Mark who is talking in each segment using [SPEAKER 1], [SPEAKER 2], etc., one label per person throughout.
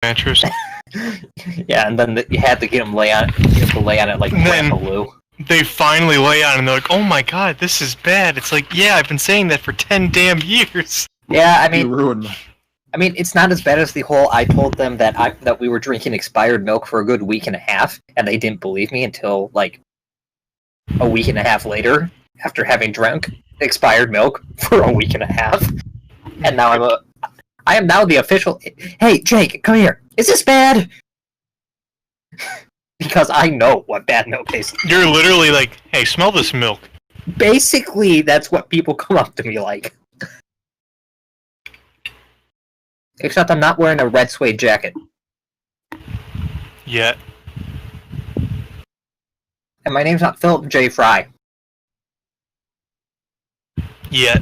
[SPEAKER 1] mattress.
[SPEAKER 2] Yeah, and then you had to get him lay on. You have to lay on it like
[SPEAKER 1] Then-
[SPEAKER 2] Grandpa Lou.
[SPEAKER 1] They finally lay on it and they're like, "Oh my god, this is bad." It's like, yeah, I've been saying that for 10 damn years.
[SPEAKER 2] Yeah,
[SPEAKER 3] You ruined my...
[SPEAKER 2] I mean, it's not as bad as the whole. I told them that we were drinking expired milk for a good week and a half, and they didn't believe me until like a week and a half later, after having drank expired milk for a week and a half. And now I am now the official. Hey, Jake, come here. Is this bad? Because I know what bad milk tastes like.
[SPEAKER 1] You're literally like, "Hey, smell this milk."
[SPEAKER 2] Basically, that's what people come up to me like. Except I'm not wearing a red suede jacket.
[SPEAKER 1] Yet.
[SPEAKER 2] And my name's not Philip J. Fry.
[SPEAKER 1] Yet.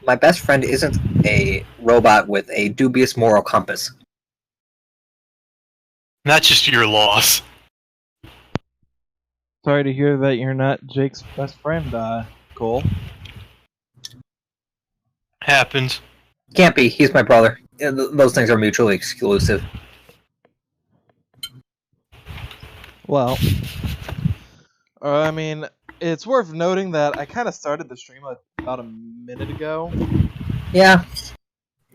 [SPEAKER 2] My best friend isn't a robot with a dubious moral compass.
[SPEAKER 1] Not just your loss.
[SPEAKER 4] Sorry to hear that you're not Jake's best friend, Cole.
[SPEAKER 1] Happens.
[SPEAKER 2] Can't be. He's my brother. Those things are mutually exclusive.
[SPEAKER 4] Well, I mean, it's worth noting that I kind of started the stream about a minute ago.
[SPEAKER 2] Yeah,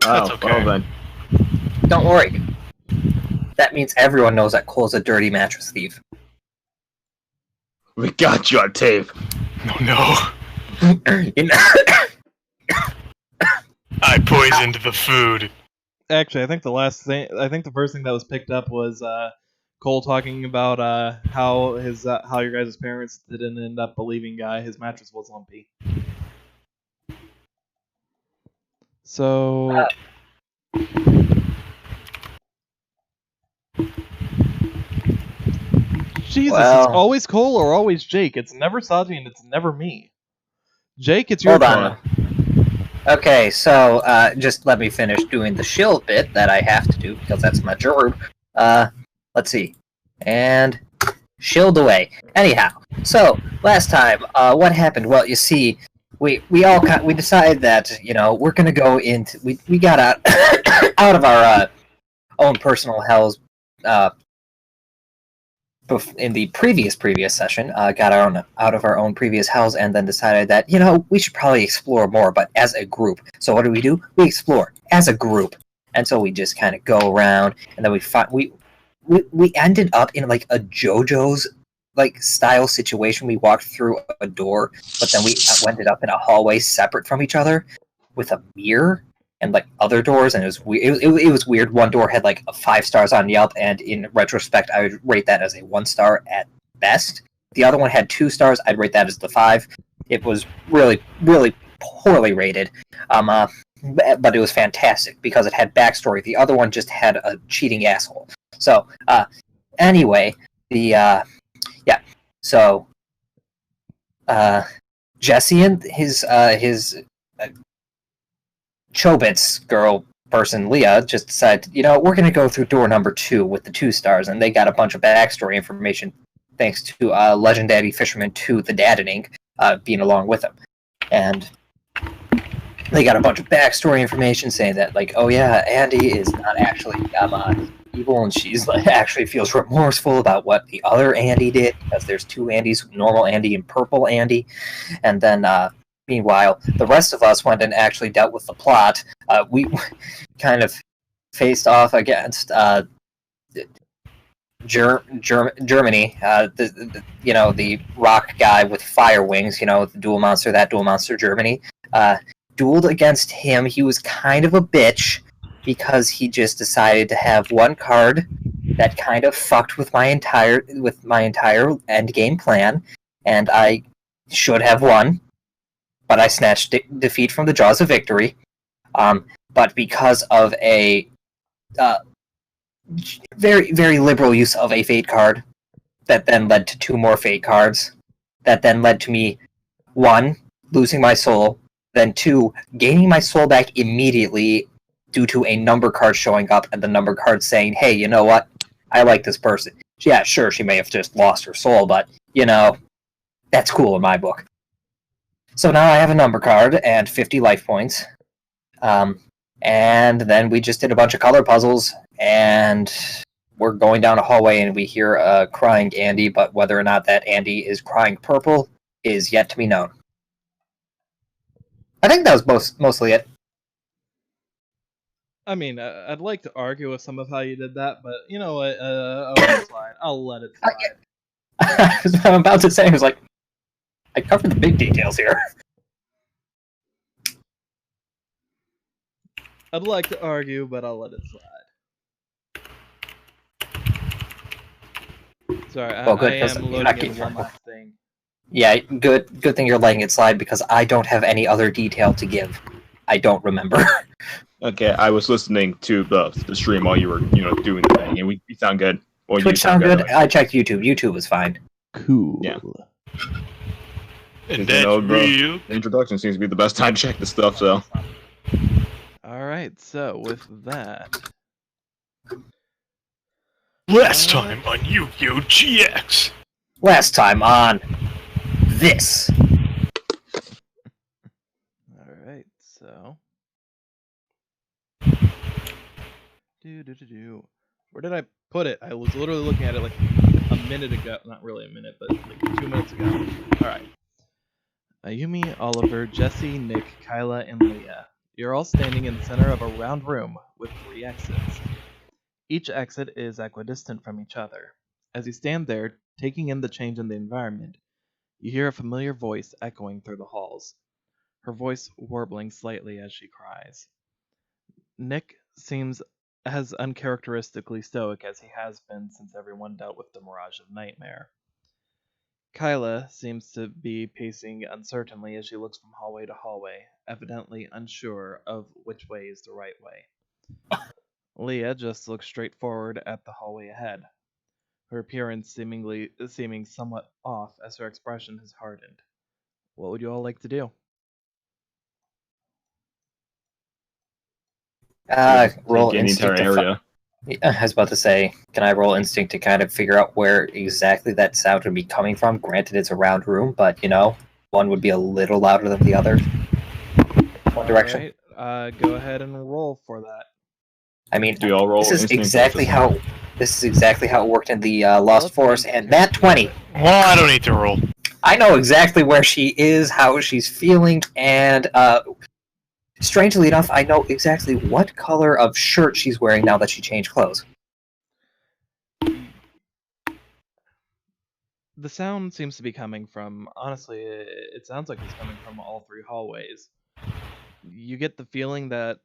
[SPEAKER 1] That's
[SPEAKER 3] Oh,
[SPEAKER 1] okay.
[SPEAKER 3] well then.
[SPEAKER 2] don't worry. That means everyone knows that Cole's a dirty mattress thief.
[SPEAKER 3] We got you on tape.
[SPEAKER 1] Oh no.
[SPEAKER 2] You know-
[SPEAKER 1] I poisoned the food.
[SPEAKER 4] Actually, I think the first thing that was picked up was Cole talking about how your guys' parents didn't end up believing his mattress was lumpy. So Jesus,
[SPEAKER 2] Well-
[SPEAKER 4] it's always Cole or always Jake. It's never Saji and it's never me. Jake, it's your
[SPEAKER 2] Hold
[SPEAKER 4] turn.
[SPEAKER 2] on. Okay, so just let me finish doing the shield bit that I have to do because that's my job. Let's see, and shield away. Anyhow, so last time, what happened? Well, you see, we decided that we're gonna go into we got out out of our own personal hells in the previous session, got out of our own previous hells, and then decided that we should probably explore more, but as a group. So what do? We explore as a group, and so we just kind of go around, and then we ended up in like a JoJo's like style situation. We walked through a door, but then we ended up in a hallway separate from each other with a mirror and like other doors, and it was weird. It was weird. One door had like 5 stars on Yelp, and in retrospect, I would rate that as a 1 star at best. The other one had 2 stars. I'd rate that as the 5. It was really, really poorly rated, but it was fantastic because it had backstory. The other one just had a cheating asshole. So, anyway, Jesse and his Chobits girl person, Leah, just decided, we're going to go through door number 2 with the 2 stars, and they got a bunch of backstory information thanks to Legendary Fisherman 2, the Daddening, being along with them. And they got a bunch of backstory information saying that, like, oh yeah, Andy is not actually evil, and she's actually feels remorseful about what the other Andy did, because there's 2 Andys, normal Andy and purple Andy. And then meanwhile, the rest of us went and actually dealt with the plot. We kind of faced off against Germany, the rock guy with fire wings, the dual monster Germany. Dueled against him. He was kind of a bitch because he just decided to have 1 card that kind of fucked with my entire end game plan, and I should have won. But I snatched defeat from the jaws of victory. But because of a very, very liberal use of a fate card, that then led to 2 more fate cards, that then led to me, 1, losing my soul, then 2, gaining my soul back immediately due to a number card showing up and the number card saying, hey, you know what? I like this person. Yeah, sure, she may have just lost her soul, but, that's cool in my book. So now I have a number card and 50 life points. And then we just did a bunch of color puzzles, and we're going down a hallway, and we hear a crying Andy, but whether or not that Andy is crying purple is yet to be known. I think that was mostly it.
[SPEAKER 4] I mean, I'd like to argue with some of how you did that, but you know what? I'll let it slide. I'll let it slide.
[SPEAKER 2] I'm about to say, I was like, I covered the big details here.
[SPEAKER 4] I'd like to argue, but I'll let it slide. Sorry,
[SPEAKER 2] Well, good,
[SPEAKER 4] I
[SPEAKER 2] 'cause
[SPEAKER 4] am
[SPEAKER 2] you're
[SPEAKER 4] loading
[SPEAKER 2] not
[SPEAKER 4] in
[SPEAKER 2] getting
[SPEAKER 4] one
[SPEAKER 2] trouble.
[SPEAKER 4] last thing.
[SPEAKER 2] Yeah, good thing you're letting it slide, because I don't have any other detail to give. I don't remember.
[SPEAKER 3] Okay, I was listening to the stream while you were, doing the thing, and we sound good. Or
[SPEAKER 2] Twitch
[SPEAKER 3] you sound
[SPEAKER 2] good?
[SPEAKER 3] anyway.
[SPEAKER 2] I checked YouTube. YouTube was fine.
[SPEAKER 4] Cool.
[SPEAKER 3] Yeah.
[SPEAKER 1] And
[SPEAKER 3] Because,
[SPEAKER 1] that's real.
[SPEAKER 3] The introduction seems to be the best time to check this stuff. So
[SPEAKER 4] Alright, so with that.
[SPEAKER 1] Last time on Yu-Gi-Oh! GX!
[SPEAKER 2] Last time on this.
[SPEAKER 4] Alright, so. Where did I put it? I was literally looking at it like a minute ago. Not really a minute, but like 2 minutes ago. Alright. Ayumi, Oliver, Jesse, Nick, Kyla, and Leah. You're all standing in the center of a round room with 3 exits. Each exit is equidistant from each other. As you stand there, taking in the change in the environment, you hear a familiar voice echoing through the halls, her voice warbling slightly as she cries. Nick seems as uncharacteristically stoic as he has been since everyone dealt with the Mirage of Nightmare. Kyla seems to be pacing uncertainly as she looks from hallway to hallway, evidently unsure of which way is the right way. Leah just looks straight forward at the hallway ahead, her appearance seeming somewhat off as her expression has hardened. What would you all like to do?
[SPEAKER 2] Roll
[SPEAKER 3] Take in the entire
[SPEAKER 2] instinct.
[SPEAKER 3] area.
[SPEAKER 2] I was about to say, can I roll instinct to kind of figure out where exactly that sound would be coming from? Granted, it's a round room, but one would be a little louder than the other. One direction.
[SPEAKER 4] Alright, go ahead and roll for that.
[SPEAKER 2] I mean,
[SPEAKER 3] Do we all roll
[SPEAKER 2] this is
[SPEAKER 3] instinct
[SPEAKER 2] exactly
[SPEAKER 3] versus-
[SPEAKER 2] how it worked in the Lost
[SPEAKER 4] let's
[SPEAKER 2] Forest,
[SPEAKER 4] make
[SPEAKER 2] and
[SPEAKER 4] it
[SPEAKER 2] that 20.
[SPEAKER 1] Well, I don't need to roll.
[SPEAKER 2] I know exactly where she is, how she's feeling, and strangely enough, I know exactly what color of shirt she's wearing now that she changed clothes.
[SPEAKER 4] The sound seems to be coming from, honestly, it sounds like it's coming from all 3 hallways. You get the feeling that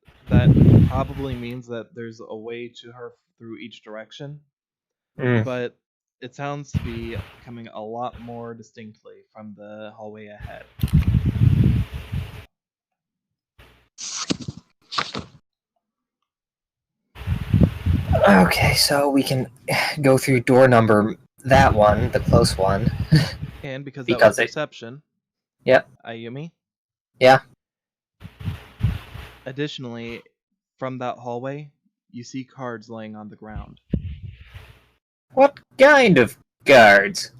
[SPEAKER 4] probably means that there's a way to her through each direction, but it sounds to be coming a lot more distinctly from the hallway ahead.
[SPEAKER 2] Okay, so we can go through door number that one, the close one.
[SPEAKER 4] And because
[SPEAKER 2] Because
[SPEAKER 4] that was
[SPEAKER 2] it-
[SPEAKER 4] perception,
[SPEAKER 2] Yep.
[SPEAKER 4] Ayumi?
[SPEAKER 2] Yeah.
[SPEAKER 4] Additionally, from that hallway, you see cards laying on the ground.
[SPEAKER 2] What kind of guards?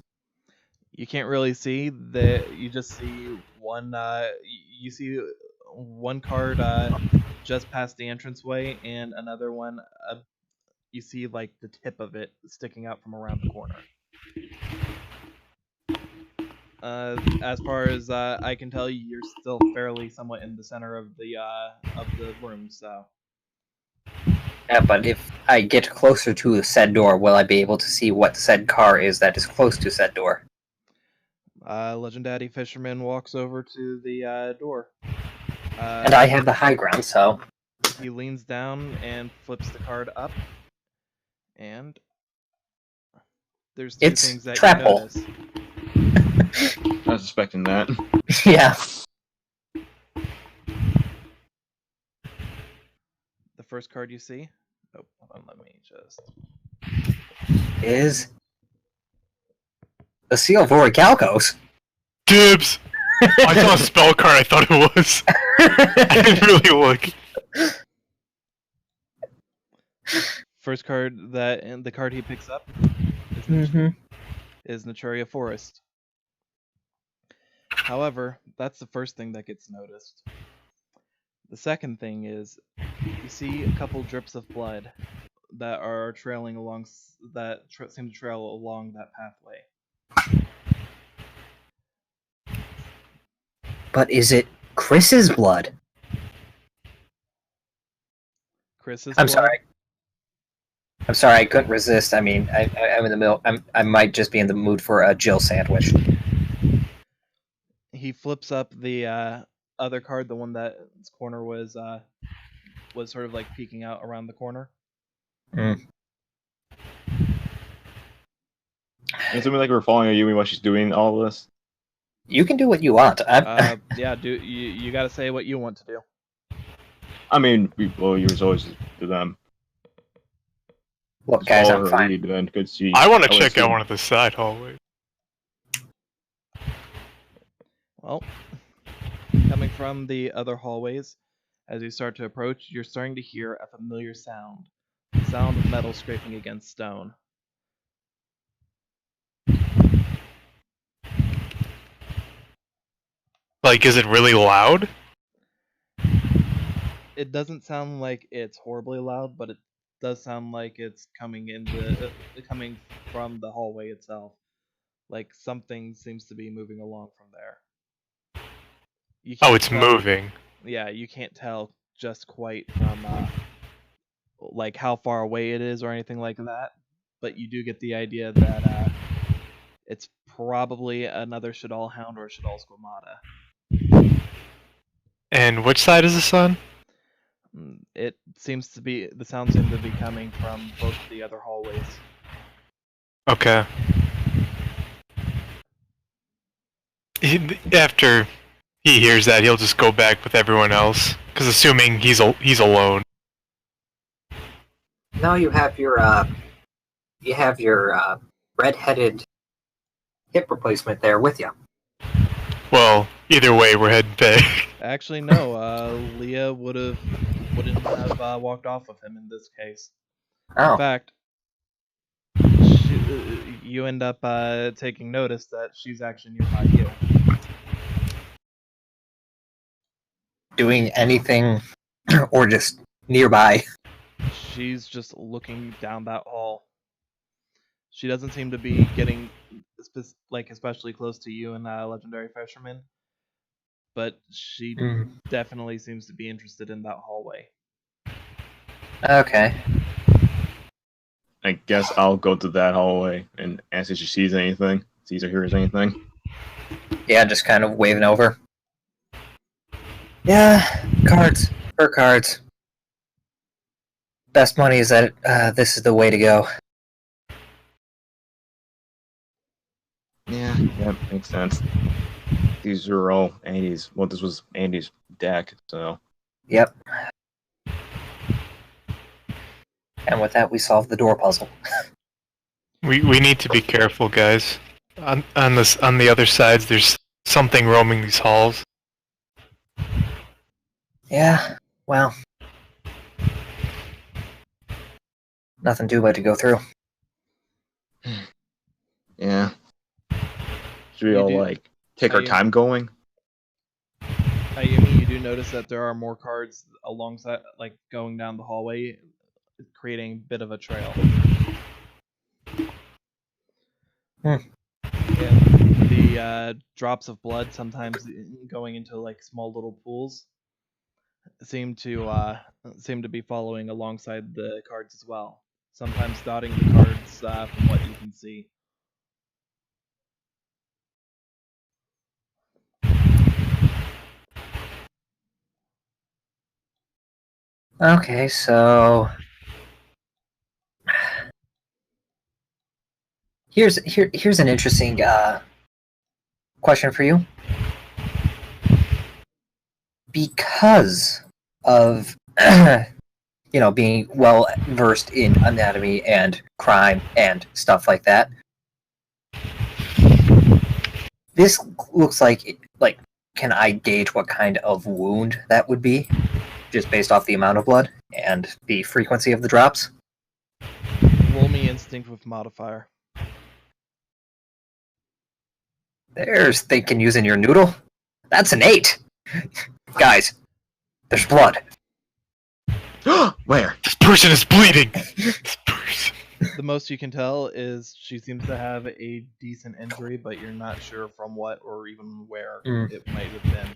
[SPEAKER 4] You can't really see that. You just see one. You see one card just past the entranceway, and another one. You see like the tip of it sticking out from around the corner. As far as I can tell, you're still fairly somewhat in the center of the room. So.
[SPEAKER 2] Yeah, but if I get closer to said door, will I be able to see what said car is that is close to said door?
[SPEAKER 4] Legendary Fisherman walks over to the door.
[SPEAKER 2] And I have the high ground, so...
[SPEAKER 4] He leans down and flips the card up. And there's 2
[SPEAKER 2] It's
[SPEAKER 4] things that
[SPEAKER 2] trap
[SPEAKER 4] you
[SPEAKER 2] hole.
[SPEAKER 4] notice.
[SPEAKER 3] I was expecting that.
[SPEAKER 2] Yeah.
[SPEAKER 4] The first card you see... Oh, hold on, let me just...
[SPEAKER 2] Is... the Seal of Orichalcos.
[SPEAKER 1] Dibs! I saw a spell card, I thought it was. I didn't really look.
[SPEAKER 4] First card and the card he picks up is Naturia Forest. However, that's the first thing that gets noticed. The second thing is You see a couple drips of blood that are trailing along seem to trail along that pathway.
[SPEAKER 2] But is it Chris's blood?
[SPEAKER 4] Chris's
[SPEAKER 2] I'm
[SPEAKER 4] blood.
[SPEAKER 2] sorry. I'm sorry, I couldn't resist. I mean, I'm in the middle. I might just be in the mood for a Jill sandwich.
[SPEAKER 4] He flips up the other card, the one that its corner was sort of like peeking out around the corner.
[SPEAKER 2] Mm.
[SPEAKER 3] It's something like we're following Yumi while she's doing all this.
[SPEAKER 2] You can do what you want.
[SPEAKER 4] Yeah, you got to say what you want to do.
[SPEAKER 3] I mean, yours always to them.
[SPEAKER 2] Look, guys, I'm fine.
[SPEAKER 3] Lead, then, good see.
[SPEAKER 1] I want to check out one of the side hallways.
[SPEAKER 4] Well, coming from the other hallways, as you start to approach, you're starting to hear a familiar sound. The sound of metal scraping against stone.
[SPEAKER 1] Like, is it really loud?
[SPEAKER 4] It doesn't sound like it's horribly loud, but it does sound like it's coming from the hallway itself. Like something seems to be moving along from there.
[SPEAKER 1] Oh, it's moving.
[SPEAKER 4] Yeah, you can't tell just quite from like how far away it is or anything like that, but you do get the idea that it's probably another Shadal Hound or Shadal Squamata.
[SPEAKER 1] And which side is the sun?
[SPEAKER 4] It seems to be the sound seems to be coming from both the other hallways.
[SPEAKER 1] Okay. After he hears that, he'll just go back with everyone else, because assuming he's alone.
[SPEAKER 2] Now you have your red-headed hip replacement there with you.
[SPEAKER 1] Well, either way, we're heading back.
[SPEAKER 4] Actually, no. Leah wouldn't have walked off of him in this case.
[SPEAKER 2] Oh.
[SPEAKER 4] In fact, you end up taking notice that she's actually nearby you.
[SPEAKER 2] Doing anything, or just nearby.
[SPEAKER 4] She's just looking down that hall. She doesn't seem to be getting especially close to you and Legendary Fisherman, but she definitely seems to be interested in that hallway.
[SPEAKER 2] Okay.
[SPEAKER 3] I guess I'll go to that hallway and ask if she sees anything, sees or hears anything.
[SPEAKER 2] Yeah, just kind of waving over. Yeah, cards. Her cards. Best money is that this is the way to go.
[SPEAKER 3] Yeah, makes sense. These are all Andy's. Well, this was Andy's deck, so.
[SPEAKER 2] Yep. And with that, we solved the door puzzle.
[SPEAKER 1] We need to be careful, guys. On the other sides, there's something roaming these halls.
[SPEAKER 2] Yeah, well. Nothing to but to go through.
[SPEAKER 3] Yeah. Should we all, take our time going?
[SPEAKER 4] Ayumi, you do notice that there are more cards alongside, going down the hallway, creating a bit of a trail. And the drops of blood, sometimes going into small little pools, seem to be following alongside the cards as well. Sometimes dotting the cards from what you can see.
[SPEAKER 2] Okay, so here's an interesting question for you. Because of being well versed in anatomy and crime and stuff like that, this looks like can I gauge what kind of wound that would be? Just based off the amount of blood and the frequency of the drops?
[SPEAKER 4] Roll me instinct with modifier.
[SPEAKER 2] There's thinking using your noodle. That's an 8. Guys, there's blood.
[SPEAKER 3] Where?
[SPEAKER 1] This person is bleeding. This person.
[SPEAKER 4] The most you can tell is she seems to have a decent injury, but you're not sure from what or even where it might have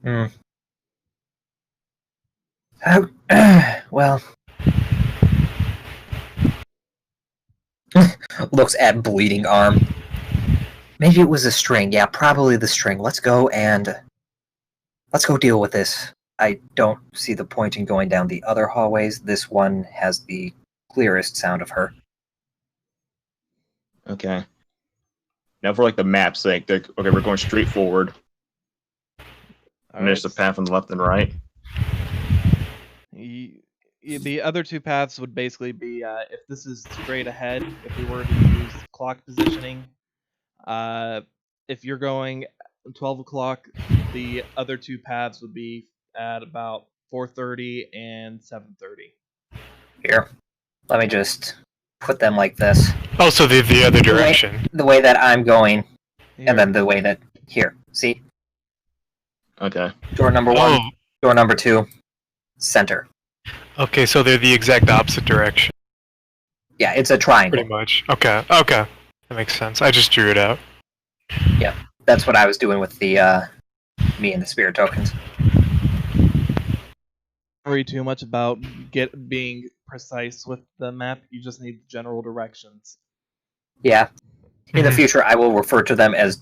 [SPEAKER 4] been.
[SPEAKER 2] Well, looks at bleeding arm. Maybe it was a string. Yeah, probably the string. Let's go deal with this. I don't see the point in going down the other hallways. This one has the clearest sound of her.
[SPEAKER 3] Okay. Now for like the map's sake, okay, we're going straight forward. And there's the path on the left and right.
[SPEAKER 4] The other two paths would basically be if this is straight ahead, if we were to use clock positioning. If you're going 12 o'clock, the other two paths would be at about 4:30 and 7:30.
[SPEAKER 2] Here, let me just put them like this.
[SPEAKER 1] Oh, so the other direction.
[SPEAKER 2] The way that I'm going,
[SPEAKER 4] Here.
[SPEAKER 2] and then the way that... Here, see?
[SPEAKER 3] Okay.
[SPEAKER 2] Door number one, door number two, center.
[SPEAKER 1] Okay, so they're the exact opposite direction.
[SPEAKER 2] Yeah, it's a triangle.
[SPEAKER 1] Pretty much. Okay. That makes sense. I just drew it out.
[SPEAKER 2] Yeah, that's what I was doing with the, me and the spirit tokens.
[SPEAKER 4] Don't worry too much about being precise with the map. You just need general directions.
[SPEAKER 2] Yeah. In the future, I will refer to them as,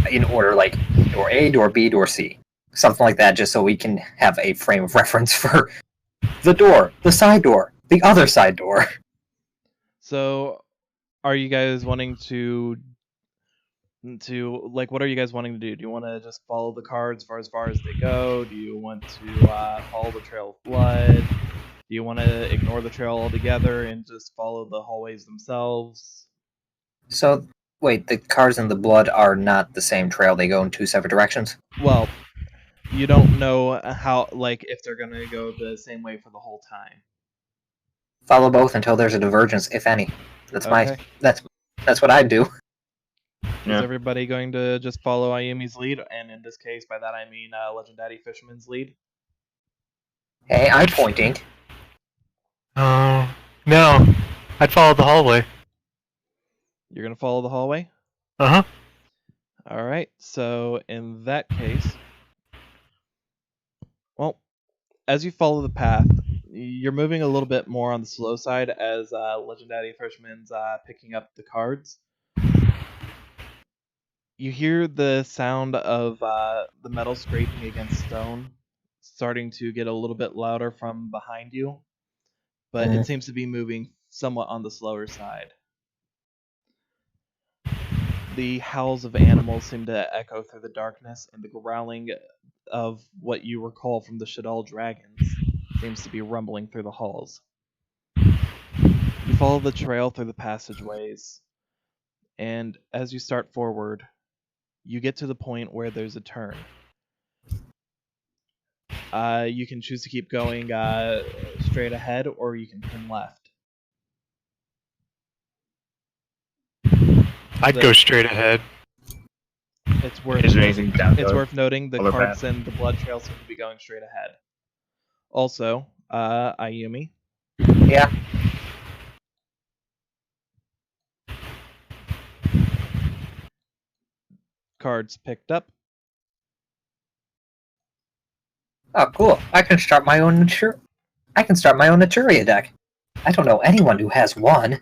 [SPEAKER 2] in order, like, door A, door B, door C. Something like that, just so we can have a frame of reference for the door, the side door, the other side door.
[SPEAKER 4] So, are you guys wanting to like, what are you guys wanting to do? Do you want to just follow the cards as far as they go? Do you want to follow the trail of blood? Do you want to ignore the trail altogether and just follow the hallways themselves?
[SPEAKER 2] So, wait, the cards and the blood are not the same trail. They go in two separate directions?
[SPEAKER 4] Well, you don't know how, like, if they're gonna go the same way for the whole time.
[SPEAKER 2] Follow both until there's a divergence, if any. That's
[SPEAKER 4] Okay.
[SPEAKER 2] that's what I'd do.
[SPEAKER 3] Yeah.
[SPEAKER 4] Is everybody going to just follow Ayumi's lead? And in this case, by that I mean Legendary Fisherman's lead.
[SPEAKER 2] Hey, I'm pointing.
[SPEAKER 1] No. I'd follow the hallway.
[SPEAKER 4] You're gonna follow the hallway?
[SPEAKER 1] Uh-huh.
[SPEAKER 4] Alright, so in that case, well, as you follow the path, you're moving a little bit more on the slow side as Legendary Fisherman's picking up the cards. You hear the sound of the metal scraping against stone starting to get a little bit louder from behind you, but it seems to be moving somewhat on the slower side. The howls of animals seem to echo through the darkness, and the growling of what you recall from the Shadal dragons seems to be rumbling through the halls. You follow the trail through the passageways, and as you start forward, you get to the point where there's a turn. You can choose to keep going straight ahead, or you can turn left.
[SPEAKER 1] I'd go straight ahead.
[SPEAKER 4] It's worth
[SPEAKER 3] Is there anything down
[SPEAKER 4] It's
[SPEAKER 3] there?
[SPEAKER 4] worth noting the
[SPEAKER 3] Other
[SPEAKER 4] cards
[SPEAKER 3] path?
[SPEAKER 4] and the blood trail seem to be going straight ahead. Also, Ayumi,
[SPEAKER 2] Yeah.
[SPEAKER 4] cards picked up.
[SPEAKER 2] Oh, cool. I can start my own Naturia deck. I don't know anyone who has one.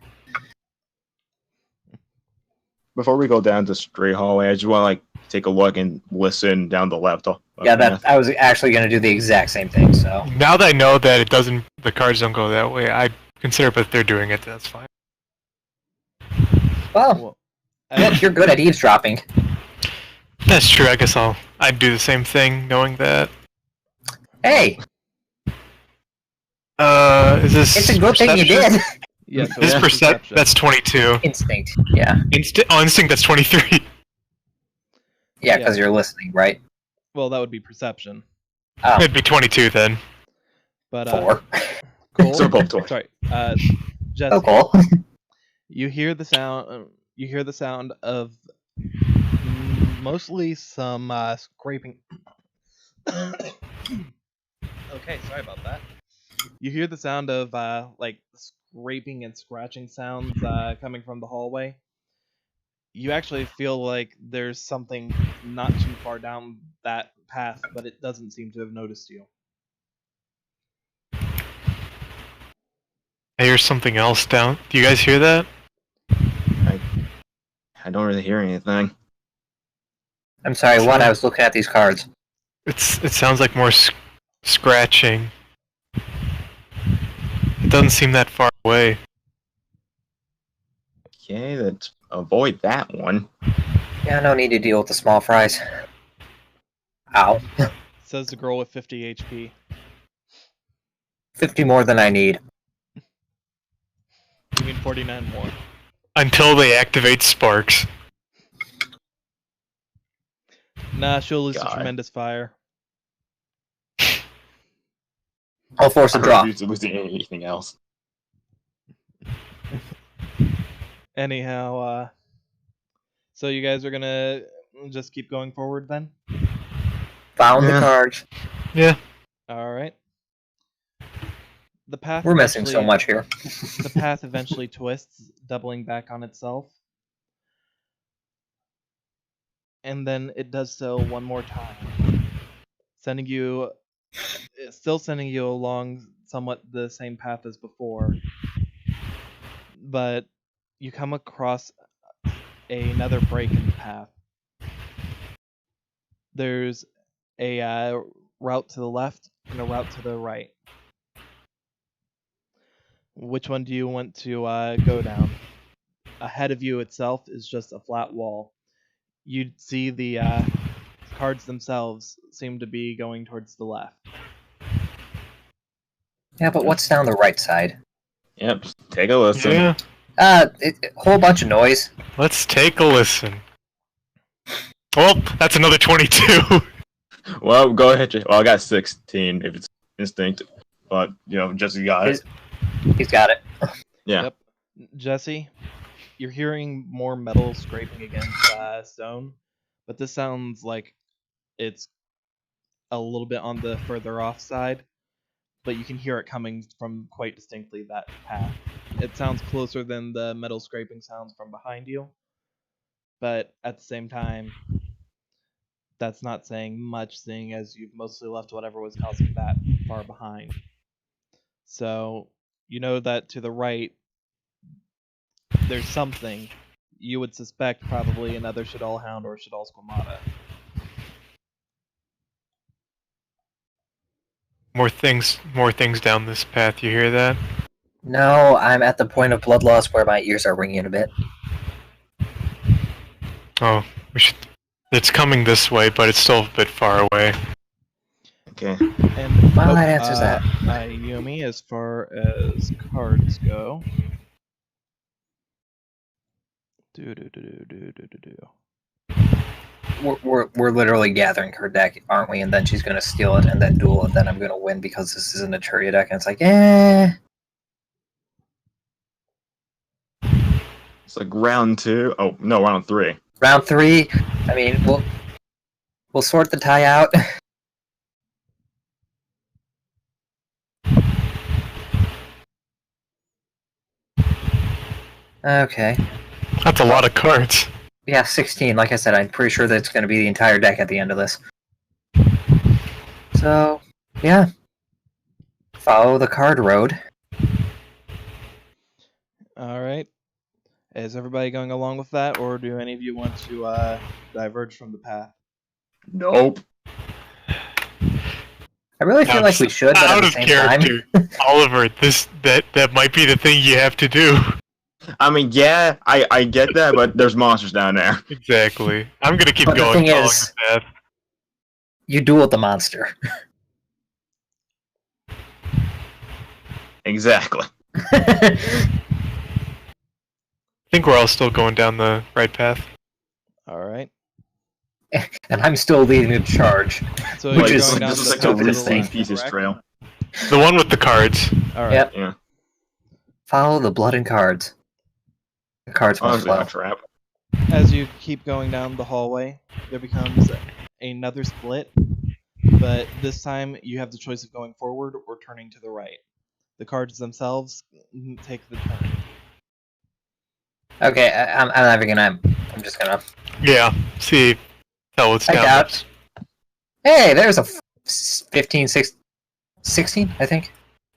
[SPEAKER 3] Before we go down the straight hallway, I just want to like take a look and listen down the left.
[SPEAKER 2] Yeah, I was actually going to do the exact same thing, so...
[SPEAKER 1] Now that I know that the cards don't go that way, I consider if they're doing it, that's fine.
[SPEAKER 2] Well,
[SPEAKER 4] Well,
[SPEAKER 2] look, you're good at eavesdropping.
[SPEAKER 1] That's true, I guess I'd do the same thing, knowing that.
[SPEAKER 2] Hey,
[SPEAKER 1] Is this
[SPEAKER 2] it's a good thing you
[SPEAKER 1] perception?
[SPEAKER 2] did.
[SPEAKER 4] yes, so
[SPEAKER 1] This
[SPEAKER 4] it's
[SPEAKER 1] perception, that's 22.
[SPEAKER 2] Instinct, yeah.
[SPEAKER 1] Instinct, that's 23.
[SPEAKER 2] Yeah, because you're listening, right?
[SPEAKER 4] Well, that would be perception.
[SPEAKER 2] Oh,
[SPEAKER 1] It'd be 22 then.
[SPEAKER 4] But
[SPEAKER 2] 4.
[SPEAKER 4] Cole,
[SPEAKER 3] So both doors.
[SPEAKER 4] sorry, Jesse,
[SPEAKER 2] Oh, cool.
[SPEAKER 4] you hear the sound. You hear the sound of mostly some scraping. Okay, sorry about that. You hear the sound of like scraping and scratching sounds coming from the hallway. You actually feel like there's something not too far down that path, but it doesn't seem to have noticed you.
[SPEAKER 1] I hear something else down. Do you guys hear that?
[SPEAKER 3] I don't really hear anything.
[SPEAKER 2] I'm sorry, what? I was looking at these cards.
[SPEAKER 1] It sounds like more scratching. It doesn't seem that far away.
[SPEAKER 3] Okay, let's avoid that one.
[SPEAKER 2] Yeah, no need to deal with the small fries. Ow.
[SPEAKER 4] Says the girl with 50 HP.
[SPEAKER 2] 50 more than I need.
[SPEAKER 4] You mean 49 more.
[SPEAKER 1] Until they activate sparks.
[SPEAKER 4] Nah, she'll lose to
[SPEAKER 3] God.
[SPEAKER 4] tremendous fire.
[SPEAKER 2] I'll force a
[SPEAKER 3] I
[SPEAKER 2] draw.
[SPEAKER 3] refuse to lose to anything else.
[SPEAKER 4] Anyhow, so you guys are gonna just keep going forward then?
[SPEAKER 2] Found the
[SPEAKER 3] Yeah.
[SPEAKER 2] cards.
[SPEAKER 1] Yeah.
[SPEAKER 4] Alright. The path
[SPEAKER 2] We're missing so
[SPEAKER 4] eventually-
[SPEAKER 2] much here.
[SPEAKER 4] The path eventually twists, doubling back on itself. And then it does so one more time. Still sending you along somewhat the same path as before. But you come across another break in the path. There's a route to the left and a route to the right. Which one do you want to go down? Ahead of you itself is just a flat wall. You'd see the cards themselves seem to be going towards the left.
[SPEAKER 2] Yeah, but what's down the right side?
[SPEAKER 3] Yep, take a listen.
[SPEAKER 1] Yeah.
[SPEAKER 2] Whole bunch of noise.
[SPEAKER 1] Let's take a listen. Well, that's another 22.
[SPEAKER 3] Well, go ahead. Well, I got 16 if it's instinct, but Jesse got it.
[SPEAKER 2] He's got it.
[SPEAKER 3] Yeah.
[SPEAKER 4] Yep. Jesse, you're hearing more metal scraping against stone, but this sounds like it's a little bit on the further off side, but you can hear it coming from quite distinctly that path. It sounds closer than the metal scraping sounds from behind you, but at the same time, that's not saying much, seeing as you've mostly left whatever was causing that far behind. So, you know that to the right, there's something. You would suspect probably another Shadal Hound or Shadal Squamata.
[SPEAKER 1] More things down this path. You hear that?
[SPEAKER 2] No, I'm at the point of blood loss where my ears are ringing a bit.
[SPEAKER 1] Oh, we should. It's coming this way, but it's still a bit far away.
[SPEAKER 3] Okay.
[SPEAKER 4] And
[SPEAKER 2] Well, that answers that.
[SPEAKER 4] Ayumi, as far as cards go.
[SPEAKER 2] We're literally gathering her deck, aren't we? And then she's gonna steal it and then duel, and then I'm gonna win because this isn't a Churia deck, and it's like,
[SPEAKER 3] It's like round 2. Oh no, round 3.
[SPEAKER 2] Round 3. I mean, we'll sort the tie out. Okay.
[SPEAKER 1] That's a lot of cards.
[SPEAKER 2] Yeah, 16. Like I said, I'm pretty sure that's going to be the entire deck at the end of this. So, yeah. Follow the card road.
[SPEAKER 4] Alright. Is everybody going along with that, or do any of you want to diverge from the path?
[SPEAKER 3] Nope.
[SPEAKER 2] I really feel like we should, but at
[SPEAKER 1] Out
[SPEAKER 2] the
[SPEAKER 1] of
[SPEAKER 2] same
[SPEAKER 1] character,
[SPEAKER 2] time...
[SPEAKER 1] Oliver. That might be the thing you have to do.
[SPEAKER 3] I mean, yeah, I get that, but there's monsters down there.
[SPEAKER 1] Exactly. I'm gonna keep
[SPEAKER 2] But the
[SPEAKER 1] going.
[SPEAKER 2] thing
[SPEAKER 1] Following
[SPEAKER 2] is-
[SPEAKER 1] the path.
[SPEAKER 2] You duel the monster.
[SPEAKER 3] Exactly.
[SPEAKER 1] I think we're all still going down the right path.
[SPEAKER 4] Alright.
[SPEAKER 2] And I'm still leading the charge.
[SPEAKER 4] So
[SPEAKER 2] Which
[SPEAKER 4] you're
[SPEAKER 2] is-
[SPEAKER 4] going down
[SPEAKER 3] this is
[SPEAKER 4] the
[SPEAKER 3] like
[SPEAKER 4] path
[SPEAKER 3] a
[SPEAKER 4] to the
[SPEAKER 2] listing
[SPEAKER 4] left,
[SPEAKER 3] Pieces
[SPEAKER 4] correct?
[SPEAKER 3] trail.
[SPEAKER 1] The one with the cards.
[SPEAKER 4] Alright.
[SPEAKER 2] Yep.
[SPEAKER 3] Yeah.
[SPEAKER 2] Follow the blood and cards. The cards must
[SPEAKER 3] Honestly,
[SPEAKER 2] flow.
[SPEAKER 3] a trap.
[SPEAKER 4] As you keep going down the hallway, there becomes another split, but this time you have the choice of going forward or turning to the right. The cards themselves take the turn.
[SPEAKER 2] Okay, I'm not even gonna. I'm just gonna.
[SPEAKER 1] Yeah. See, tell what's
[SPEAKER 2] I
[SPEAKER 1] down.
[SPEAKER 2] doubt. Hey, there's a 15, 16, I think.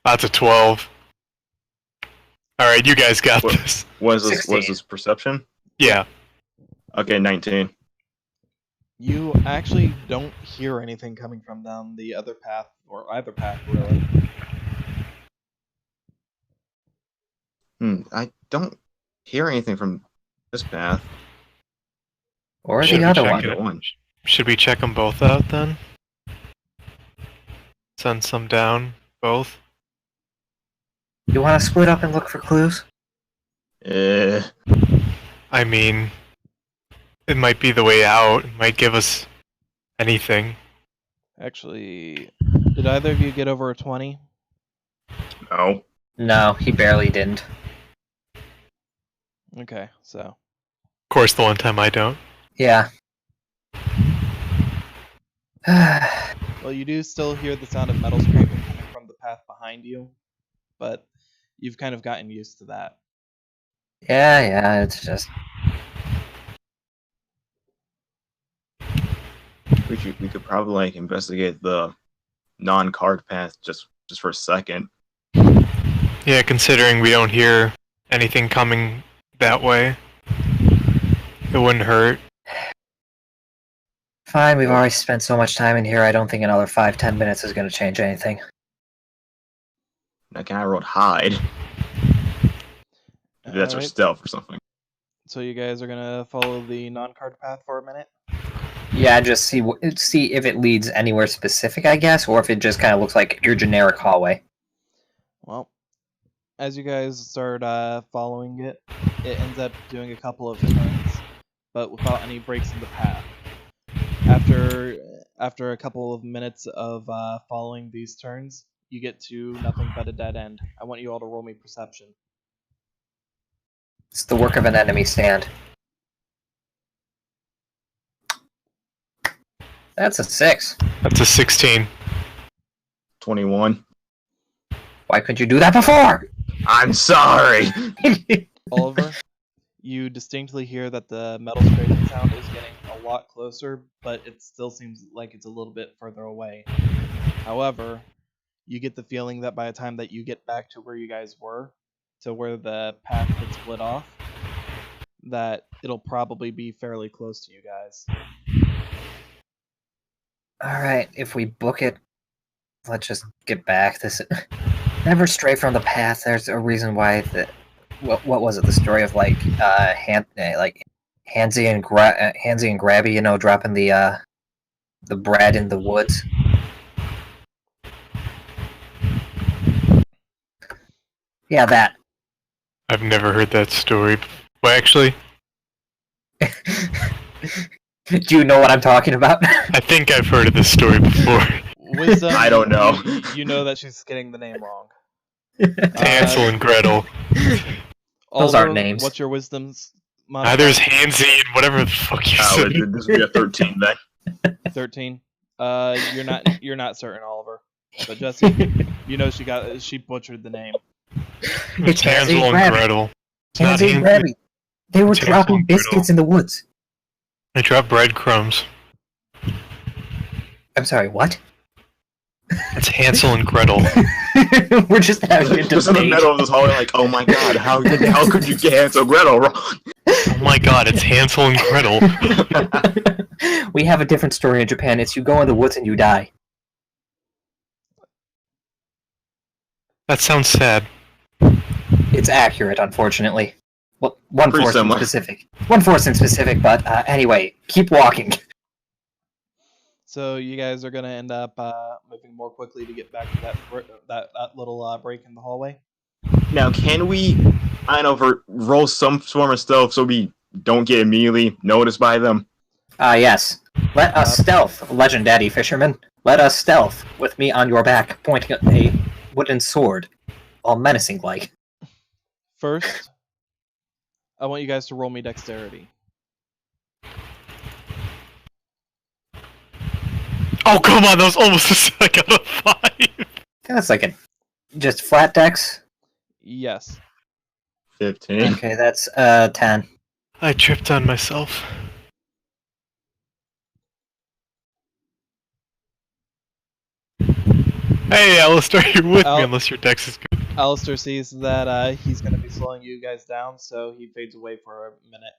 [SPEAKER 1] That's a 12. All right, you guys got
[SPEAKER 3] What?
[SPEAKER 1] this.
[SPEAKER 3] Was this
[SPEAKER 2] 16.
[SPEAKER 3] perception?
[SPEAKER 1] Yeah.
[SPEAKER 3] Okay, 19.
[SPEAKER 4] You actually don't hear anything coming from down the other path, or either path, really.
[SPEAKER 3] I don't hear anything from this path.
[SPEAKER 2] Or
[SPEAKER 1] Should
[SPEAKER 2] the
[SPEAKER 1] we
[SPEAKER 2] other
[SPEAKER 1] check
[SPEAKER 2] one.
[SPEAKER 1] it?
[SPEAKER 3] Either one.
[SPEAKER 1] Should we check them both out then? Send some down, both.
[SPEAKER 2] You want to split up and look for clues?
[SPEAKER 1] I mean, it might be the way out. It might give us anything.
[SPEAKER 4] Actually, did either of you get over a 20?
[SPEAKER 3] No.
[SPEAKER 2] No, he barely didn't.
[SPEAKER 4] Okay, so.
[SPEAKER 1] Of course, the one time I don't.
[SPEAKER 2] Yeah.
[SPEAKER 4] Well, you do still hear the sound of metal scraping coming from the path behind you, but you've kind of gotten used to that.
[SPEAKER 2] yeah, it's just.
[SPEAKER 3] We could probably like investigate the non-card path just for a second.
[SPEAKER 1] Yeah, considering we don't hear anything coming that way, it wouldn't hurt.
[SPEAKER 2] Fine, we've already spent so much time in here, I don't think another 5-10 minutes is going to change anything.
[SPEAKER 3] That guy wrote hide. Maybe that's our
[SPEAKER 4] Alright,
[SPEAKER 3] stealth or something.
[SPEAKER 4] so you guys are gonna follow the non-card path for a minute?
[SPEAKER 2] Yeah, just see if it leads anywhere specific, I guess, or if it just kind of looks like your generic hallway.
[SPEAKER 4] Well, as you guys start following it, it ends up doing a couple of turns, but without any breaks in the path. After a couple of minutes of following these turns, you get to nothing but a dead end. I want you all to roll me perception.
[SPEAKER 2] It's the work of an enemy stand. That's a 6.
[SPEAKER 1] That's a 16.
[SPEAKER 3] 21.
[SPEAKER 2] Why couldn't you do that before?
[SPEAKER 3] I'm sorry!
[SPEAKER 4] Oliver, you distinctly hear that the metal scraping sound is getting a lot closer, but it still seems like it's a little bit further away. However, you get the feeling that by the time that you get back to where you guys were, to where the path had split off, that it'll probably be fairly close to you guys.
[SPEAKER 2] Alright, if we book it, let's just get back. Never stray from the path. There's a reason why what was it? The story of like Handsy and Grabby, you know, dropping the bread in the woods. Yeah, that.
[SPEAKER 1] I've never heard that story. Well, actually,
[SPEAKER 2] Do you know what I'm talking about?
[SPEAKER 1] I think I've heard of this story before.
[SPEAKER 4] Wisdom,
[SPEAKER 3] I don't know.
[SPEAKER 4] You know that she's getting the name wrong.
[SPEAKER 1] It's Hansel and Gretel.
[SPEAKER 2] Those aren't
[SPEAKER 4] Oliver,
[SPEAKER 2] names.
[SPEAKER 4] What's your wisdom's
[SPEAKER 1] There's Hansy and whatever the fuck you
[SPEAKER 3] Oh,
[SPEAKER 1] said.
[SPEAKER 3] this would be a 13 then.
[SPEAKER 4] 13? You're not certain, Oliver. But Jesse, you know she butchered the name.
[SPEAKER 1] It's Hansel and
[SPEAKER 2] Grabby.
[SPEAKER 1] Gretel. It's not
[SPEAKER 2] Handsy and
[SPEAKER 1] Hansel.
[SPEAKER 2] Grabby. They were
[SPEAKER 1] It's Hansel
[SPEAKER 2] dropping
[SPEAKER 1] and Gretel.
[SPEAKER 2] biscuits in the woods.
[SPEAKER 1] They drop breadcrumbs.
[SPEAKER 2] I'm sorry, what?
[SPEAKER 1] It's Hansel and Gretel.
[SPEAKER 2] We're just having a
[SPEAKER 3] Just in the
[SPEAKER 2] debate.
[SPEAKER 3] middle of this hallway, like, oh my god, how could you get Hansel and Gretel wrong?
[SPEAKER 1] Oh my god, it's Hansel and Gretel.
[SPEAKER 2] We have a different story in Japan. It's you go in the woods and you die.
[SPEAKER 1] That sounds sad.
[SPEAKER 2] It's accurate, unfortunately. Well, one
[SPEAKER 3] Pretty
[SPEAKER 2] force in
[SPEAKER 3] similar.
[SPEAKER 2] specific. One force in specific, but anyway, keep walking.
[SPEAKER 4] So you guys are gonna end up moving more quickly to get back to that little break in the hallway.
[SPEAKER 3] Now, can we, I don't know, roll some form of stealth so we don't get immediately noticed by them?
[SPEAKER 2] Yes. Let us stealth, legendary fisherman. Let us stealth, with me on your back, pointing at a wooden sword, all menacing-like.
[SPEAKER 4] First, I want you guys to roll me dexterity.
[SPEAKER 1] Oh, come on, that was almost a 5.
[SPEAKER 2] That's like a Just flat decks?
[SPEAKER 4] Yes.
[SPEAKER 3] 15.
[SPEAKER 2] Okay, that's 10.
[SPEAKER 1] I tripped on myself. Hey, Alistair, you're with me unless your dex is good.
[SPEAKER 4] Alistair sees that he's going to be slowing you guys down, so he fades away for a minute.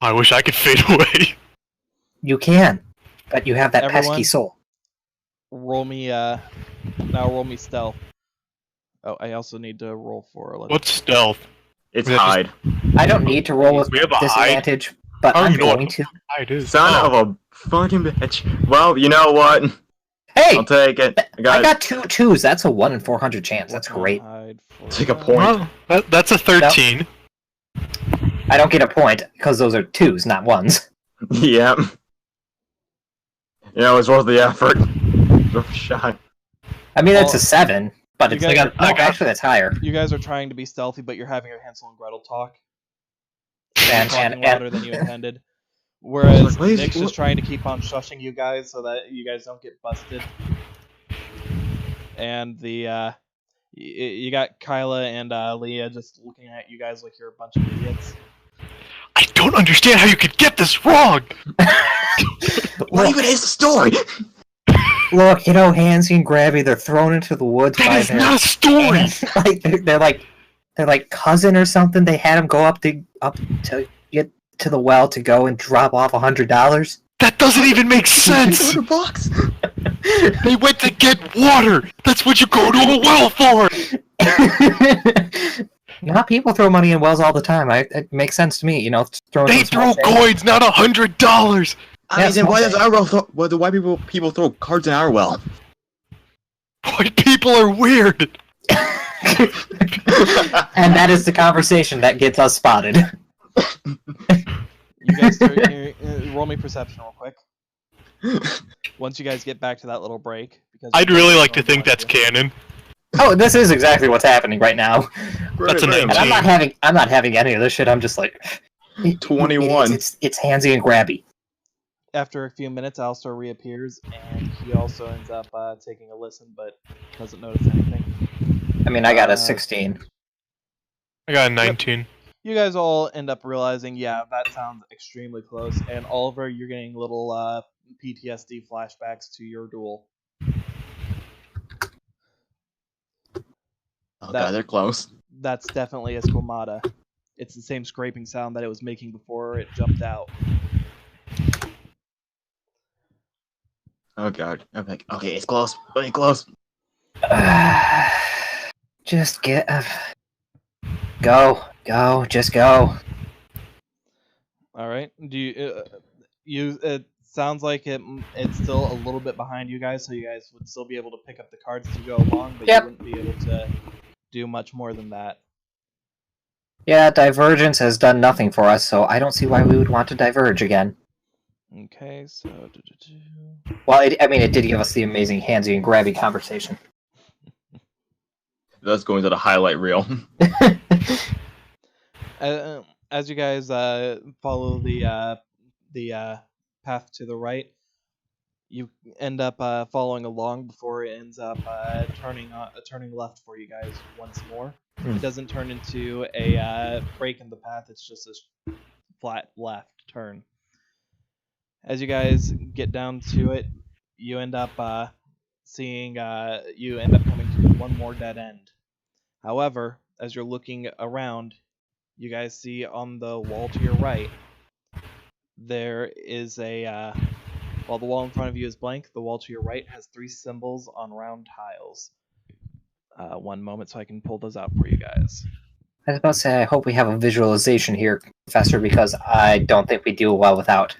[SPEAKER 1] I wish I could fade away.
[SPEAKER 2] You can, but you have that
[SPEAKER 4] Everyone?
[SPEAKER 2] pesky soul.
[SPEAKER 4] Roll me, now roll me stealth. Oh, I also need to roll for...
[SPEAKER 1] What's stealth?
[SPEAKER 3] It's
[SPEAKER 1] Is that
[SPEAKER 3] hide.
[SPEAKER 2] I don't need to roll with
[SPEAKER 1] We have a
[SPEAKER 2] disadvantage, but
[SPEAKER 1] Oh,
[SPEAKER 2] I'm
[SPEAKER 1] you know what
[SPEAKER 2] going to.
[SPEAKER 1] hide is.
[SPEAKER 3] Son
[SPEAKER 1] Oh.
[SPEAKER 3] of a fucking bitch. Well, you know what?
[SPEAKER 2] Hey!
[SPEAKER 3] I'll take it.
[SPEAKER 2] I got 2 twos. That's a 1 in 400 chance. That's great.
[SPEAKER 3] Take a point.
[SPEAKER 1] Well, that's a 13.
[SPEAKER 2] I don't get a point, because those are 2s, not 1s.
[SPEAKER 3] Yep. You know, it's worth the effort. Worth a shot.
[SPEAKER 2] I mean, that's
[SPEAKER 4] Well,
[SPEAKER 2] a 7, but
[SPEAKER 4] you
[SPEAKER 2] it's
[SPEAKER 4] guys-
[SPEAKER 2] like actually, that's higher.
[SPEAKER 4] You guys are trying to be stealthy, but you're having your Hansel and Gretel talk.
[SPEAKER 2] And,
[SPEAKER 4] Talking louder than you intended. Whereas Nick's just trying to keep on shushing you guys so that you guys don't get busted. And you got Kyla and Leah just looking at you guys like you're a bunch of idiots.
[SPEAKER 1] I don't understand how you could get this wrong!
[SPEAKER 3] What even is the story?
[SPEAKER 2] Look, Hansy and Grabby, they're thrown into the woods
[SPEAKER 1] That
[SPEAKER 2] by
[SPEAKER 1] is
[SPEAKER 2] their...
[SPEAKER 1] not a story!
[SPEAKER 2] they're like cousin or something. They had him go up to get to the well to go and drop off $100.
[SPEAKER 1] That doesn't even make sense!
[SPEAKER 3] $200.
[SPEAKER 1] They went to get water! That's what you go to a well for!
[SPEAKER 2] Not people throw money in wells all the time. It makes sense to me,
[SPEAKER 1] They throw coins, not $100!
[SPEAKER 3] I mean, then why does our well why people throw cards in our well?
[SPEAKER 1] White people are weird!
[SPEAKER 2] And that is the conversation that gets us spotted.
[SPEAKER 4] You guys start roll me perception real quick. Once you guys get back to that little break, because
[SPEAKER 1] I'd really like to think that's canon.
[SPEAKER 2] Oh, this is exactly what's happening right now.
[SPEAKER 1] That's a 19.
[SPEAKER 2] And I'm not having any of this shit. I'm just like
[SPEAKER 3] 21.
[SPEAKER 2] It's Hansy and Grabby.
[SPEAKER 4] After a few minutes, Alistair reappears, and he also ends up taking a listen, but doesn't notice anything.
[SPEAKER 2] I mean, I got a 16.
[SPEAKER 1] I got a 19.
[SPEAKER 4] You guys all end up realizing, yeah, that sounds extremely close. And Oliver, you're getting little PTSD flashbacks to your duel.
[SPEAKER 3] Oh god, they're close.
[SPEAKER 4] That's definitely a squamata. It's the same scraping sound that it was making before it jumped out.
[SPEAKER 3] Oh god. Okay, it's close. Really close.
[SPEAKER 2] Just get go, just go.
[SPEAKER 4] All right. Do you? It sounds like it's still a little bit behind you guys, so you guys would still be able to pick up the cards as you go along, but
[SPEAKER 2] Yep.
[SPEAKER 4] you wouldn't be able to do much more than that.
[SPEAKER 2] Yeah, divergence has done nothing for us, so I don't see why we would want to diverge again.
[SPEAKER 4] Okay, so.
[SPEAKER 2] Well, it did give us the amazing Hansy and Grabby conversation.
[SPEAKER 3] That's going to the highlight reel.
[SPEAKER 4] As you guys follow the path to the right, you end up following along before it ends up turning left for you guys once more. It doesn't turn into a break in the path; it's just a flat left turn. As you guys get down to it, you end up coming to one more dead end. However, as you're looking around, you guys see on the wall to your right, there is while the wall in front of you is blank, the wall to your right has 3 symbols on round tiles. One moment so I can pull those out for you guys.
[SPEAKER 2] I was about to say, I hope we have a visualization here, Professor, because I don't think we do well without.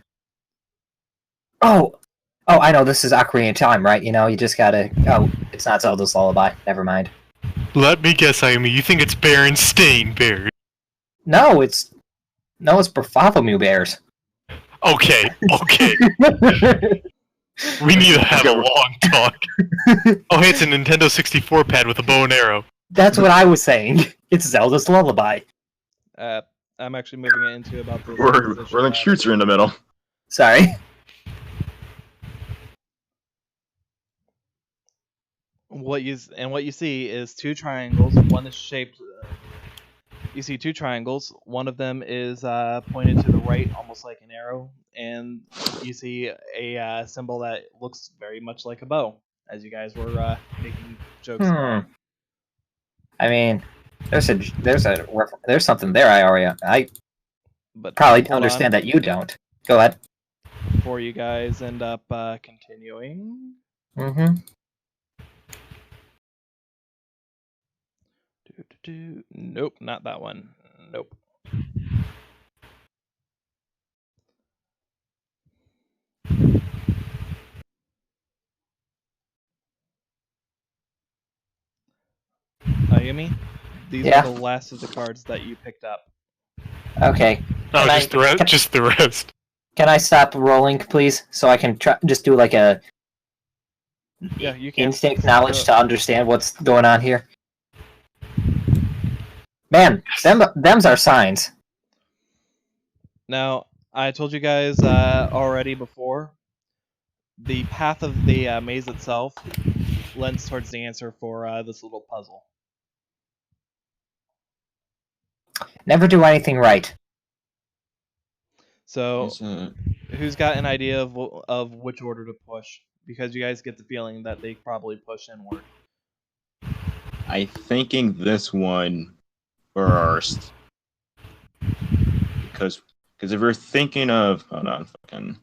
[SPEAKER 2] Oh, I know, this is Ocarina of Time, right? You just gotta... Oh, it's not Zelda's Lullaby. Never mind.
[SPEAKER 1] Let me guess, Ayumi, you think it's Berenstain Bears?
[SPEAKER 2] No, it's Bartholomew Bears.
[SPEAKER 1] Okay. We need to have a long talk. Oh, hey, it's a Nintendo 64 pad with a bow and arrow.
[SPEAKER 2] That's what I was saying. It's Zelda's Lullaby.
[SPEAKER 4] I'm actually moving it into about the...
[SPEAKER 3] We're like shoots are in the middle.
[SPEAKER 2] Sorry.
[SPEAKER 4] what you see is two triangles. One is shaped. You see two triangles. One of them is pointed to the right, almost like an arrow, and you see a symbol that looks very much like a bow, as you guys were making jokes about.
[SPEAKER 2] I mean, there's something there. I
[SPEAKER 4] But
[SPEAKER 2] probably
[SPEAKER 4] hold
[SPEAKER 2] understand
[SPEAKER 4] on.
[SPEAKER 2] that you don't. Go ahead.
[SPEAKER 4] Before you guys end up continuing.
[SPEAKER 2] Mm-hmm.
[SPEAKER 4] Nope, not that one. Nope. Yumi, these
[SPEAKER 2] Yeah.
[SPEAKER 4] are the last of the cards that you picked up.
[SPEAKER 2] Okay.
[SPEAKER 1] Oh,
[SPEAKER 2] Can
[SPEAKER 1] just the rest. Just the rest.
[SPEAKER 2] Can I stop rolling, please, so I can just do like a
[SPEAKER 4] Yeah, you can.
[SPEAKER 2] instinct knowledge to understand what's going on here? Man, them's our signs.
[SPEAKER 4] Now, I told you guys already before, the path of the maze itself lends towards the answer for this little puzzle.
[SPEAKER 2] Never do anything right.
[SPEAKER 4] So, who's got an idea of which order to push? Because you guys get the feeling that they probably push inward.
[SPEAKER 3] I'm thinking this one first. Because if we're thinking of... Hold on, fucking...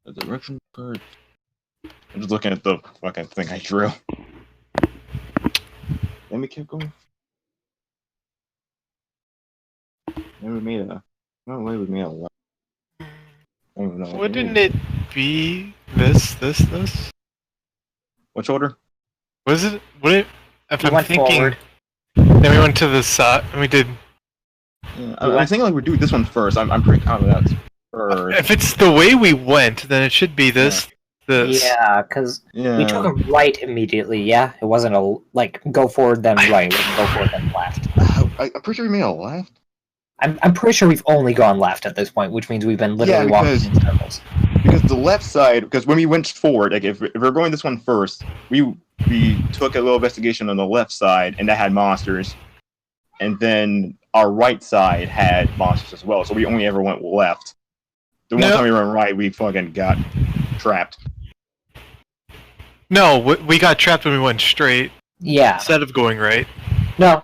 [SPEAKER 3] The direction card... I'm just looking at the fucking thing I drew. Let me keep going. Maybe we made a... No way we made a lot. I don't even know.
[SPEAKER 1] Wouldn't it be this?
[SPEAKER 3] Which order?
[SPEAKER 1] Was it? Would it? If
[SPEAKER 2] We
[SPEAKER 1] I'm
[SPEAKER 2] went
[SPEAKER 1] thinking,
[SPEAKER 2] forward.
[SPEAKER 1] then we went to the side. And we did.
[SPEAKER 3] Yeah, I'm thinking like we're doing this one first. I'm pretty confident that's first.
[SPEAKER 1] If it's the way we went, then it should be this. This.
[SPEAKER 2] Yeah, because
[SPEAKER 3] Yeah.
[SPEAKER 2] we took a right immediately. Yeah, it wasn't a like go forward then right, it was go forward then left.
[SPEAKER 3] I'm pretty sure we made a left.
[SPEAKER 2] I'm pretty sure we've only gone left at this point, which means we've been literally walking in circles.
[SPEAKER 3] Because the left side, because when we went forward, like if we're going this one first, we took a little investigation on the left side, and that had monsters, and then our right side had monsters as well. So we only ever went left. The one time we went right, we fucking got trapped.
[SPEAKER 1] No, we got trapped when we went straight
[SPEAKER 2] Yeah.
[SPEAKER 1] instead of going right.
[SPEAKER 2] No.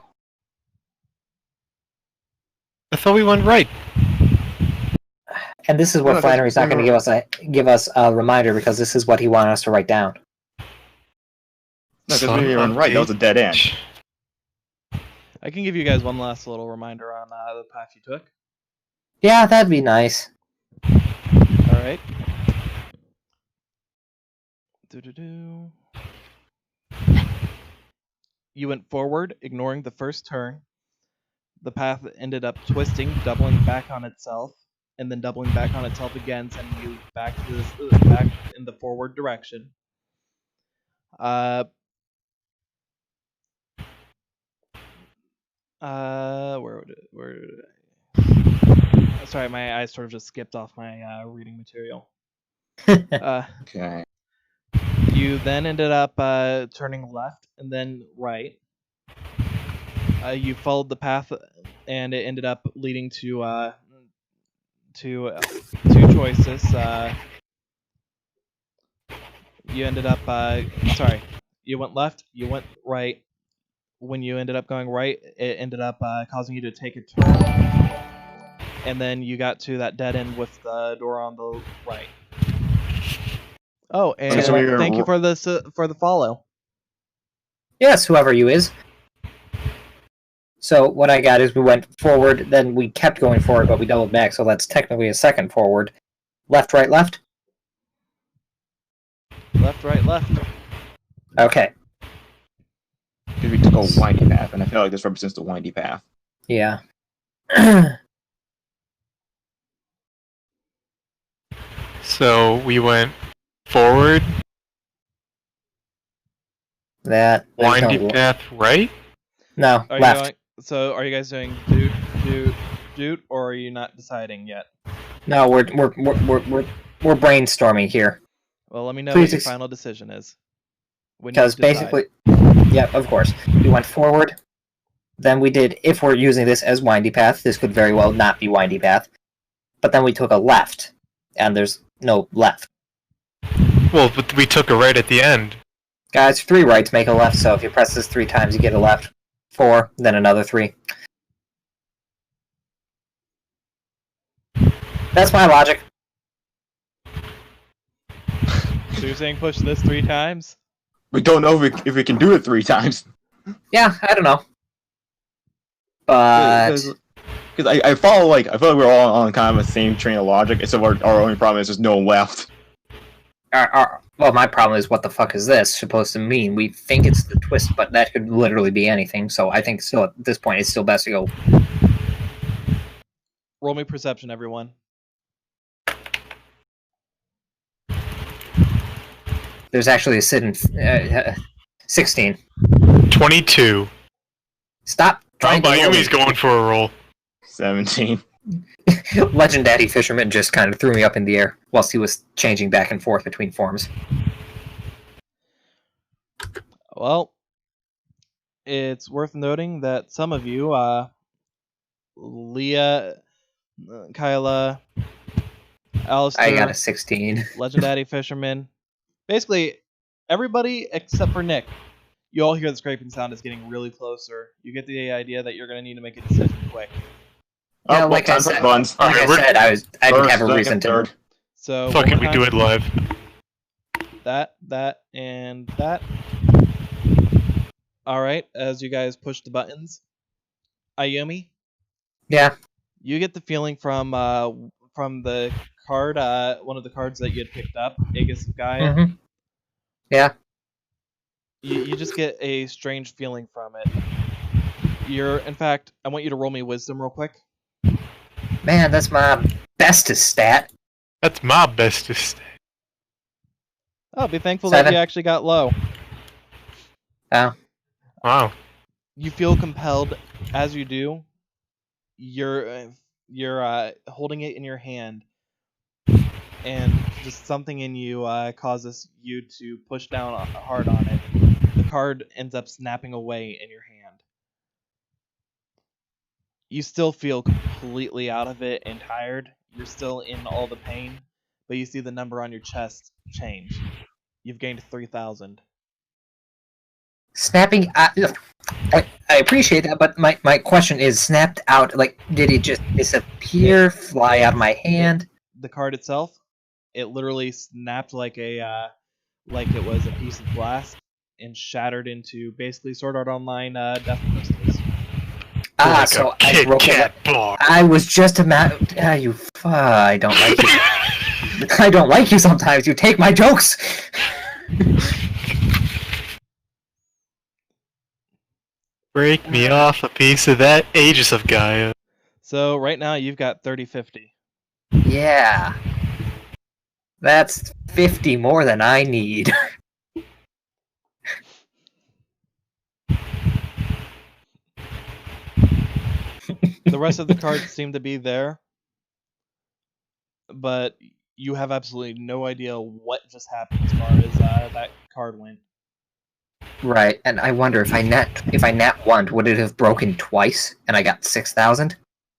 [SPEAKER 1] I thought we went right.
[SPEAKER 2] And this is where
[SPEAKER 3] No,
[SPEAKER 2] Flannery's not going to give us a reminder because this is what he wanted us to write down.
[SPEAKER 3] No, because when we went right, that was a dead end.
[SPEAKER 4] I can give you guys one last little reminder on the path you took.
[SPEAKER 2] Yeah, that'd be nice.
[SPEAKER 4] Alright. You went forward, ignoring the first turn. The path ended up twisting, doubling back on itself, and then doubling back on itself again, sending you back to back in the forward direction. Where did I? Sorry, my eyes sort of just skipped off my reading material.
[SPEAKER 3] Okay.
[SPEAKER 4] You then ended up turning left and then right. You followed the path, and it ended up leading to two choices. You ended up sorry. You went left. You went right. When you ended up going right, it ended up causing you to take a turn, and then you got to that dead end with the door on the right. Oh, and thank you for the follow.
[SPEAKER 2] Yes, whoever you is. So what I got is we went forward, then we kept going forward, but we doubled back, so that's technically a second forward. Left, right, left?
[SPEAKER 4] Left, right, left.
[SPEAKER 2] Okay.
[SPEAKER 3] Because we took a windy path, and I feel like this represents the windy path.
[SPEAKER 2] Yeah.
[SPEAKER 1] So we went forward,
[SPEAKER 2] That.
[SPEAKER 1] windy path right.
[SPEAKER 2] No,
[SPEAKER 4] Are
[SPEAKER 2] left.
[SPEAKER 4] you going, so are you guys doing doot, or are you not deciding yet?
[SPEAKER 2] No, we're brainstorming here.
[SPEAKER 4] Well, let me know
[SPEAKER 2] Please
[SPEAKER 4] what your final decision is. When
[SPEAKER 2] Because
[SPEAKER 4] you decide.
[SPEAKER 2] basically, yeah, of course, we went forward. Then we did, if we're using this as windy path, this could very well not be windy path. But then we took a left, and there's no left.
[SPEAKER 1] Well, but we took a right at the end.
[SPEAKER 2] Guys, 3 rights make a left, so if you press this 3 times, you get a left. 4, then another 3. That's my logic.
[SPEAKER 4] So you're saying push this 3 times?
[SPEAKER 3] We don't know if we can do it 3 times.
[SPEAKER 2] Yeah, I don't know. But
[SPEAKER 3] Because I feel like we're all on kind of the same train of logic, except our only problem is there's no left.
[SPEAKER 2] well, my problem is, what the fuck is this supposed to mean? We think it's the twist, but that could literally be anything. So I think still at this point, it's still best to go.
[SPEAKER 4] Roll me perception, everyone.
[SPEAKER 2] There's actually a sit in 16.
[SPEAKER 1] 22.
[SPEAKER 2] Stop
[SPEAKER 1] Oh,
[SPEAKER 2] trying to roll
[SPEAKER 1] Mayumi's
[SPEAKER 2] me.
[SPEAKER 1] going for a roll.
[SPEAKER 3] 17.
[SPEAKER 2] Legend Daddy Fisherman just kind of threw me up in the air whilst he was changing back and forth between forms.
[SPEAKER 4] Well, it's worth noting that some of you, Leah, Kyla, Alistair,
[SPEAKER 2] I got a 16.
[SPEAKER 4] Legend Daddy Fisherman, basically everybody except for Nick, you all hear the scraping sound is getting really closer. You get the idea that you're going to need to make a decision quick.
[SPEAKER 2] Yeah,
[SPEAKER 3] Oh,
[SPEAKER 2] like I
[SPEAKER 3] time for
[SPEAKER 2] said,
[SPEAKER 3] buns.
[SPEAKER 2] like I said, I didn't have a
[SPEAKER 3] First,
[SPEAKER 2] reason
[SPEAKER 3] second,
[SPEAKER 2] to.
[SPEAKER 3] third.
[SPEAKER 4] So
[SPEAKER 1] Fuck
[SPEAKER 4] one
[SPEAKER 1] it,
[SPEAKER 4] more
[SPEAKER 1] we do
[SPEAKER 4] time.
[SPEAKER 1] it live.
[SPEAKER 4] That, and that. All right, as you guys push the buttons, Ayumi,
[SPEAKER 2] Yeah.
[SPEAKER 4] you get the feeling from the card, one of the cards that you had picked up, Aegis of Gaia.
[SPEAKER 2] Mm-hmm. Yeah.
[SPEAKER 4] You just get a strange feeling from it. In fact, I want you to roll me wisdom real quick.
[SPEAKER 2] Man, that's my bestest stat.
[SPEAKER 1] That's my bestest.
[SPEAKER 4] Oh, be thankful
[SPEAKER 2] 7.
[SPEAKER 4] that you actually got low.
[SPEAKER 2] Oh.
[SPEAKER 1] Wow.
[SPEAKER 4] You feel compelled, as you do. You're holding it in your hand, and just something in you causes you to push down hard on it. The card ends up snapping away in your hand. You still feel completely out of it and tired. You're still in all the pain, but you see the number on your chest change. You've gained 3,000.
[SPEAKER 2] Snapping. I appreciate that, but my question is, snapped out. Like, did it just disappear, fly out of my hand?
[SPEAKER 4] The card itself, it literally snapped like it was a piece of glass and shattered into basically Sword Art Online death crystals.
[SPEAKER 1] Like
[SPEAKER 2] So
[SPEAKER 1] a
[SPEAKER 2] I
[SPEAKER 1] Kit
[SPEAKER 2] broke it.
[SPEAKER 1] Kat bar.
[SPEAKER 2] I was just about. I don't like you. I don't like you sometimes. You take my jokes.
[SPEAKER 1] Break me off a piece of that Aegis of Gaia.
[SPEAKER 4] So right now you've got 30-50.
[SPEAKER 2] Yeah. That's 50 more than I need.
[SPEAKER 4] The rest of the cards seem to be there, but you have absolutely no idea what just happened as far as that card went.
[SPEAKER 2] Right, and I wonder if I nat one, would it have broken twice and I got 6,000?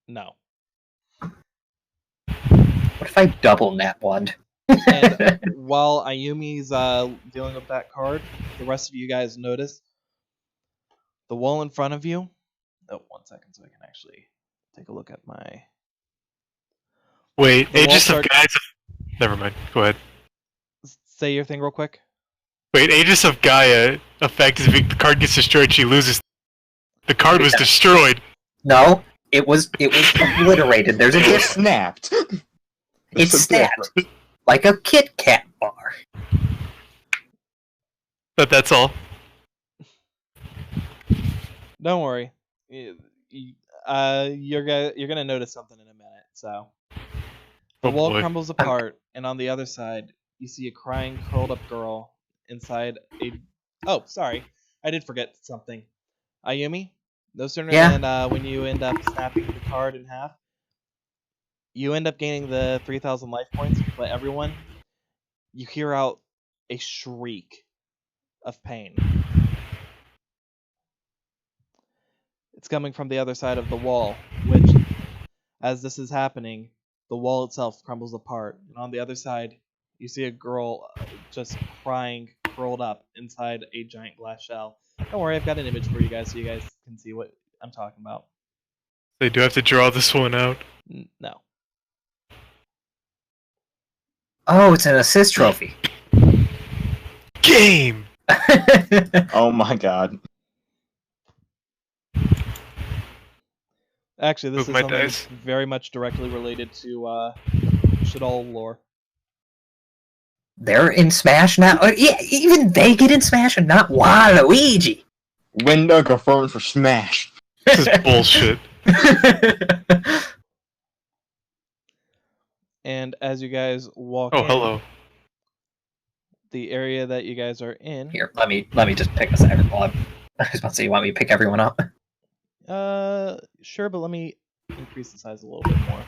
[SPEAKER 4] No.
[SPEAKER 2] What if I double nat one?
[SPEAKER 4] And while Ayumi's dealing with that card, the rest of you guys notice the wall in front of you. Oh, 1 second, so I can actually take a look at my.
[SPEAKER 1] Wait,
[SPEAKER 4] The wall
[SPEAKER 1] Aegis of
[SPEAKER 4] start-
[SPEAKER 1] Gaia. Never mind. Go ahead.
[SPEAKER 4] Say your thing real quick.
[SPEAKER 1] Wait, Aegis of Gaia effect is if the card gets destroyed, she loses. The card was destroyed.
[SPEAKER 2] No, it was obliterated. There's a
[SPEAKER 3] It
[SPEAKER 2] difference.
[SPEAKER 3] snapped.
[SPEAKER 2] It's
[SPEAKER 3] a
[SPEAKER 2] snapped.
[SPEAKER 3] difference.
[SPEAKER 2] Like a Kit Kat bar.
[SPEAKER 1] But that's all.
[SPEAKER 4] Don't worry. You're gonna notice something in a minute. So the
[SPEAKER 1] Oh,
[SPEAKER 4] wall
[SPEAKER 1] boy.
[SPEAKER 4] crumbles apart, and on the other side, you see a crying, curled-up girl inside a. Oh, sorry, I did forget something. Ayumi, no sooner
[SPEAKER 2] Yeah?
[SPEAKER 4] than when you end up snapping the card in half, you end up gaining the 3,000 life points. But everyone, you hear out a shriek of pain. It's coming from the other side of the wall, which, as this is happening, the wall itself crumbles apart. And on the other side, you see a girl just crying, curled up inside a giant glass shell. Don't worry, I've got an image for you guys so you guys can see what I'm talking about.
[SPEAKER 1] They do have to draw this one out.
[SPEAKER 4] No.
[SPEAKER 2] Oh, it's an assist trophy.
[SPEAKER 1] Game!
[SPEAKER 3] Oh my god.
[SPEAKER 4] Actually, this
[SPEAKER 1] Move
[SPEAKER 4] is
[SPEAKER 1] my
[SPEAKER 4] something
[SPEAKER 1] dice.
[SPEAKER 4] that's very much directly related to Shadol lore.
[SPEAKER 2] They're in Smash now. Yeah, even they get in Smash and not Waluigi.
[SPEAKER 3] Window confirmed for Smash.
[SPEAKER 1] This is bullshit.
[SPEAKER 4] And as you guys walk
[SPEAKER 1] Oh,
[SPEAKER 4] in,
[SPEAKER 1] hello.
[SPEAKER 4] the area that you guys are in...
[SPEAKER 2] Here, let me just pick a second. I was about to say, you want me to pick everyone up?
[SPEAKER 4] Sure, but let me increase the size a little bit more.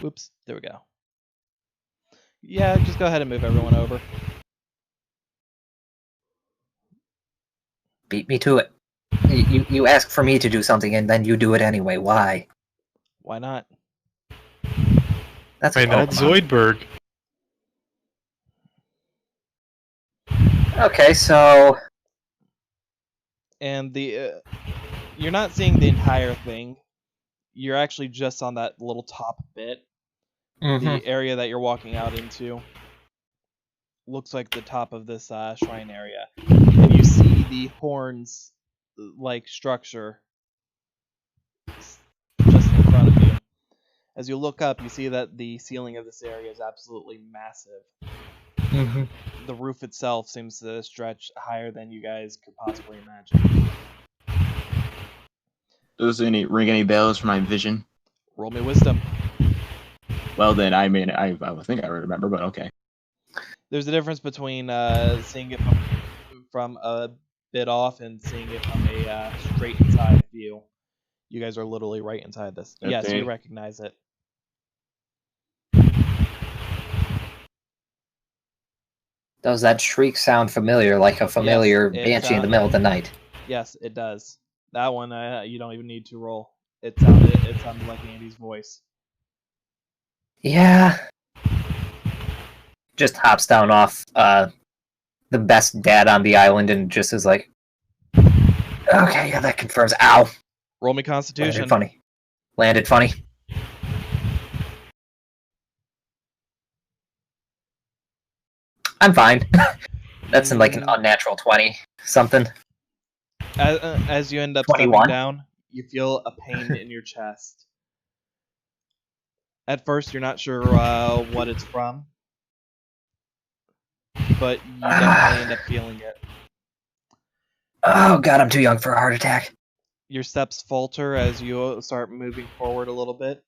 [SPEAKER 4] Whoops, there we go. Yeah, just go ahead and move everyone over.
[SPEAKER 2] Beat me to it. You ask for me to do something and then you do it anyway. Why?
[SPEAKER 4] Why not?
[SPEAKER 2] That's a
[SPEAKER 1] Why not
[SPEAKER 2] Pokemon.
[SPEAKER 1] Zoidberg?
[SPEAKER 2] Okay, so
[SPEAKER 4] And you're not seeing the entire thing. You're actually just on that little top bit. The area that you're walking out into looks like the top of this shrine area. And you see the horns like structure just in front of you. As you look up, you see that the ceiling of this area is absolutely massive. The roof itself seems to stretch higher than you guys could possibly imagine.
[SPEAKER 3] Does it ring any bells for my vision?
[SPEAKER 4] Roll me wisdom.
[SPEAKER 3] Well then, I mean, I think I remember, but okay.
[SPEAKER 4] There's a difference between seeing it from a bit off and seeing it from a straight inside view. You guys are literally right inside this.
[SPEAKER 3] Okay.
[SPEAKER 4] Yes, you recognize it.
[SPEAKER 2] does that shriek sound familiar, like a familiar
[SPEAKER 4] Yes,
[SPEAKER 2] banshee in the middle of the night?
[SPEAKER 4] Yes, it does. That one, you don't even need to roll. It sounded like Andy's voice.
[SPEAKER 2] Yeah. Just hops down off the best dad on the island and just is like, okay, yeah, that confirms. Ow.
[SPEAKER 4] Roll me Constitution.
[SPEAKER 2] Landed funny. I'm fine. That's in like an unnatural 20 something.
[SPEAKER 4] As you end up
[SPEAKER 2] 21?
[SPEAKER 4] stepping down, you feel a pain in your chest. At first, you're not sure what it's from, but you definitely end up feeling it.
[SPEAKER 2] Oh god, I'm too young for a heart attack.
[SPEAKER 4] Your steps falter as you start moving forward a little bit.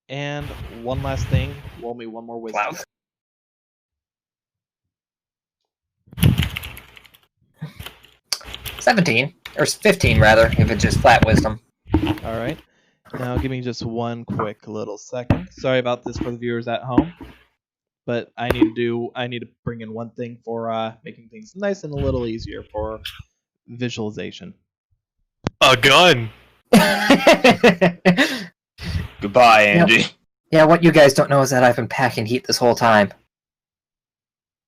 [SPEAKER 4] And one last thing, roll me one more wisdom.
[SPEAKER 2] Wow. 17, or 15 rather, if it's just flat wisdom.
[SPEAKER 4] Alright. Now give me just one quick little second. Sorry about this for the viewers at home. But I need to bring in one thing for making things nice and a little easier for visualization.
[SPEAKER 1] A gun!
[SPEAKER 3] Goodbye, Andy.
[SPEAKER 2] Yeah, what you guys don't know is that I've been packing heat this whole time.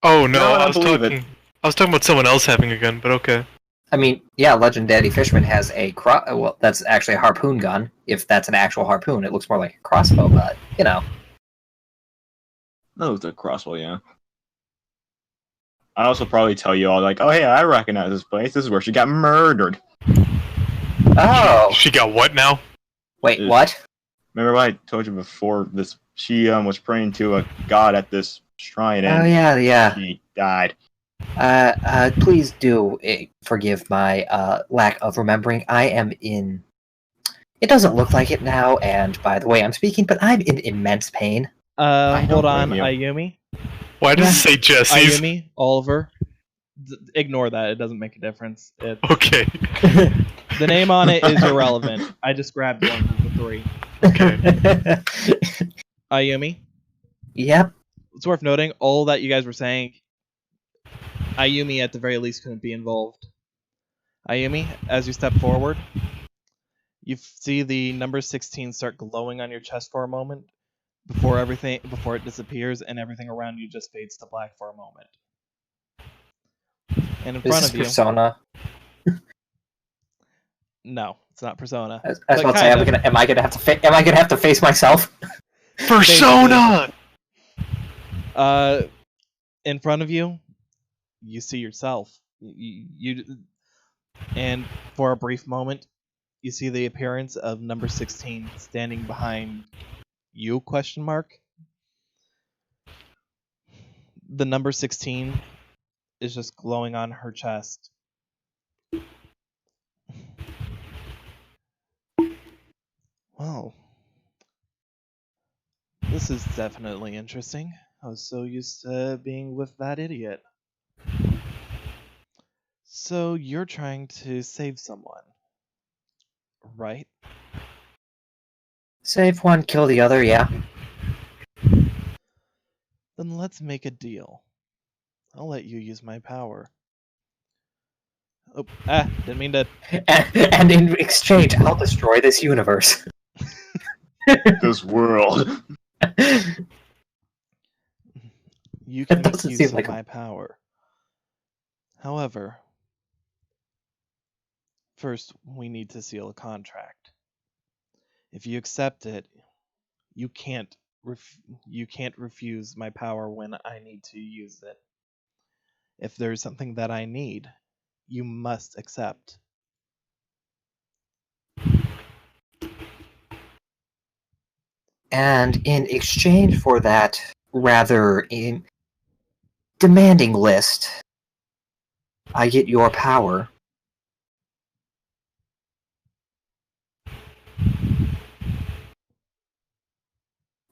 [SPEAKER 1] Oh no,
[SPEAKER 3] No, I
[SPEAKER 1] I
[SPEAKER 3] don't
[SPEAKER 1] was
[SPEAKER 3] believe it.
[SPEAKER 1] talking about someone else having a gun, but okay.
[SPEAKER 2] I mean, yeah, Legend Daddy Fishman has a well, that's actually a harpoon gun. If that's an actual harpoon, it looks more like a crossbow, but, you know.
[SPEAKER 3] That was a crossbow, yeah. I'd also probably tell you all, like, oh, hey, I recognize this place. This is where she got murdered.
[SPEAKER 2] Oh!
[SPEAKER 1] She got what now?
[SPEAKER 2] Wait, what?
[SPEAKER 3] Remember what I told you before? This she was praying to a god at this shrine, and
[SPEAKER 2] Oh, yeah.
[SPEAKER 3] she died.
[SPEAKER 2] Please do forgive my lack of remembering. I am in... It doesn't look like it now, and by the way I'm speaking, but I'm in immense pain.
[SPEAKER 4] Hold on,
[SPEAKER 3] blame you.
[SPEAKER 4] Ayumi.
[SPEAKER 1] Why does
[SPEAKER 2] Yeah.
[SPEAKER 1] it say Jesse's?
[SPEAKER 4] Ayumi, Oliver. Ignore that, it doesn't make a difference.
[SPEAKER 1] Okay.
[SPEAKER 4] The name on it is irrelevant. I just grabbed one of the three.
[SPEAKER 1] Okay.
[SPEAKER 4] Ayumi.
[SPEAKER 2] Yep.
[SPEAKER 4] It's worth noting, all that you guys were saying Ayumi, at the very least, couldn't be involved. Ayumi, as you step forward, you see the number 16 start glowing on your chest for a moment before it disappears and everything around you just fades to black for a moment. And in front of you,
[SPEAKER 2] Persona.
[SPEAKER 4] no, it's not Persona.
[SPEAKER 2] I was about to say, am I gonna have to face myself?
[SPEAKER 1] Persona!
[SPEAKER 4] In front of you, you see yourself. And for a brief moment, you see the appearance of number 16 standing behind you, ? The number 16 is just glowing on her chest. Wow. This is definitely interesting. I was so used to being with that idiot. So you're trying to save someone, right?
[SPEAKER 2] Save one, kill the other, yeah.
[SPEAKER 4] Then let's make a deal. I'll let you use my power. Oh, didn't mean to...
[SPEAKER 2] And in exchange, I'll destroy this universe.
[SPEAKER 3] This world.
[SPEAKER 4] You can make
[SPEAKER 2] doesn't
[SPEAKER 4] use
[SPEAKER 2] seem
[SPEAKER 4] of
[SPEAKER 2] like
[SPEAKER 4] my power. However, first we need to seal a contract. If you accept it, you can't refuse my power when I need to use it. If there's something that I need, you must accept.
[SPEAKER 2] And in exchange for that rather demanding list, I get your power.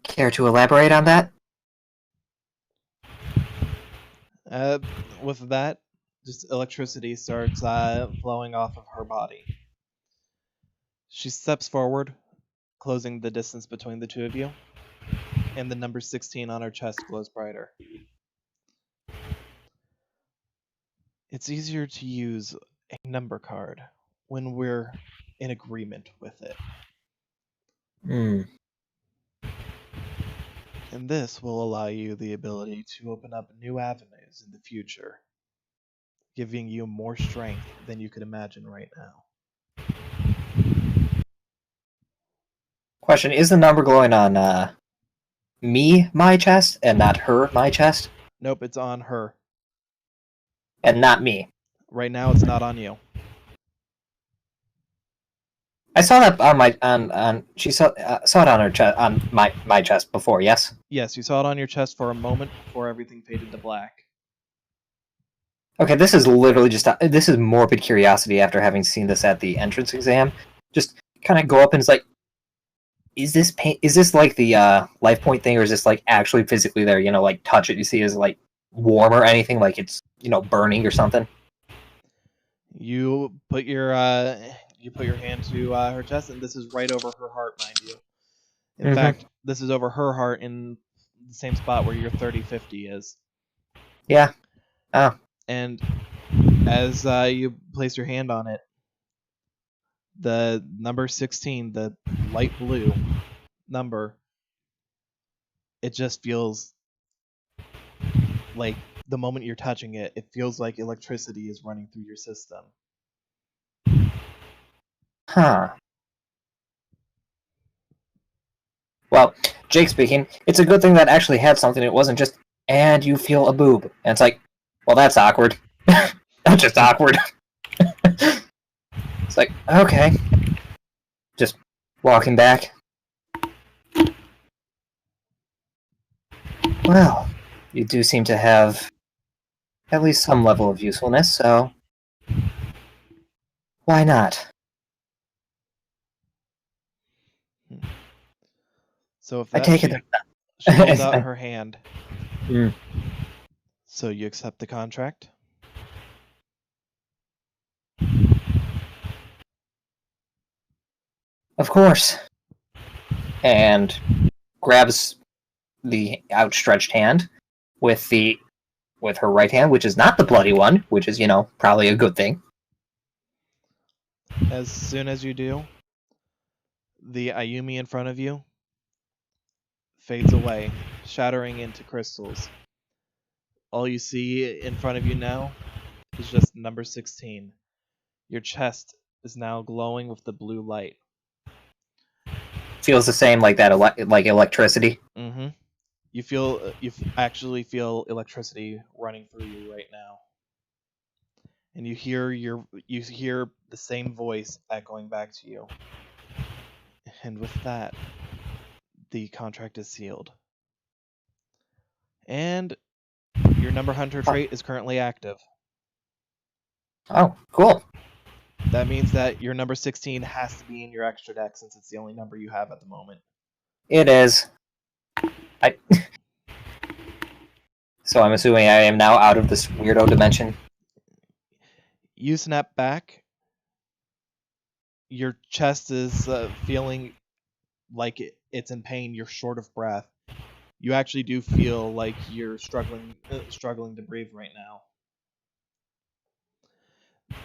[SPEAKER 2] Care to elaborate on that?
[SPEAKER 4] With that, just electricity starts flowing off of her body. She steps forward, closing the distance between the two of you, and the number 16 on her chest glows brighter. It's easier to use a number card when we're in agreement with it. And this will allow you the ability to open up new avenues in the future, giving you more strength than you could imagine right now.
[SPEAKER 2] Question, is the number glowing on my chest, and not her, my chest?
[SPEAKER 4] Nope, it's on her.
[SPEAKER 2] And not me.
[SPEAKER 4] Right now, it's not on you.
[SPEAKER 2] I saw that on she saw it on her chest, on my chest before. Yes.
[SPEAKER 4] Yes, you saw it on your chest for a moment before everything faded to black.
[SPEAKER 2] Okay, this is literally this is morbid curiosity after having seen this at the entrance exam. Just kind of go up and it's like, is this paint? Is this like the life point thing, or is this like actually physically there? You know, like touch it, you see is like warm or anything, like it's burning or something.
[SPEAKER 4] You put your hand to her chest, and this is right over her heart, mind you. In fact, this is over her heart in the same spot where your 3050 is.
[SPEAKER 2] Yeah. Oh.
[SPEAKER 4] And as you place your hand on it, the number 16, the light blue number, it just feels like the moment you're touching it, it feels like electricity is running through your system.
[SPEAKER 2] Huh. Well, Jake speaking, it's a good thing that actually had something. It wasn't just, and you feel a boob. And it's like, well, that's awkward. That's just awkward. It's like, okay. Just walking back. Well, you do seem to have at least some level of usefulness, so why not?
[SPEAKER 4] So if
[SPEAKER 2] I take it.
[SPEAKER 4] She holds out her hand.
[SPEAKER 2] Mm.
[SPEAKER 4] So you accept the contract?
[SPEAKER 2] Of course. And grabs the outstretched hand with the with her right hand, which is not the bloody one, which is, probably a good thing.
[SPEAKER 4] As soon as you do, the Ayumi in front of you fades away, shattering into crystals. All you see in front of you now is just number 16. Your chest is now glowing with the blue light.
[SPEAKER 2] Feels the same like that, like electricity.
[SPEAKER 4] Mm-hmm. You actually feel electricity running through you right now, and you hear the same voice echoing back to you. And with that, the contract is sealed. And your number hunter trait is currently active.
[SPEAKER 2] Oh, cool.
[SPEAKER 4] That means that your number 16 has to be in your extra deck since it's the only number you have at the moment.
[SPEAKER 2] It is. So I'm assuming I am now out of this weirdo dimension.
[SPEAKER 4] You snap back. Your chest is feeling like it's in pain. You're short of breath. You actually do feel like you're struggling to breathe right now.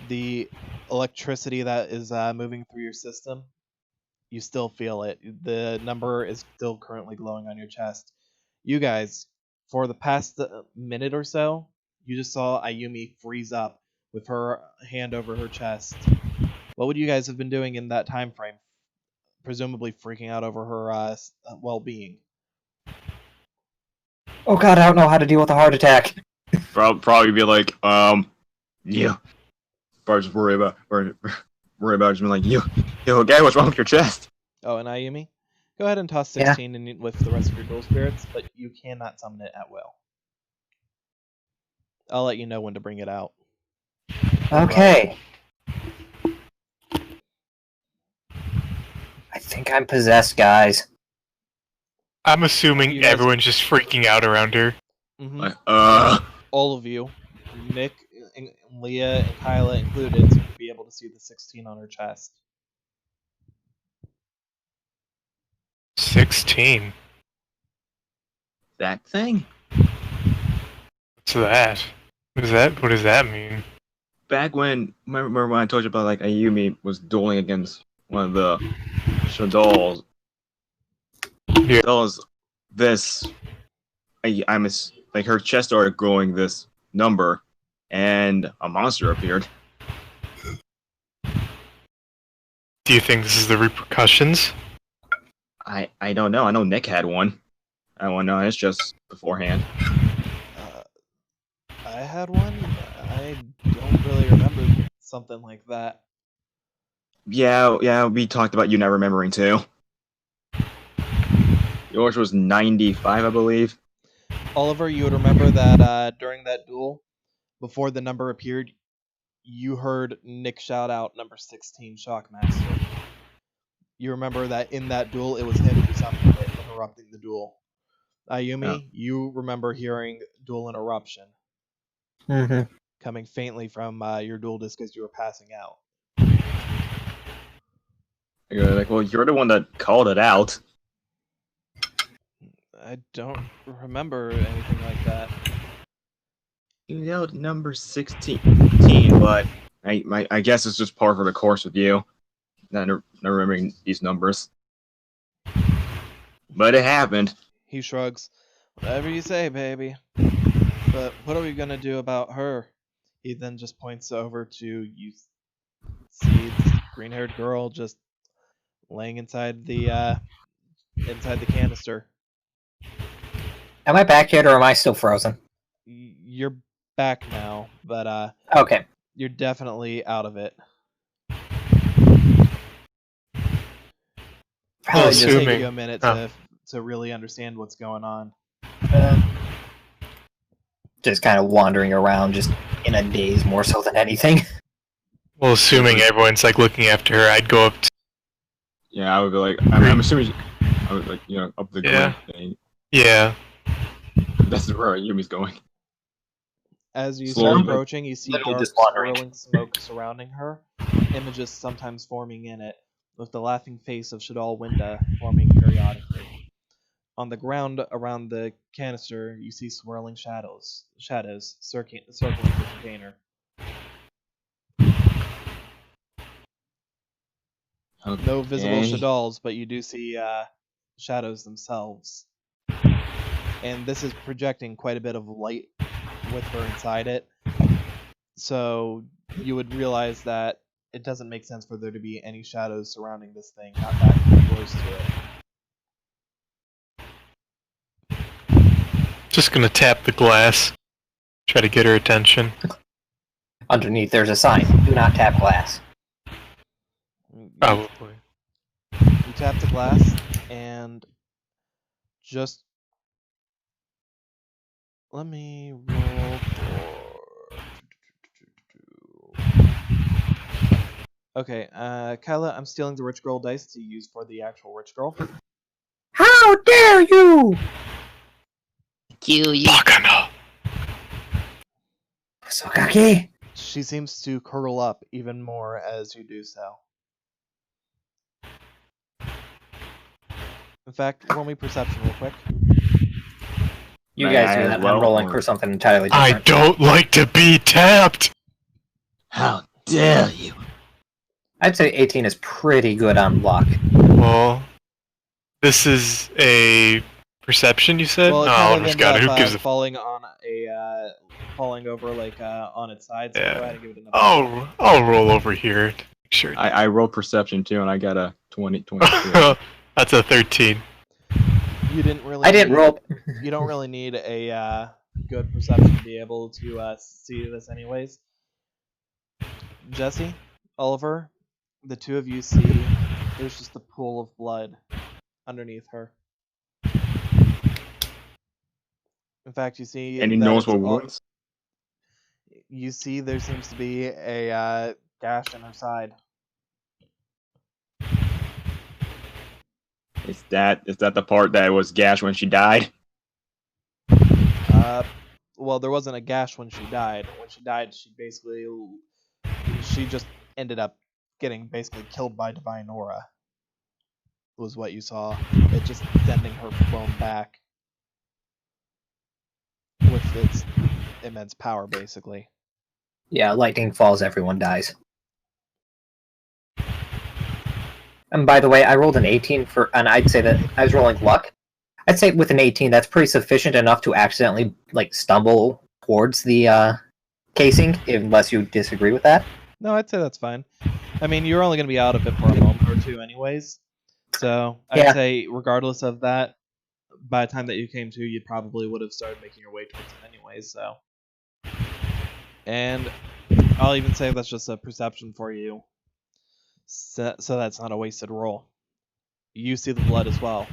[SPEAKER 4] The electricity that is moving through your system, you still feel it. The number is still currently glowing on your chest. You guys, for the past minute or so, you just saw Ayumi freeze up with her hand over her chest. What would you guys have been doing in that time frame? Presumably freaking out over her well-being.
[SPEAKER 2] Oh god, I don't know how to deal with a heart attack.
[SPEAKER 3] Probably be like, yeah. Probably just worry about just being like, yo, guy, what's wrong with your chest?
[SPEAKER 4] Oh, and Ayumi? Go ahead and toss 16 in with the rest of your dual spirits, but you cannot summon it at will. I'll let you know when to bring it out.
[SPEAKER 2] Okay. I think I'm possessed, guys.
[SPEAKER 1] I'm assuming
[SPEAKER 4] You guys-
[SPEAKER 1] everyone's just freaking out around her.
[SPEAKER 4] Mm-hmm.
[SPEAKER 3] Like,
[SPEAKER 4] All of you, Nick, and Leah, and Kyla included, seem to be able to see the 16 on her chest.
[SPEAKER 1] 16.
[SPEAKER 3] that thing?
[SPEAKER 1] What's that? What does that mean?
[SPEAKER 3] Back remember when I told you about like Ayumi was dueling against one of the Shadolls?
[SPEAKER 1] Yeah.
[SPEAKER 3] That was this. Like her chest started growing this number, and a monster appeared.
[SPEAKER 1] Do you think this is the repercussions?
[SPEAKER 3] I don't know. I know Nick had one. I don't know. It's just beforehand.
[SPEAKER 4] I had one. I don't really remember something like that.
[SPEAKER 3] Yeah. We talked about you not remembering too. Yours was 95, I believe.
[SPEAKER 4] Oliver, you would remember that during that duel, before the number appeared, you heard Nick shout out number 16 Shockmaster. You remember that in that duel, it was him who summoned it, interrupting the duel. Ayumi, you remember hearing duel interruption coming faintly from your duel disc as you were passing out.
[SPEAKER 3] You're like, well, you're the one that called it out.
[SPEAKER 4] I don't remember anything like that.
[SPEAKER 3] You yelled number 16, but I guess it's just par for the course with you. Not remembering these numbers. But it happened.
[SPEAKER 4] He shrugs. Whatever you say, baby. But what are we gonna do about her? He then just points over to you. See this green-haired girl just laying inside the canister.
[SPEAKER 2] Am I back yet, or am I still frozen?
[SPEAKER 4] You're back now, but
[SPEAKER 2] Okay.
[SPEAKER 4] you're definitely out of it.
[SPEAKER 2] Probably
[SPEAKER 4] It'll
[SPEAKER 2] just,
[SPEAKER 4] take you a minute to really understand what's going on.
[SPEAKER 2] just kind of wandering around, just in a daze more so than anything.
[SPEAKER 1] Well, assuming everyone's like looking after her, I'd go up to...
[SPEAKER 3] Yeah, I would be like, I'm assuming I would like, up the
[SPEAKER 1] Yeah.
[SPEAKER 3] green thing.
[SPEAKER 1] Yeah.
[SPEAKER 3] That's where Yumi's going.
[SPEAKER 4] As you
[SPEAKER 3] Slowly
[SPEAKER 4] start
[SPEAKER 3] but
[SPEAKER 4] approaching, you see
[SPEAKER 2] literally
[SPEAKER 4] dark,
[SPEAKER 2] just wandering.
[SPEAKER 4] swirling smoke surrounding her, images sometimes forming in it, with the laughing face of Shadal Winda forming periodically. On the ground around the canister, you see swirling shadows circling the container. No visible
[SPEAKER 3] Okay.
[SPEAKER 4] shadows, but you do see shadows themselves. And this is projecting quite a bit of light with her inside it. So you would realize that it doesn't make sense for there to be any shadows surrounding this thing, not that close to it.
[SPEAKER 1] Just gonna tap the glass. Try to get her attention.
[SPEAKER 2] Underneath, there's a sign: "Do not tap glass."
[SPEAKER 1] Probably.
[SPEAKER 4] You tap the glass, and just let me roll for. Okay, Kyla, I'm stealing the rich girl dice to use for the actual rich girl.
[SPEAKER 2] How dare you!
[SPEAKER 5] Kill you.
[SPEAKER 1] Bakana!
[SPEAKER 2] Sokaki!
[SPEAKER 4] She seems to curl up even more as you do so. In fact, roll me perception real quick.
[SPEAKER 2] You
[SPEAKER 3] May
[SPEAKER 2] guys
[SPEAKER 3] I
[SPEAKER 2] do
[SPEAKER 3] as
[SPEAKER 2] that.
[SPEAKER 3] well,
[SPEAKER 2] I'm rolling
[SPEAKER 3] or-
[SPEAKER 2] for something entirely
[SPEAKER 1] I
[SPEAKER 2] different.
[SPEAKER 1] don't like to be tapped!
[SPEAKER 5] How dare you?
[SPEAKER 2] I'd say 18 is pretty good on luck.
[SPEAKER 1] Well, this is a perception, you said?
[SPEAKER 4] Well, it
[SPEAKER 1] Oh,
[SPEAKER 4] kind of
[SPEAKER 1] just
[SPEAKER 4] ended
[SPEAKER 1] got it. Who
[SPEAKER 4] up
[SPEAKER 1] gives a
[SPEAKER 4] falling on a falling over like on its side. So
[SPEAKER 1] Yeah.
[SPEAKER 4] go ahead and give it another.
[SPEAKER 1] I'll roll over here to make sure.
[SPEAKER 3] I rolled perception too, and I got a 22.
[SPEAKER 1] That's a 13.
[SPEAKER 4] You didn't really.
[SPEAKER 2] I didn't
[SPEAKER 4] need-
[SPEAKER 2] roll.
[SPEAKER 4] You don't really need a good perception to be able to see this, anyways. Jesse, Oliver, the two of you see there's just a pool of blood underneath her. In fact, you see
[SPEAKER 3] Any
[SPEAKER 4] that
[SPEAKER 3] noticeable
[SPEAKER 4] it's all-
[SPEAKER 3] wounds?
[SPEAKER 4] You see there seems to be a gash in her side.
[SPEAKER 3] Is that the part that was gashed when she died?
[SPEAKER 4] Well, there wasn't a gash when she died. When she died, she just ended up getting basically killed by divine aura. Was what you saw. It just sending her flown back with its immense power, basically.
[SPEAKER 2] Yeah, lightning falls, everyone dies. And by the way, I rolled an 18 and I'd say that I was rolling luck. I'd say with an 18, that's pretty sufficient enough to accidentally stumble towards the casing, unless you disagree with that.
[SPEAKER 4] No, I'd say that's fine. I mean, you're only going to be out of it for a moment or two, anyways. So I'd
[SPEAKER 2] Yeah.
[SPEAKER 4] say, regardless of that, by the time that you came to, you probably would have started making your way towards it, anyways. So, and I'll even say that's just a perception for you. So that's not a wasted roll. You see the blood as well.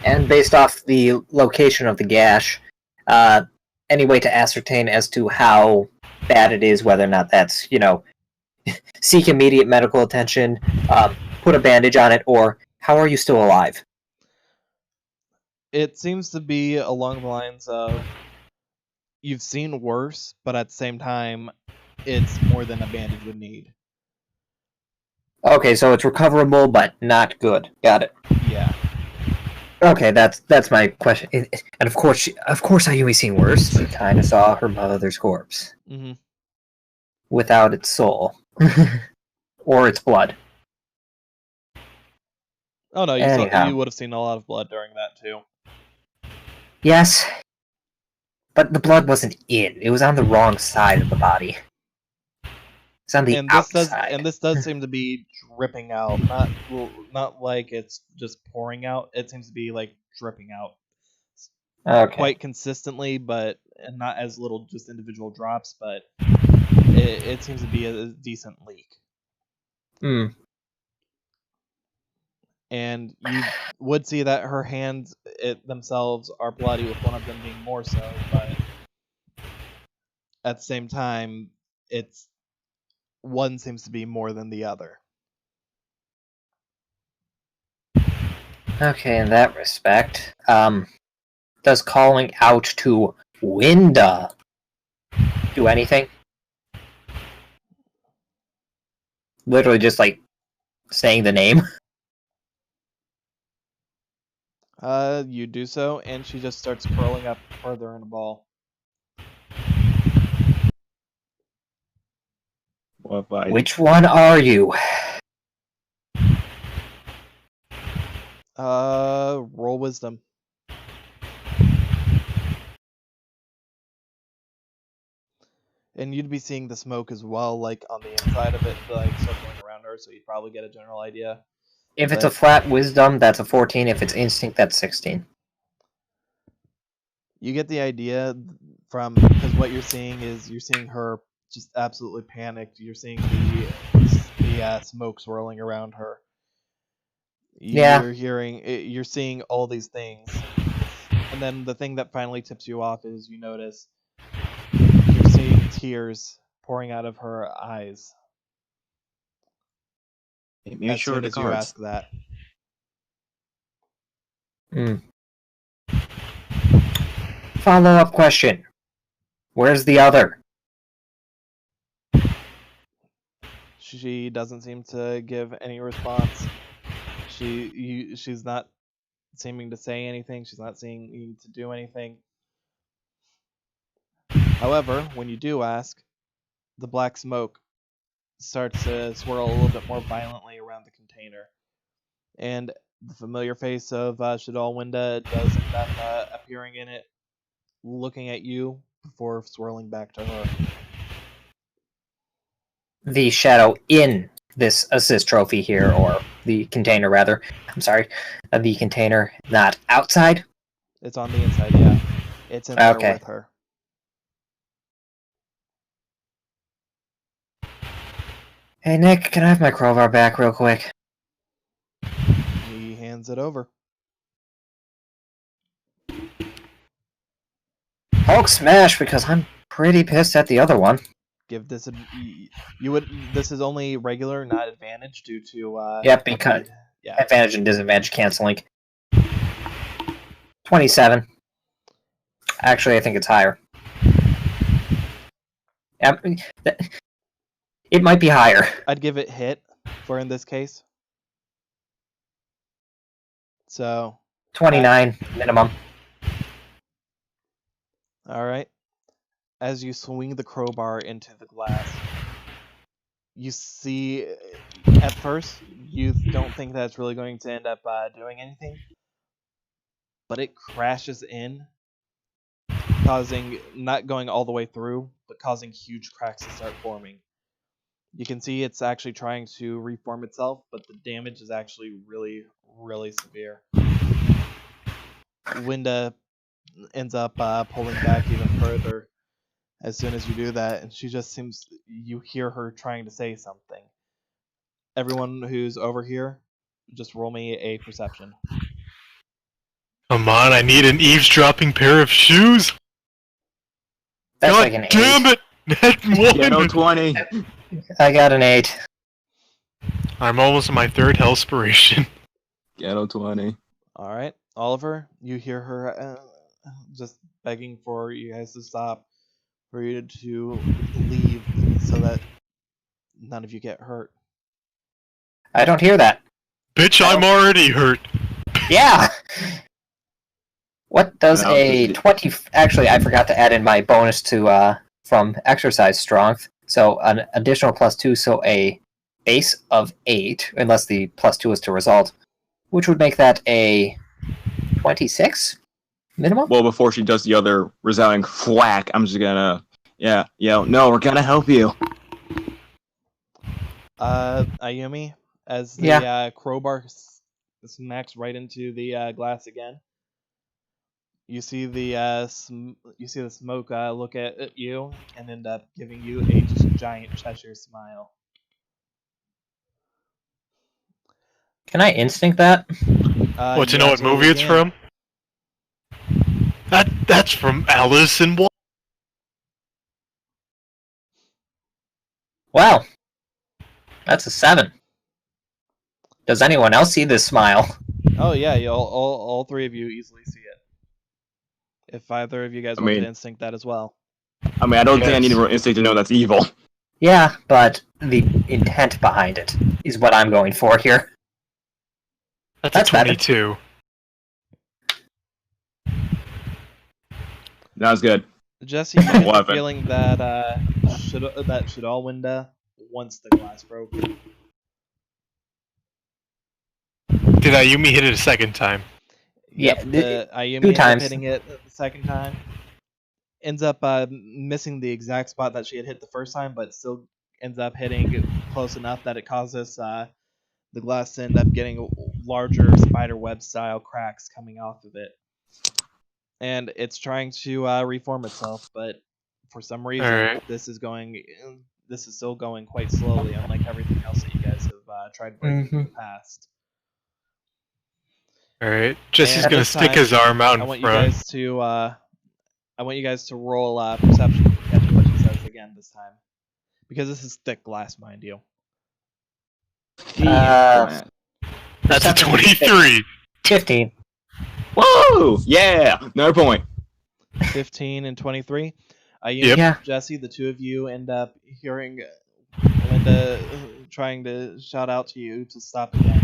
[SPEAKER 2] And based off the location of the gash, any way to ascertain as to how bad it is, whether or not that's, seek immediate medical attention, put a bandage on it, or how are you still alive?
[SPEAKER 4] It seems to be along the lines of you've seen worse, but at the same time, it's more than a bandage would need.
[SPEAKER 2] Okay, so it's recoverable, but not good. Got it.
[SPEAKER 4] Yeah.
[SPEAKER 2] Okay, that's my question. And of course, Ayumi's seen worse. She kind of saw her mother's corpse
[SPEAKER 4] Mm-hmm.
[SPEAKER 2] without its soul or its blood.
[SPEAKER 4] Oh no,
[SPEAKER 2] Anyhow.
[SPEAKER 4] you would have seen a lot of blood during that too.
[SPEAKER 2] Yes, but the blood wasn't in. It was on the wrong side of the body. It's on the outside.
[SPEAKER 4] This does seem to be dripping out. Not like it's just pouring out. It seems to be like dripping out
[SPEAKER 2] Okay.
[SPEAKER 4] quite consistently, but and not as little just individual drops. But it seems to be a decent leak.
[SPEAKER 2] Hmm.
[SPEAKER 4] And you would see that her hands themselves are bloody, with one of them being more so. But at the same time, one seems to be more than the other.
[SPEAKER 2] Okay, in that respect, does calling out to Winda do anything? Literally just saying the name.
[SPEAKER 4] You do so, and she just starts curling up further in a ball.
[SPEAKER 3] What if I...
[SPEAKER 2] Which one are you?
[SPEAKER 4] Roll wisdom. And you'd be seeing the smoke as well, like on the inside of it, like circling around her, so you'd probably get a general idea.
[SPEAKER 2] If it's a
[SPEAKER 4] But-
[SPEAKER 2] flat wisdom, that's a 14. If it's instinct, that's 16.
[SPEAKER 4] You get the idea from, because what you're seeing is you're seeing her just absolutely panicked. You're seeing the smoke swirling around her.
[SPEAKER 2] Yeah.
[SPEAKER 4] You're seeing all these things, and then the thing that finally tips you off is you notice you're seeing tears pouring out of her eyes.
[SPEAKER 3] Make
[SPEAKER 4] As
[SPEAKER 3] sure
[SPEAKER 4] soon
[SPEAKER 3] the
[SPEAKER 4] as you
[SPEAKER 3] cards.
[SPEAKER 4] ask that.
[SPEAKER 2] Follow-up question. Where's the other?
[SPEAKER 4] She doesn't seem to give any response. She's not seeming to say anything. She's not seeming to do anything. However, when you do ask, the black smoke starts to swirl a little bit more violently around the container. And the familiar face of Shadalwinda does end up appearing in it, looking at you before swirling back to her.
[SPEAKER 2] The shadow in this assist trophy here, or the container rather. I'm sorry. The container, not outside?
[SPEAKER 4] It's on the inside, yeah. It's in there
[SPEAKER 2] Okay.
[SPEAKER 4] with her.
[SPEAKER 2] Hey Nick, can I have my crowbar back real quick?
[SPEAKER 4] He hands it over.
[SPEAKER 2] Hulk smash, because I'm pretty pissed at the other one.
[SPEAKER 4] Give this a this is only regular, not advantage due to
[SPEAKER 2] Yep, because
[SPEAKER 4] yeah.
[SPEAKER 2] advantage and disadvantage canceling. 27. Actually, I think it's higher. Yep, it might be higher.
[SPEAKER 4] I'd give it hit for in this case. So
[SPEAKER 2] 29 minimum.
[SPEAKER 4] all right. As you swing the crowbar into the glass, you see, at first, you don't think that it's really going to end up doing anything, but it crashes in, causing, not going all the way through, but causing huge cracks to start forming. You can see it's actually trying to reform itself, but the damage is actually really, really severe. Winda ends up pulling back even further as soon as you do that, and she just seems, you hear her trying to say something. Everyone who's over here, just roll me a perception.
[SPEAKER 1] Come on, I need an eavesdropping pair of shoes.
[SPEAKER 2] That's
[SPEAKER 1] God
[SPEAKER 2] like an 8.
[SPEAKER 1] damn it! That
[SPEAKER 3] Ghetto
[SPEAKER 1] one.
[SPEAKER 3] 20.
[SPEAKER 2] I got an 8.
[SPEAKER 1] I'm almost at my third hellspiration.
[SPEAKER 3] Ghetto 20.
[SPEAKER 4] Alright, Oliver, you hear her just begging for you guys to stop, for you to leave so that none of you get hurt.
[SPEAKER 2] I don't hear that.
[SPEAKER 1] Bitch, I'm already hurt.
[SPEAKER 2] Yeah! What does
[SPEAKER 3] No,
[SPEAKER 2] a
[SPEAKER 3] just-
[SPEAKER 2] 20... Actually, I forgot to add in my bonus to from exercise strength. So an additional +2, so a base of 8, unless the +2 is to result, which would make that a 26 minimum?
[SPEAKER 3] Well, before she does the other resounding whack, I'm just gonna... Yeah, no, we're gonna help you.
[SPEAKER 4] Ayumi, as the crowbar smacks right into the glass again, you see the smoke look at you and end up giving you a giant Cheshire smile.
[SPEAKER 2] Can I instinct that?
[SPEAKER 1] What, to
[SPEAKER 4] You
[SPEAKER 1] know what movie
[SPEAKER 4] absolutely
[SPEAKER 1] it's
[SPEAKER 4] can.
[SPEAKER 1] from? That's from Alice in Wonderland.
[SPEAKER 2] Wow. That's a 7. Does anyone else see this smile?
[SPEAKER 4] Oh yeah, all three of you easily see it. If either of you guys want to instinct that as well.
[SPEAKER 3] I mean, I don't think I need
[SPEAKER 1] Yes.
[SPEAKER 3] an instinct to know that's evil.
[SPEAKER 2] Yeah, but the intent behind it is what I'm going for here.
[SPEAKER 1] That's
[SPEAKER 2] That's
[SPEAKER 1] a
[SPEAKER 2] better.
[SPEAKER 1] 22.
[SPEAKER 3] That was good.
[SPEAKER 4] Jesse, you get the
[SPEAKER 3] Weapon.
[SPEAKER 4] feeling that Shadalwinda wants the glass broken.
[SPEAKER 1] Did Ayumi hit it a second time?
[SPEAKER 2] Yeah,
[SPEAKER 4] Yep, the Ayumi
[SPEAKER 2] two
[SPEAKER 4] ends up
[SPEAKER 2] times.
[SPEAKER 4] hitting it the second time. Ends up missing the exact spot that she had hit the first time, but still ends up hitting close enough that it causes the glass to end up getting larger spider web style cracks coming off of it. And it's trying to reform itself, but for some reason
[SPEAKER 1] Alright.
[SPEAKER 4] this is still going quite slowly, unlike everything else that you guys have tried breaking in the past.
[SPEAKER 1] Alright. Jesse's
[SPEAKER 4] And
[SPEAKER 1] gonna
[SPEAKER 4] this
[SPEAKER 1] stick
[SPEAKER 4] time,
[SPEAKER 1] his arm out
[SPEAKER 4] I
[SPEAKER 1] in
[SPEAKER 4] want you
[SPEAKER 1] front.
[SPEAKER 4] guys to roll perception to catch what she says again this time, because this is thick glass, mind you.
[SPEAKER 2] Uh,
[SPEAKER 1] That's a
[SPEAKER 2] Perception.
[SPEAKER 1] 23!
[SPEAKER 2] 15.
[SPEAKER 3] Whoa! Yeah! Another point.
[SPEAKER 4] 15 and 23. You
[SPEAKER 1] Yep.
[SPEAKER 2] Yeah.
[SPEAKER 4] Jesse, the two of you end up hearing Linda trying to shout out to you to stop again.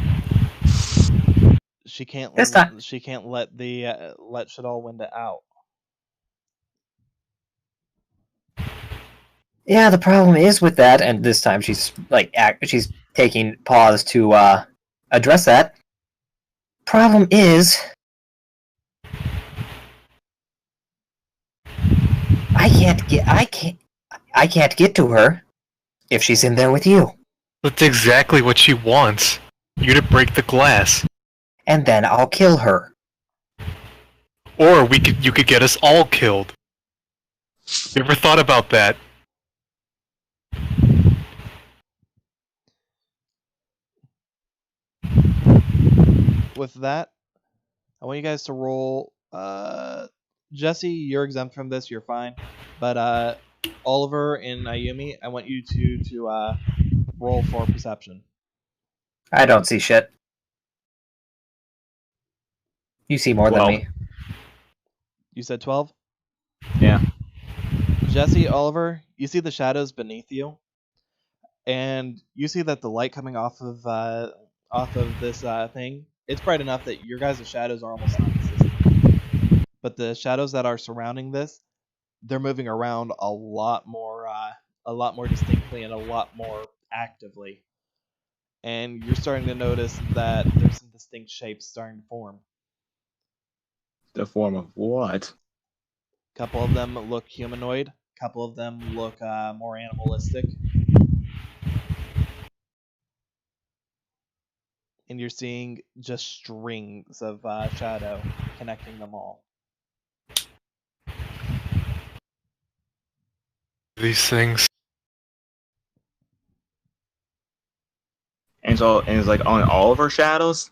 [SPEAKER 4] She can't.
[SPEAKER 2] This time.
[SPEAKER 4] She can't let Shadalwinda out.
[SPEAKER 2] Yeah, the problem is with that, and this time she's she's taking pause to address that. Problem is, I can't get to her if she's in there with you,
[SPEAKER 1] That's exactly what she wants. You to break the glass.
[SPEAKER 2] and then I'll kill her.
[SPEAKER 1] Or you could get us all killed. You ever thought about that?
[SPEAKER 4] With that, I want you guys to roll. Jesse, you're exempt from this. You're fine. But Oliver and Ayumi, I want you to roll for perception.
[SPEAKER 2] I don't see shit. You see more than
[SPEAKER 3] Well.
[SPEAKER 2] me.
[SPEAKER 4] You said 12?
[SPEAKER 3] Yeah.
[SPEAKER 4] Jesse, Oliver, you see the shadows beneath you, and you see that the light coming off of this thing, it's bright enough that your guys' shadows are almost non-existent. But the shadows that are surrounding this, they're moving around a lot more distinctly and a lot more actively. And you're starting to notice that there's some distinct shapes starting to form.
[SPEAKER 3] The form of what?
[SPEAKER 4] A couple of them look humanoid. A couple of them look more animalistic. And you're seeing just strings of shadow connecting them all.
[SPEAKER 1] These things.
[SPEAKER 3] And it's like on all of our shadows?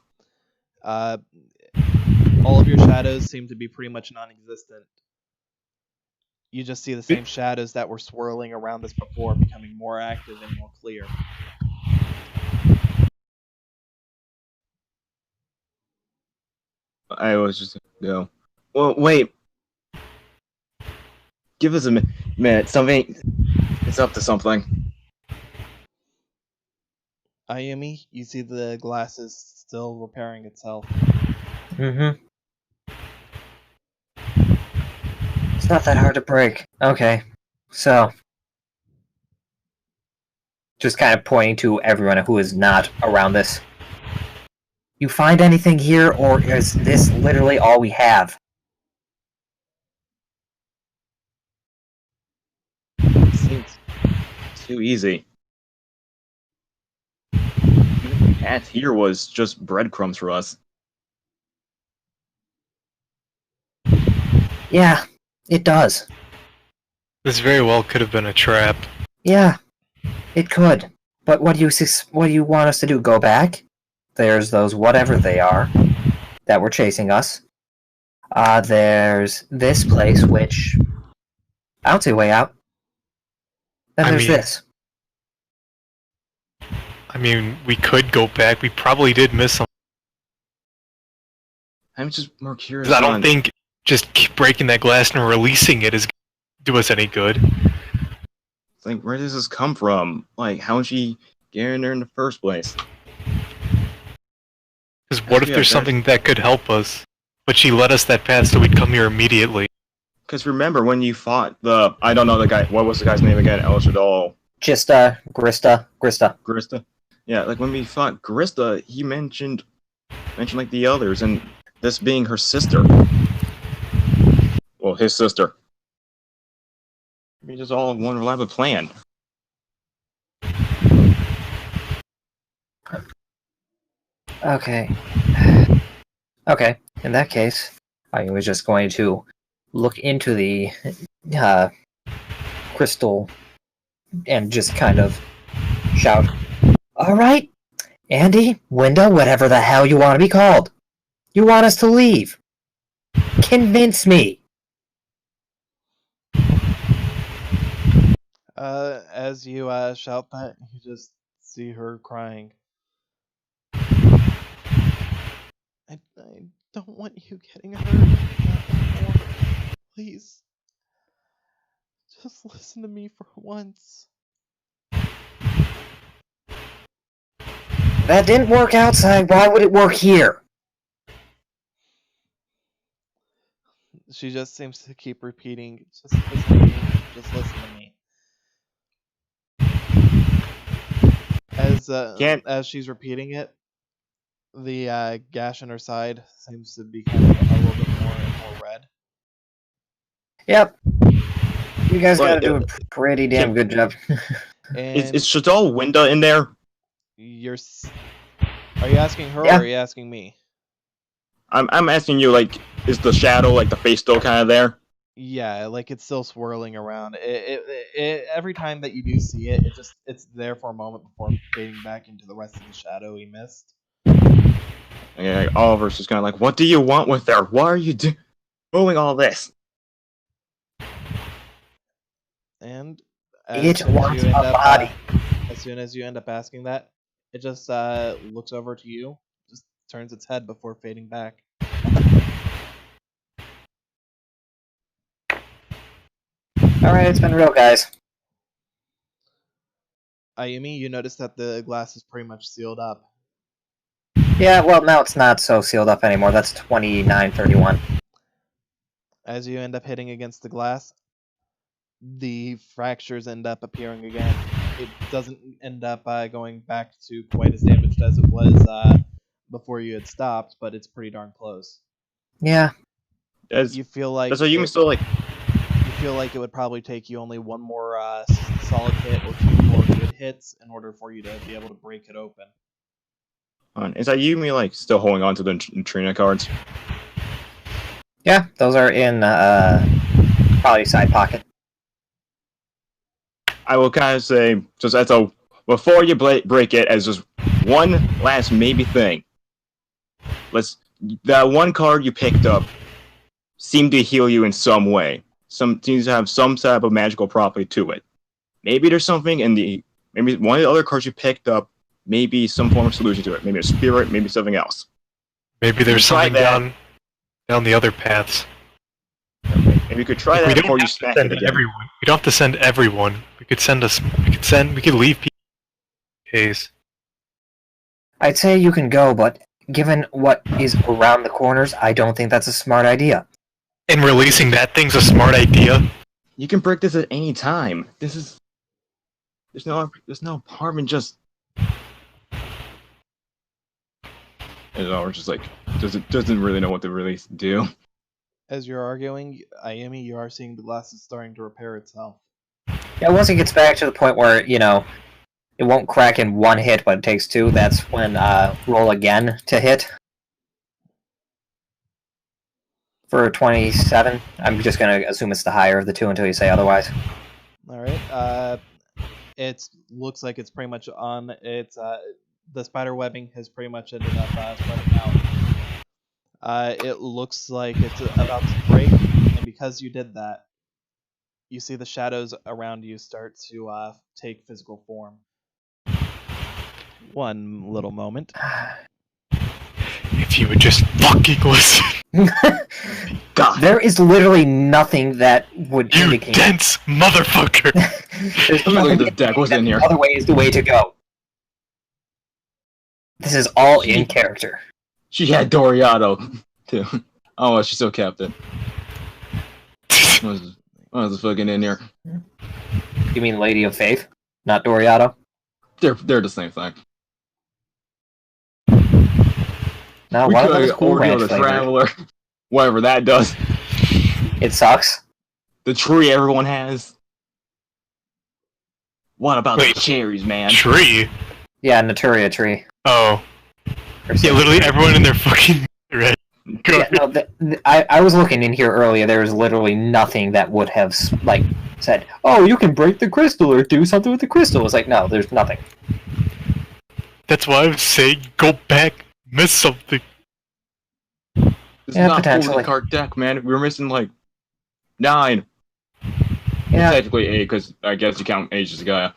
[SPEAKER 4] All of your shadows seem to be pretty much non-existent. You just see the same shadows that were swirling around this before becoming more active and more clear.
[SPEAKER 3] I was just go. Well, wait. Give us a minute. Something. It's up to something.
[SPEAKER 4] Ayumi, you see the glass is still repairing itself.
[SPEAKER 2] Mm-hmm. It's not that hard to break. Okay. So. Just kind of pointing to everyone who is not around this. You find anything here, or is this literally all we have?
[SPEAKER 3] Seems too easy. Even the path here was just breadcrumbs for us.
[SPEAKER 2] Yeah, it does.
[SPEAKER 1] This very well could have been a trap.
[SPEAKER 2] Yeah, it could. But what do you want us to do? Go back? There's those whatever they are that were chasing us. There's this place, which I don't see a way out. Then there's this.
[SPEAKER 1] I mean, we could go back. We probably did miss something.
[SPEAKER 3] I'm just more curious.
[SPEAKER 1] 'Cause I don't think just keep breaking that glass and releasing it is do us any good.
[SPEAKER 3] Like, where does this come from? Like, how did she get in there in the first place?
[SPEAKER 1] Because what if there's something that could help us? But she led us that path so we'd come here immediately.
[SPEAKER 3] Because remember when you fought the I don't know the guy. What was the guy's name again? El Shaddai.
[SPEAKER 2] Just Grista.
[SPEAKER 3] Grista. Yeah, like when we fought Grista, he mentioned like the others, and this being her sister. Well, his sister. We just all one elaborate plan.
[SPEAKER 2] Okay. Okay. In that case, I was just going to look into the crystal and just kind of shout, "All right, Andy, Window, whatever the hell you want to be called. You want us to leave. Convince me."
[SPEAKER 4] As you shout that, you just see her crying. I don't want you getting hurt. Not anymore. Please. Just listen to me for once.
[SPEAKER 2] That didn't work outside. Why would it work here?
[SPEAKER 4] She just seems to keep repeating, just listen to me. Just listen to me. As she's repeating it, the gash in her side seems to become a little bit more and more red.
[SPEAKER 2] Yep. You guys
[SPEAKER 3] Well,
[SPEAKER 2] gotta do a pretty damn good job.
[SPEAKER 4] And
[SPEAKER 3] Is Shaddai Winda in there?
[SPEAKER 4] Are you asking her
[SPEAKER 2] Yeah.
[SPEAKER 4] or are you asking me?
[SPEAKER 3] I'm asking you, like, is the shadow, like the face still kind of there?
[SPEAKER 4] Yeah, like it's still swirling around. Every time that you do see it, it's there for a moment before fading back into the rest of the shadow he missed.
[SPEAKER 3] Yeah, like, Oliver's just kind of like, what do you want with her? Why are you doing all this?
[SPEAKER 4] And
[SPEAKER 2] It wants a body.
[SPEAKER 4] as soon as you end up asking that, it just looks over to you, just turns its head before fading back.
[SPEAKER 2] Alright, it's been real, guys.
[SPEAKER 4] Ayumi, you notice that the glass is pretty much sealed up.
[SPEAKER 2] Yeah, well, now it's not so sealed up anymore. That's 2931.
[SPEAKER 4] As you end up hitting against the glass, the fractures end up appearing again. It doesn't end up going back to quite as damaged as it was before you had stopped, but it's pretty darn close.
[SPEAKER 2] Yeah.
[SPEAKER 3] Does
[SPEAKER 4] You feel like
[SPEAKER 3] Ayumi still like?
[SPEAKER 4] you feel like it would probably take you only one more solid hit or two more good hits in order for you to be able to break it open.
[SPEAKER 3] Is Ayumi like still holding on to the Neutrino cards?
[SPEAKER 2] Yeah, those are in probably side pocket.
[SPEAKER 3] I will kind of say, just as a before you break it, as just one last maybe thing. That one card you picked up seemed to heal you in some way. Seems to have some type of magical property to it. Maybe there's something in maybe one of the other cards you picked up, maybe some form of solution to it. Maybe a spirit, maybe something else.
[SPEAKER 1] Maybe there's
[SPEAKER 3] Try
[SPEAKER 1] something
[SPEAKER 3] that.
[SPEAKER 1] down the other paths.
[SPEAKER 3] Maybe you could try
[SPEAKER 1] We
[SPEAKER 3] that
[SPEAKER 1] don't
[SPEAKER 3] before you
[SPEAKER 1] have to
[SPEAKER 3] smack
[SPEAKER 1] send
[SPEAKER 3] it again.
[SPEAKER 1] everyone. We don't have to send everyone. We could leave people in case.
[SPEAKER 2] I'd say you can go, but given what is around the corners, I don't think that's a smart idea.
[SPEAKER 1] And releasing that thing's a smart idea.
[SPEAKER 3] You can break this at any time. There's no harm in just. We're just like doesn't really know what to really do.
[SPEAKER 4] As you're arguing, Ayumi, you are seeing the glass is starting to repair itself.
[SPEAKER 2] Yeah, once it gets back to the point where, it won't crack in one hit, but it takes two, that's when roll again to hit. For 27, I'm just going to assume it's the higher of the two until you say otherwise.
[SPEAKER 4] Alright, it looks like it's pretty much on its, the spider webbing has pretty much ended up spreading out. It looks like it's about to break, and because you did that, you see the shadows around you start to take physical form. One little moment.
[SPEAKER 1] If you would just fucking listen.
[SPEAKER 3] God,
[SPEAKER 2] There is literally nothing that would
[SPEAKER 1] You
[SPEAKER 2] indicate...
[SPEAKER 1] dense motherfucker.
[SPEAKER 2] There's
[SPEAKER 3] Look at
[SPEAKER 2] nothing
[SPEAKER 3] the deck. What's
[SPEAKER 2] that
[SPEAKER 3] in here?
[SPEAKER 2] the other way is the way to go. This is all in character.
[SPEAKER 3] She had Doriato too. Oh, she's still captain. What is fucking in here?
[SPEAKER 2] You mean Lady of Faith, not Doriato?
[SPEAKER 3] They're the same thing.
[SPEAKER 2] No,
[SPEAKER 3] We
[SPEAKER 2] one of them
[SPEAKER 3] could
[SPEAKER 2] is Cool
[SPEAKER 3] ordeal
[SPEAKER 2] Ranch
[SPEAKER 3] the
[SPEAKER 2] flavored.
[SPEAKER 3] Traveler, whatever that does.
[SPEAKER 2] It sucks.
[SPEAKER 3] The tree everyone has. What about
[SPEAKER 1] Wait.
[SPEAKER 3] the cherries, man?
[SPEAKER 1] Tree?
[SPEAKER 2] Yeah, Naturia tree.
[SPEAKER 1] Oh.
[SPEAKER 2] Or
[SPEAKER 1] Yeah, literally everyone in their fucking red.
[SPEAKER 2] Yeah, no, I was looking in here earlier. There was literally nothing that would have like said, "Oh, you can break the crystal or do something with the crystal." It's like, no, there's nothing.
[SPEAKER 1] That's why I was saying go back, miss something.
[SPEAKER 3] This
[SPEAKER 2] Yeah,
[SPEAKER 3] is not
[SPEAKER 2] potentially.
[SPEAKER 3] fully card deck, man. We're missing like 9.
[SPEAKER 2] Yeah,
[SPEAKER 3] Technically 8, because I guess you count Aegis Gaia.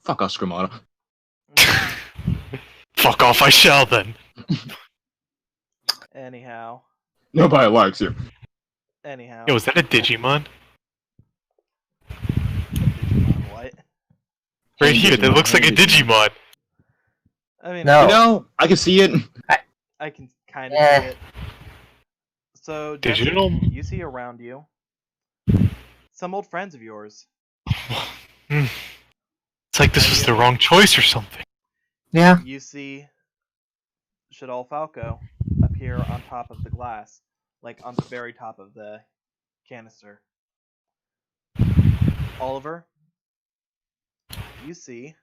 [SPEAKER 3] Fuck off, Scrimata.
[SPEAKER 1] Fuck off, I shall then.
[SPEAKER 4] Anyhow.
[SPEAKER 3] Nobody likes you.
[SPEAKER 1] Yo, is that a Digimon?
[SPEAKER 4] Digimon what?
[SPEAKER 1] Right here, that looks like a Digimon.
[SPEAKER 4] I mean,
[SPEAKER 2] No.
[SPEAKER 3] You know, I can see it.
[SPEAKER 4] I can kind of
[SPEAKER 2] Eh.
[SPEAKER 4] see it. So, Jesse,
[SPEAKER 1] Digital?
[SPEAKER 4] you see around you some old friends of yours.
[SPEAKER 1] It's like this was the wrong choice or something.
[SPEAKER 2] yeah.
[SPEAKER 4] You see Shadol Falco appear on top of the glass, like on the very top of the canister. Oliver, you see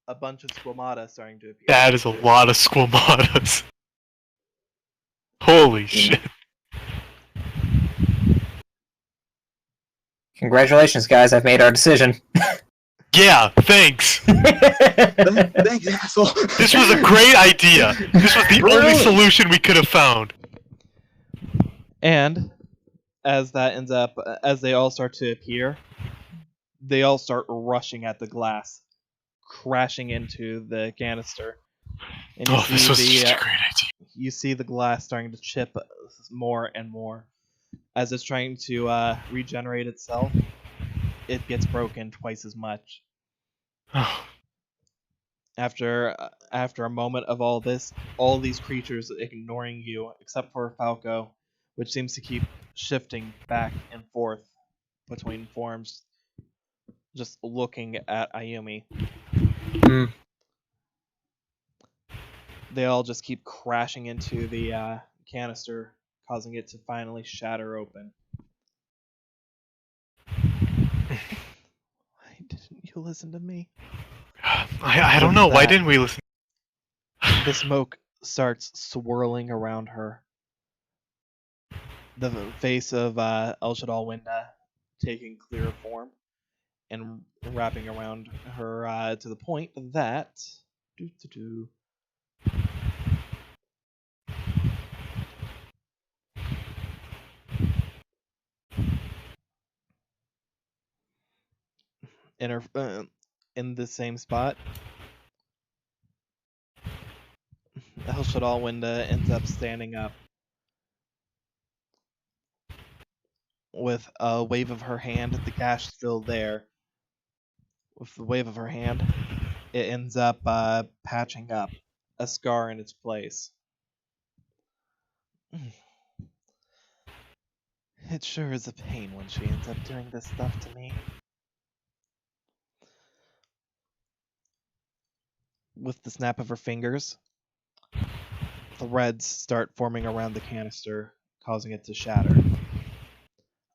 [SPEAKER 4] a bunch of squamata starting to appear.
[SPEAKER 1] That is a lot of squamatas. Holy shit.
[SPEAKER 2] Congratulations, guys! I've made our decision.
[SPEAKER 1] Yeah, thanks.
[SPEAKER 3] Thanks, asshole.
[SPEAKER 1] This was a great idea. This was the only solution we could have found.
[SPEAKER 4] And as that ends up, as they all start to appear, they all start rushing at the glass, crashing into the canister. And you
[SPEAKER 1] Oh, this was
[SPEAKER 4] see
[SPEAKER 1] such a great idea.
[SPEAKER 4] you see the glass starting to chip more and more. As it's trying to regenerate itself, it gets broken twice as much.
[SPEAKER 1] Oh,
[SPEAKER 4] After a moment of all this, all these creatures ignoring you, except for Falco, which seems to keep shifting back and forth between forms, just looking at Ayumi.
[SPEAKER 2] Mm.
[SPEAKER 4] They all just keep crashing into the canister, causing it to finally shatter open. Why didn't you listen to me?
[SPEAKER 1] I don't know. Why didn't we listen?
[SPEAKER 4] The smoke starts swirling around her. The face of El Shaddai Winda taking clearer form and wrapping around her to the point that in her in the same spot, El Shaddai Winda ends up standing up with a wave of her hand. The gash still there. With the wave of her hand, it ends up patching up a scar in its place. It sure is a pain when she ends up doing this stuff to me. With the snap of her fingers, threads start forming around the canister, causing it to shatter.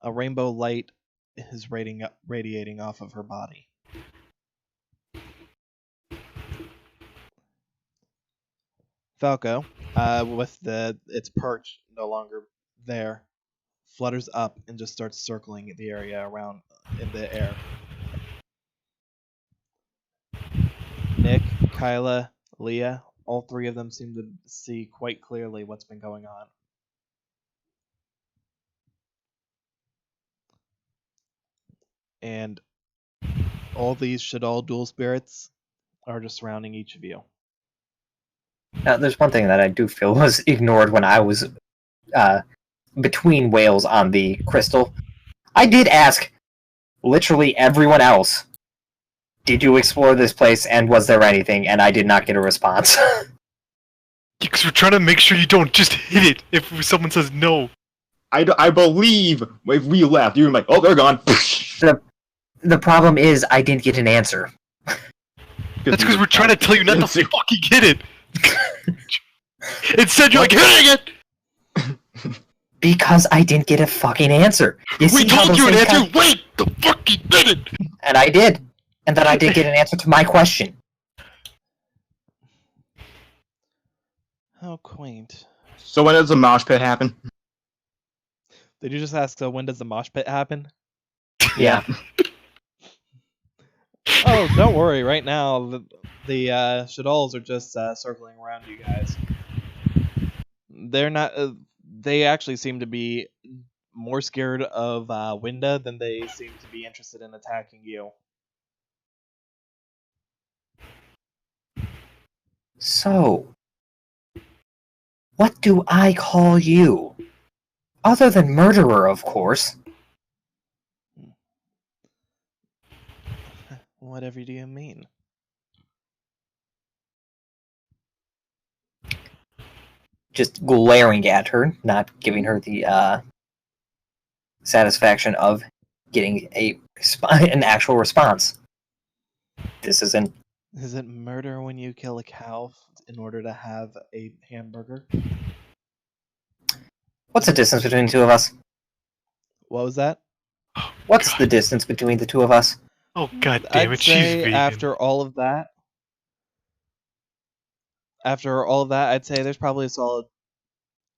[SPEAKER 4] A rainbow light is radiating off of her body. Falco, with its perch no longer there, flutters up and just starts circling the area around in the air. Nick, Kyla, Leah, all three of them seem to see quite clearly what's been going on. And all these Shadal dual spirits are just surrounding each of you.
[SPEAKER 2] Now, there's one thing that I do feel was ignored when I was between whales on the crystal. I did ask literally everyone else did you explore this place and was there anything? And I did not get a response.
[SPEAKER 1] Because we're trying to make sure you don't just hit it if someone says no.
[SPEAKER 3] I believe if we left, you were like, oh, they're gone.
[SPEAKER 2] The problem is I didn't get an answer.
[SPEAKER 1] That's because we're trying to tell you not to fucking hit it. Instead, you're like hitting it.
[SPEAKER 2] Because I didn't get a fucking answer. You
[SPEAKER 1] We
[SPEAKER 2] see how
[SPEAKER 1] told
[SPEAKER 2] those
[SPEAKER 1] you an
[SPEAKER 2] things
[SPEAKER 1] answer.
[SPEAKER 2] come-
[SPEAKER 1] Wait, the fuck you did it.
[SPEAKER 2] And I did. And then I did get an answer to my question.
[SPEAKER 4] How quaint.
[SPEAKER 3] So when does the mosh pit happen?
[SPEAKER 4] Did you just ask, so when does the mosh pit happen?
[SPEAKER 2] Yeah.
[SPEAKER 4] Oh, don't worry. Right now, the Shaddolls are just circling around you guys. They're not. They actually seem to be more scared of Winda than they seem to be interested in attacking you.
[SPEAKER 2] So, what do I call you? Other than murderer, of course.
[SPEAKER 4] Whatever do you mean?
[SPEAKER 2] Just glaring at her, not giving her the satisfaction of getting an actual response. This isn't.
[SPEAKER 4] Is it murder when you kill a cow in order to have a hamburger?
[SPEAKER 2] What's the distance between the two of us?
[SPEAKER 4] What was that?
[SPEAKER 2] What's the distance between the two of us?
[SPEAKER 1] Oh god damn
[SPEAKER 4] I'd
[SPEAKER 1] it, she's
[SPEAKER 4] say
[SPEAKER 1] vegan.
[SPEAKER 4] after all of that, I'd say there's probably a solid.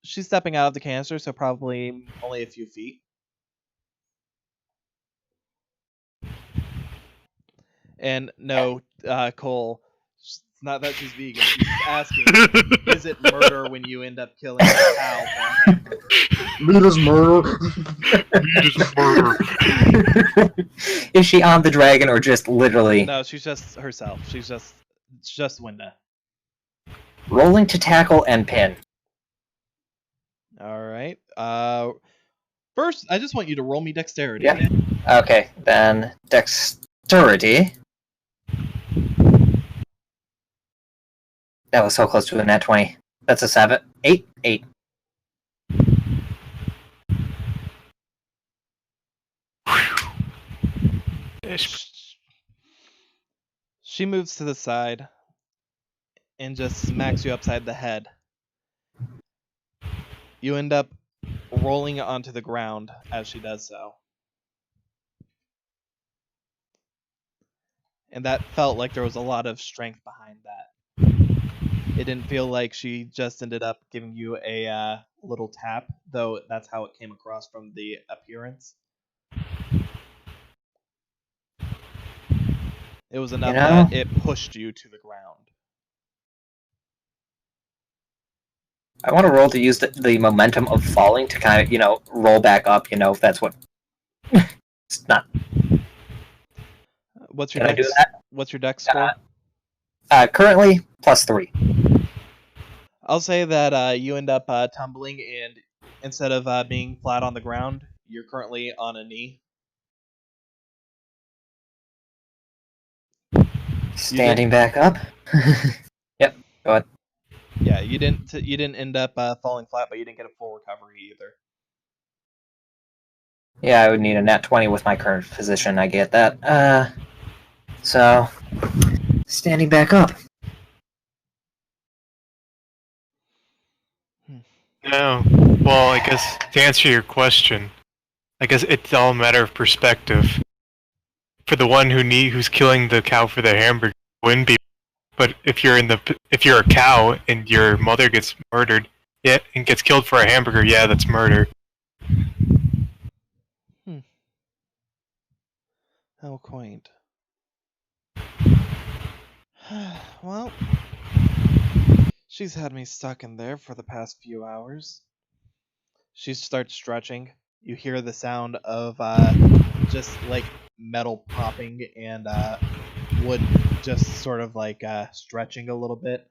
[SPEAKER 4] She's stepping out of the canister, so probably only a few feet. And no, Cole, it's not that she's vegan. She's asking, is it murder when you end up killing a cow for a hamburger?
[SPEAKER 3] Meat is murder.
[SPEAKER 1] Meat is murder.
[SPEAKER 2] Is she on the dragon or just literally
[SPEAKER 4] No, she's just herself. It's just Winda.
[SPEAKER 2] rolling to tackle and pin?
[SPEAKER 4] All right. First, I just want you to roll me dexterity.
[SPEAKER 2] Yeah. Okay, then dexterity. That was so close to a nat 20. That's a 7. 8. 8.
[SPEAKER 4] She moves to the side and just smacks you upside the head. You end up rolling onto the ground as she does so. And that felt like there was a lot of strength behind that. It didn't feel like she just ended up giving you a little tap, though that's how it came across from the appearance. It was enough that it pushed you to the ground.
[SPEAKER 2] I want to roll to use the momentum of falling to kind of, roll back up, if that's what... It's not...
[SPEAKER 4] What's your
[SPEAKER 2] Can I
[SPEAKER 4] dex?
[SPEAKER 2] do that?
[SPEAKER 4] What's your dex score?
[SPEAKER 2] Currently, +3.
[SPEAKER 4] I'll say that you end up tumbling, and instead of being flat on the ground, you're currently on a knee.
[SPEAKER 2] Standing back up. Yep, go ahead.
[SPEAKER 4] Yeah, you didn't end up falling flat, but you didn't get a full recovery either.
[SPEAKER 2] Yeah, I would need a nat 20 with my current position, I get that. So, standing back up.
[SPEAKER 1] No. Well, I guess to answer your question, I guess it's all a matter of perspective. For the one who's killing the cow for the hamburger, it wouldn't be. But if you're a cow and your mother gets murdered, yeah, and gets killed for a hamburger, yeah, that's murder.
[SPEAKER 4] How quaint. Well, she's had me stuck in there for the past few hours. She starts stretching. You hear the sound of just like metal popping and wood just sort of like stretching a little bit.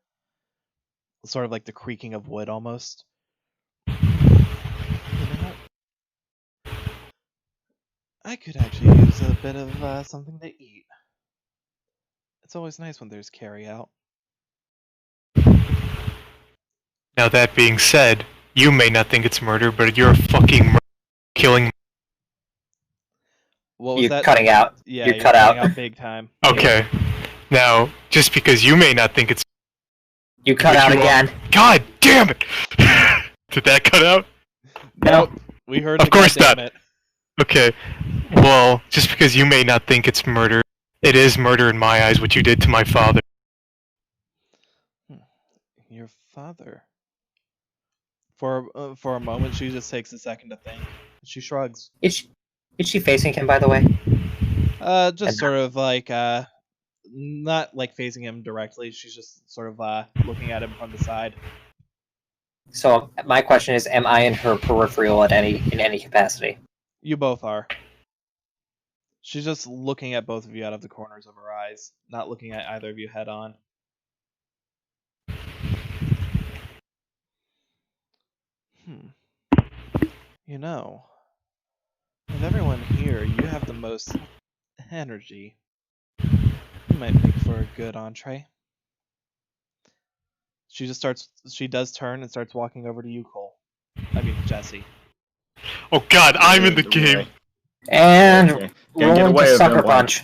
[SPEAKER 4] Sort of like the creaking of wood almost. You know, I could actually use a bit of something to eat. It's always nice when there's carry out.
[SPEAKER 1] Now that being said, you may not think it's murder, but you're a fucking killing.
[SPEAKER 4] What was
[SPEAKER 2] You're
[SPEAKER 4] that?
[SPEAKER 2] cutting out.
[SPEAKER 4] Yeah,
[SPEAKER 2] You're cut
[SPEAKER 4] cutting
[SPEAKER 2] out.
[SPEAKER 4] big time.
[SPEAKER 1] Okay. Now, just because you may not think it's
[SPEAKER 2] You cut
[SPEAKER 1] but
[SPEAKER 2] out
[SPEAKER 1] you
[SPEAKER 2] again.
[SPEAKER 1] God damn it! Did that cut out?
[SPEAKER 4] Nope. We heard
[SPEAKER 1] Of
[SPEAKER 4] the
[SPEAKER 1] course
[SPEAKER 4] goddamn
[SPEAKER 1] not.
[SPEAKER 4] it.
[SPEAKER 1] Okay. Well, just because you may not think it's murder, it is murder in my eyes what you did to my father.
[SPEAKER 4] Your father. For a moment, she just takes a second to think. She shrugs.
[SPEAKER 2] Is she facing him, by the way?
[SPEAKER 4] Just
[SPEAKER 2] And-
[SPEAKER 4] sort of like not like facing him directly. She's just sort of looking at him from the side.
[SPEAKER 2] So my question is, am I in her peripheral in any capacity?
[SPEAKER 4] You both are. She's just looking at both of you out of the corners of her eyes, not looking at either of you head on. You know, of everyone here, you have the most energy. You might make for a good entree. She does turn and starts walking over to you, Cole. I mean, Jesse.
[SPEAKER 1] Oh god, I'm in the game!
[SPEAKER 2] And
[SPEAKER 3] Okay. Can't get
[SPEAKER 2] rolling
[SPEAKER 3] away
[SPEAKER 2] to
[SPEAKER 3] with
[SPEAKER 2] sucker
[SPEAKER 3] it, boy.
[SPEAKER 2] punch.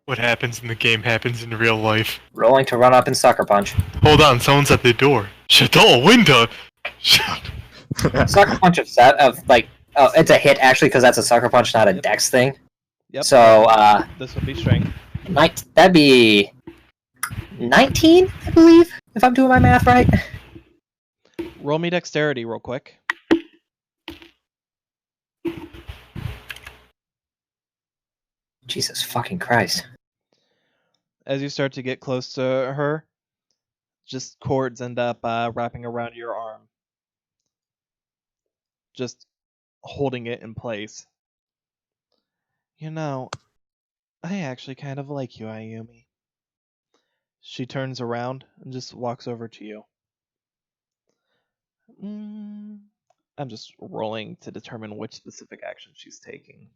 [SPEAKER 1] What happens in the game happens in real life.
[SPEAKER 2] Rolling to run up and sucker punch.
[SPEAKER 1] Hold on, someone's at the door. Shut the window!
[SPEAKER 2] Sucker punch of like, oh, it's a hit actually because that's a sucker punch, not a
[SPEAKER 4] Yep.
[SPEAKER 2] dex thing.
[SPEAKER 4] Yep.
[SPEAKER 2] So
[SPEAKER 4] This would be strength.
[SPEAKER 2] that'd be 19, I believe, if I'm doing my math right.
[SPEAKER 4] Roll me dexterity real quick.
[SPEAKER 2] Jesus fucking Christ.
[SPEAKER 4] As you start to get close to her, just cords end up wrapping around your arm. Just holding it in place. You know, I actually kind of like you, Ayumi. She turns around and just walks over to you. I'm just rolling to determine which specific action she's taking.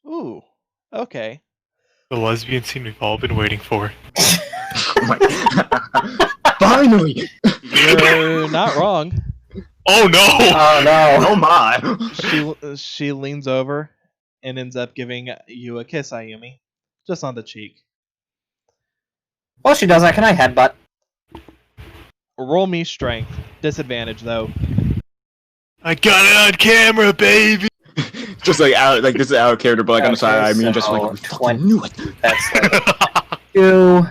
[SPEAKER 4] Ooh, okay.
[SPEAKER 1] The lesbian scene we've all been waiting for.
[SPEAKER 3] Oh my- Finally!
[SPEAKER 4] You're not wrong.
[SPEAKER 1] Oh no!
[SPEAKER 2] Oh no.
[SPEAKER 3] Oh my!
[SPEAKER 4] She leans over and ends up giving you a kiss, Ayumi. Just on the cheek.
[SPEAKER 2] While she does that, can I headbutt?
[SPEAKER 4] Roll me strength. Disadvantage, though.
[SPEAKER 1] I got it on camera, baby!
[SPEAKER 3] Just like out, like this is out of character, but like on the side, I mean, just
[SPEAKER 2] so
[SPEAKER 3] like we fucking knew it.
[SPEAKER 2] That's like 2...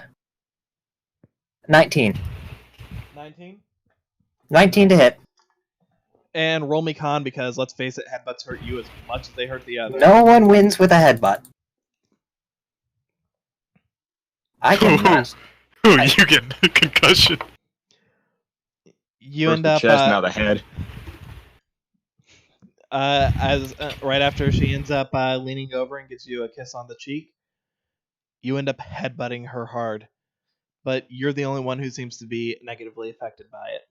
[SPEAKER 2] 19.
[SPEAKER 4] 19?
[SPEAKER 2] 19 to hit.
[SPEAKER 4] And roll me con because, let's face it, headbutts hurt you as much as they hurt the other.
[SPEAKER 2] No one wins with a headbutt. I can
[SPEAKER 1] Ooh, you get a concussion.
[SPEAKER 4] You
[SPEAKER 3] First
[SPEAKER 4] end
[SPEAKER 3] the
[SPEAKER 4] up
[SPEAKER 3] chest, now the head.
[SPEAKER 4] as right after she ends up leaning over and gives you a kiss on the cheek. You end up headbutting her hard, but you're the only one who seems to be negatively affected by it.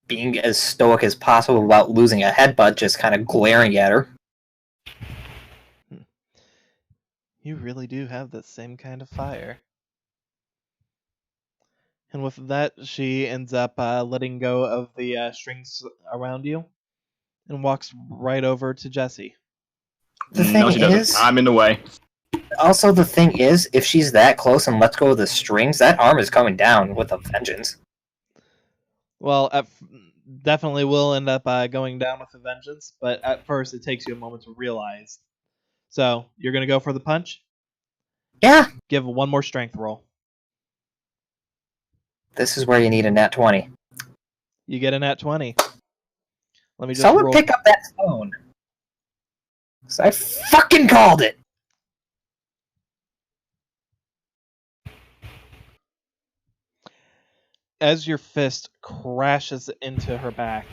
[SPEAKER 2] being as stoic as possible without losing a headbutt, just kind of glaring at her.
[SPEAKER 4] You really do have that same kind of fire. And with that, she ends up letting go of the strings around you and walks right over to Jesse.
[SPEAKER 2] The
[SPEAKER 3] No,
[SPEAKER 2] thing
[SPEAKER 3] she doesn't.
[SPEAKER 2] is,
[SPEAKER 3] I'm in the way.
[SPEAKER 2] also the thing is, if she's that close and lets go of the strings, that arm is coming down with a vengeance.
[SPEAKER 4] Well, definitely will end up going down with a vengeance, but at first it takes you a moment to realize. So, you're going to go for the punch?
[SPEAKER 2] Yeah,
[SPEAKER 4] Give one more strength roll.
[SPEAKER 2] this is where you need a nat 20.
[SPEAKER 4] You get a nat 20. Let me just
[SPEAKER 2] Someone
[SPEAKER 4] roll.
[SPEAKER 2] pick up that phone. 'Cause I fucking called it!
[SPEAKER 4] As your fist crashes into her back,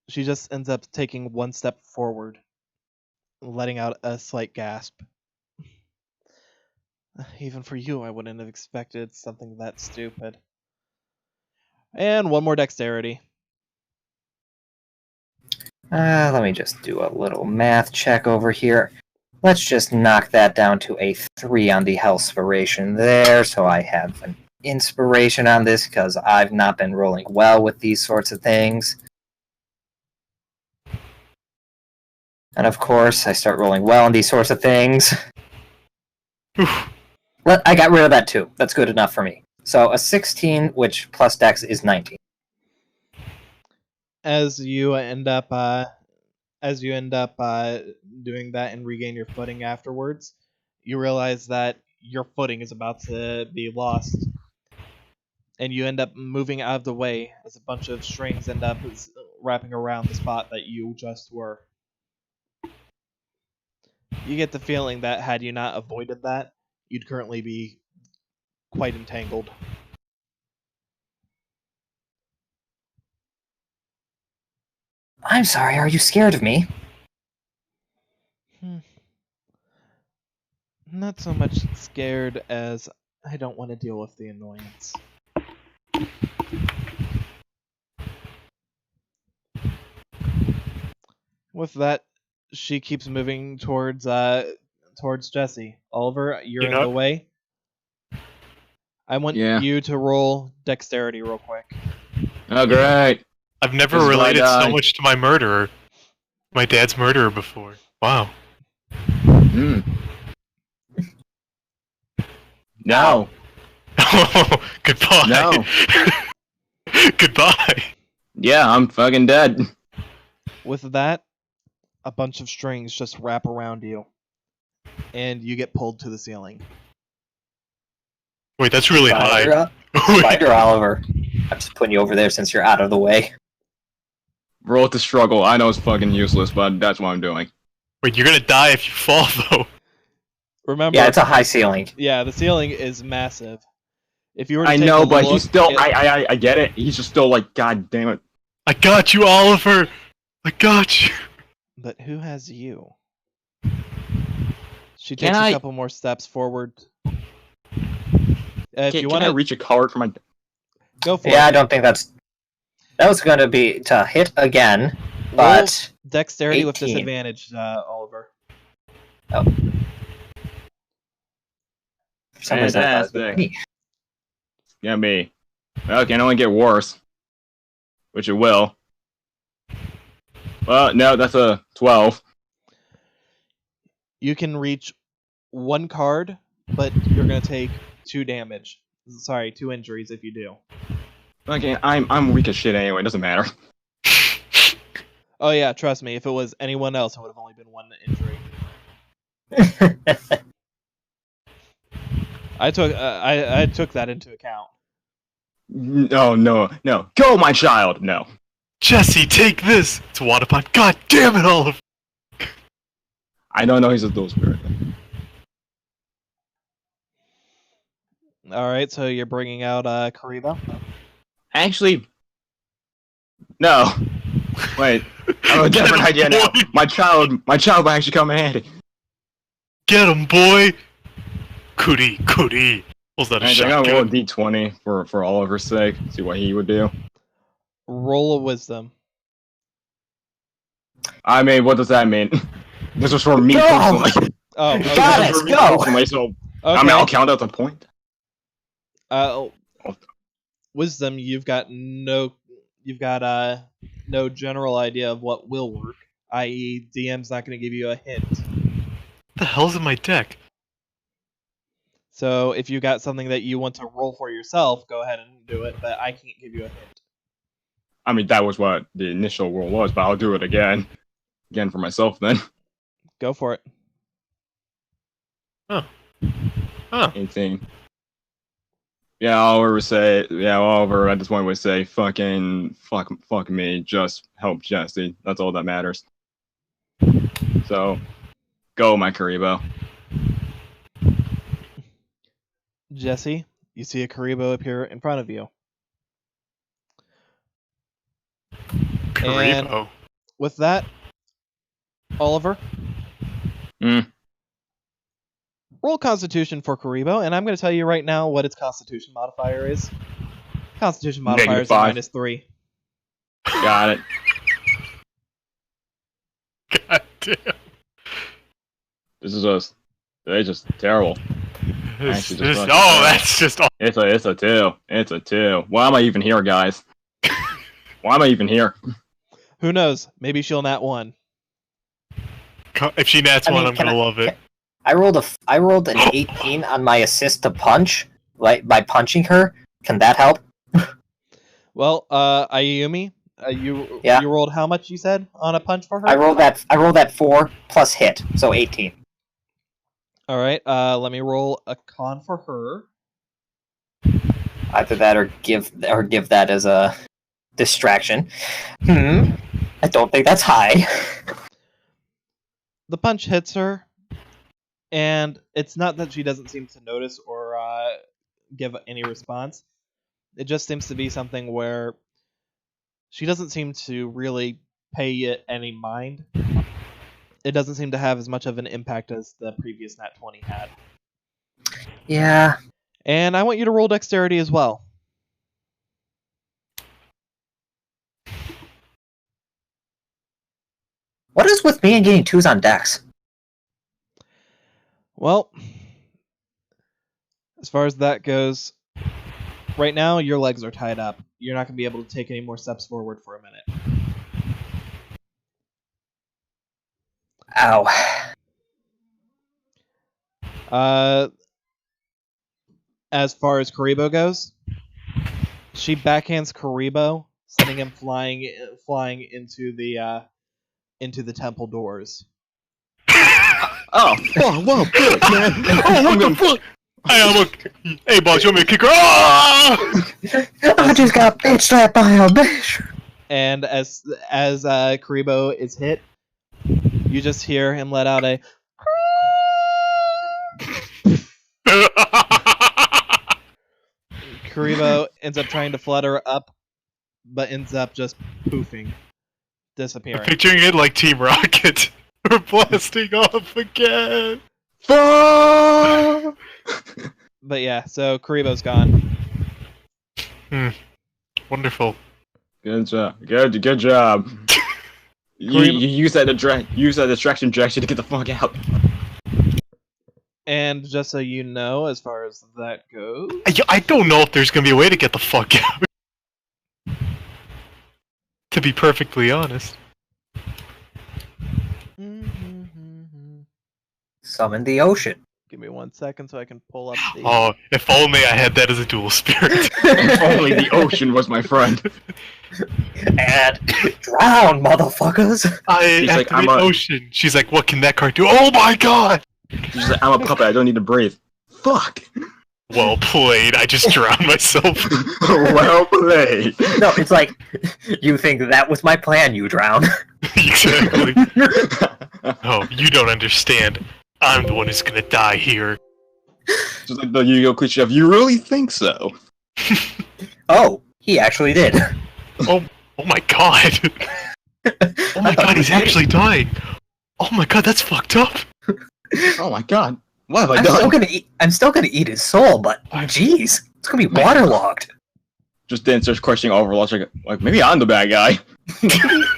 [SPEAKER 4] she just ends up taking one step forward, letting out a slight gasp. Even for you, I wouldn't have expected something that stupid. And one more dexterity.
[SPEAKER 2] Let me just do a little math check over here. Let's just knock that down to a 3 on the Hellspiration there, so I have an inspiration on this, because I've not been rolling well with these sorts of things. And of course, I start rolling well on these sorts of things. I got rid of that too. That's good enough for me. So a 16, which plus Dex is 19.
[SPEAKER 4] As you end up doing that and regain your footing afterwards, you realize that your footing is about to be lost, and you end up moving out of the way as a bunch of strings end up wrapping around the spot that you just were. You get the feeling that had you not avoided that, you'd currently be quite entangled.
[SPEAKER 2] I'm sorry, are you scared of me?
[SPEAKER 4] Not so much scared as I don't want to deal with the annoyance. With that, she keeps moving towards Jesse. Oliver, you're in the way. I want you to roll dexterity real quick.
[SPEAKER 3] Oh, great.
[SPEAKER 1] I've never related so much to my murderer. My dad's murderer before. Wow.
[SPEAKER 3] No.
[SPEAKER 1] Oh, goodbye.
[SPEAKER 3] No.
[SPEAKER 1] Goodbye.
[SPEAKER 3] Yeah, I'm fucking dead.
[SPEAKER 4] With that, a bunch of strings just wrap around you, and you get pulled to the ceiling.
[SPEAKER 1] Wait, that's really high.
[SPEAKER 2] Spider Oliver. I'm just putting you over there since you're out of the way.
[SPEAKER 3] Roll to struggle. I know it's fucking useless, but that's what I'm doing.
[SPEAKER 1] Wait, you're gonna die if you fall, though.
[SPEAKER 4] Remember?
[SPEAKER 2] Yeah, it's a high ceiling.
[SPEAKER 4] Yeah, the ceiling is massive. If you were to
[SPEAKER 3] I
[SPEAKER 4] take
[SPEAKER 3] know,
[SPEAKER 4] a
[SPEAKER 3] but
[SPEAKER 4] look,
[SPEAKER 3] he's still. I get it. He's just still like, God damn it.
[SPEAKER 1] I got you, Oliver. I got you.
[SPEAKER 4] But who has you? She takes a couple more steps forward. If you want
[SPEAKER 3] to reach a card for my.
[SPEAKER 4] Go for it.
[SPEAKER 2] Yeah, I don't think that was going to be to hit again, but
[SPEAKER 4] roll dexterity
[SPEAKER 2] 18.
[SPEAKER 4] with disadvantage, Oliver.
[SPEAKER 2] Oh. For some reason, I thought it was me.
[SPEAKER 3] Yeah, me. Well, it can only get worse. Which it will. Well, no, that's a 12.
[SPEAKER 4] You can reach one card, but you're going to take 2 damage. Sorry, 2 injuries if you do.
[SPEAKER 3] Okay, I'm weak as shit anyway, it doesn't matter.
[SPEAKER 4] Oh yeah, trust me, if it was anyone else, it would have only been 1 injury. I took that into account.
[SPEAKER 3] No. Go, my child! No.
[SPEAKER 1] Jesse, take this! It's a water pipe. God damn it, Oliver!
[SPEAKER 3] I don't know he's a dual spirit.
[SPEAKER 4] Alright, so you're bringing out Karibo?
[SPEAKER 3] Actually, no. Wait, I have a different idea now. My child might actually come in handy.
[SPEAKER 1] Get him, boy! Cootie. Pulls out a shotgun.
[SPEAKER 3] I'm gonna roll a d20 for Oliver's sake. See what he would do.
[SPEAKER 4] Roll a wisdom.
[SPEAKER 3] I mean, what does that mean? This was for me personally.
[SPEAKER 4] Oh, okay.
[SPEAKER 2] Got it, go!
[SPEAKER 3] Personally, so
[SPEAKER 4] Okay.
[SPEAKER 3] I mean, I'll count out the point.
[SPEAKER 4] Wisdom, you've got no general idea of what will work, i.e. DM's not going to give you a hint.
[SPEAKER 1] What the hell's in my deck?
[SPEAKER 4] So if you got something that you want to roll for yourself, go ahead and do it, but I can't give you a hint.
[SPEAKER 3] I mean, that was what the initial roll was, but I'll do it again. Again for myself, then.
[SPEAKER 4] Go for it.
[SPEAKER 1] Huh.
[SPEAKER 3] 18. Yeah, Oliver at this point would say, fuck me, just help Jesse. That's all that matters. So, go, my Karibo.
[SPEAKER 4] Jesse, you see a Karibo appear in front of you.
[SPEAKER 1] Karibo.
[SPEAKER 4] And with that, Oliver, roll Constitution for Karibo, and I'm going to tell you right now what its Constitution modifier is. Constitution modifier is -3.
[SPEAKER 3] Got it.
[SPEAKER 1] God damn.
[SPEAKER 3] This is just, it's just terrible.
[SPEAKER 1] This,
[SPEAKER 3] Actually, just fucking
[SPEAKER 1] oh,
[SPEAKER 3] terrible.
[SPEAKER 1] that's just.
[SPEAKER 3] It's a 2. It's a 2. Why am I even here, guys? Why am I even here?
[SPEAKER 4] Who knows? Maybe she'll nat 1.
[SPEAKER 1] If she nats one, I'm gonna love it.
[SPEAKER 2] I rolled an 18 on my assist to punch, like by punching her. Can that help?
[SPEAKER 4] Well, Ayumi, you rolled how much you said on a punch for her?
[SPEAKER 2] I rolled that 4 plus hit, so 18.
[SPEAKER 4] All right. Let me roll a con for her.
[SPEAKER 2] Either that or give that as a distraction. I don't think that's high.
[SPEAKER 4] The punch hits her, and it's not that she doesn't seem to notice or give any response. It just seems to be something where she doesn't seem to really pay it any mind. It doesn't seem to have as much of an impact as the previous Nat 20 had.
[SPEAKER 2] Yeah.
[SPEAKER 4] And I want you to roll dexterity as well.
[SPEAKER 2] What is with me and getting 2s on dex?
[SPEAKER 4] Well, as far as that goes, right now your legs are tied up. You're not going to be able to take any more steps forward for a minute.
[SPEAKER 2] Ow.
[SPEAKER 4] As far as Karibo goes, she backhands Karibo, sending him flying into the temple doors.
[SPEAKER 3] Oh, whoa, good, man.
[SPEAKER 1] Oh, what the fuck? Hey, boss, you want me to kick her? Oh!
[SPEAKER 2] I just got bitch slapped by a bitch.
[SPEAKER 4] And as Karibo is hit, you just hear him let out a. Karibo ends up trying to flutter up, but ends up just poofing, disappearing.
[SPEAKER 1] I'm picturing it like Team Rocket. We're blasting off again.
[SPEAKER 3] Fuck!
[SPEAKER 4] But yeah, so Karibo's gone.
[SPEAKER 1] Wonderful.
[SPEAKER 3] Good job. Good job. you use that distraction to get the fuck out.
[SPEAKER 4] And just so you know, as far as that goes,
[SPEAKER 1] I don't know if there's gonna be a way to get the fuck out. To be perfectly honest.
[SPEAKER 2] Summon the ocean.
[SPEAKER 4] give me 1 second so I can pull up the.
[SPEAKER 1] Oh, if only I had that as a dual spirit.
[SPEAKER 3] If only the ocean was my friend.
[SPEAKER 2] And drown, motherfuckers.
[SPEAKER 1] I
[SPEAKER 3] like,
[SPEAKER 1] activate ocean. She's like, what can that card do? Oh my god!
[SPEAKER 3] She's like, I'm a puppet, I don't need to breathe. Fuck!
[SPEAKER 1] Well played, I just drowned myself.
[SPEAKER 3] Well played.
[SPEAKER 2] No, it's like, you think that was my plan, you drown.
[SPEAKER 1] Exactly. Oh, you don't understand. I'm the one who's gonna die here.
[SPEAKER 3] Just like the Yu-Gi-Oh! Cliche of, you really think so?
[SPEAKER 2] Oh, he actually did.
[SPEAKER 1] Oh my god. Oh my god, he's actually dying. Oh my god, that's fucked up.
[SPEAKER 3] Oh my god. What have I
[SPEAKER 2] I'm
[SPEAKER 3] done?
[SPEAKER 2] still gonna eat his soul, but jeez, it's gonna be waterlogged.
[SPEAKER 3] Just then starts questioning Overwatch, like maybe I'm the bad guy.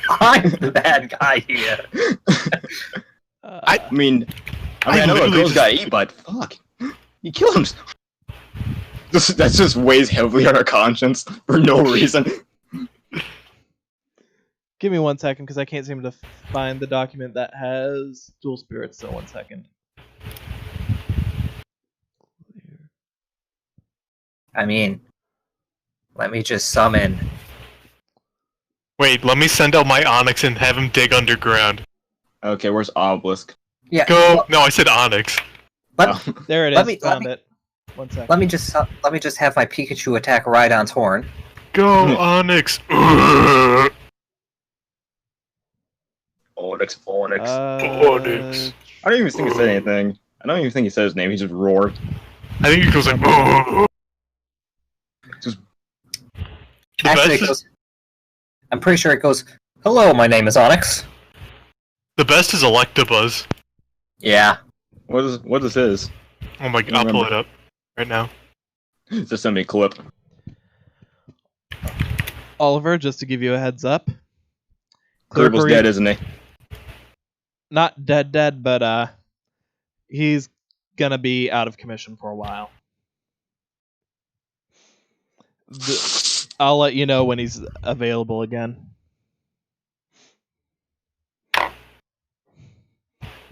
[SPEAKER 2] I'm the bad guy here.
[SPEAKER 3] I mean I know a girl's gotta eat, but fuck. He killed himself. That's just weighs heavily on our conscience for no reason.
[SPEAKER 4] Give me 1 second because I can't seem to find the document that has dual spirits. So 1 second.
[SPEAKER 2] I mean, let me just summon.
[SPEAKER 1] Wait, let me send out my Onyx and have him dig underground.
[SPEAKER 3] Okay, where's Obelisk?
[SPEAKER 2] Yeah.
[SPEAKER 1] Go! No, I said Onyx.
[SPEAKER 4] There it is. Found it. 1 second.
[SPEAKER 2] Let me just have my Pikachu attack Rhydon's horn.
[SPEAKER 1] Go, Onyx!
[SPEAKER 3] Onyx.
[SPEAKER 1] Onyx.
[SPEAKER 3] I don't even think he said anything. I don't even think he said his name, he just roared.
[SPEAKER 1] I think he goes like.
[SPEAKER 3] Just...
[SPEAKER 2] Actually, I'm pretty sure it goes, "Hello, my name is Onyx."
[SPEAKER 1] The best is Electabuzz.
[SPEAKER 2] Yeah.
[SPEAKER 3] What is his?
[SPEAKER 1] Oh my god, I'll pull it up right now.
[SPEAKER 3] Just send me a clip.
[SPEAKER 4] Oliver, just to give you a heads up.
[SPEAKER 3] Kerbal's dead, isn't he?
[SPEAKER 4] Not dead, but he's gonna be out of commission for a while. I'll let you know when he's available again.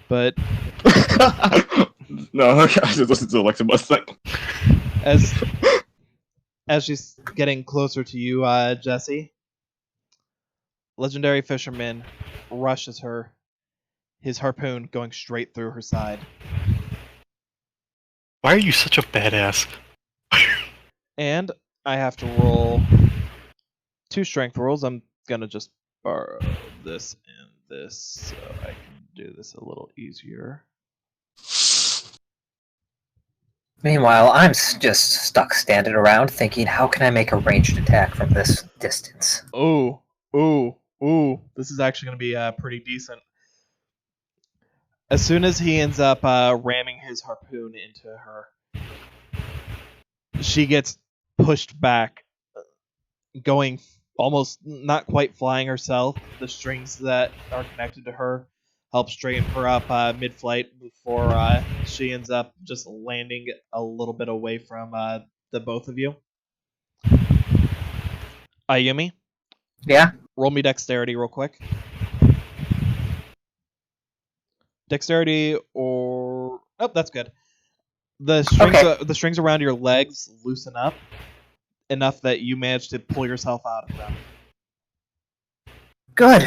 [SPEAKER 4] But
[SPEAKER 3] no, I just listened to Alexa Mustang.
[SPEAKER 4] As she's getting closer to you, Jesse, legendary fisherman rushes her, his harpoon going straight through her side.
[SPEAKER 1] Why are you such a badass?
[SPEAKER 4] And I have to roll 2 strength rolls. I'm gonna just borrow this and this so I can do this a little easier.
[SPEAKER 2] Meanwhile, I'm just stuck standing around thinking, how can I make a ranged attack from this distance?
[SPEAKER 4] Ooh. This is actually going to be pretty decent. As soon as he ends up ramming his harpoon into her, she gets pushed back, going almost not quite flying herself. The strings that are connected to her help straighten her up mid-flight before she ends up just landing a little bit away from the both of you. Ayumi?
[SPEAKER 2] Yeah?
[SPEAKER 4] Roll me dexterity real quick. Dexterity or... Oh, that's good. The strings around your legs loosen up enough that you manage to pull yourself out of them.
[SPEAKER 2] Good.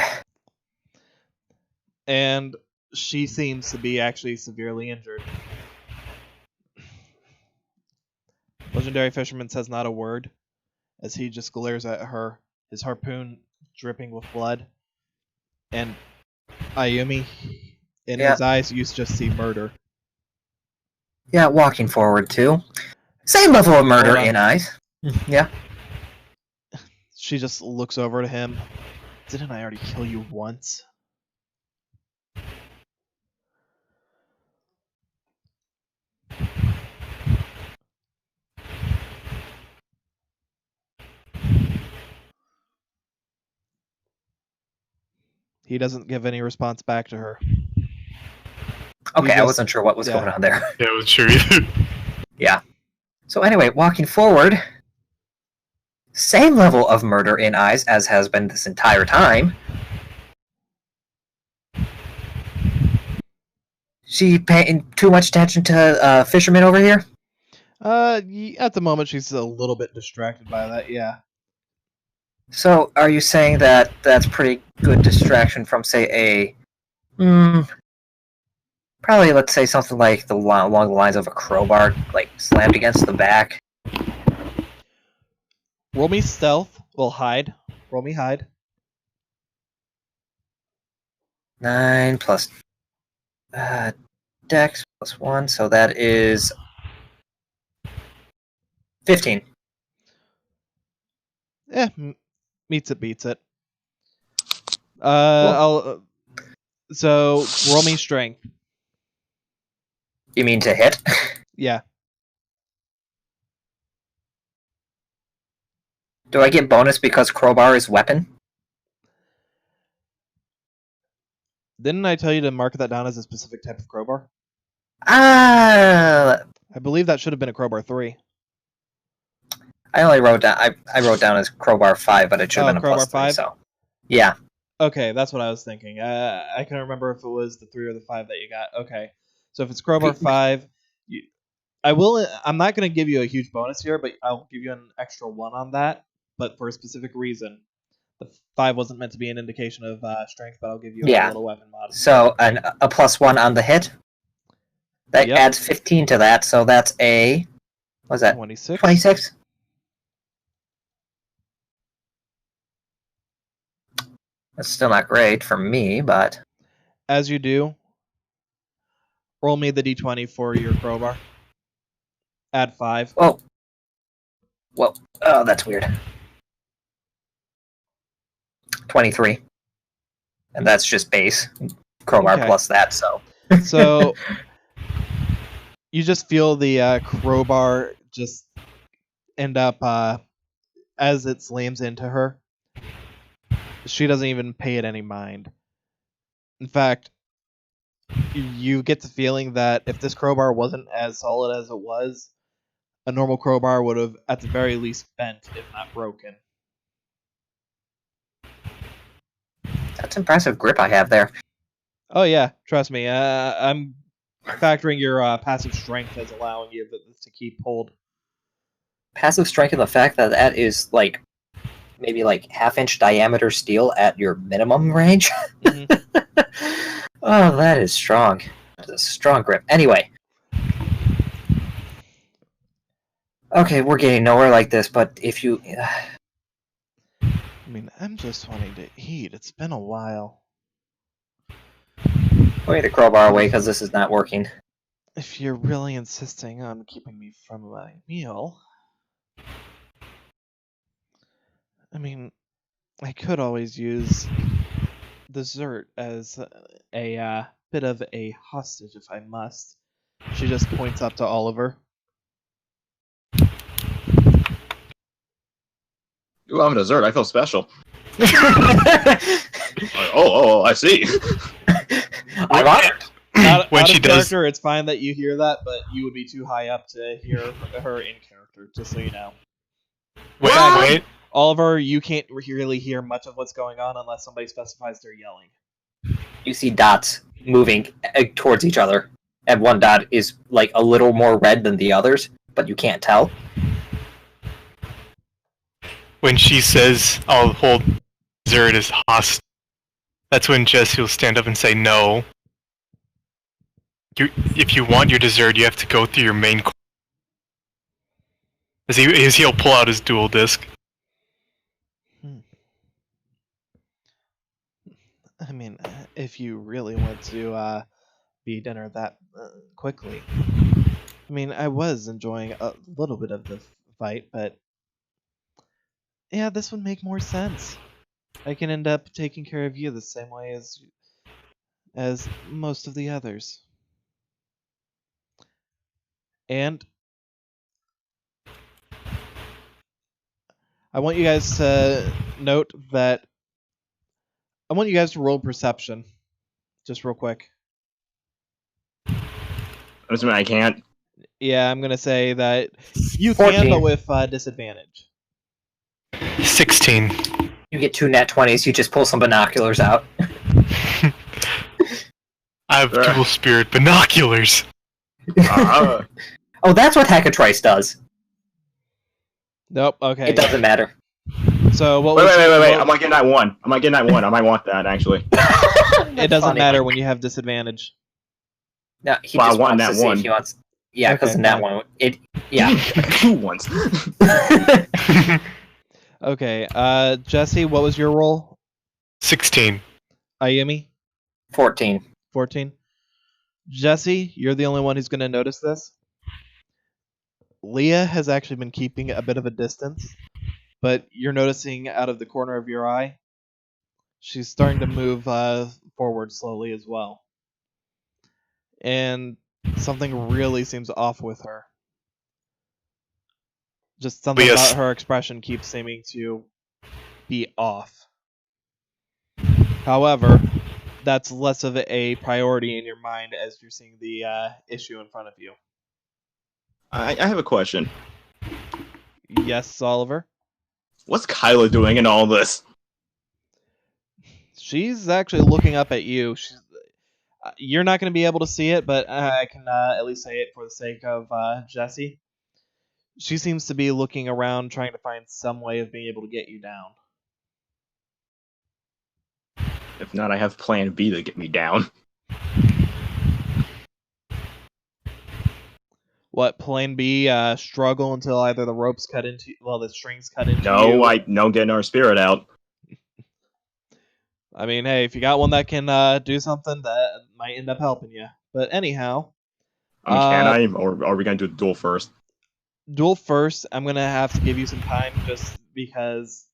[SPEAKER 4] And she seems to be actually severely injured. Legendary Fisherman says not a word as he just glares at her, his harpoon dripping with blood. And Ayumi, in his eyes, you just see murder.
[SPEAKER 2] Yeah, walking forward too. Same level of murder in eyes. Yeah.
[SPEAKER 4] She just looks over to him. Didn't I already kill you once? He doesn't give any response back to her.
[SPEAKER 2] Okay, I wasn't sure what was going on there.
[SPEAKER 1] Yeah, I wasn't sure either.
[SPEAKER 2] Yeah. So anyway, walking forward, same level of murder in eyes as has been this entire time. She paying too much attention to fisherman over here?
[SPEAKER 4] At the moment she's a little bit distracted by that, yeah.
[SPEAKER 2] So, are you saying that that's pretty good distraction from, say, probably, let's say, something like along the lines of a crowbar, like, slammed against the back?
[SPEAKER 4] Roll me stealth. Well, hide. Roll me hide.
[SPEAKER 2] 9 plus dex plus 1, so that is 15.
[SPEAKER 4] Yeah, meets it, beats it.
[SPEAKER 2] Cool.
[SPEAKER 4] So, roll me strength.
[SPEAKER 2] You mean to hit?
[SPEAKER 4] Yeah.
[SPEAKER 2] Do I get bonus because crowbar is weapon?
[SPEAKER 4] Didn't I tell you to mark that down as a specific type of crowbar?
[SPEAKER 2] I
[SPEAKER 4] believe that should have been a crowbar 3.
[SPEAKER 2] I only wrote down. I wrote down as crowbar 5, but it should have been a
[SPEAKER 4] crowbar
[SPEAKER 2] plus 3.
[SPEAKER 4] 5?
[SPEAKER 2] So, yeah.
[SPEAKER 4] Okay, that's what I was thinking. I can't remember if it was the 3 or the 5 that you got. Okay, so if it's crowbar 5, I'm not going to give you a huge bonus here, but I'll give you an extra 1 on that, but for a specific reason. The 5 wasn't meant to be an indication of strength, but I'll give you a little weapon mod.
[SPEAKER 2] So a plus 1 on the hit. That adds 15 to that, so that's a... What's that?
[SPEAKER 4] 26.
[SPEAKER 2] 26? That's still not great for me, but...
[SPEAKER 4] As you do, roll me the d20 for your crowbar. Add 5.
[SPEAKER 2] Oh. Well, oh, that's weird. 23. And that's just base. Crowbar plus that, so...
[SPEAKER 4] So, you just feel the crowbar just end up, as it slams into her, she doesn't even pay it any mind. In fact, You get the feeling that if this crowbar wasn't as solid as it was, a normal crowbar would have, at the very least, bent, if not broken.
[SPEAKER 2] That's impressive grip I have there.
[SPEAKER 4] Oh yeah, trust me. I'm factoring your passive strength as allowing you this to keep hold.
[SPEAKER 2] Passive strength and the fact that that is like maybe like half-inch diameter steel at your minimum range. Oh, that is strong. That's a strong grip. Anyway. Okay, we're getting nowhere like this, but if you...
[SPEAKER 4] I mean, I'm just wanting to eat. It's been a while.
[SPEAKER 2] Put the crowbar away, because this is not working.
[SPEAKER 4] If you're really insisting on keeping me from my meal... I mean, I could always use dessert as a bit of a hostage if I must. She just points up to Oliver.
[SPEAKER 3] Ooh, I'm a dessert. I feel special. Oh, I see.
[SPEAKER 2] I'm honored.
[SPEAKER 4] Out
[SPEAKER 1] When
[SPEAKER 4] of
[SPEAKER 1] she does-
[SPEAKER 4] character, it's fine that you hear that, but you would be too high up to hear her in character, just so you know.
[SPEAKER 1] Wait.
[SPEAKER 4] Oliver, you can't really hear much of what's going on unless somebody specifies they're yelling.
[SPEAKER 2] You see dots moving towards each other, and one dot is like a little more red than the others, but you can't tell.
[SPEAKER 1] When she says, I'll hold dessert as hostage, that's when Jesse will stand up and say no. If you want your dessert, you have to go through your main course. As he'll pull out his dual disc.
[SPEAKER 4] I mean, if you really want to be dinner that quickly. I mean, I was enjoying a little bit of the fight, but yeah, this would make more sense. I can end up taking care of you the same way as most of the others. And I want you guys to note that I want you guys to roll perception, just real quick.
[SPEAKER 3] I'm assuming I can't.
[SPEAKER 4] Yeah, I'm gonna say that you
[SPEAKER 2] 14.
[SPEAKER 4] can, but with disadvantage.
[SPEAKER 1] 16.
[SPEAKER 2] You get 2 nat 20s, you just pull some binoculars out.
[SPEAKER 1] I have dual spirit binoculars.
[SPEAKER 3] Uh,
[SPEAKER 2] Oh, that's what Hackatrice does.
[SPEAKER 4] Nope. Okay.
[SPEAKER 2] It doesn't matter.
[SPEAKER 4] So what?
[SPEAKER 3] wait.
[SPEAKER 4] what-
[SPEAKER 3] I might get that one. I might want that, actually.
[SPEAKER 4] It doesn't matter when you have disadvantage.
[SPEAKER 2] No, he
[SPEAKER 3] Well, I
[SPEAKER 2] just
[SPEAKER 3] want
[SPEAKER 2] wants
[SPEAKER 3] that
[SPEAKER 2] to see
[SPEAKER 3] one.
[SPEAKER 2] if he wants. Yeah, because
[SPEAKER 4] Okay,
[SPEAKER 2] in that
[SPEAKER 4] fine.
[SPEAKER 2] one, yeah.
[SPEAKER 3] 2 ones.
[SPEAKER 4] Okay. Jesse, what was your roll?
[SPEAKER 1] 16.
[SPEAKER 4] Ayumi,
[SPEAKER 2] 14.
[SPEAKER 4] 14. Jesse, you're the only one who's gonna notice this. Leah has actually been keeping a bit of a distance, but you're noticing out of the corner of your eye, she's starting to move forward slowly as well. And something really seems off with her. Just something
[SPEAKER 1] Leah's-
[SPEAKER 4] about her expression keeps seeming to be off. However, that's less of a priority in your mind as you're seeing the issue in front of you.
[SPEAKER 3] I have a question.
[SPEAKER 4] Yes, Oliver?
[SPEAKER 3] What's Kyla doing in all this?
[SPEAKER 4] She's actually looking up at you. You're not going to be able to see it, but I can at least say it for the sake of Jesse. She seems to be looking around, trying to find some way of being able to get you down.
[SPEAKER 3] If not, I have plan B to get me down.
[SPEAKER 4] What, plan B, struggle until either the ropes cut into, well, the strings cut into
[SPEAKER 3] No,
[SPEAKER 4] you?
[SPEAKER 3] no getting our spirit out.
[SPEAKER 4] I mean, hey, if you got one that can do something, that might end up helping you. But anyhow,
[SPEAKER 3] I mean, can I? Or are we going to do the duel first?
[SPEAKER 4] duel first. I'm going to have to give you some time just because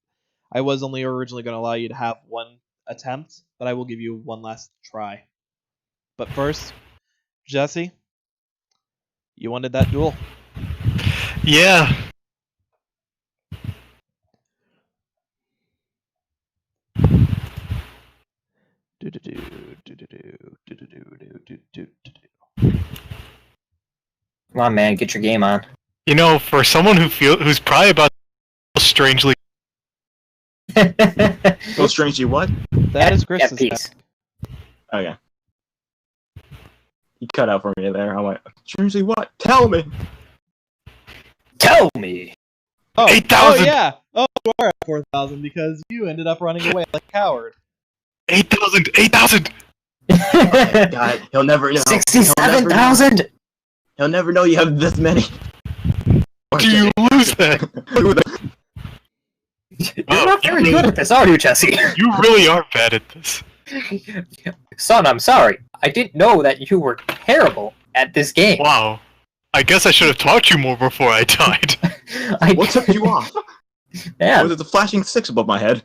[SPEAKER 4] I was only originally going to allow you to have one attempt, but I will give you one last try. But first, Jesse, you wanted that duel.
[SPEAKER 1] Yeah.
[SPEAKER 2] Come on, man, get your game on.
[SPEAKER 1] You know, for someone who's probably about to strangely
[SPEAKER 3] So strangely, what?
[SPEAKER 4] That is
[SPEAKER 2] At
[SPEAKER 4] Chris's
[SPEAKER 2] peace.
[SPEAKER 3] Okay. He cut out for me there. I went, strangely, what? Tell me.
[SPEAKER 2] Tell me.
[SPEAKER 4] Oh,
[SPEAKER 1] 8,000!
[SPEAKER 4] Oh yeah. Oh, you are at 4,000 because you ended up running away like a coward.
[SPEAKER 1] 8,000! 8,000!
[SPEAKER 3] God, he'll never know.
[SPEAKER 2] 67,000.
[SPEAKER 3] He'll never know you have this many.
[SPEAKER 1] Do you lose that?
[SPEAKER 2] You're
[SPEAKER 1] Oh,
[SPEAKER 2] not very good at this, are you, Jesse?
[SPEAKER 1] You really are bad at this.
[SPEAKER 2] Son, I'm sorry. I didn't know that you were terrible at this game.
[SPEAKER 1] Wow. I guess I should have taught you more before I died.
[SPEAKER 3] What took you off?
[SPEAKER 2] Yeah.
[SPEAKER 3] Was it the flashing 6 above my head?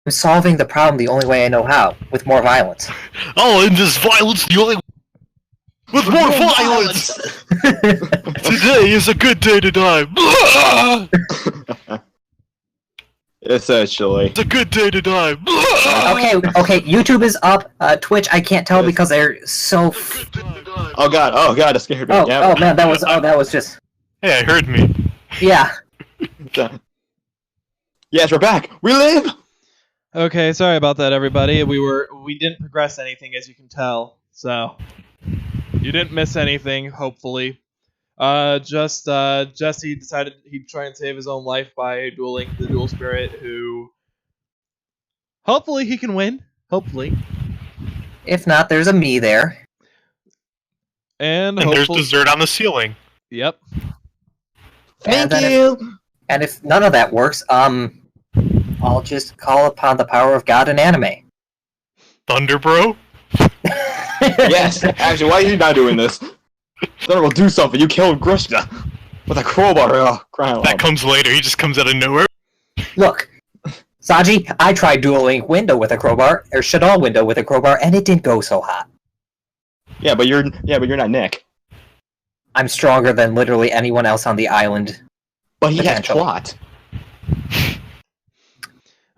[SPEAKER 2] solving the problem the only way I know how, with more violence.
[SPEAKER 1] I'll end this violence the only with more violence! Today is a good day to die!
[SPEAKER 3] Essentially.
[SPEAKER 1] It's a good day to die!
[SPEAKER 2] Okay, YouTube is up. Twitch, I can't tell because they're so.
[SPEAKER 3] Oh god, that scared me.
[SPEAKER 2] Oh man, that was just.
[SPEAKER 1] Hey, I heard me.
[SPEAKER 2] Yeah.
[SPEAKER 3] Yes, we're back. We live.
[SPEAKER 4] Okay, sorry about that, everybody. We didn't progress anything, as you can tell. So you didn't miss anything, hopefully. Jesse decided he'd try and save his own life by dueling the duel spirit, who hopefully he can win. Hopefully.
[SPEAKER 2] If not, there's a me there.
[SPEAKER 4] And
[SPEAKER 1] there's dessert on the ceiling.
[SPEAKER 4] Yep.
[SPEAKER 3] Thank you.
[SPEAKER 2] And if none of that works, I'll just call upon the power of God in anime.
[SPEAKER 1] Thunder Bro?
[SPEAKER 3] Yes, actually, why are you not doing this? Thunder will do something. You killed Grishka with a crowbar. Oh, crying
[SPEAKER 1] That comes later. He just comes out of nowhere.
[SPEAKER 2] Look, Saji, I tried dueling Window with a crowbar, or Shadal Window with a crowbar, and it didn't go so hot.
[SPEAKER 3] Yeah, but you're not Nick.
[SPEAKER 2] I'm stronger than literally anyone else on the island.
[SPEAKER 3] But he has
[SPEAKER 2] Potentially.
[SPEAKER 3] plot.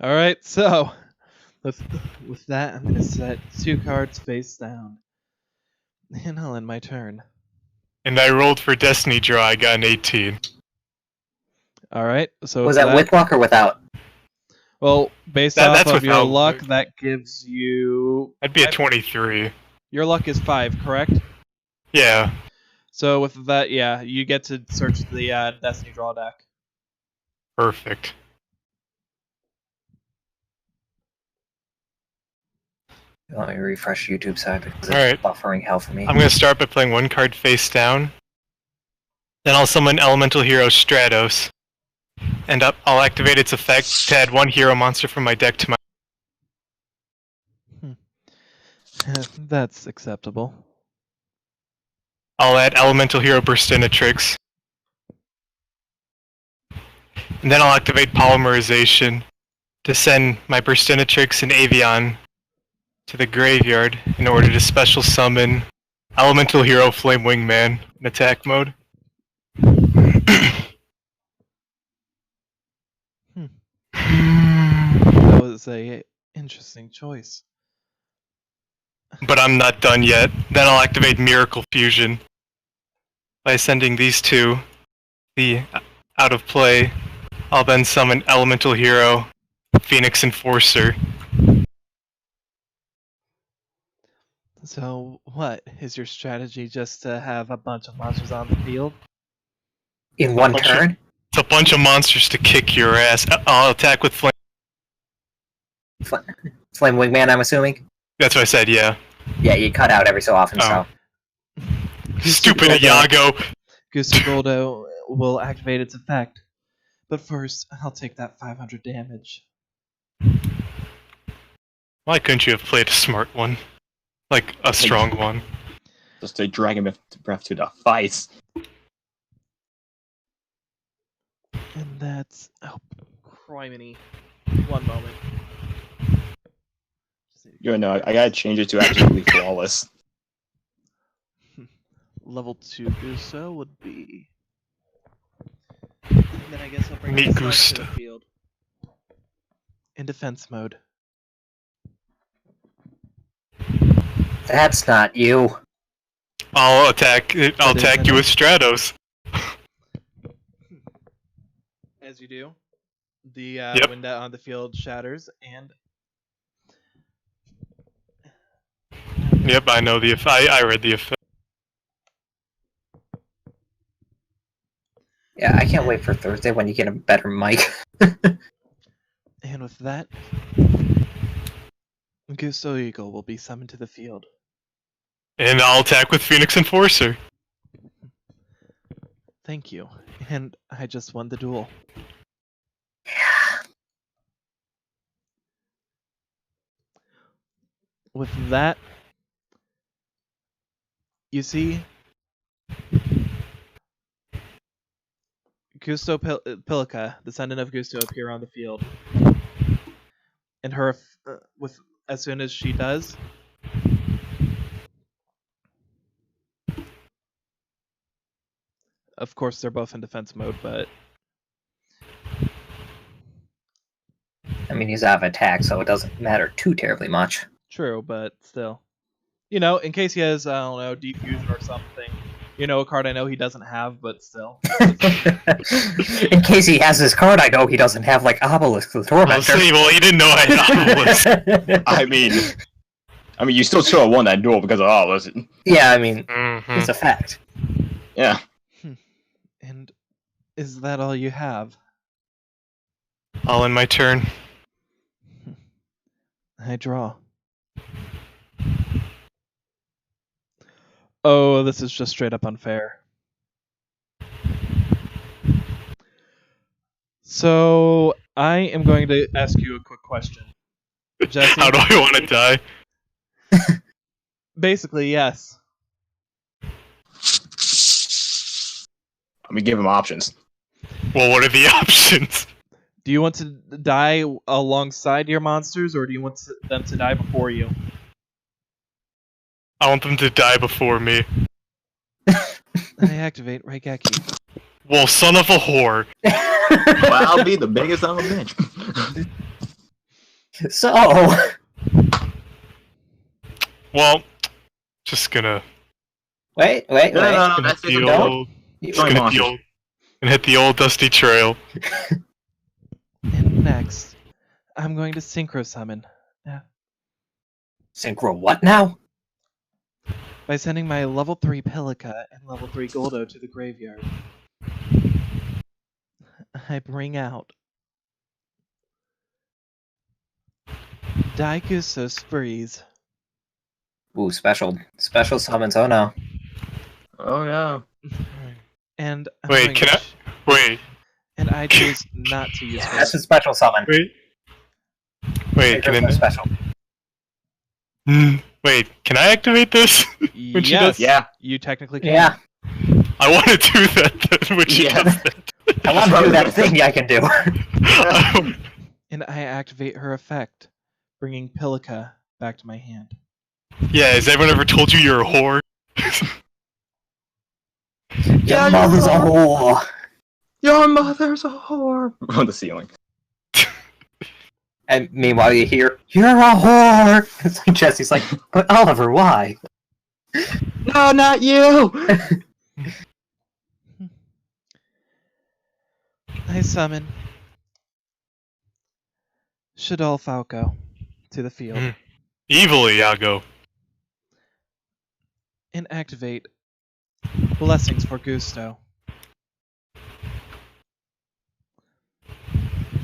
[SPEAKER 4] All right, so with that, I'm gonna set 2 cards face down, and I'll end my turn.
[SPEAKER 1] And I rolled for Destiny Draw. I got an 18.
[SPEAKER 4] All right, so
[SPEAKER 2] Was that with luck or without?
[SPEAKER 4] Well, based
[SPEAKER 1] That's
[SPEAKER 4] off of your
[SPEAKER 1] without
[SPEAKER 4] luck,
[SPEAKER 1] luck.
[SPEAKER 4] that gives you.
[SPEAKER 1] I'd be a 23.
[SPEAKER 4] Your luck is 5, correct?
[SPEAKER 1] Yeah.
[SPEAKER 4] So with that, yeah, you get to search the Destiny Draw deck.
[SPEAKER 1] Perfect.
[SPEAKER 2] Let me refresh YouTube side because it's
[SPEAKER 1] Alright.
[SPEAKER 2] buffering hell for me.
[SPEAKER 1] I'm going to start by playing 1 card face down. Then I'll summon Elemental Hero Stratos. And I'll activate its effect to add 1 hero monster from my deck to my...
[SPEAKER 4] That's acceptable.
[SPEAKER 1] I'll add Elemental Hero Burstinatrix. And then I'll activate Polymerization to send my Burstinatrix and Avion to the graveyard in order to special summon Elemental Hero Flame Wingman in attack mode.
[SPEAKER 4] That was a interesting choice.
[SPEAKER 1] But I'm not done yet. Then I'll activate Miracle Fusion by sending these 2 out of play. I'll then summon Elemental Hero Phoenix Enforcer.
[SPEAKER 4] So, what is your strategy? Just to have a bunch of monsters on the field?
[SPEAKER 2] In one turn?
[SPEAKER 1] It's a bunch of monsters to kick your ass. I'll attack with Flame.
[SPEAKER 2] Flame Wingman, I'm assuming?
[SPEAKER 1] That's what I said, yeah.
[SPEAKER 2] Yeah, you cut out every so often,
[SPEAKER 1] Oh.
[SPEAKER 2] so.
[SPEAKER 1] Stupid Iago!
[SPEAKER 4] Gusto Goldo will activate its effect. But first, I'll take that 500 damage.
[SPEAKER 1] Why couldn't you have played a smart one? Like, a strong one.
[SPEAKER 3] Just a dragon breath to the face.
[SPEAKER 4] And that's... Oh, criminy. One moment.
[SPEAKER 3] You know, I gotta change it to actually flawless.
[SPEAKER 4] Level 2 Gusto would be... And then I guess I'll bring
[SPEAKER 1] Me
[SPEAKER 4] this to
[SPEAKER 1] gusta.
[SPEAKER 4] the field. In defense mode.
[SPEAKER 2] That's not you.
[SPEAKER 1] I'll attack you with Stratos.
[SPEAKER 4] As you do, the
[SPEAKER 1] Yep.
[SPEAKER 4] window on the field shatters, and
[SPEAKER 1] Yep, I know the effect. I read the effect.
[SPEAKER 2] Yeah, I can't wait for Thursday when you get a better mic.
[SPEAKER 4] and with that, Gusto Eagle will be summoned to the field.
[SPEAKER 1] And I'll attack with Phoenix Enforcer.
[SPEAKER 4] Thank you, and I just won the duel. With that, you see Gusto Pilica, descendant of Gusto, appear on the field. and her with as soon as she does. Of course, they're both in defense mode, but
[SPEAKER 2] I mean, he's out of attack, so it doesn't matter too terribly much.
[SPEAKER 4] true. But still, you know, in case he has, I don't know, defusion or something. You know, a card I know he doesn't have, but still.
[SPEAKER 2] In case he has his card, I know he doesn't have, like, Obelisk the Tormentor.
[SPEAKER 1] Well, he didn't know I had Obelisk.
[SPEAKER 3] I mean, you still should have won that duel because of Obelisk.
[SPEAKER 2] Yeah, I mean,
[SPEAKER 1] Mhm.
[SPEAKER 2] it's a fact.
[SPEAKER 3] Yeah.
[SPEAKER 4] And is that all you have?
[SPEAKER 1] All in my turn.
[SPEAKER 4] I draw. Oh, this is just straight up unfair. So, I am going to ask you a quick question. Jesse?
[SPEAKER 1] How do I want to die?
[SPEAKER 4] Basically, yes.
[SPEAKER 3] Let me give him options.
[SPEAKER 1] Well, what are the options?
[SPEAKER 4] Do you want to die alongside your monsters, or do you want them to die before you?
[SPEAKER 1] I want them to die before me.
[SPEAKER 4] I activate Raigeki.
[SPEAKER 1] Well, son of a whore.
[SPEAKER 3] Well, I'll be the biggest son of a bitch.
[SPEAKER 2] So,
[SPEAKER 1] Well, just gonna
[SPEAKER 2] wait.
[SPEAKER 3] No,
[SPEAKER 1] gonna
[SPEAKER 3] that's
[SPEAKER 1] hit the
[SPEAKER 3] it.
[SPEAKER 1] old,
[SPEAKER 2] You-
[SPEAKER 3] Join
[SPEAKER 1] gonna hit the
[SPEAKER 3] monsters.
[SPEAKER 1] old, and hit the old dusty trail.
[SPEAKER 4] And next, I'm going to synchro summon.
[SPEAKER 2] Synchro what now?
[SPEAKER 4] By sending my level 3 Pelika and level 3 Goldo to the graveyard. I bring out Daikuso Sprees.
[SPEAKER 2] Ooh, special summons, oh no.
[SPEAKER 3] Oh yeah.
[SPEAKER 4] And I'm
[SPEAKER 1] Wait,
[SPEAKER 4] going
[SPEAKER 1] can
[SPEAKER 4] to
[SPEAKER 1] I- Wait,
[SPEAKER 4] And I choose not to use
[SPEAKER 2] That's
[SPEAKER 4] her.
[SPEAKER 2] a special summon.
[SPEAKER 1] wait, can
[SPEAKER 2] Synchro's
[SPEAKER 1] I?
[SPEAKER 2] special.
[SPEAKER 1] Wait, can I activate this? When she
[SPEAKER 4] Yes,
[SPEAKER 1] does-
[SPEAKER 3] Yeah.
[SPEAKER 4] you technically can.
[SPEAKER 2] Yeah,
[SPEAKER 1] I want to do that then, when she
[SPEAKER 3] Yeah.
[SPEAKER 1] does that.
[SPEAKER 2] I want to do that thing I can do.
[SPEAKER 4] And I activate her effect, bringing Pelika back to my hand.
[SPEAKER 1] Yeah, has everyone ever told you you're a whore?
[SPEAKER 2] Your mother's a whore.
[SPEAKER 3] Your mother's a whore. On the ceiling.
[SPEAKER 2] And meanwhile you hear, you're a whore! It's like Jesse's like, but Oliver, why?
[SPEAKER 3] No, not you.
[SPEAKER 4] I summon Shadol Falco to the field
[SPEAKER 1] Mhm. Evil Iago.
[SPEAKER 4] and activate Blessings for Gusto.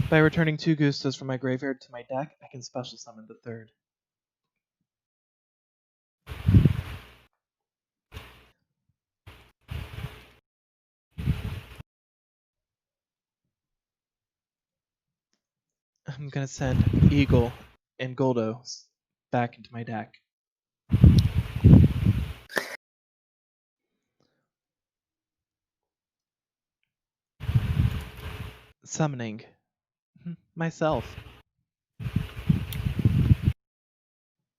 [SPEAKER 4] By returning 2 Gustos from my graveyard to my deck, I can special summon the third. I'm gonna send Eagle and Goldo back into my deck. Summoning myself.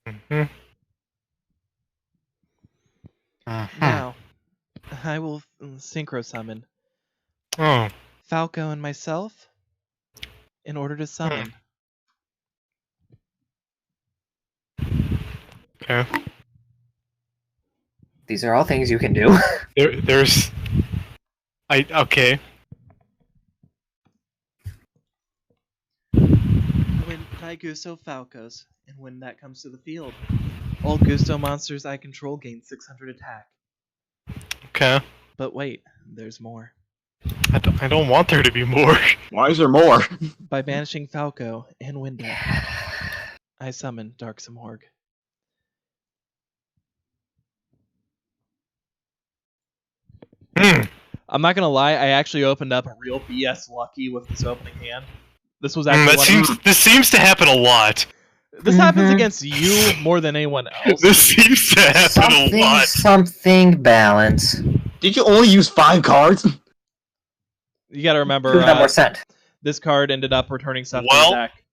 [SPEAKER 1] Mhm.
[SPEAKER 4] Now, I will synchro summon
[SPEAKER 1] Oh,
[SPEAKER 4] Falco and myself in order to summon.
[SPEAKER 1] okay.
[SPEAKER 2] These are all things you can do.
[SPEAKER 1] There's... Okay.
[SPEAKER 4] When I Gusto Falcos, and when that comes to the field, all Gusto monsters I control gain 600 attack.
[SPEAKER 1] Okay.
[SPEAKER 4] But wait, there's more.
[SPEAKER 1] I don't want there to be more.
[SPEAKER 3] Why is there more?
[SPEAKER 4] By banishing Falco and Winda, I summon Darksome Horg.
[SPEAKER 1] Hmm.
[SPEAKER 4] I'm not gonna lie, I actually opened up a real BS lucky with this opening hand. This was actually
[SPEAKER 1] This seems to happen a lot.
[SPEAKER 4] This happens
[SPEAKER 2] Mhm.
[SPEAKER 4] against you more than anyone else.
[SPEAKER 1] This seems to happen a lot.
[SPEAKER 2] Something balance.
[SPEAKER 3] Did you only use 5 cards?
[SPEAKER 4] You gotta remember,
[SPEAKER 2] Two of them were sent.
[SPEAKER 4] this card ended up returning stuff to
[SPEAKER 1] Well-
[SPEAKER 4] the deck.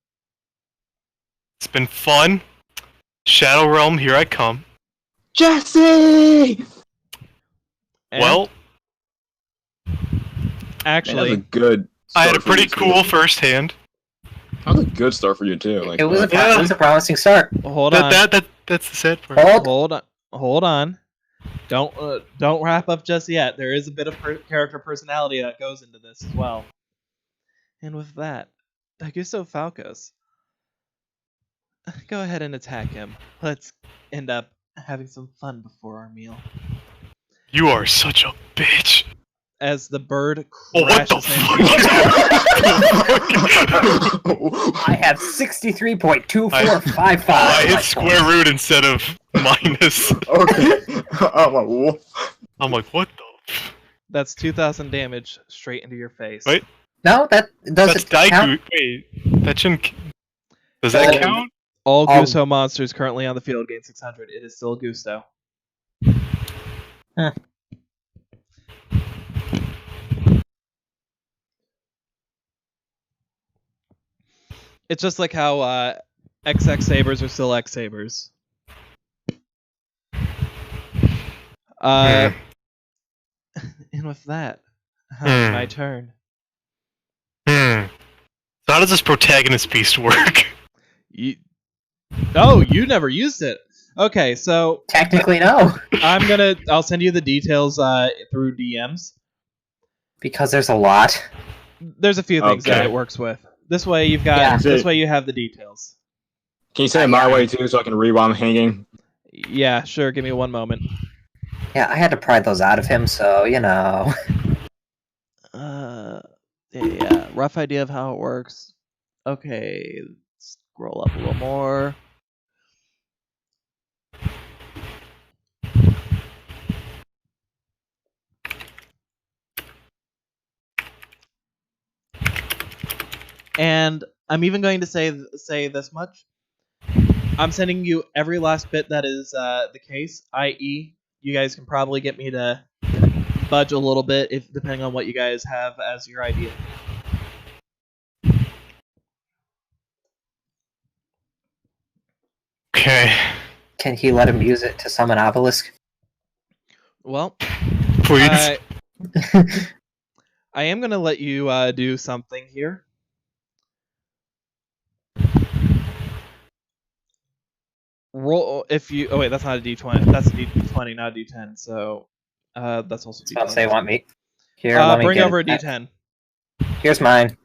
[SPEAKER 1] It's been fun. Shadow Realm, here I come.
[SPEAKER 3] Jesse!
[SPEAKER 4] And
[SPEAKER 1] Well,
[SPEAKER 4] actually,
[SPEAKER 3] That was a good.
[SPEAKER 1] I had
[SPEAKER 3] start
[SPEAKER 1] a
[SPEAKER 3] for you,
[SPEAKER 1] pretty
[SPEAKER 3] too.
[SPEAKER 1] cool first hand.
[SPEAKER 3] That was a good start for you too. Like
[SPEAKER 2] It was a
[SPEAKER 1] Yeah.
[SPEAKER 2] it was a promising start.
[SPEAKER 4] hold on.
[SPEAKER 1] That's the sad part.
[SPEAKER 2] Hold.
[SPEAKER 4] Hold on. Don't wrap up just yet. There is a bit of character personality that goes into this as well. And with that, Augusto Falcos, go ahead and attack him. Let's end up having some fun before our meal.
[SPEAKER 1] You are such a bitch.
[SPEAKER 4] As the bird
[SPEAKER 1] Oh, what the
[SPEAKER 4] crashes
[SPEAKER 1] fuck?
[SPEAKER 2] I have 63.2455.
[SPEAKER 1] I hit square root instead of minus.
[SPEAKER 3] Okay. Oh,
[SPEAKER 1] I'm like, what the?
[SPEAKER 4] That's 2,000 damage straight into your face.
[SPEAKER 1] Wait.
[SPEAKER 2] No, that
[SPEAKER 1] That's
[SPEAKER 2] doesn't count.
[SPEAKER 1] Daiku. Wait, that shouldn't. Does that
[SPEAKER 2] Oh.
[SPEAKER 1] count?
[SPEAKER 4] All Gusto monsters currently on the field gain 600. It is still Gusto.
[SPEAKER 2] Huh.
[SPEAKER 4] It's just like how XX Sabers are still X Sabers. And with that, my turn.
[SPEAKER 1] So how does this protagonist beast work?
[SPEAKER 4] You never used it. Okay, so
[SPEAKER 2] Technically, no,
[SPEAKER 4] I'll send you the details through DMs.
[SPEAKER 2] because there's a lot.
[SPEAKER 4] There's a few things that
[SPEAKER 3] Okay.
[SPEAKER 4] it works with. This way you've got.
[SPEAKER 2] Yeah.
[SPEAKER 4] This way you have the details.
[SPEAKER 3] Can you send it my way too, so I can read while I'm hanging?
[SPEAKER 4] Yeah, sure. Give me one moment.
[SPEAKER 2] Yeah, I had to pry those out of him, so you know.
[SPEAKER 4] Yeah, rough idea of how it works. Okay, scroll up a little more. And I'm even going to say this much. I'm sending you every last bit that is the case, i.e., you guys can probably get me to budge a little bit, if depending on what you guys have as your idea.
[SPEAKER 1] Okay,
[SPEAKER 2] Can he let him use it to summon Obelisk?
[SPEAKER 4] Well,
[SPEAKER 1] please.
[SPEAKER 4] I am going to let you do something here. Roll if you. Oh wait, that's not a D20. That's a D20, not a D10. So that's also.
[SPEAKER 2] So I'll
[SPEAKER 4] D20.
[SPEAKER 2] say, want me? Here, let me
[SPEAKER 4] Bring
[SPEAKER 2] get
[SPEAKER 4] over a
[SPEAKER 2] it.
[SPEAKER 4] D10.
[SPEAKER 2] Here's mine.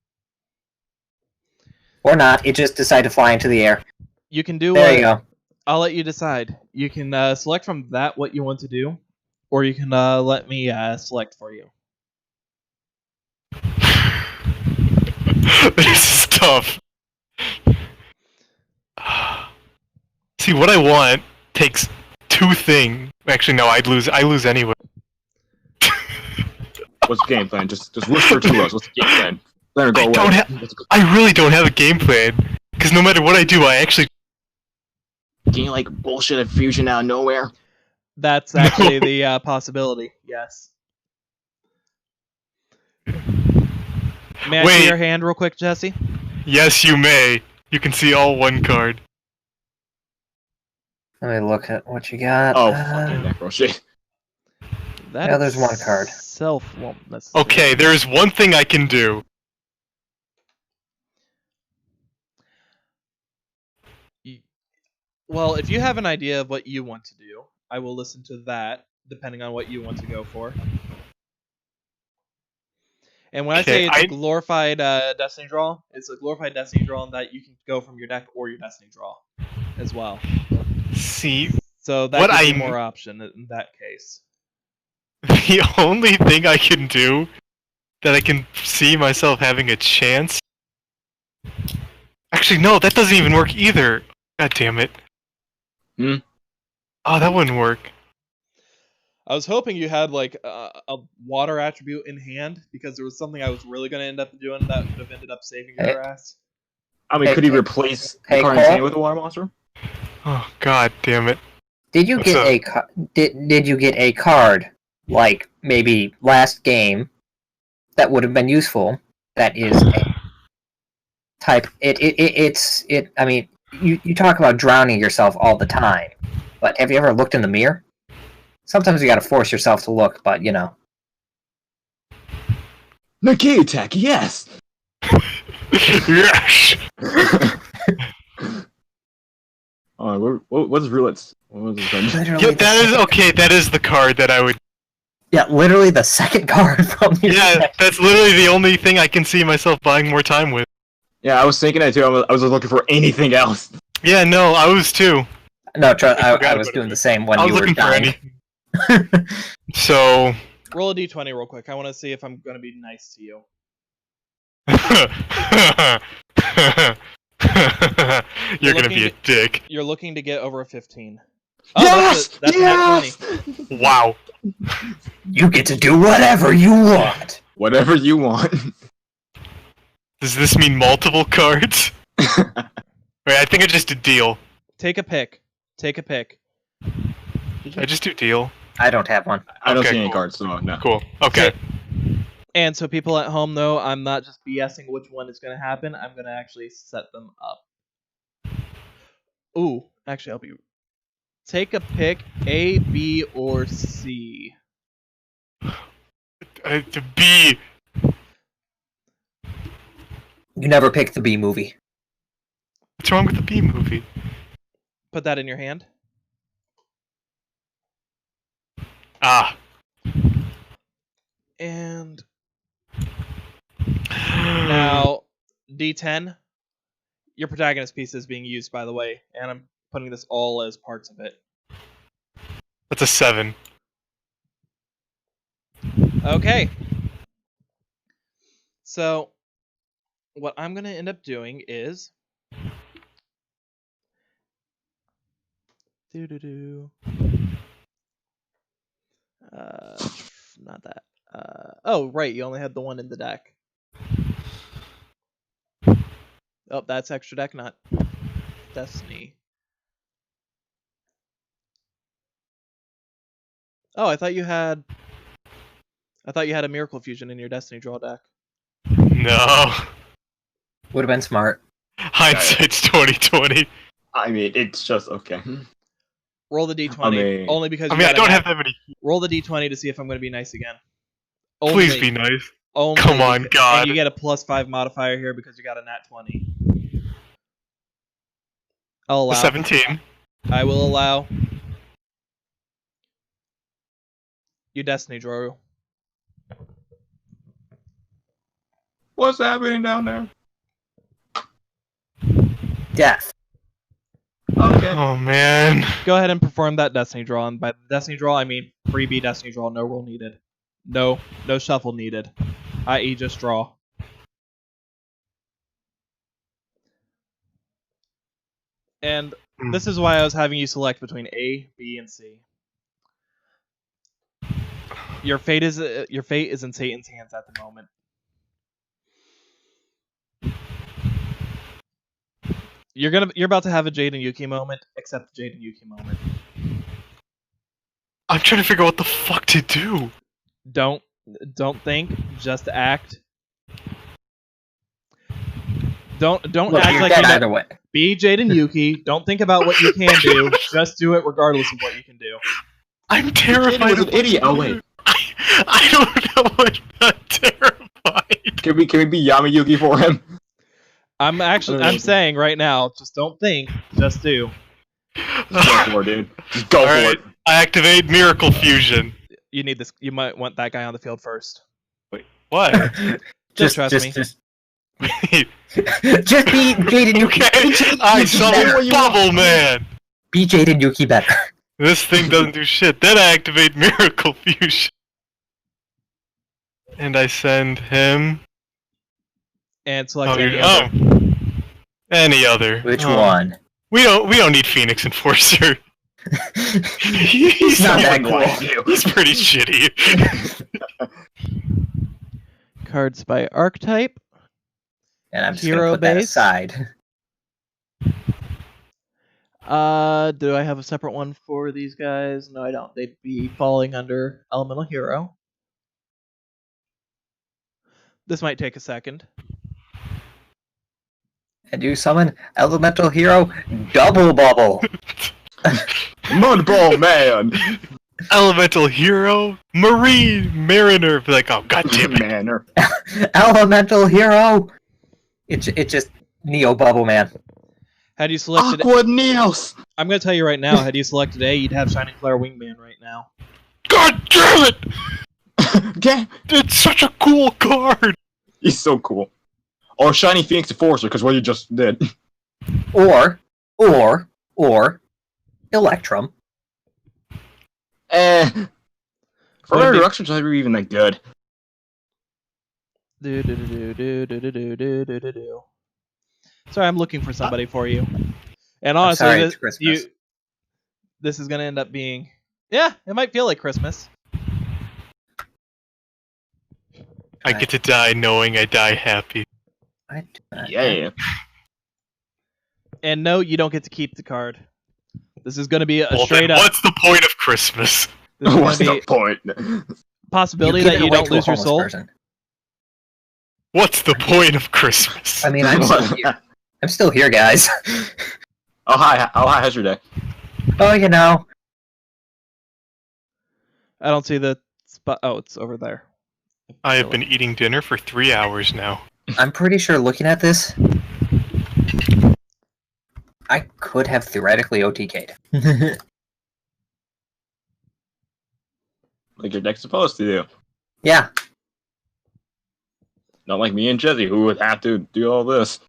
[SPEAKER 2] Or not. It just decided to fly into the air.
[SPEAKER 4] You can do.
[SPEAKER 2] There you go.
[SPEAKER 4] I'll let you decide. You can select from that what you want to do, or you can let me select for you.
[SPEAKER 1] This is tough. See, what I want takes two things. Actually, no, I lose anyway.
[SPEAKER 3] What's the game plan? Just whisper to us. What's the game plan? Let her go away.
[SPEAKER 1] I really don't have a game plan. Because no matter what I do, I actually...
[SPEAKER 3] Can you like bullshit a fusion out of nowhere?
[SPEAKER 4] That's actually the possibility. Yes. May I see
[SPEAKER 1] Wait.
[SPEAKER 4] your hand real quick, Jesse?
[SPEAKER 1] Yes, you may. You can see all one card.
[SPEAKER 2] Let me look at what you got.
[SPEAKER 3] Oh, fucking necro shit.
[SPEAKER 4] That
[SPEAKER 2] there's one card.
[SPEAKER 4] Self won't necessarily.
[SPEAKER 1] Okay, there is one thing I can do.
[SPEAKER 4] Well, if you have an idea of what you want to do, I will listen to that, depending on what you want to go for. And when I say it's a glorified Destiny draw, it's a glorified Destiny draw that you can go from your deck or your Destiny draw as well.
[SPEAKER 1] See,
[SPEAKER 4] So that
[SPEAKER 1] what
[SPEAKER 4] gives
[SPEAKER 1] I
[SPEAKER 4] you more option in that case.
[SPEAKER 1] the only thing I can do that I can see myself having a chance... Actually, no, that doesn't even work either. God damn it.
[SPEAKER 3] Hmm?
[SPEAKER 1] Oh, that wouldn't work.
[SPEAKER 4] I was hoping you had like a water attribute in hand, because there was something I was really going to end up doing that would have ended up saving your ass.
[SPEAKER 3] I mean,
[SPEAKER 2] Hey,
[SPEAKER 3] could he
[SPEAKER 2] hey,
[SPEAKER 3] replace
[SPEAKER 2] hey,
[SPEAKER 3] the card
[SPEAKER 2] Cole?
[SPEAKER 3] insane with a water monster?
[SPEAKER 1] Oh, god damn it.
[SPEAKER 2] Did you
[SPEAKER 1] What's
[SPEAKER 2] get
[SPEAKER 1] up?
[SPEAKER 2] did you get a card, like maybe last game, that would have been useful? That is a type. I mean, you talk about drowning yourself all the time, but have you ever looked in the mirror? Sometimes you gotta force yourself to look, but you know.
[SPEAKER 3] Nikkei attack, yes!
[SPEAKER 1] Yes!
[SPEAKER 3] What's roulette's? What was his name?
[SPEAKER 2] Literally
[SPEAKER 1] Yeah,
[SPEAKER 2] the
[SPEAKER 1] that is
[SPEAKER 2] second-
[SPEAKER 1] okay. That is the card that I would.
[SPEAKER 2] Yeah, literally the second card from your
[SPEAKER 1] Yeah,
[SPEAKER 2] deck.
[SPEAKER 1] that's literally the only thing I can see myself buying more time with.
[SPEAKER 3] Yeah, I was thinking that too. I was looking for anything else.
[SPEAKER 1] Yeah, no, I was too.
[SPEAKER 2] No,
[SPEAKER 1] I
[SPEAKER 2] I
[SPEAKER 1] forgot
[SPEAKER 2] was
[SPEAKER 1] about
[SPEAKER 2] doing
[SPEAKER 1] it.
[SPEAKER 2] the same when
[SPEAKER 1] I was
[SPEAKER 2] you were
[SPEAKER 1] looking for
[SPEAKER 2] dying.
[SPEAKER 1] anything. So.
[SPEAKER 4] Roll a d20 real quick. I want to see if I'm gonna be nice to you.
[SPEAKER 1] You're gonna be a dick.
[SPEAKER 4] You're looking to get over a 15.
[SPEAKER 3] Yes!
[SPEAKER 4] That's
[SPEAKER 3] Yes!
[SPEAKER 4] a nat 20.
[SPEAKER 1] Wow.
[SPEAKER 2] You get to do whatever you want.
[SPEAKER 3] Whatever you want.
[SPEAKER 1] Does this mean multiple cards? Wait, I think I just did deal.
[SPEAKER 4] Take a pick. Take a pick.
[SPEAKER 1] I just do deal.
[SPEAKER 2] I don't have one.
[SPEAKER 3] I don't
[SPEAKER 1] Okay,
[SPEAKER 3] see any
[SPEAKER 1] cool.
[SPEAKER 3] cards, so no.
[SPEAKER 1] Cool. Okay.
[SPEAKER 4] And so people at home know I'm not just BSing which one is going to happen. I'm going to actually set them up. Ooh, actually, I'll be... Take a pick, A, B, or C.
[SPEAKER 1] To B.
[SPEAKER 2] You never picked the B movie.
[SPEAKER 1] What's wrong with the B movie?
[SPEAKER 4] Put that in your hand.
[SPEAKER 1] Ah.
[SPEAKER 4] And now, D10. Your protagonist piece is being used, by the way, and I'm putting this all as parts of it.
[SPEAKER 1] That's a 7.
[SPEAKER 4] Okay. So, what I'm going to end up doing is... Not that. Oh, right, you only had the one in the deck. Oh, that's extra deck, not Destiny. Oh, I thought you had a Miracle Fusion in your Destiny draw deck.
[SPEAKER 1] No.
[SPEAKER 2] Would have been smart.
[SPEAKER 1] Hindsight's 2020.
[SPEAKER 3] I mean, it's just okay.
[SPEAKER 4] Roll the d20, only because
[SPEAKER 1] I
[SPEAKER 4] you
[SPEAKER 1] mean, I
[SPEAKER 4] got a
[SPEAKER 1] don't
[SPEAKER 4] nat-
[SPEAKER 1] have that many.
[SPEAKER 4] Roll the d20 to see if I'm going to be nice again.
[SPEAKER 1] Please be nice.
[SPEAKER 4] Only
[SPEAKER 1] Come on, God.
[SPEAKER 4] And you get a +5 modifier here because you got a nat 20. I'll
[SPEAKER 1] A
[SPEAKER 4] allow.
[SPEAKER 1] 17.
[SPEAKER 4] I will allow. You Destiny draw.
[SPEAKER 3] What's happening down there?
[SPEAKER 2] Death.
[SPEAKER 3] Okay.
[SPEAKER 1] Oh, man.
[SPEAKER 4] Go ahead and perform that Destiny draw. And by Destiny draw, I mean freebie Destiny draw, no roll needed. No shuffle needed. I.e. just draw. And this is why I was having you select between A, B, and C. Your fate is in Satan's hands at the moment. You're about to have a Jade and Yuki moment, except the Jade and Yuki moment.
[SPEAKER 1] I'm trying to figure out what the fuck to do.
[SPEAKER 4] Don't think, just act. Don't
[SPEAKER 2] Look,
[SPEAKER 4] act
[SPEAKER 2] you're
[SPEAKER 4] like
[SPEAKER 2] dead
[SPEAKER 4] you
[SPEAKER 2] either way.
[SPEAKER 4] Be Jade and Yuki. Don't think about what you can do. Just do it regardless of what you can do.
[SPEAKER 1] I'm terrified.
[SPEAKER 3] was an idiot. Oh wait.
[SPEAKER 1] I don't know what. I'm terrified.
[SPEAKER 3] Can we be Yamayuki for him?
[SPEAKER 4] I'm saying right now, just don't think, just do.
[SPEAKER 3] Just go for it, dude. Just go for
[SPEAKER 1] Alright,
[SPEAKER 3] it.
[SPEAKER 1] I activate Miracle Fusion.
[SPEAKER 4] You need this. You might want that guy on the field first.
[SPEAKER 1] What?
[SPEAKER 4] Just trust me.
[SPEAKER 2] Just be Jaden Yuki.
[SPEAKER 1] Okay,
[SPEAKER 2] Be Jaden
[SPEAKER 1] I
[SPEAKER 2] Yuki
[SPEAKER 1] summon
[SPEAKER 2] better.
[SPEAKER 1] Bubble Man.
[SPEAKER 2] Be Jaden Yuki better.
[SPEAKER 1] This thing doesn't do shit. Then I activate Miracle Fusion. And I send him.
[SPEAKER 4] And select
[SPEAKER 1] Oh,
[SPEAKER 4] any other.
[SPEAKER 1] any other.
[SPEAKER 2] Which
[SPEAKER 1] Oh.
[SPEAKER 2] one?
[SPEAKER 1] We don't need Phoenix Enforcer.
[SPEAKER 2] He's not that cool.
[SPEAKER 1] He's pretty shitty.
[SPEAKER 4] Cards by archetype.
[SPEAKER 2] And I'm just
[SPEAKER 4] Hero
[SPEAKER 2] gonna put that
[SPEAKER 4] base.
[SPEAKER 2] aside.
[SPEAKER 4] Do I have a separate one for these guys? No, I don't. They'd be falling under Elemental Hero. This might take a second.
[SPEAKER 2] And you summon Elemental Hero Double Bubble.
[SPEAKER 3] Mudball Man!
[SPEAKER 1] Elemental Hero, Mariner. Be like, oh god damn it.
[SPEAKER 3] Manner.
[SPEAKER 2] Elemental Hero. It's just Neo Bubble Man.
[SPEAKER 4] Had you selected
[SPEAKER 3] Aqua Neos!
[SPEAKER 4] I'm gonna tell you right now, had you selected A, you'd have Shining Flare Wingman right now.
[SPEAKER 1] God damn it!
[SPEAKER 3] Yeah,
[SPEAKER 1] It's such a cool card!
[SPEAKER 3] he's so cool. Or Shiny Phoenix Enforcer, because what you just did.
[SPEAKER 2] Or Electrum.
[SPEAKER 3] For my directions, are even that good.
[SPEAKER 4] Sorry, I'm looking for somebody for you. And honestly,
[SPEAKER 2] sorry, it's Christmas.
[SPEAKER 4] This is gonna end up being, yeah, it might feel like Christmas.
[SPEAKER 1] I get to die knowing I die happy.
[SPEAKER 3] Yeah.
[SPEAKER 4] And no, you don't get to keep the card. This is gonna be a
[SPEAKER 1] Well,
[SPEAKER 4] straight
[SPEAKER 1] then
[SPEAKER 4] up.
[SPEAKER 1] what's the point of Christmas?
[SPEAKER 4] This is
[SPEAKER 3] What's
[SPEAKER 4] gonna be
[SPEAKER 3] the point?
[SPEAKER 4] possibility
[SPEAKER 2] give
[SPEAKER 4] that
[SPEAKER 2] it
[SPEAKER 4] you
[SPEAKER 2] away
[SPEAKER 4] don't
[SPEAKER 2] to a
[SPEAKER 4] lose your
[SPEAKER 2] homeless
[SPEAKER 4] soul.
[SPEAKER 2] person.
[SPEAKER 1] What's the point of Christmas?
[SPEAKER 2] I mean, I'm still here. I'm still here, guys.
[SPEAKER 3] Oh hi, how's your day?
[SPEAKER 2] Oh, you know.
[SPEAKER 4] I don't see the spot. Oh, it's over there.
[SPEAKER 1] I have been eating dinner for 3 hours now.
[SPEAKER 2] I'm pretty sure looking at this, I could have theoretically OTK'd.
[SPEAKER 3] Like your deck's supposed to do.
[SPEAKER 2] Yeah.
[SPEAKER 3] Not like me and Jesse, who would have to do all this.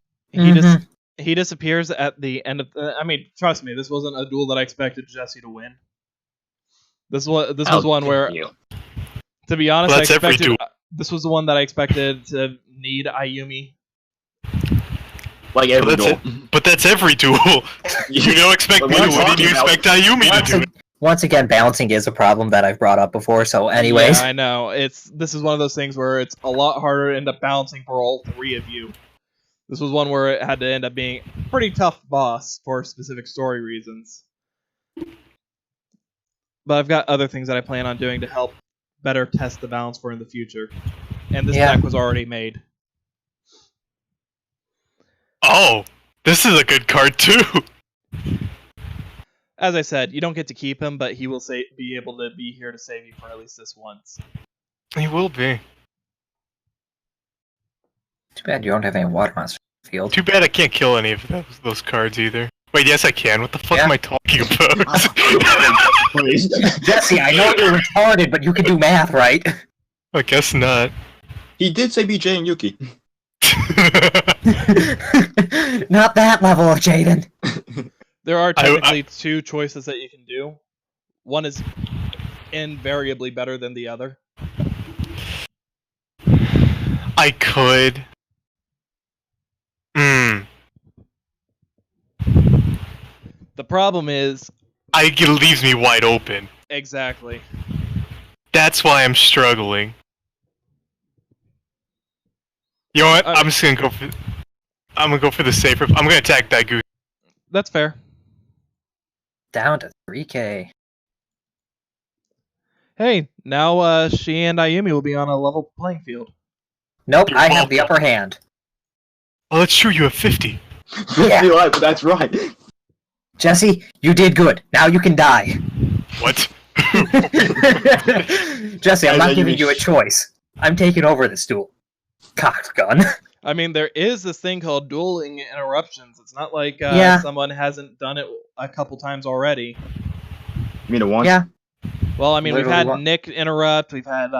[SPEAKER 4] He disappears at the end of. I mean, trust me, this wasn't a duel that I expected Jesse to win. This was one where, to be honest,
[SPEAKER 1] Well,
[SPEAKER 4] I
[SPEAKER 1] that's every
[SPEAKER 4] expected.
[SPEAKER 1] duel.
[SPEAKER 4] This was the one that I expected to need Ayumi.
[SPEAKER 3] Like every duel.
[SPEAKER 1] But that's every duel. You don't expect
[SPEAKER 3] But
[SPEAKER 1] me
[SPEAKER 3] we're
[SPEAKER 1] to win, and
[SPEAKER 3] talking
[SPEAKER 1] you
[SPEAKER 3] about-
[SPEAKER 1] expect Ayumi to do it.
[SPEAKER 2] Once again, balancing is a problem that I've brought up before, so anyways.
[SPEAKER 4] Yeah, I know. This is one of those things where it's a lot harder to end up balancing for all three of you. This was one where it had to end up being a pretty tough boss for specific story reasons. But I've got other things that I plan on doing to help better test the balance for in the future. And this deck was already made.
[SPEAKER 1] Oh, this is a good card too.
[SPEAKER 4] As I said, you don't get to keep him, but he will be able to be here to save you for at least this once.
[SPEAKER 1] He will be.
[SPEAKER 2] Too bad you don't have any water monster in the field.
[SPEAKER 1] Too bad I can't kill any of those cards either. Wait, yes I can. What the fuck am I talking about?
[SPEAKER 3] Please.
[SPEAKER 2] Jesse, I know you're retarded, but you can do math, right?
[SPEAKER 1] I guess not.
[SPEAKER 3] He did say BJ and Yuki.
[SPEAKER 2] Not that level of Jaden.
[SPEAKER 4] There are technically two choices that you can do. One is invariably better than the other.
[SPEAKER 1] I could.
[SPEAKER 4] The problem is
[SPEAKER 1] It leaves me wide open.
[SPEAKER 4] exactly.
[SPEAKER 1] That's why I'm struggling. You know what? I'm just gonna go for. I'm gonna go for the safer. I'm gonna attack Daigu.
[SPEAKER 4] That's fair.
[SPEAKER 2] Down to 3k.
[SPEAKER 4] Hey, now she and Ayumi will be on a level playing field.
[SPEAKER 2] Nope,
[SPEAKER 1] You're
[SPEAKER 2] I have the
[SPEAKER 1] welcome.
[SPEAKER 2] upper hand.
[SPEAKER 1] Oh, that's true. You have 50.
[SPEAKER 2] Yeah.
[SPEAKER 3] You're right, but that's right.
[SPEAKER 2] Jesse, you did good. Now you can die.
[SPEAKER 1] What?
[SPEAKER 2] Jesse, I'm
[SPEAKER 3] And
[SPEAKER 2] not
[SPEAKER 3] then you
[SPEAKER 2] giving you a
[SPEAKER 3] mean-
[SPEAKER 2] choice. I'm taking over this duel. Cockgun.
[SPEAKER 4] I mean, there is this thing called dueling interruptions. It's not like
[SPEAKER 2] Yeah.
[SPEAKER 4] someone hasn't done it a couple times already.
[SPEAKER 3] You mean it once?
[SPEAKER 2] Yeah.
[SPEAKER 4] Well, I mean, we've
[SPEAKER 2] Literally
[SPEAKER 4] had
[SPEAKER 2] what?
[SPEAKER 4] Nick interrupt. We've had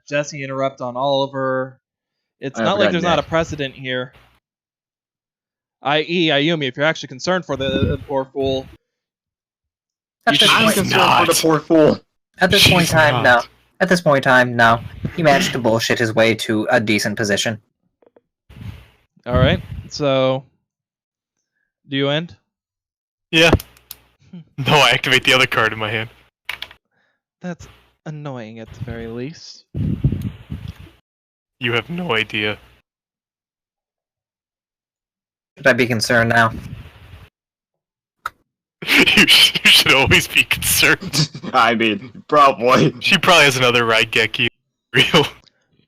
[SPEAKER 4] Jesse interrupt on Oliver. It's
[SPEAKER 3] I
[SPEAKER 4] not like
[SPEAKER 3] forgot
[SPEAKER 4] there's not a
[SPEAKER 3] Nick.
[SPEAKER 4] precedent here. I.e., Ayumi, if you're actually concerned for the poor fool,
[SPEAKER 2] At
[SPEAKER 1] You
[SPEAKER 2] this
[SPEAKER 1] should-
[SPEAKER 3] I'm
[SPEAKER 2] point,
[SPEAKER 3] concerned
[SPEAKER 1] not.
[SPEAKER 3] for the poor fool.
[SPEAKER 2] at this point in
[SPEAKER 1] She's
[SPEAKER 2] time,
[SPEAKER 1] not.
[SPEAKER 2] no. At this point in time, no. He managed to bullshit his way to a decent position.
[SPEAKER 4] all right. So, do you end?
[SPEAKER 1] Yeah. No, I activate the other card in my hand.
[SPEAKER 4] That's annoying at the very least.
[SPEAKER 1] You have no idea.
[SPEAKER 2] Should I be concerned now?
[SPEAKER 1] You should always be concerned.
[SPEAKER 3] I mean, probably.
[SPEAKER 1] She probably has another Raigeki. Real.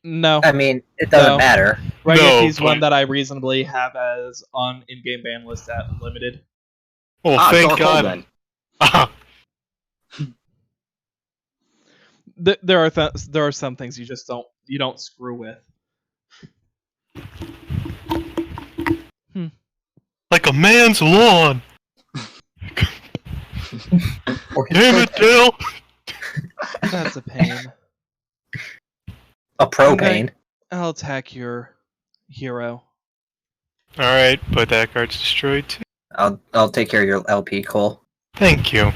[SPEAKER 4] No.
[SPEAKER 2] I mean, it doesn't
[SPEAKER 4] No.
[SPEAKER 2] matter.
[SPEAKER 4] Raigeki's one
[SPEAKER 1] but-
[SPEAKER 4] that I reasonably have as on in-game ban list at limited.
[SPEAKER 1] Well,
[SPEAKER 3] Ah,
[SPEAKER 1] thank
[SPEAKER 3] charcoal
[SPEAKER 1] God.
[SPEAKER 3] then.
[SPEAKER 4] There are some things you just don't screw with.
[SPEAKER 1] Like a man's lawn.
[SPEAKER 2] Or his
[SPEAKER 1] Damn it, Dale.
[SPEAKER 4] That's a pain.
[SPEAKER 2] a propane.
[SPEAKER 4] I'll attack your hero.
[SPEAKER 1] All right, but that card's destroyed too.
[SPEAKER 2] I'll take care of your LP, Cole.
[SPEAKER 1] Thank you.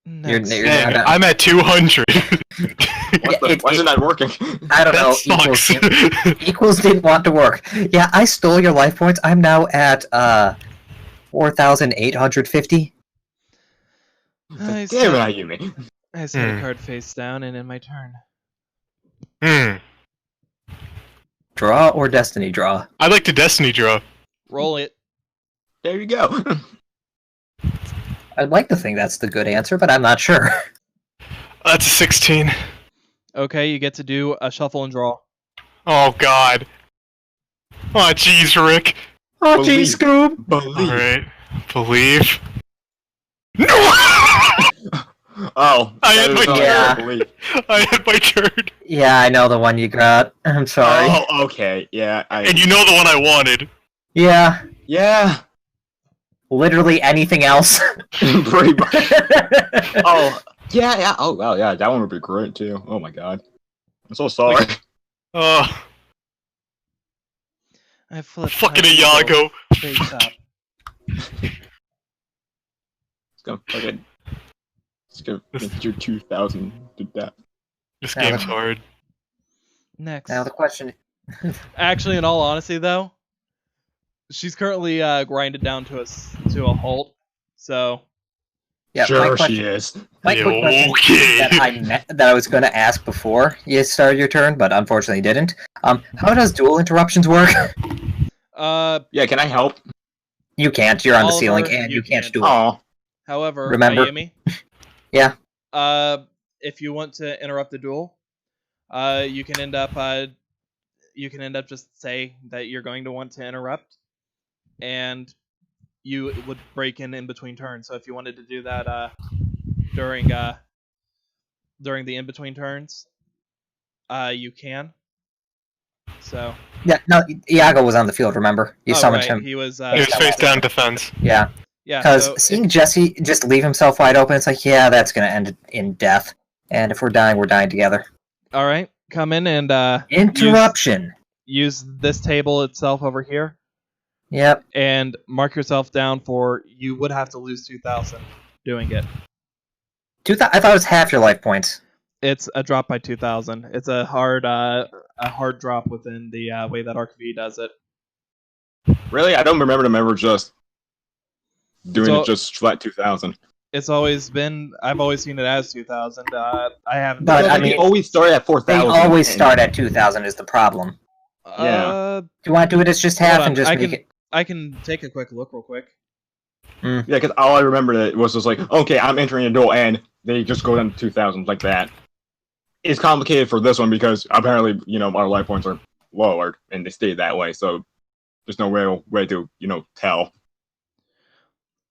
[SPEAKER 4] Next.
[SPEAKER 2] You're
[SPEAKER 1] Dang,
[SPEAKER 2] not-
[SPEAKER 1] I'm at 200.
[SPEAKER 3] Why is it not working?
[SPEAKER 2] I don't know.
[SPEAKER 1] That sucks.
[SPEAKER 2] Equals didn't want to work. Yeah, I stole your life points. I'm now at 4,850.
[SPEAKER 4] I
[SPEAKER 3] Damn it,
[SPEAKER 4] set,
[SPEAKER 3] Ayumi.
[SPEAKER 4] I set a card face down and in my turn.
[SPEAKER 2] Draw or Destiny draw?
[SPEAKER 1] I'd like to Destiny draw.
[SPEAKER 4] Roll it.
[SPEAKER 3] There you go.
[SPEAKER 2] I'd like to think that's the good answer, but I'm not sure.
[SPEAKER 1] That's a 16.
[SPEAKER 4] Okay, you get to do a shuffle and draw.
[SPEAKER 1] Oh God. Oh jeez, Rick.
[SPEAKER 2] Oh,
[SPEAKER 3] Believe.
[SPEAKER 2] geez, Scoob.
[SPEAKER 3] Believe.
[SPEAKER 1] All right, believe. No.
[SPEAKER 3] Oh,
[SPEAKER 1] I had my
[SPEAKER 2] turn.
[SPEAKER 3] Believe.
[SPEAKER 1] I had my turn,
[SPEAKER 2] Yeah, I know the one you got. I'm sorry.
[SPEAKER 3] Oh, okay. Yeah.
[SPEAKER 1] and you know the one I wanted.
[SPEAKER 2] Yeah,
[SPEAKER 3] Yeah.
[SPEAKER 2] literally anything else.
[SPEAKER 3] Pretty much. Oh. Yeah. Yeah. Oh wow. Yeah. That one would be great too. Oh my God. I'm so sorry.
[SPEAKER 1] Oh,
[SPEAKER 4] I flipped.
[SPEAKER 1] fucking
[SPEAKER 4] my
[SPEAKER 1] Iago.
[SPEAKER 4] face up.
[SPEAKER 3] It's gonna fucking. It's gonna get your 2,000 to death.
[SPEAKER 1] This game's hard.
[SPEAKER 4] Next.
[SPEAKER 2] Now the question.
[SPEAKER 4] Actually, in all honesty, though, she's currently grinded down to a halt. So
[SPEAKER 2] Yeah, my
[SPEAKER 3] Sure,
[SPEAKER 2] question,
[SPEAKER 3] she is.
[SPEAKER 2] my
[SPEAKER 1] Yeah,
[SPEAKER 2] quick question
[SPEAKER 1] okay.
[SPEAKER 2] that I was going to ask before you started your turn, but unfortunately didn't. How does dual interruptions work?
[SPEAKER 3] Yeah. Can I help?
[SPEAKER 2] You can't. You're on the
[SPEAKER 4] Oliver,
[SPEAKER 2] ceiling, and
[SPEAKER 4] you
[SPEAKER 2] you can't
[SPEAKER 4] can't.
[SPEAKER 2] duel.
[SPEAKER 3] Oh.
[SPEAKER 4] However,
[SPEAKER 2] Remember-
[SPEAKER 4] Ayumi,
[SPEAKER 2] Yeah.
[SPEAKER 4] if you want to interrupt the duel, you can end up just say that you're going to want to interrupt, and you would break in between turns. So if you wanted to do that during the in between turns, you can. So
[SPEAKER 2] Yeah. No, Iago was on the field. Remember, you summoned him.
[SPEAKER 4] He was
[SPEAKER 1] He was face down defense.
[SPEAKER 2] Yeah.
[SPEAKER 4] yeah.
[SPEAKER 2] Because
[SPEAKER 4] So
[SPEAKER 2] seeing Jesse just leave himself wide open, it's like, yeah, that's going to end in death. And if we're dying together.
[SPEAKER 4] all right, come in and
[SPEAKER 2] Interruption.
[SPEAKER 4] use this table itself over here.
[SPEAKER 2] Yep.
[SPEAKER 4] And mark yourself down for you would have to lose 2,000 doing it.
[SPEAKER 2] I thought it was half your life points.
[SPEAKER 4] It's a drop by 2,000. It's a hard drop within the way that ArcV does it.
[SPEAKER 3] Really? I don't remember them ever just doing
[SPEAKER 4] So-
[SPEAKER 3] it just flat 2,000.
[SPEAKER 4] It's always been. I've always seen it as 2,000. I haven't.
[SPEAKER 2] But,
[SPEAKER 3] Because
[SPEAKER 2] I
[SPEAKER 3] they
[SPEAKER 2] mean,
[SPEAKER 3] always start at
[SPEAKER 2] They
[SPEAKER 3] 4,000.
[SPEAKER 2] always
[SPEAKER 3] and-
[SPEAKER 2] start at 2,000 is the problem.
[SPEAKER 3] Yeah.
[SPEAKER 2] Do you want to do it as just
[SPEAKER 4] Hold
[SPEAKER 2] half
[SPEAKER 4] on,
[SPEAKER 2] and just
[SPEAKER 4] I
[SPEAKER 2] make
[SPEAKER 4] can-
[SPEAKER 2] it...
[SPEAKER 4] I can take a quick look real quick.
[SPEAKER 3] Yeah, because all I remember that was just like, okay, I'm entering a duel, and they just go down to 2,000 like that. It's complicated for this one because apparently, our life points are lower, and they stay that way, so there's no real way to, tell.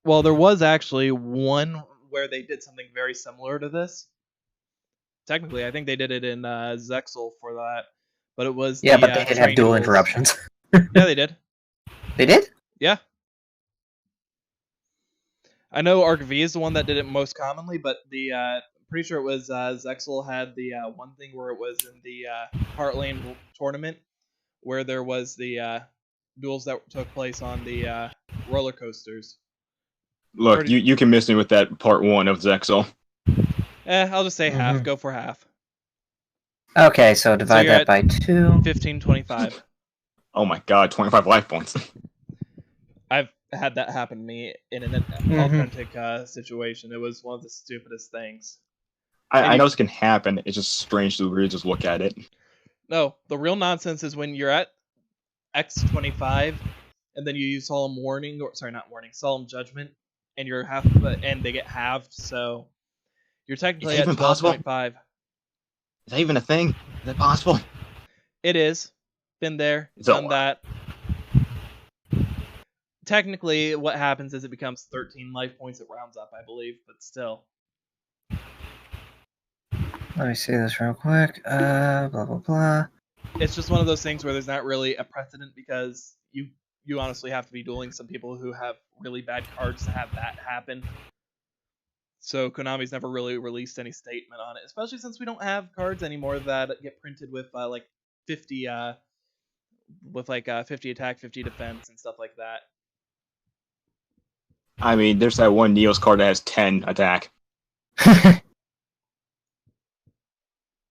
[SPEAKER 4] Well, there was actually one where they did something very similar to this. Technically, I think they did it in Zexal for that, but it was
[SPEAKER 2] Yeah,
[SPEAKER 4] the,
[SPEAKER 2] but they didn't have
[SPEAKER 4] train
[SPEAKER 2] dual
[SPEAKER 4] duels.
[SPEAKER 2] interruptions.
[SPEAKER 4] Yeah, they did.
[SPEAKER 2] They did?
[SPEAKER 4] Yeah. I know ArcV is the one that did it most commonly, but the pretty sure it was Zexal had the one thing where it was in the Heartlane tournament where there was the duels that took place on the roller coasters.
[SPEAKER 3] Look,
[SPEAKER 4] Pretty-
[SPEAKER 3] you can miss me with that part 1 of Zexal.
[SPEAKER 4] I'll just say half.
[SPEAKER 2] Mhm.
[SPEAKER 4] Go for half.
[SPEAKER 2] Okay, so divide
[SPEAKER 4] you're
[SPEAKER 2] that
[SPEAKER 4] at-
[SPEAKER 2] by 2.
[SPEAKER 4] 15-25.
[SPEAKER 3] Oh my god, 25 life points.
[SPEAKER 4] I've had that happen to me in an
[SPEAKER 2] Mhm.
[SPEAKER 4] authentic situation. It was one of the stupidest things.
[SPEAKER 3] I know this can happen, it's just strange to really just look at it.
[SPEAKER 4] No, the real nonsense is when you're at X25 and then you use Solemn Warning, or sorry, not Warning, Solemn Judgment, and you're and they get halved, so you're technically
[SPEAKER 3] Is
[SPEAKER 4] at
[SPEAKER 3] that even possible?
[SPEAKER 4] 12.5.
[SPEAKER 3] Is that even a thing? Is that possible?
[SPEAKER 4] It is. Been there,
[SPEAKER 3] It's a
[SPEAKER 4] done
[SPEAKER 3] lot.
[SPEAKER 4] that. Technically, what happens is it becomes 13 life points. It rounds up, I believe, but still.
[SPEAKER 2] Let me see this real quick. Blah blah blah.
[SPEAKER 4] It's just one of those things where there's not really a precedent because you honestly have to be dueling some people who have really bad cards to have that happen. So Konami's never really released any statement on it, especially since we don't have cards anymore that get printed with like 50 50 attack, 50 defense, and stuff like that.
[SPEAKER 3] I mean, there's that one Neos card that has 10 attack.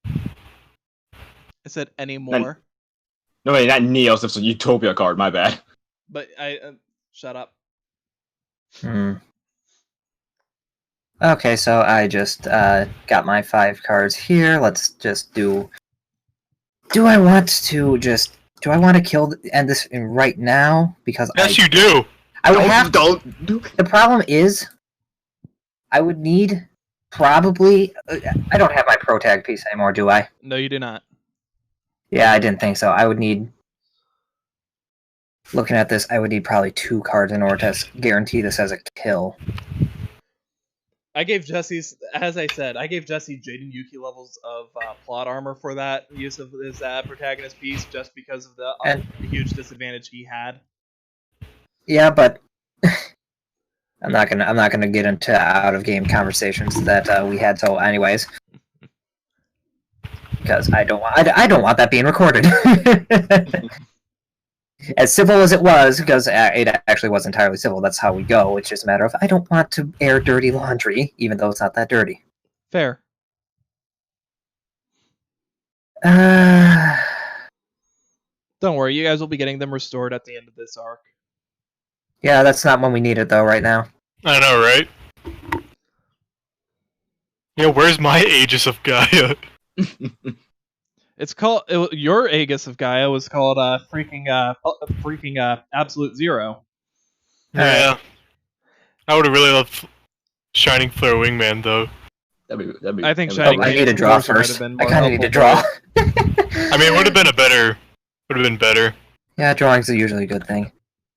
[SPEAKER 4] I said any more,
[SPEAKER 3] No, wait, not Neos. It's a Utopia card. My bad.
[SPEAKER 4] but I shut up.
[SPEAKER 2] Okay, so I just got my 5 cards here. Let's just do. Do I want to end this right now? Because
[SPEAKER 1] Yes, you do.
[SPEAKER 2] I would have to.
[SPEAKER 3] Don't do.
[SPEAKER 2] The problem is, I would need probably. I don't have my Pro Tag piece anymore, do I?
[SPEAKER 4] No, you do not.
[SPEAKER 2] Yeah, I didn't think so. I would need. Looking at this, I would need probably 2 cards in order to guarantee this as a kill.
[SPEAKER 4] I gave Jesse, as I said, Jaden Yuki levels of plot armor for that use of his protagonist piece, just because of the huge disadvantage he had.
[SPEAKER 2] Yeah, but I'm not gonna get into out of game conversations that we had. So, anyways, because I don't want that being recorded. As civil as it was, because it actually was entirely civil. That's how we go. It's just a matter of I don't want to air dirty laundry, even though it's not that dirty.
[SPEAKER 4] Fair.
[SPEAKER 2] Uh,
[SPEAKER 4] Don't worry, you guys will be getting them restored at the end of this arc.
[SPEAKER 2] yeah, that's not when we need it though. Right now.
[SPEAKER 1] I know, right? Yeah, where's my Aegis of Gaia?
[SPEAKER 4] It's called your Aegis of Gaia was called freaking Absolute Zero.
[SPEAKER 1] Yeah. I would have really loved Shining Flare Wingman, though.
[SPEAKER 3] That'd be,
[SPEAKER 4] I think
[SPEAKER 3] that'd be-
[SPEAKER 4] Shining
[SPEAKER 2] I need to
[SPEAKER 4] Aegis
[SPEAKER 2] draw
[SPEAKER 4] Force might have
[SPEAKER 2] first.
[SPEAKER 4] been
[SPEAKER 2] I
[SPEAKER 4] more
[SPEAKER 2] kind of need to
[SPEAKER 4] helpful,
[SPEAKER 2] draw.
[SPEAKER 1] I mean, it would have been better.
[SPEAKER 2] Yeah, drawing's usually a good thing.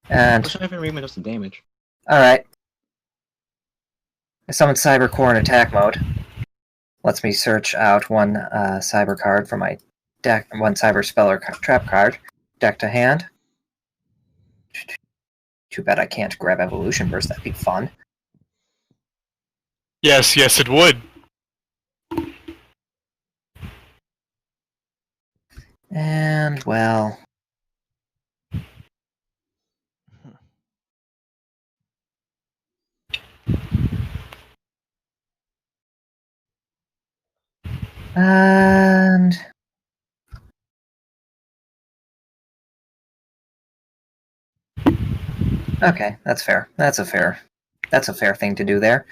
[SPEAKER 2] And
[SPEAKER 3] What's not even remake does some damage?
[SPEAKER 2] alright. I summoned Cyber Core in attack mode. Lets me search out one Cyber card from my deck, one Cyber Speller trap card, deck to hand. Too bad I can't grab Evolution Burst, that'd be fun.
[SPEAKER 1] Yes, it would.
[SPEAKER 2] And, well... And... Okay, that's fair. That's a fair thing to do there.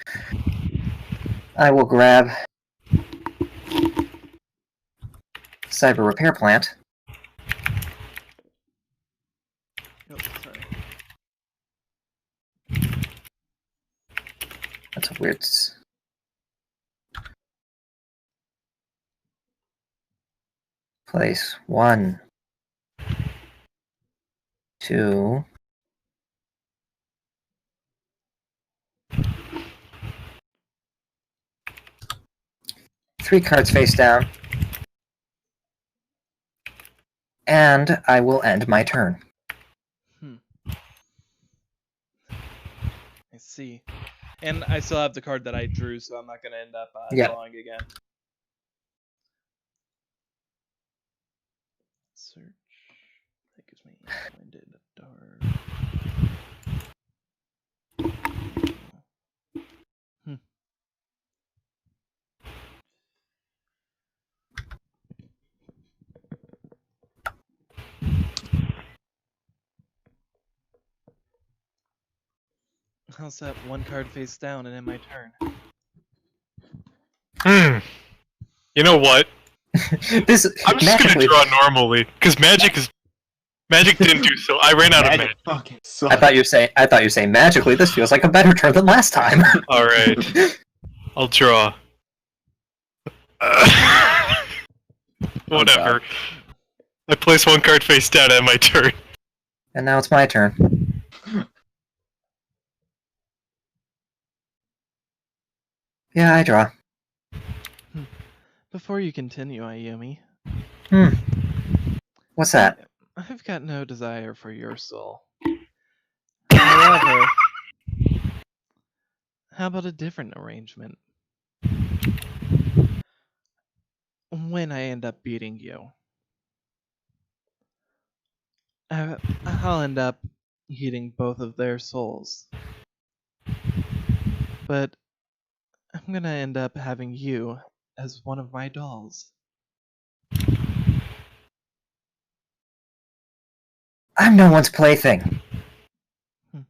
[SPEAKER 2] I will grab Cyber Repair Plant.
[SPEAKER 4] Oh, sorry.
[SPEAKER 2] That's a weird... Place 1, 2... 3 cards face down. And I will end my turn.
[SPEAKER 4] I see. And I still have the card that I drew, so I'm not going to end up
[SPEAKER 2] Yep.
[SPEAKER 4] drawing again. Search. That gives me blinded dark. How's that one card face down and in my turn?
[SPEAKER 1] You know what?
[SPEAKER 2] This
[SPEAKER 1] I'm just
[SPEAKER 2] magically,
[SPEAKER 1] gonna draw normally, because Magic didn't do so. I ran out of magic.
[SPEAKER 3] Fucking
[SPEAKER 2] I thought you were saying magically. This feels like a better turn than last time.
[SPEAKER 1] All right, I'll draw. Whatever. I place one card face down at my turn.
[SPEAKER 2] And now it's my turn. Yeah, I draw.
[SPEAKER 4] Before you continue, Ayumi,
[SPEAKER 2] What's that?
[SPEAKER 4] I've got no desire for your soul. However, how about a different arrangement? When I end up beating you, I'll end up eating both of their souls. But I'm gonna end up having you as one of my dolls.
[SPEAKER 2] I'm no one's plaything.
[SPEAKER 4] Hmm.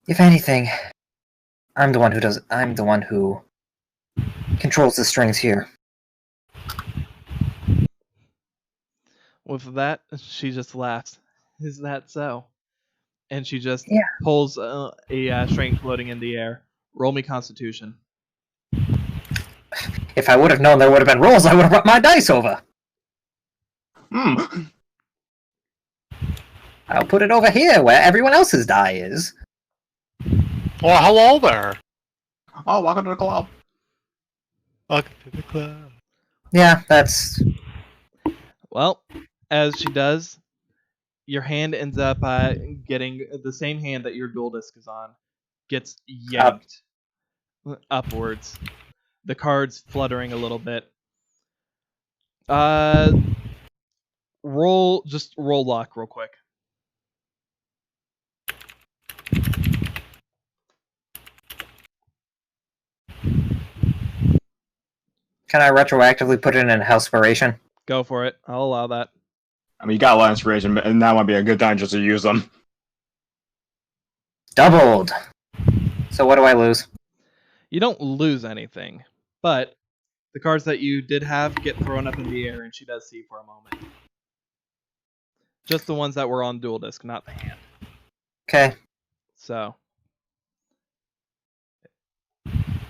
[SPEAKER 2] If anything, I'm the one who controls the strings here.
[SPEAKER 4] With that, she just laughs. Is that so? And she just
[SPEAKER 2] Yeah.
[SPEAKER 4] pulls a string floating in the air. Roll me Constitution.
[SPEAKER 2] If I would have known there would have been rolls, I would have brought my dice over. I'll put it over here where everyone else's die is.
[SPEAKER 1] Well, hello there.
[SPEAKER 3] Oh, welcome to the club.
[SPEAKER 1] Welcome to the club.
[SPEAKER 2] Yeah, that's...
[SPEAKER 4] Well, as she does, your hand ends up getting the same hand that your dual disc is on, gets yanked upwards. The card's fluttering a little bit. Roll luck real quick.
[SPEAKER 2] Can I retroactively put it in Housepiration?
[SPEAKER 4] Go for it. I'll allow that.
[SPEAKER 3] I mean, you got a lot of inspiration, but now might be a good time just to use them.
[SPEAKER 2] Doubled! So what do I lose?
[SPEAKER 4] You don't lose anything, but the cards that you did have get thrown up in the air, and she does see for a moment. Just the ones that were on dual disc, not the hand.
[SPEAKER 2] Okay,
[SPEAKER 4] So,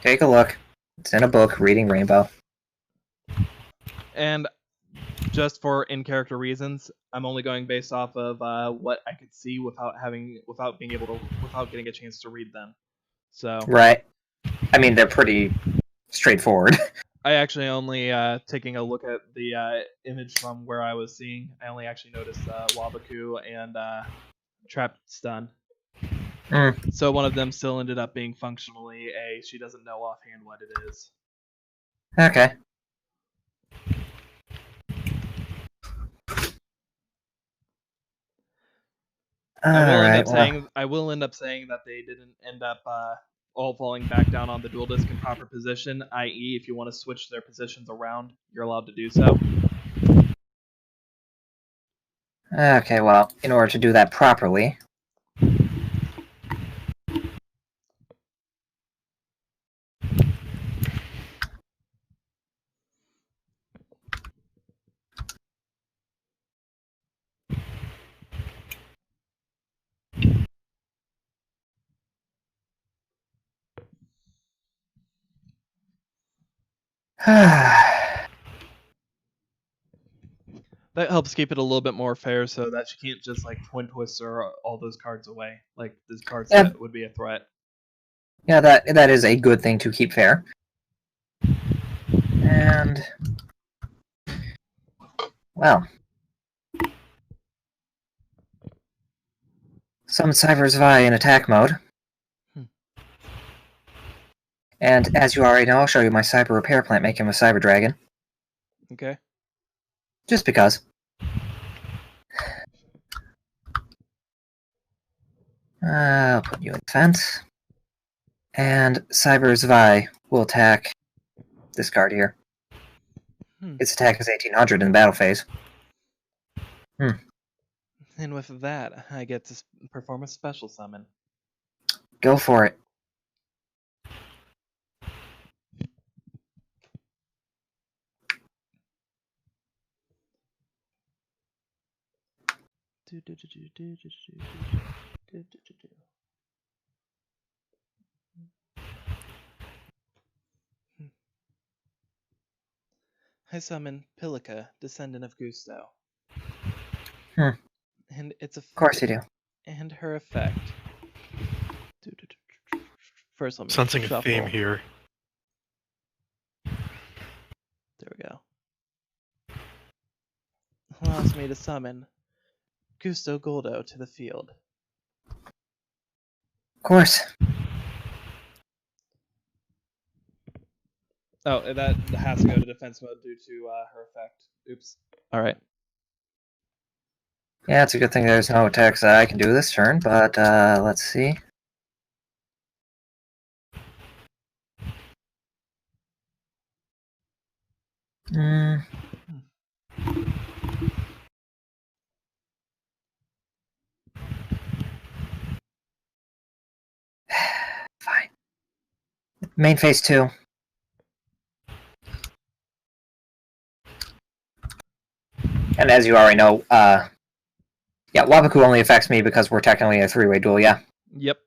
[SPEAKER 2] take a look. It's in a book, Reading Rainbow.
[SPEAKER 4] and just for in-character reasons, I'm only going based off of what I could see without getting a chance to read them. So,
[SPEAKER 2] Right. I mean, they're pretty straightforward.
[SPEAKER 4] I actually only taking a look at the image from where I was seeing. I only actually noticed Wabaku and Trapped Stun. So one of them still ended up being functionally a. She doesn't know offhand what it is.
[SPEAKER 2] Okay.
[SPEAKER 4] I will end up saying that they didn't end up all falling back down on the dual disc in proper position, i.e., if you want to switch their positions around, you're allowed to do so.
[SPEAKER 2] Okay, well, in order to do that properly...
[SPEAKER 4] That helps keep it a little bit more fair so that she can't just like twin twist all those cards away. Like this card set would be a threat.
[SPEAKER 2] Yeah, that is a good thing to keep fair. And... well... summon Cyber's Vi in attack mode. And as you already know, I'll show you my Cyber Repair Plant, make him a Cyber Dragon.
[SPEAKER 4] Okay.
[SPEAKER 2] Just because. I'll put you in defense. And Cyber's Vi will attack this card here. Its attack is 1800 in the battle phase.
[SPEAKER 4] And with that, I get to perform a special summon.
[SPEAKER 2] Go for it.
[SPEAKER 4] I summon Pilica, descendant of Gusto. And it's a
[SPEAKER 2] Of course you do.
[SPEAKER 4] and her effect. First, let me
[SPEAKER 1] Sensing
[SPEAKER 4] shuffle.
[SPEAKER 1] a theme here.
[SPEAKER 4] There we go. Allows me to summon Gusto Goldo to the field.
[SPEAKER 2] Of course.
[SPEAKER 4] Oh, that has to go to defense mode due to her effect. Oops. Alright.
[SPEAKER 2] Yeah, it's a good thing there's no attacks that I can do this turn, but let's see. Fine. Main phase 2. And as you already know, yeah, Wabaku only affects me because we're technically a 3-way duel, yeah.
[SPEAKER 4] Yep.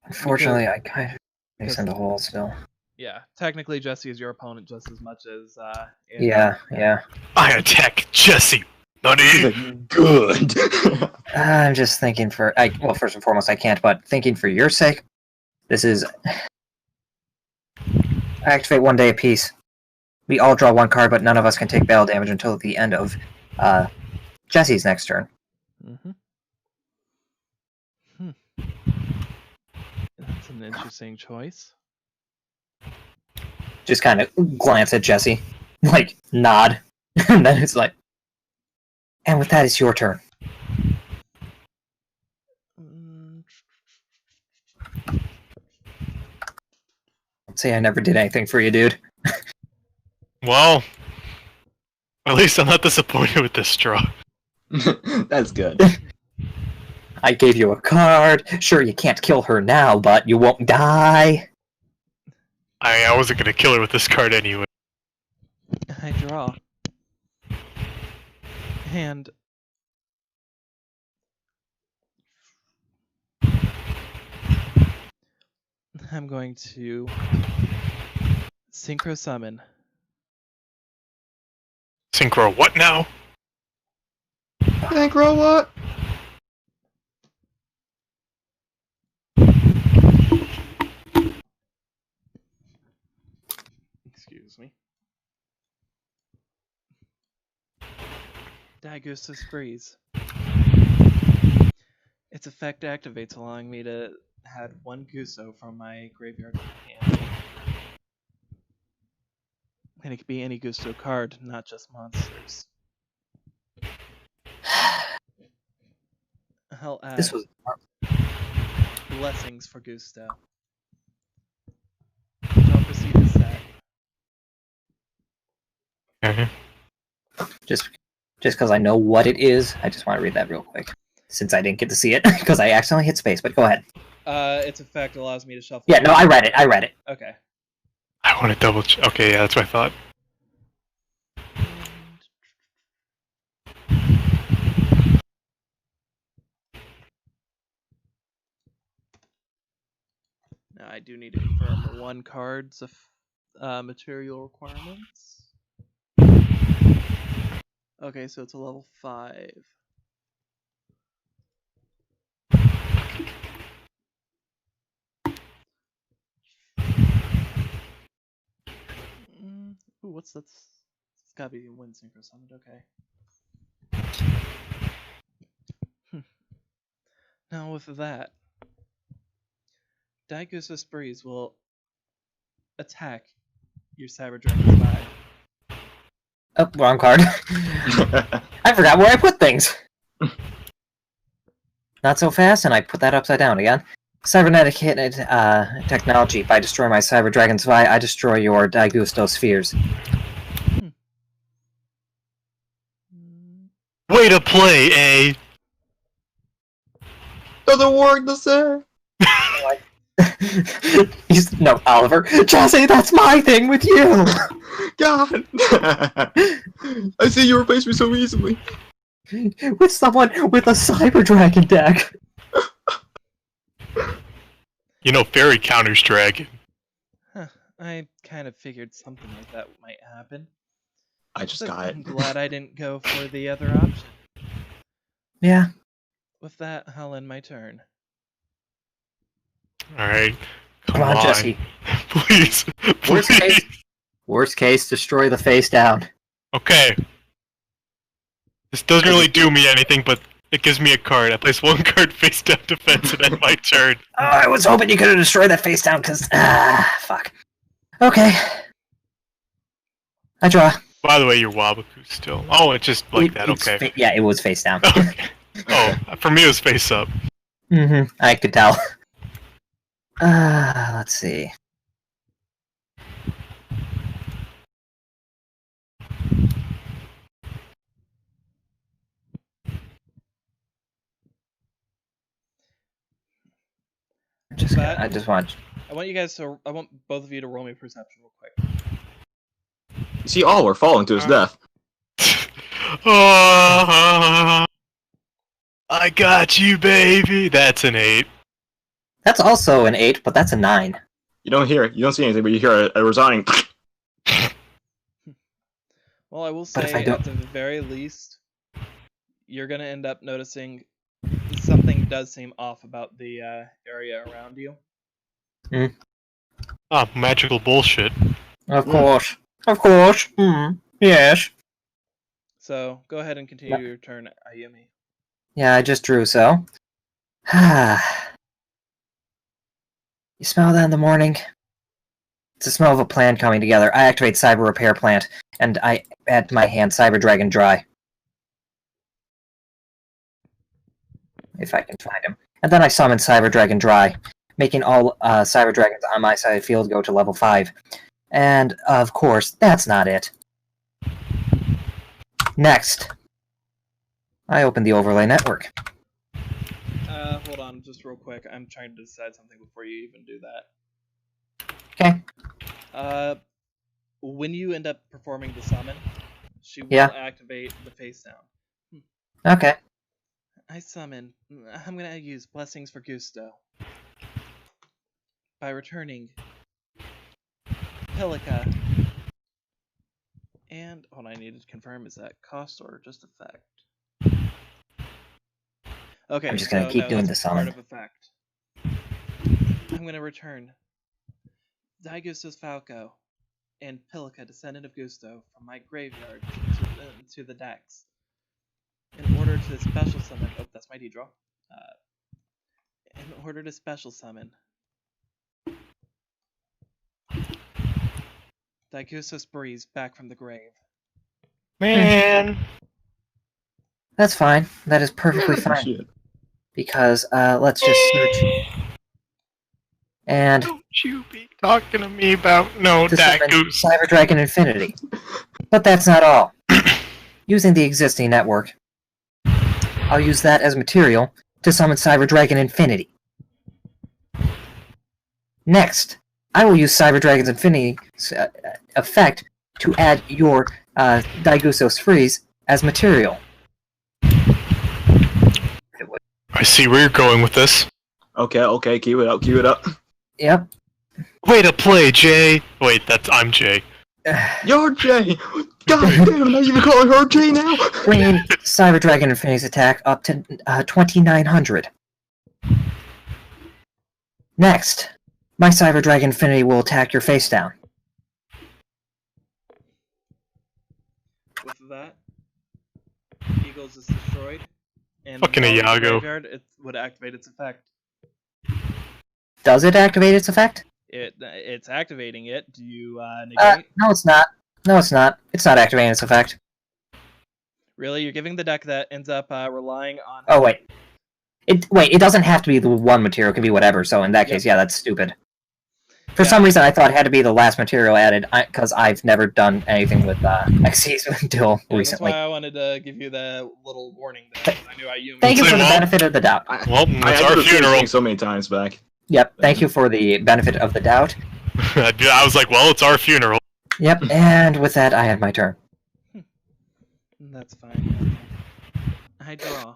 [SPEAKER 2] Unfortunately, I kind of face in the hole still.
[SPEAKER 4] Yeah, technically Jesse is your opponent just as much as
[SPEAKER 2] Yeah.
[SPEAKER 1] I attack Jesse.
[SPEAKER 3] He's
[SPEAKER 1] Nani?
[SPEAKER 3] like, good.
[SPEAKER 2] I'm just thinking well, first and foremost, I can't, but thinking for your sake, this is... I activate 1 day apiece. We all draw 1 card, but none of us can take battle damage until the end of Jesse's next turn.
[SPEAKER 4] That's an interesting choice.
[SPEAKER 2] Just kind of glance at Jesse, like, nod, and then it's like... And with that, it's your turn. I'd say I never did anything for you, dude.
[SPEAKER 1] Well, at least I'm not disappointed with this draw.
[SPEAKER 3] That's good.
[SPEAKER 2] I gave you a card. Sure, you can't kill her now, but you won't die.
[SPEAKER 1] I wasn't gonna kill her with this card anyway.
[SPEAKER 4] I draw. And I'm going to synchro summon.
[SPEAKER 1] Synchro what now?
[SPEAKER 3] Synchro what?
[SPEAKER 4] Excuse me. Daigusto's Freeze. Its effect activates, allowing me to add 1 Gusto from my graveyard to my hand. And it could be any Gusto card, not just monsters. I'll add
[SPEAKER 2] This was...
[SPEAKER 4] Blessings for Gusto. Which I'll proceed to set.
[SPEAKER 2] Just because I know what it is, I just want to read that real quick. Since I didn't get to see it, because I accidentally hit space, but go ahead.
[SPEAKER 4] Its effect allows me to shuffle.
[SPEAKER 2] Yeah, no, I read it.
[SPEAKER 4] Okay.
[SPEAKER 1] I want to double check. Okay, yeah, that's what I thought.
[SPEAKER 4] Now I do need to confirm 1 card's material requirements. Okay, so it's a level 5. Ooh, what's that? It's gotta be Wind Synchro Summon, okay. Now with that, Daigusto's Breeze will attack your Cyber Dragon's Eye.
[SPEAKER 2] Oh, wrong card. I forgot where I put things. Not so fast, and I put that upside down again. Cybernetic technology. If I destroy my Cyber Dragon's Vi, I destroy your Daigusto spheres.
[SPEAKER 1] Way to play, eh?
[SPEAKER 3] Doesn't work the same.
[SPEAKER 2] No, Oliver. Jesse, that's my thing with you!
[SPEAKER 3] God! I see you replace me so easily.
[SPEAKER 2] With someone with a Cyber Dragon deck.
[SPEAKER 1] You know, Fairy counters Dragon.
[SPEAKER 4] Huh, I kind of figured something like that might happen.
[SPEAKER 3] I just
[SPEAKER 4] But
[SPEAKER 3] got it.
[SPEAKER 4] I'm glad I didn't go for the other option.
[SPEAKER 2] Yeah.
[SPEAKER 4] With that, I'll end my turn.
[SPEAKER 1] Alright.
[SPEAKER 2] Come on, Jesse.
[SPEAKER 1] Please.
[SPEAKER 2] Worst
[SPEAKER 1] Please.
[SPEAKER 2] case. Worst case, destroy the face down.
[SPEAKER 1] Okay. This doesn't really do me anything, but it gives me a card. I place one card face down defense and end my turn.
[SPEAKER 2] Oh, I was hoping you could have destroyed that face down, because... fuck. Okay. I draw.
[SPEAKER 1] By the way, you're Wabaku still. Oh, it's just like that,
[SPEAKER 2] It's
[SPEAKER 1] okay.
[SPEAKER 2] yeah, it was face down.
[SPEAKER 1] Okay. Oh, for me it was face up.
[SPEAKER 2] I could tell. Let's see. I just want...
[SPEAKER 4] I want both of you to roll me perception real quick.
[SPEAKER 3] You see, all we're falling to his death.
[SPEAKER 1] Oh, I got you, baby. That's an 8.
[SPEAKER 2] That's also an 8, but that's a 9.
[SPEAKER 3] You don't see anything, but you hear a resounding.
[SPEAKER 4] Well, I will
[SPEAKER 2] But if
[SPEAKER 4] say,
[SPEAKER 2] I don't-
[SPEAKER 4] at the very least, you're gonna end up noticing something does seem off about the area around you.
[SPEAKER 1] Oh, magical bullshit.
[SPEAKER 2] Of course. Of course. Yes.
[SPEAKER 4] So go ahead and continue your turn, Ayumi.
[SPEAKER 2] Yeah, I just drew, so. You smell that in the morning? It's the smell of a plan coming together. I activate Cyber Repair Plant, and I add to my hand Cyber Dragon Dry. If I can find him. And then I summon Cyber Dragon Dry, making all Cyber Dragons on my side of the field go to level 5. And, of course, that's not it. Next, I open the overlay network.
[SPEAKER 4] Hold on, just real quick. I'm trying to decide something before you even do that.
[SPEAKER 2] Okay.
[SPEAKER 4] When you end up performing the summon, she will activate the face down.
[SPEAKER 2] Okay.
[SPEAKER 4] I summon. I'm gonna use Blessings for Gusto. By returning Pelica. And hold on, I need to confirm, is that cost or just effect? Okay,
[SPEAKER 2] I'm just gonna keep doing the summon.
[SPEAKER 4] Part of effect. I'm gonna return Daigusto's Falco and Pelica, Descendant of Gusto, from my graveyard to the decks. In order to special summon, oh, that's my D-draw. In order to special summon Daigusto's Breeze back from the grave.
[SPEAKER 1] Man.
[SPEAKER 2] That's fine. That is perfectly fine.
[SPEAKER 3] Shit.
[SPEAKER 2] Because, let's just search. And
[SPEAKER 1] Don't you be talking to me about no
[SPEAKER 2] to
[SPEAKER 1] that
[SPEAKER 2] summon
[SPEAKER 1] goose.
[SPEAKER 2] Cyber Dragon Infinity. But that's not all. Using the existing network, I'll use that as material to summon Cyber Dragon Infinity. Next, I will use Cyber Dragon's Infinity effect to add your Daigusto's Freeze as material.
[SPEAKER 1] I see where you're going with this.
[SPEAKER 3] Okay, keep it up.
[SPEAKER 2] Yep.
[SPEAKER 1] Way to play, Jay. Wait, I'm Jay.
[SPEAKER 3] You're Jay! God damn, now you calling her Jay now?
[SPEAKER 2] Bringing Cyber Dragon Infinity's attack up to 2900. Next, my Cyber Dragon Infinity will attack your face down.
[SPEAKER 4] With that, Eagles is destroyed, and
[SPEAKER 1] Fucking
[SPEAKER 4] while in the
[SPEAKER 1] Iago.
[SPEAKER 4] graveyard, it would activate its effect.
[SPEAKER 2] Does it activate its effect?
[SPEAKER 4] It's activating it. Do you negate?
[SPEAKER 2] No, it's not. No, it's not. It's not activating its effect.
[SPEAKER 4] Really, you're giving the deck that ends up relying on.
[SPEAKER 2] Oh wait. It doesn't have to be the one material. It can be whatever. So in that case, yeah, that's stupid. For some reason, I thought it had to be the last material added, because I've never done anything with Xyz until recently.
[SPEAKER 4] That's why I wanted to give you the little warning there. I knew Ayumi.
[SPEAKER 2] Thank you for the
[SPEAKER 1] Well-
[SPEAKER 2] benefit of the doubt.
[SPEAKER 1] Well,
[SPEAKER 3] I
[SPEAKER 1] it's
[SPEAKER 3] had
[SPEAKER 1] our
[SPEAKER 3] to do the same
[SPEAKER 1] funeral.
[SPEAKER 3] thing so many times back.
[SPEAKER 2] Yep, thank you for the benefit of the doubt.
[SPEAKER 1] I was like, well, it's our funeral.
[SPEAKER 2] Yep, and with that, I have my turn.
[SPEAKER 4] That's fine. I draw.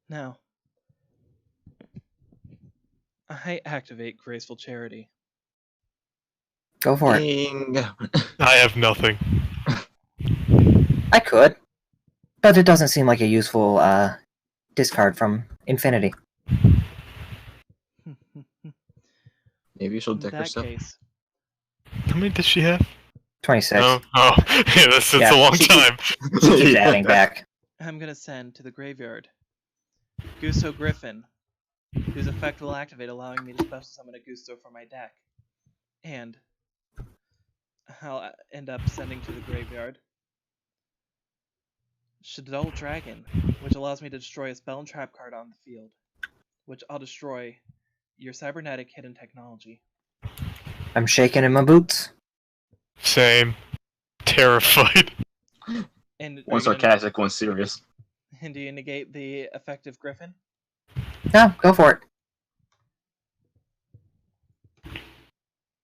[SPEAKER 4] Now, I activate Graceful Charity.
[SPEAKER 2] Go for it.
[SPEAKER 3] Ding.
[SPEAKER 1] I have nothing.
[SPEAKER 2] I could, but it doesn't seem like a useful discard from Infinity.
[SPEAKER 3] Maybe she'll
[SPEAKER 4] In
[SPEAKER 3] deck
[SPEAKER 4] that
[SPEAKER 3] herself.
[SPEAKER 4] case,
[SPEAKER 1] How many does she have?
[SPEAKER 2] 26.
[SPEAKER 1] Oh, yeah, that's
[SPEAKER 2] Yeah,
[SPEAKER 1] a long
[SPEAKER 2] she-
[SPEAKER 1] time.
[SPEAKER 2] She keeps adding back.
[SPEAKER 4] I'm gonna send to the graveyard Gusto Griffin, whose effect will activate, allowing me to special summon a Gusto from my deck. And I'll end up sending to the graveyard Shadow Dragon, which allows me to destroy a spell and trap card on the field, which I'll destroy your cybernetic hidden technology.
[SPEAKER 2] I'm shaking in my boots.
[SPEAKER 1] Same. Terrified.
[SPEAKER 4] And
[SPEAKER 3] One sarcastic, one serious.
[SPEAKER 4] And do you negate the effective Griffin?
[SPEAKER 2] No, go for it.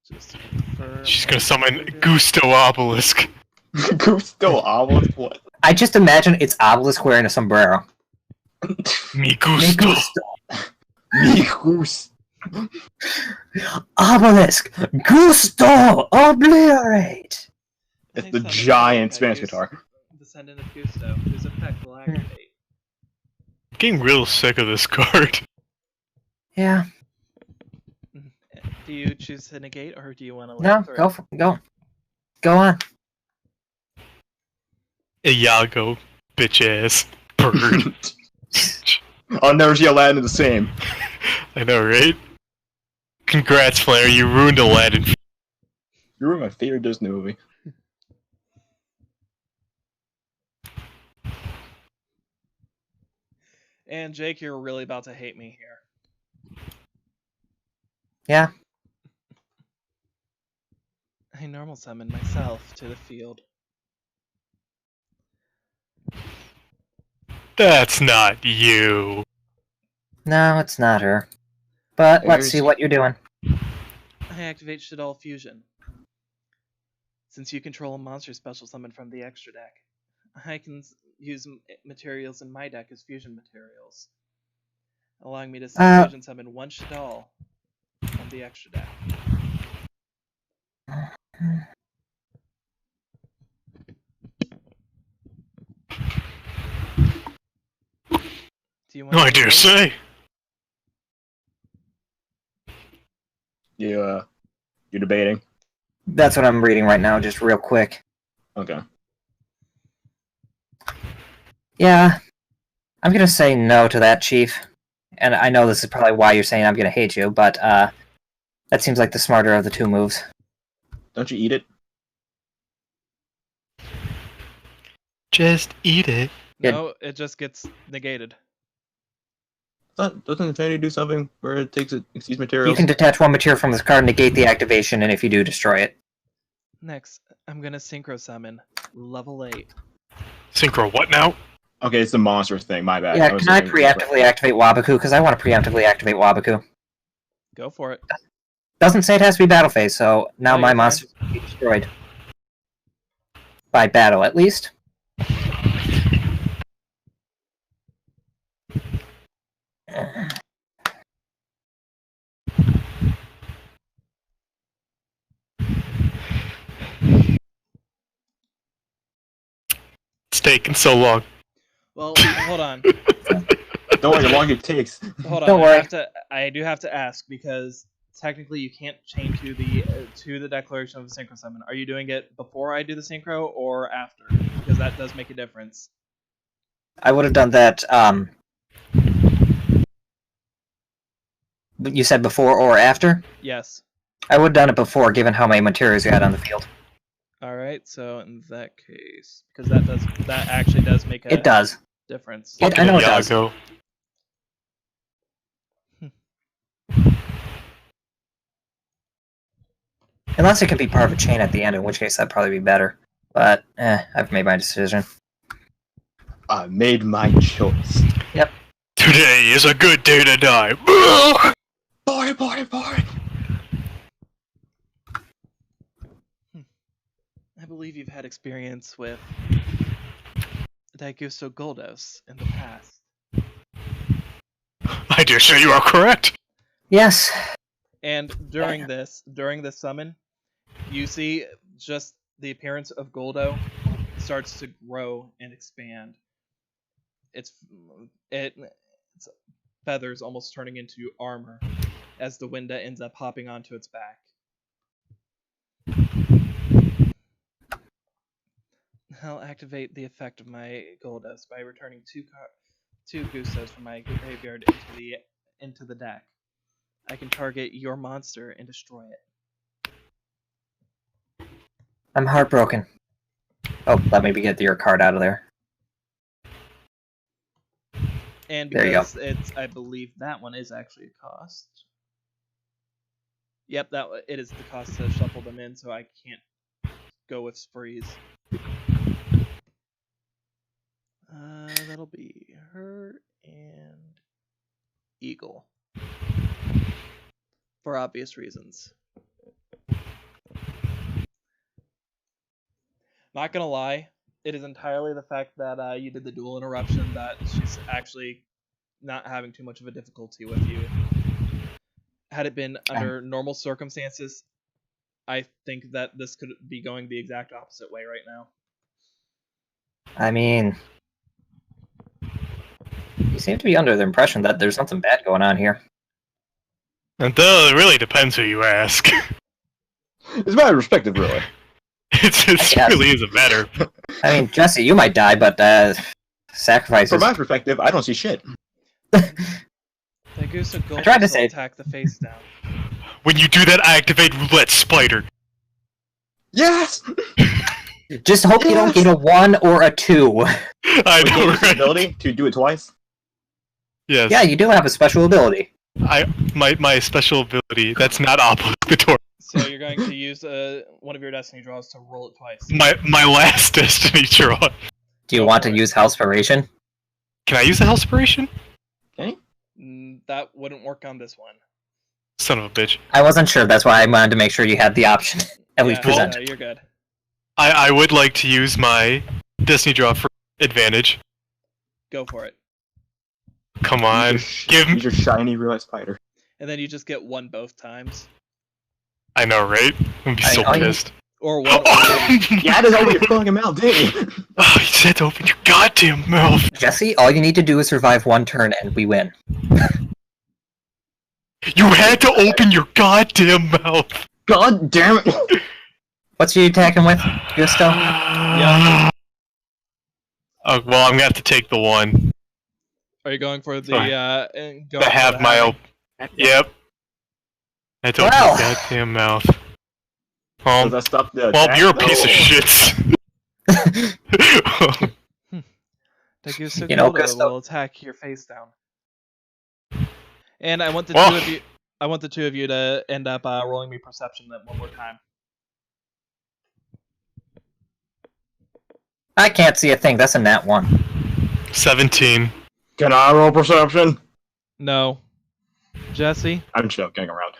[SPEAKER 4] Just to confirm.
[SPEAKER 1] She's gonna summon Gusto Obelisk.
[SPEAKER 3] Gusto Obelisk? What?
[SPEAKER 2] I just imagine it's Obelisk wearing a sombrero.
[SPEAKER 1] Mi Gusto.
[SPEAKER 3] Me goose.
[SPEAKER 2] Obelisk! Gusto! Obliterate!
[SPEAKER 3] It's
[SPEAKER 4] I
[SPEAKER 3] the
[SPEAKER 4] summon
[SPEAKER 3] giant
[SPEAKER 4] Malachi,
[SPEAKER 3] Spanish
[SPEAKER 4] who's
[SPEAKER 3] guitar.
[SPEAKER 4] Descendant of Gusto, whose effect will activate.
[SPEAKER 1] I'm getting real sick of this card.
[SPEAKER 2] Yeah.
[SPEAKER 4] Do you choose to negate, or do you want to
[SPEAKER 2] No, go. Go on.
[SPEAKER 1] Iago, bitch ass bird.
[SPEAKER 3] I'll never see Aladdin the same.
[SPEAKER 1] I know, right? Congrats, Flair. You ruined Aladdin.
[SPEAKER 3] You were my favorite Disney movie.
[SPEAKER 4] And Jake, you're really about to hate me here.
[SPEAKER 2] Yeah.
[SPEAKER 4] I normal summon myself to the field.
[SPEAKER 1] That's not you.
[SPEAKER 2] No, it's not her. But let's see
[SPEAKER 3] There's-
[SPEAKER 2] what you're doing.
[SPEAKER 4] I activate Shadow Fusion. Since you control a monster special summon from the extra deck, I can use materials in my deck as fusion materials, allowing me to fusion summon one Shadow from the extra deck. Do you want
[SPEAKER 1] No, I
[SPEAKER 4] to
[SPEAKER 1] dare
[SPEAKER 4] negate?
[SPEAKER 1] say.
[SPEAKER 3] You're debating.
[SPEAKER 2] That's what I'm reading right now, just real quick.
[SPEAKER 3] Okay.
[SPEAKER 2] Yeah. I'm gonna say no to that, Chief. And I know this is probably why you're saying I'm gonna hate you, but that seems like the smarter of the two moves.
[SPEAKER 3] Don't you eat it?
[SPEAKER 1] Just eat it.
[SPEAKER 4] No, it just gets negated.
[SPEAKER 3] Doesn't Infinity do something where it takes its
[SPEAKER 2] You
[SPEAKER 3] materials?
[SPEAKER 2] can detach one material from this card, negate the activation, and if you do, destroy it.
[SPEAKER 4] Next, I'm gonna synchro summon level 8.
[SPEAKER 1] Synchro what now?
[SPEAKER 3] Okay, it's the monster thing. My bad.
[SPEAKER 2] Yeah,
[SPEAKER 3] was
[SPEAKER 2] can I
[SPEAKER 3] thinking-
[SPEAKER 2] preemptively activate Wabaku? Because I want to preemptively activate Wabaku.
[SPEAKER 4] Go for it.
[SPEAKER 2] Doesn't say it has to be battle phase, so now
[SPEAKER 4] No,
[SPEAKER 2] my
[SPEAKER 4] you're
[SPEAKER 2] monster can be destroyed. By battle, at least.
[SPEAKER 1] It's taking so long.
[SPEAKER 4] Well, hold on.
[SPEAKER 3] Don't worry, how long it takes.
[SPEAKER 4] Hold on.
[SPEAKER 2] Don't worry.
[SPEAKER 4] I do have to ask because technically you can't chain to the declaration of a synchro summon. Are you doing it before I do the synchro or after? Because that does make a difference.
[SPEAKER 2] I would have done that, you said before or after?
[SPEAKER 4] Yes.
[SPEAKER 2] I would have done it before, given how many materials you had on the field.
[SPEAKER 4] All right. So in that case, because that actually does make a
[SPEAKER 2] It does.
[SPEAKER 4] difference.
[SPEAKER 2] I know it does.
[SPEAKER 1] Iago.
[SPEAKER 2] Unless it can be part of a chain at the end, in which case that'd probably be better. But, I've made my decision.
[SPEAKER 3] I made my choice.
[SPEAKER 1] Today is a good day to die.
[SPEAKER 3] Boy.
[SPEAKER 4] I believe you've had experience with Daigusto Goldos in the past.
[SPEAKER 1] I dare say you are correct.
[SPEAKER 2] Yes.
[SPEAKER 4] And during this summon, You see just the appearance of Goldo starts to grow and expand. Its feathers almost turning into armor as the Winda ends up hopping onto its back. I'll activate the effect of my Goldos by returning two Gustos from my graveyard into the deck. I can target your monster and destroy it.
[SPEAKER 2] I'm heartbroken. Oh, let me get your card out of there.
[SPEAKER 4] And
[SPEAKER 2] There you
[SPEAKER 4] because I believe that one is actually a cost. Yep, it is the cost to shuffle them in, so I can't go with sprees. That'll be her and Eagle. For obvious reasons. Not gonna lie, it is entirely the fact that you did the duel interruption that she's actually not having too much of a difficulty with you. Had it been under normal circumstances, I think that this could be going the exact opposite way right now.
[SPEAKER 2] I mean, you seem to be under the impression that there's something bad going on here.
[SPEAKER 1] And though it really depends who you ask.
[SPEAKER 3] It's a matter of perspective, really.
[SPEAKER 1] It really is a matter.
[SPEAKER 2] I mean, Jesse, you might die, but sacrifices.
[SPEAKER 3] From my perspective, I don't see shit.
[SPEAKER 4] The Goose of Gold
[SPEAKER 2] tried to
[SPEAKER 4] will
[SPEAKER 2] say-
[SPEAKER 4] attack the face down.
[SPEAKER 1] When you do that, I activate Roulette Spider.
[SPEAKER 3] Yes!
[SPEAKER 2] Just hope you don't get a 1 or a 2.
[SPEAKER 1] I know,
[SPEAKER 3] With the
[SPEAKER 1] right?
[SPEAKER 3] ability to do it twice?
[SPEAKER 1] Yes.
[SPEAKER 2] Yeah, you do have a special ability.
[SPEAKER 1] My special ability, that's not obligatory.
[SPEAKER 4] So you're going to use one of your destiny draws to roll it twice.
[SPEAKER 1] My last destiny draw.
[SPEAKER 2] Do you
[SPEAKER 4] Go
[SPEAKER 2] want
[SPEAKER 4] for
[SPEAKER 2] to
[SPEAKER 4] it.
[SPEAKER 2] use Hellspiration?
[SPEAKER 1] Can I use the Hellspiration?
[SPEAKER 4] That wouldn't work on this one.
[SPEAKER 1] Son of a bitch.
[SPEAKER 2] I wasn't sure, that's why I wanted to make sure you had the option. At least present.
[SPEAKER 4] You're good.
[SPEAKER 1] I would like to use my destiny draw for advantage.
[SPEAKER 4] Go for it.
[SPEAKER 1] Come on. Give me.
[SPEAKER 3] Use your shiny roulette spider.
[SPEAKER 4] And then you just get one both times.
[SPEAKER 1] I know, right? I'm gonna be so
[SPEAKER 2] I-
[SPEAKER 1] pissed.
[SPEAKER 4] Or one.
[SPEAKER 3] Yeah, that's all you're filling him out, didn't you?
[SPEAKER 1] Oh, you said to open your goddamn mouth.
[SPEAKER 2] Jesse, all you need to do is survive one turn and we win.
[SPEAKER 1] You had to open your goddamn mouth.
[SPEAKER 3] God damn it!
[SPEAKER 2] What's you attacking with, Gusto?
[SPEAKER 1] Yeah. Oh, well, I'm gonna have to take the one.
[SPEAKER 4] Are you going for the
[SPEAKER 1] Fine.
[SPEAKER 4] going
[SPEAKER 1] I have
[SPEAKER 4] for
[SPEAKER 1] my
[SPEAKER 4] the
[SPEAKER 1] Yep. I had to open
[SPEAKER 2] Well.
[SPEAKER 1] your goddamn mouth.
[SPEAKER 3] Does that stop the
[SPEAKER 1] Well,
[SPEAKER 3] attack?
[SPEAKER 1] you're a piece of
[SPEAKER 3] No.
[SPEAKER 1] shit.
[SPEAKER 4] Tagusa
[SPEAKER 2] You know,
[SPEAKER 4] Goldo
[SPEAKER 2] Gusto-
[SPEAKER 4] will attack your face down. And I want the
[SPEAKER 1] Well.
[SPEAKER 4] two of you. I want the two of you to end up rolling me perception then one more time.
[SPEAKER 2] I can't see a thing, that's a nat 1.
[SPEAKER 1] 17.
[SPEAKER 3] Can I roll perception?
[SPEAKER 4] No, Jesse.
[SPEAKER 3] I'm joking around.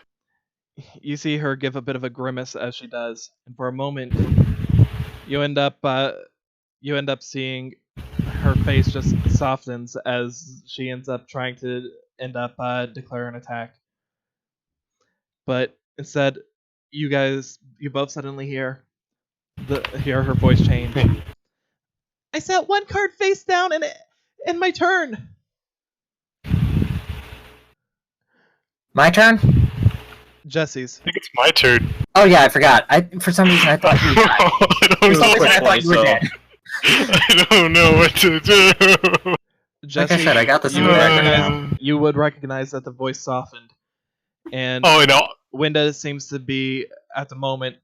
[SPEAKER 4] You see her give a bit of a grimace as she does, and for a moment, you end up seeing her face just softens as she ends up trying to declare an attack. But instead, you both suddenly hear her voice change. I sat one card face down in my turn.
[SPEAKER 2] My turn?
[SPEAKER 4] Jesse's.
[SPEAKER 1] I think it's my turn.
[SPEAKER 2] Oh yeah, I forgot. For some reason I thought you died.
[SPEAKER 1] I
[SPEAKER 2] For
[SPEAKER 1] don't
[SPEAKER 2] some
[SPEAKER 1] know.
[SPEAKER 2] reason I thought you were
[SPEAKER 3] so-
[SPEAKER 2] dead.
[SPEAKER 1] I don't know what to do.
[SPEAKER 4] Jesse,
[SPEAKER 2] Like I said, I got this
[SPEAKER 4] you
[SPEAKER 2] in
[SPEAKER 4] would
[SPEAKER 2] the back
[SPEAKER 4] recognize, you would recognize that the voice softened, and
[SPEAKER 1] Oh, no.
[SPEAKER 4] Winda seems to be at the moment.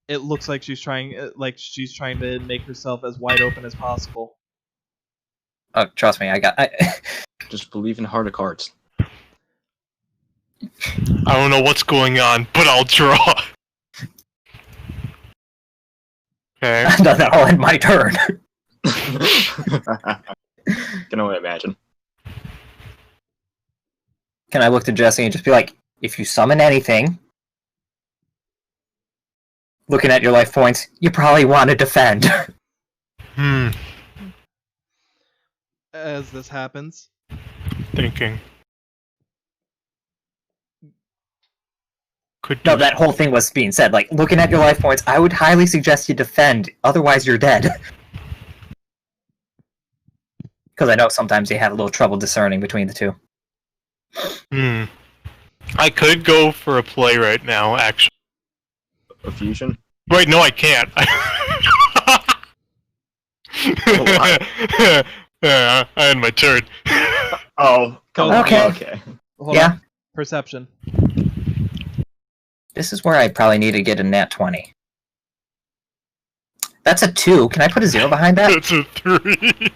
[SPEAKER 4] It looks like she's trying to make herself as wide open as possible.
[SPEAKER 2] Oh, trust me,
[SPEAKER 3] Just believe in heart of cards.
[SPEAKER 1] I don't know what's going on, but I'll draw. Okay.
[SPEAKER 2] I thought that all in my turn.
[SPEAKER 3] Can only imagine.
[SPEAKER 2] Can I look to Jesse and just be like, if you summon anything, looking at your life points, you probably want to defend.
[SPEAKER 4] As this happens,
[SPEAKER 1] Thinking. Could
[SPEAKER 2] No,
[SPEAKER 1] do
[SPEAKER 2] that whole thing was being said. Like, looking at your life points, I would highly suggest you defend. Otherwise, you're dead. Because I know sometimes you have a little trouble discerning between the two.
[SPEAKER 1] I could go for a play right now, actually.
[SPEAKER 3] A fusion.
[SPEAKER 1] Wait, no, I can't. Yeah, I had my turn.
[SPEAKER 3] Oh,
[SPEAKER 2] Okay.
[SPEAKER 3] Okay.
[SPEAKER 4] Hold
[SPEAKER 2] Yeah.
[SPEAKER 4] on. Perception.
[SPEAKER 2] This is where I probably need to get a nat 20. That's a 2. Can I put a 0 behind that?
[SPEAKER 1] It's a 3.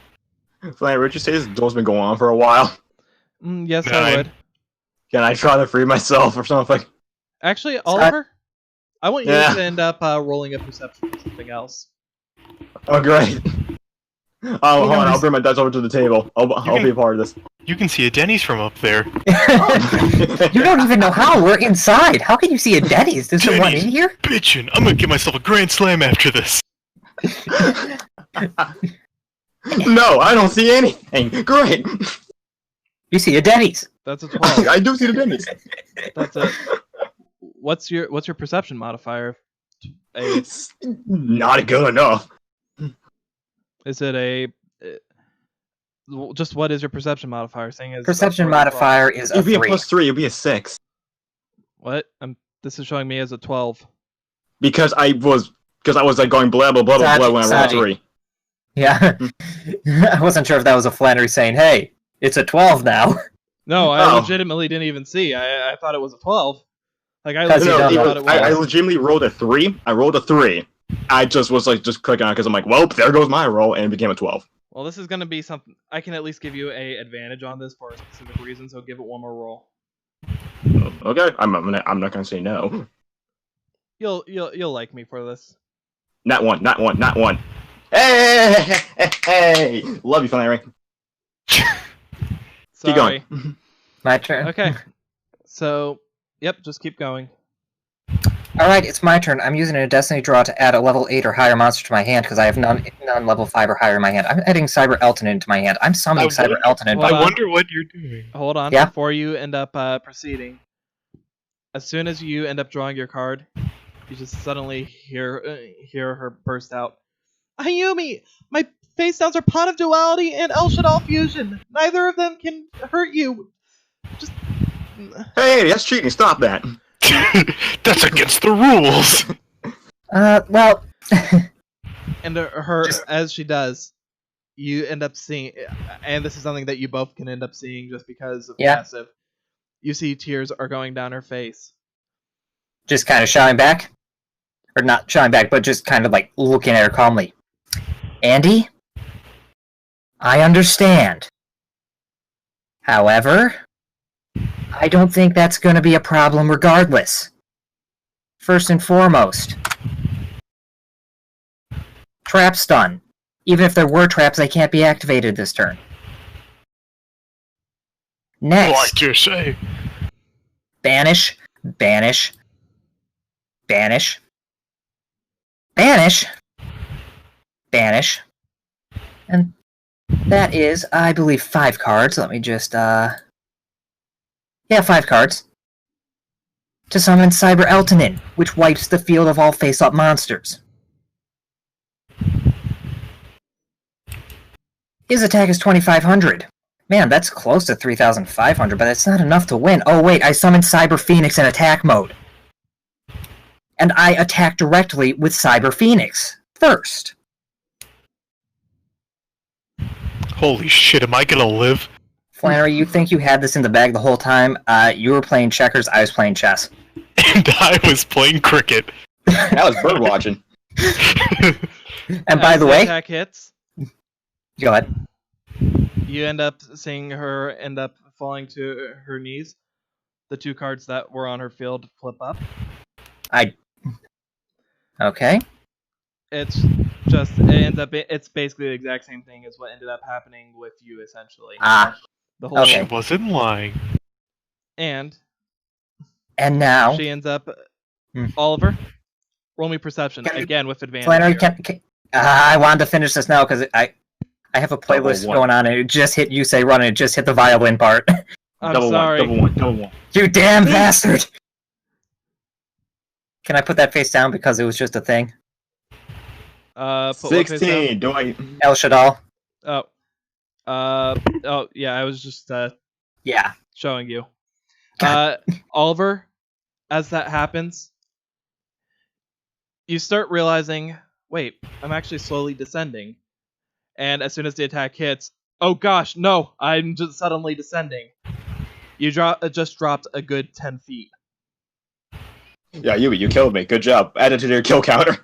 [SPEAKER 3] Flannery, would you say this duel's been going on for a while?
[SPEAKER 4] Yes, I
[SPEAKER 1] 9.
[SPEAKER 4] would.
[SPEAKER 3] Can I try to free myself or something?
[SPEAKER 4] Actually, Oliver, I want you
[SPEAKER 3] Yeah.
[SPEAKER 4] to end up rolling a perception for something else.
[SPEAKER 3] Oh, great. Oh, hold on. I'll bring my dice over to the table. I'll be a part of this.
[SPEAKER 1] You can see a Denny's from up there.
[SPEAKER 2] You don't even know how. We're inside. How can you see a Denny's? There's someone in here?
[SPEAKER 1] Bitchin', I'm gonna give myself a grand slam after this.
[SPEAKER 3] No, I don't see anything. Great.
[SPEAKER 2] You see a Denny's.
[SPEAKER 4] That's a 12.
[SPEAKER 3] I do see the Denny's.
[SPEAKER 4] That's a. What's your perception modifier?
[SPEAKER 3] It's not good enough.
[SPEAKER 4] Is it a? Just what is your perception modifier? Saying as
[SPEAKER 2] Perception modifier is a
[SPEAKER 3] It'd be a
[SPEAKER 2] 3.
[SPEAKER 3] +3. It'd be a 6.
[SPEAKER 4] What? This is showing me as a 12.
[SPEAKER 3] Because I was like going blah blah blah blah blah when I rolled
[SPEAKER 2] Saji.
[SPEAKER 3] 3.
[SPEAKER 2] Yeah. I wasn't sure if that was a Flannery saying, hey, it's a 12 now.
[SPEAKER 4] No, I
[SPEAKER 3] Oh.
[SPEAKER 4] legitimately didn't even see. I thought it was a 12. Like I
[SPEAKER 2] 'Cause you
[SPEAKER 4] legitimately
[SPEAKER 2] don't know.
[SPEAKER 4] thought it was.
[SPEAKER 3] I legitimately rolled a 3. I rolled a 3. I just was like just clicking on it because I'm like, well, there goes my roll, and it became a 12.
[SPEAKER 4] Well, this is gonna be something. I can at least give you a advantage on this for a specific reason. So give it one more roll.
[SPEAKER 3] Okay, I'm not gonna say no.
[SPEAKER 4] You'll like me for this.
[SPEAKER 3] Not one. Hey, love you, Flannery. Keep
[SPEAKER 4] Sorry.
[SPEAKER 3] going.
[SPEAKER 2] My turn.
[SPEAKER 4] Okay. So, yep, just keep going.
[SPEAKER 2] Alright, it's my turn. I'm using a Destiny draw to add a level 8 or higher monster to my hand because I have none level 5 or higher in my hand. I'm adding Cyber Elton into my hand. I'm summoning
[SPEAKER 1] I
[SPEAKER 2] Cyber
[SPEAKER 1] wonder-
[SPEAKER 2] Elton in.
[SPEAKER 4] Hold
[SPEAKER 1] I
[SPEAKER 4] on.
[SPEAKER 1] wonder what you're doing.
[SPEAKER 4] Hold on.
[SPEAKER 2] Yeah?
[SPEAKER 4] Before you end up proceeding, as soon as you end up drawing your card, you just suddenly hear her burst out. Ayumi, my face downs are Pot of Duality and El Shaddai Fusion. Neither of them can hurt you. Just.
[SPEAKER 3] Hey, that's cheating. Stop that.
[SPEAKER 1] That's against the rules.
[SPEAKER 2] Well...
[SPEAKER 4] And as she does, you end up seeing, and this is something that you both can end up seeing just because of
[SPEAKER 2] Yeah.
[SPEAKER 4] passive. You see tears are going down her face.
[SPEAKER 2] just kind of shouting back. Or not shouting back, but just kind of like looking at her calmly. Andy? I understand. However, I don't think that's going to be a problem regardless. First and foremost, trap stun. Even if there were traps, they can't be activated this turn. Next,
[SPEAKER 1] Like you say.
[SPEAKER 2] banish, banish, banish, banish, banish, and that is, I believe, 5 cards. Let me just, yeah, 5 cards. To summon Cyber Eltonin, which wipes the field of all face-up monsters. His attack is 2,500. Man, that's close to 3,500, but that's not enough to win. Oh wait, I summoned Cyber Phoenix in attack mode. And I attack directly with Cyber Phoenix first.
[SPEAKER 1] Holy shit, am I gonna live?
[SPEAKER 2] Flannery, you think you had this in the bag the whole time? You were playing checkers, I was playing chess.
[SPEAKER 1] And I was playing cricket.
[SPEAKER 3] That was bird watching.
[SPEAKER 2] And by
[SPEAKER 4] As
[SPEAKER 2] the way,
[SPEAKER 4] attack hits,
[SPEAKER 2] go ahead.
[SPEAKER 4] you end up seeing her end up falling to her knees. The 2 cards that were on her field flip up.
[SPEAKER 2] Okay.
[SPEAKER 4] It's just it's basically the exact same thing as what ended up happening with you essentially.
[SPEAKER 2] Ah,
[SPEAKER 4] The whole
[SPEAKER 2] okay.
[SPEAKER 1] She wasn't lying.
[SPEAKER 4] And
[SPEAKER 2] and now,
[SPEAKER 4] she ends up
[SPEAKER 2] Hmm.
[SPEAKER 4] Oliver, roll me perception
[SPEAKER 2] Can-
[SPEAKER 4] again with advantage.
[SPEAKER 2] Flannery,
[SPEAKER 4] here.
[SPEAKER 2] I wanted to finish this now because I have a playlist
[SPEAKER 3] one.
[SPEAKER 2] going on and it just hit You Say Run and it just hit the violin part.
[SPEAKER 4] I'm
[SPEAKER 3] double
[SPEAKER 4] sorry.
[SPEAKER 3] one.
[SPEAKER 2] You damn bastard! Can I put that face down because it was just a thing?
[SPEAKER 4] Put what face down?
[SPEAKER 3] 16. Do I?
[SPEAKER 2] El Shadal?
[SPEAKER 4] Oh. Yeah, I was just
[SPEAKER 2] Yeah.
[SPEAKER 4] showing you.
[SPEAKER 2] God.
[SPEAKER 4] Oliver, as that happens, you start realizing, wait, I'm actually slowly descending. And as soon as the attack hits, oh gosh, no, I'm just suddenly descending. You just dropped a good 10 feet.
[SPEAKER 3] Yeah, you killed me. Good job. Add it to your kill counter.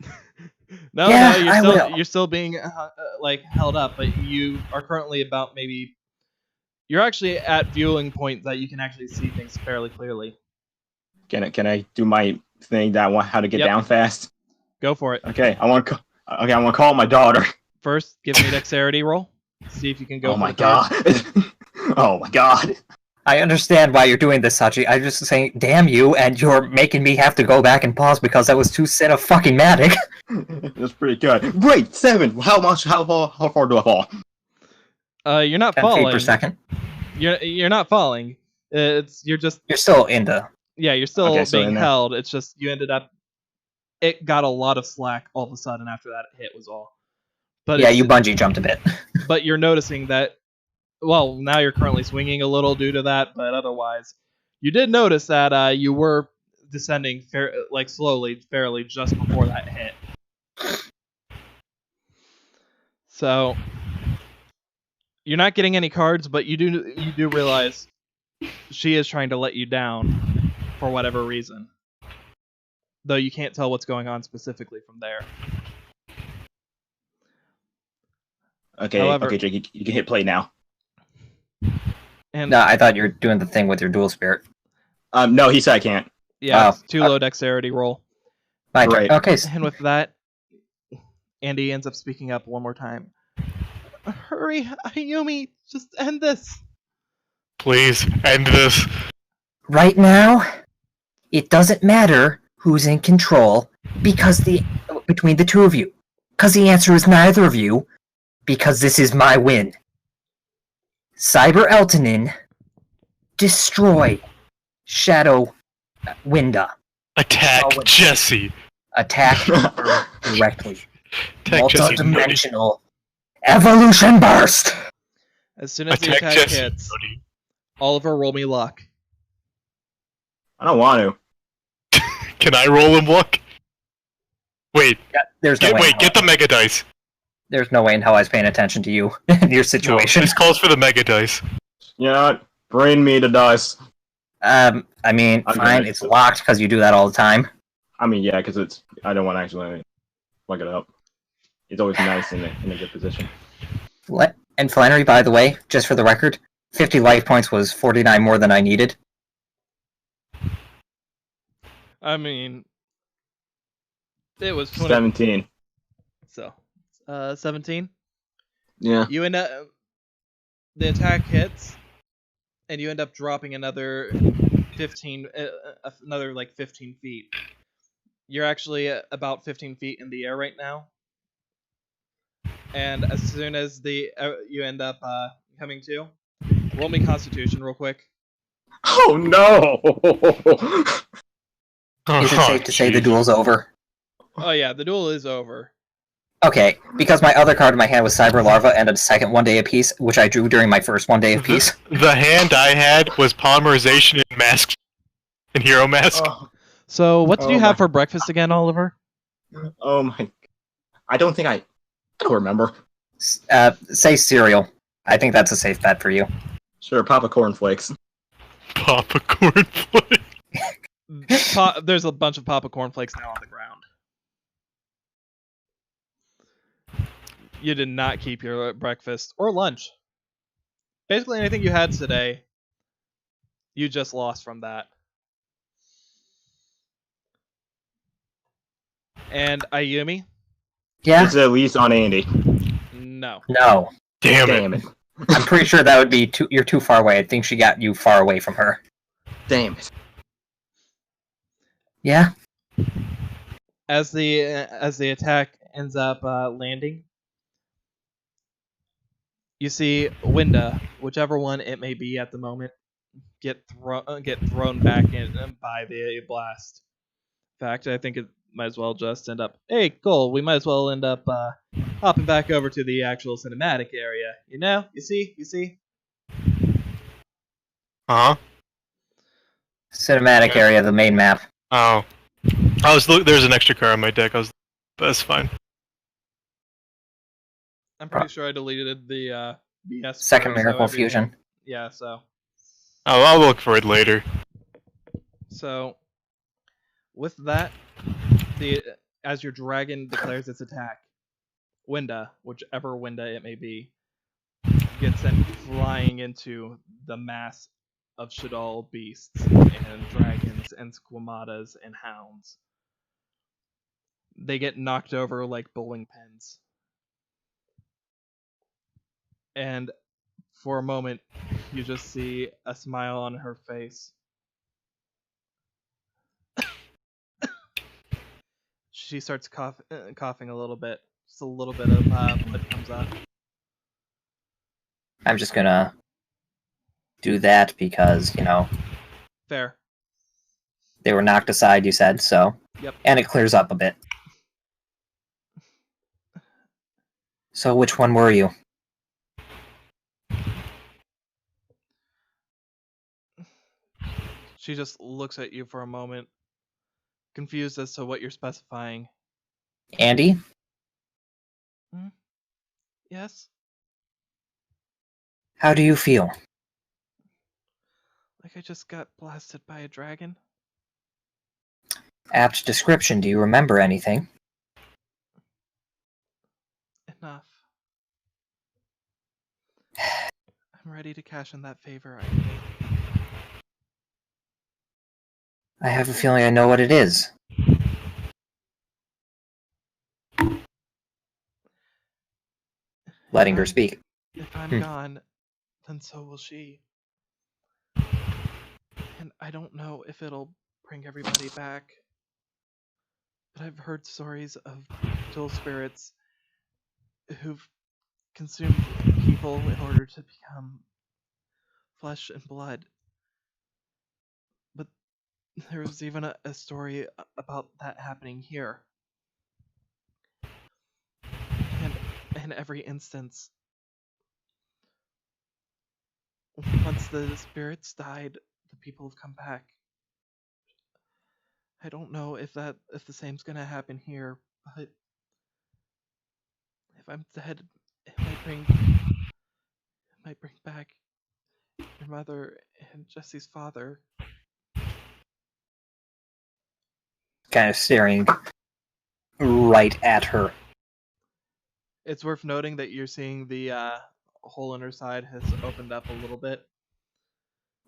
[SPEAKER 4] No,
[SPEAKER 2] Yeah,
[SPEAKER 4] no,
[SPEAKER 2] will.
[SPEAKER 4] you're still being like held up, but you are currently about maybe. You're actually at viewing point that you can actually see things fairly clearly.
[SPEAKER 3] Can I do my thing that one how to get
[SPEAKER 4] Yep.
[SPEAKER 3] down fast?
[SPEAKER 4] Go for it.
[SPEAKER 3] Okay, I want to call my daughter.
[SPEAKER 4] First, give me a dexterity roll. See if you can go.
[SPEAKER 3] Oh
[SPEAKER 4] for
[SPEAKER 3] my
[SPEAKER 4] the card.
[SPEAKER 3] god. Oh my god.
[SPEAKER 2] I understand why you're doing this, Sachi. I'm just saying, damn you, and you're making me have to go back and pause because that was too fucking matic.
[SPEAKER 3] That's pretty good. Great, 7. How far do I fall?
[SPEAKER 4] You're not
[SPEAKER 2] 10
[SPEAKER 4] falling.
[SPEAKER 2] feet per second.
[SPEAKER 4] You're not falling. You're
[SPEAKER 2] still in the...
[SPEAKER 4] Yeah, you're still
[SPEAKER 3] Okay, so
[SPEAKER 4] being
[SPEAKER 3] in there.
[SPEAKER 4] held. It's just you ended up. It got a lot of slack all of a sudden after that hit was all. But
[SPEAKER 2] Yeah, you bungee jumped a bit.
[SPEAKER 4] But you're noticing that. Well, now you're currently swinging a little due to that, but otherwise, you did notice that you were descending slowly, fairly, just before that hit. So you're not getting any cards, but you do realize she is trying to let you down for whatever reason. Though you can't tell what's going on specifically from there.
[SPEAKER 3] Okay,
[SPEAKER 4] However-
[SPEAKER 3] okay, Jake, you can hit play now.
[SPEAKER 4] And
[SPEAKER 2] No, I thought you were doing the thing with your dual spirit.
[SPEAKER 3] No, he said I can't.
[SPEAKER 4] yeah,
[SPEAKER 2] Oh.
[SPEAKER 4] it's too low dexterity roll.
[SPEAKER 2] My turn.
[SPEAKER 3] Right.
[SPEAKER 2] Okay,
[SPEAKER 4] And with that, Andy ends up speaking up one more time. Hurry, Ayumi, just end this.
[SPEAKER 1] Please end this.
[SPEAKER 2] right now, it doesn't matter who's in control because between the two of you. Because the answer is neither of you, because this is my win. Cyber Eltonin, destroy Shadow Winda.
[SPEAKER 1] Attack
[SPEAKER 2] Oh, wait.
[SPEAKER 1] Jesse.
[SPEAKER 2] Attack her directly.
[SPEAKER 1] Attack Jesse.
[SPEAKER 2] Multi-dimensional evolution burst.
[SPEAKER 4] As soon as the
[SPEAKER 1] Attack
[SPEAKER 4] attack
[SPEAKER 1] Jesse.
[SPEAKER 4] hits,
[SPEAKER 1] Cody.
[SPEAKER 4] Oliver, roll me luck.
[SPEAKER 3] I don't want to.
[SPEAKER 1] Can I roll him luck? Wait,
[SPEAKER 2] Yeah, there's no way.
[SPEAKER 1] get the mega dice.
[SPEAKER 2] There's no way in hell I was paying attention to you and your situation.
[SPEAKER 1] No, this calls for the mega dice.
[SPEAKER 3] You know what? Bring me the dice.
[SPEAKER 2] I mean,
[SPEAKER 3] I'm
[SPEAKER 2] fine,
[SPEAKER 3] good.
[SPEAKER 2] it's locked because you do that all the time.
[SPEAKER 3] I mean, yeah, because I don't want to actually look it up. It's always nice in a good position.
[SPEAKER 2] And Flannery, by the way, just for the record, 50 life points was 49 more than I needed.
[SPEAKER 4] I mean, it was 20.
[SPEAKER 3] 17.
[SPEAKER 4] So, 17.
[SPEAKER 3] Yeah.
[SPEAKER 4] You end up. The attack hits, and you end up dropping another 15 feet. You're actually about 15 feet in the air right now. And as soon as you end up coming to, roll me Constitution real quick.
[SPEAKER 3] Oh no!
[SPEAKER 2] Is it safe to say the duel's over?
[SPEAKER 4] Oh yeah, the duel is over.
[SPEAKER 2] Okay, because my other card in my hand was Cyber Larva and a second 1 day of peace, which I drew during my first 1 day of peace.
[SPEAKER 1] The hand I had was polymerization and mask and hero mask.
[SPEAKER 4] So, what did
[SPEAKER 3] Oh
[SPEAKER 4] you have
[SPEAKER 3] my-
[SPEAKER 4] for breakfast again, Oliver?
[SPEAKER 3] Oh my! I don't remember.
[SPEAKER 2] Say cereal. I think that's a safe bet for you.
[SPEAKER 3] Sure, Papa Cornflakes.
[SPEAKER 1] Papa cornflake.
[SPEAKER 4] There's a bunch of Papa cornflakes now on the ground. You did not keep your breakfast or lunch. Basically, anything you had today, you just lost from that. And Ayumi?
[SPEAKER 2] Yeah?
[SPEAKER 3] It's at least on Andy.
[SPEAKER 4] No.
[SPEAKER 2] No.
[SPEAKER 1] Damn it.
[SPEAKER 2] I'm pretty sure that would be you're too far away. I think she got you far away from her.
[SPEAKER 3] Damn it.
[SPEAKER 2] Yeah?
[SPEAKER 4] As the attack ends up landing, you see Winda, whichever one it may be at the moment, get thrown back in by the blast. fact, I think it might as well just end up. Hey, Cole, we might as well end up hopping back over to the actual cinematic area. You know, you see.
[SPEAKER 1] Huh?
[SPEAKER 2] Cinematic area of the main map.
[SPEAKER 1] Oh. There's an extra car on my deck. That's fine.
[SPEAKER 4] I'm pretty sure I deleted the BS.
[SPEAKER 2] Second
[SPEAKER 4] so
[SPEAKER 2] Miracle
[SPEAKER 4] everything-
[SPEAKER 2] Fusion.
[SPEAKER 4] Yeah, so
[SPEAKER 1] I'll look for it later.
[SPEAKER 4] with that, as your dragon declares its attack, Winda, whichever Winda it may be, gets sent flying into the mass of Shadal beasts and dragons and squamatas and hounds. They get knocked over like bowling pins. And for a moment, you just see a smile on her face. She starts coughing a little bit. Just a little bit of blood comes up.
[SPEAKER 2] I'm just gonna do that because,
[SPEAKER 4] Fair.
[SPEAKER 2] they were knocked aside, you said, so.
[SPEAKER 4] Yep.
[SPEAKER 2] And it clears up a bit. So which one were you?
[SPEAKER 4] She just looks at you for a moment, confused as to what you're specifying.
[SPEAKER 2] Andy?
[SPEAKER 4] Yes?
[SPEAKER 2] How do you feel?
[SPEAKER 4] Like I just got blasted by a dragon?
[SPEAKER 2] Apt description. Do you remember anything?
[SPEAKER 4] Enough. I'm ready to cash in that favor I made.
[SPEAKER 2] I have a feeling I know what it is. Letting her speak.
[SPEAKER 4] If I'm gone, then so will she. And I don't know if it'll bring everybody back. But I've heard stories of dual spirits who've consumed people in order to become flesh and blood. But there was even a story about that happening here. And in every instance, once the spirits died, the people have come back. I don't know if the same's gonna happen here, but if I'm dead, it might bring back your mother and Jesse's father.
[SPEAKER 2] Kind of staring right at her.
[SPEAKER 4] It's worth noting that you're seeing the hole in her side has opened up a little bit.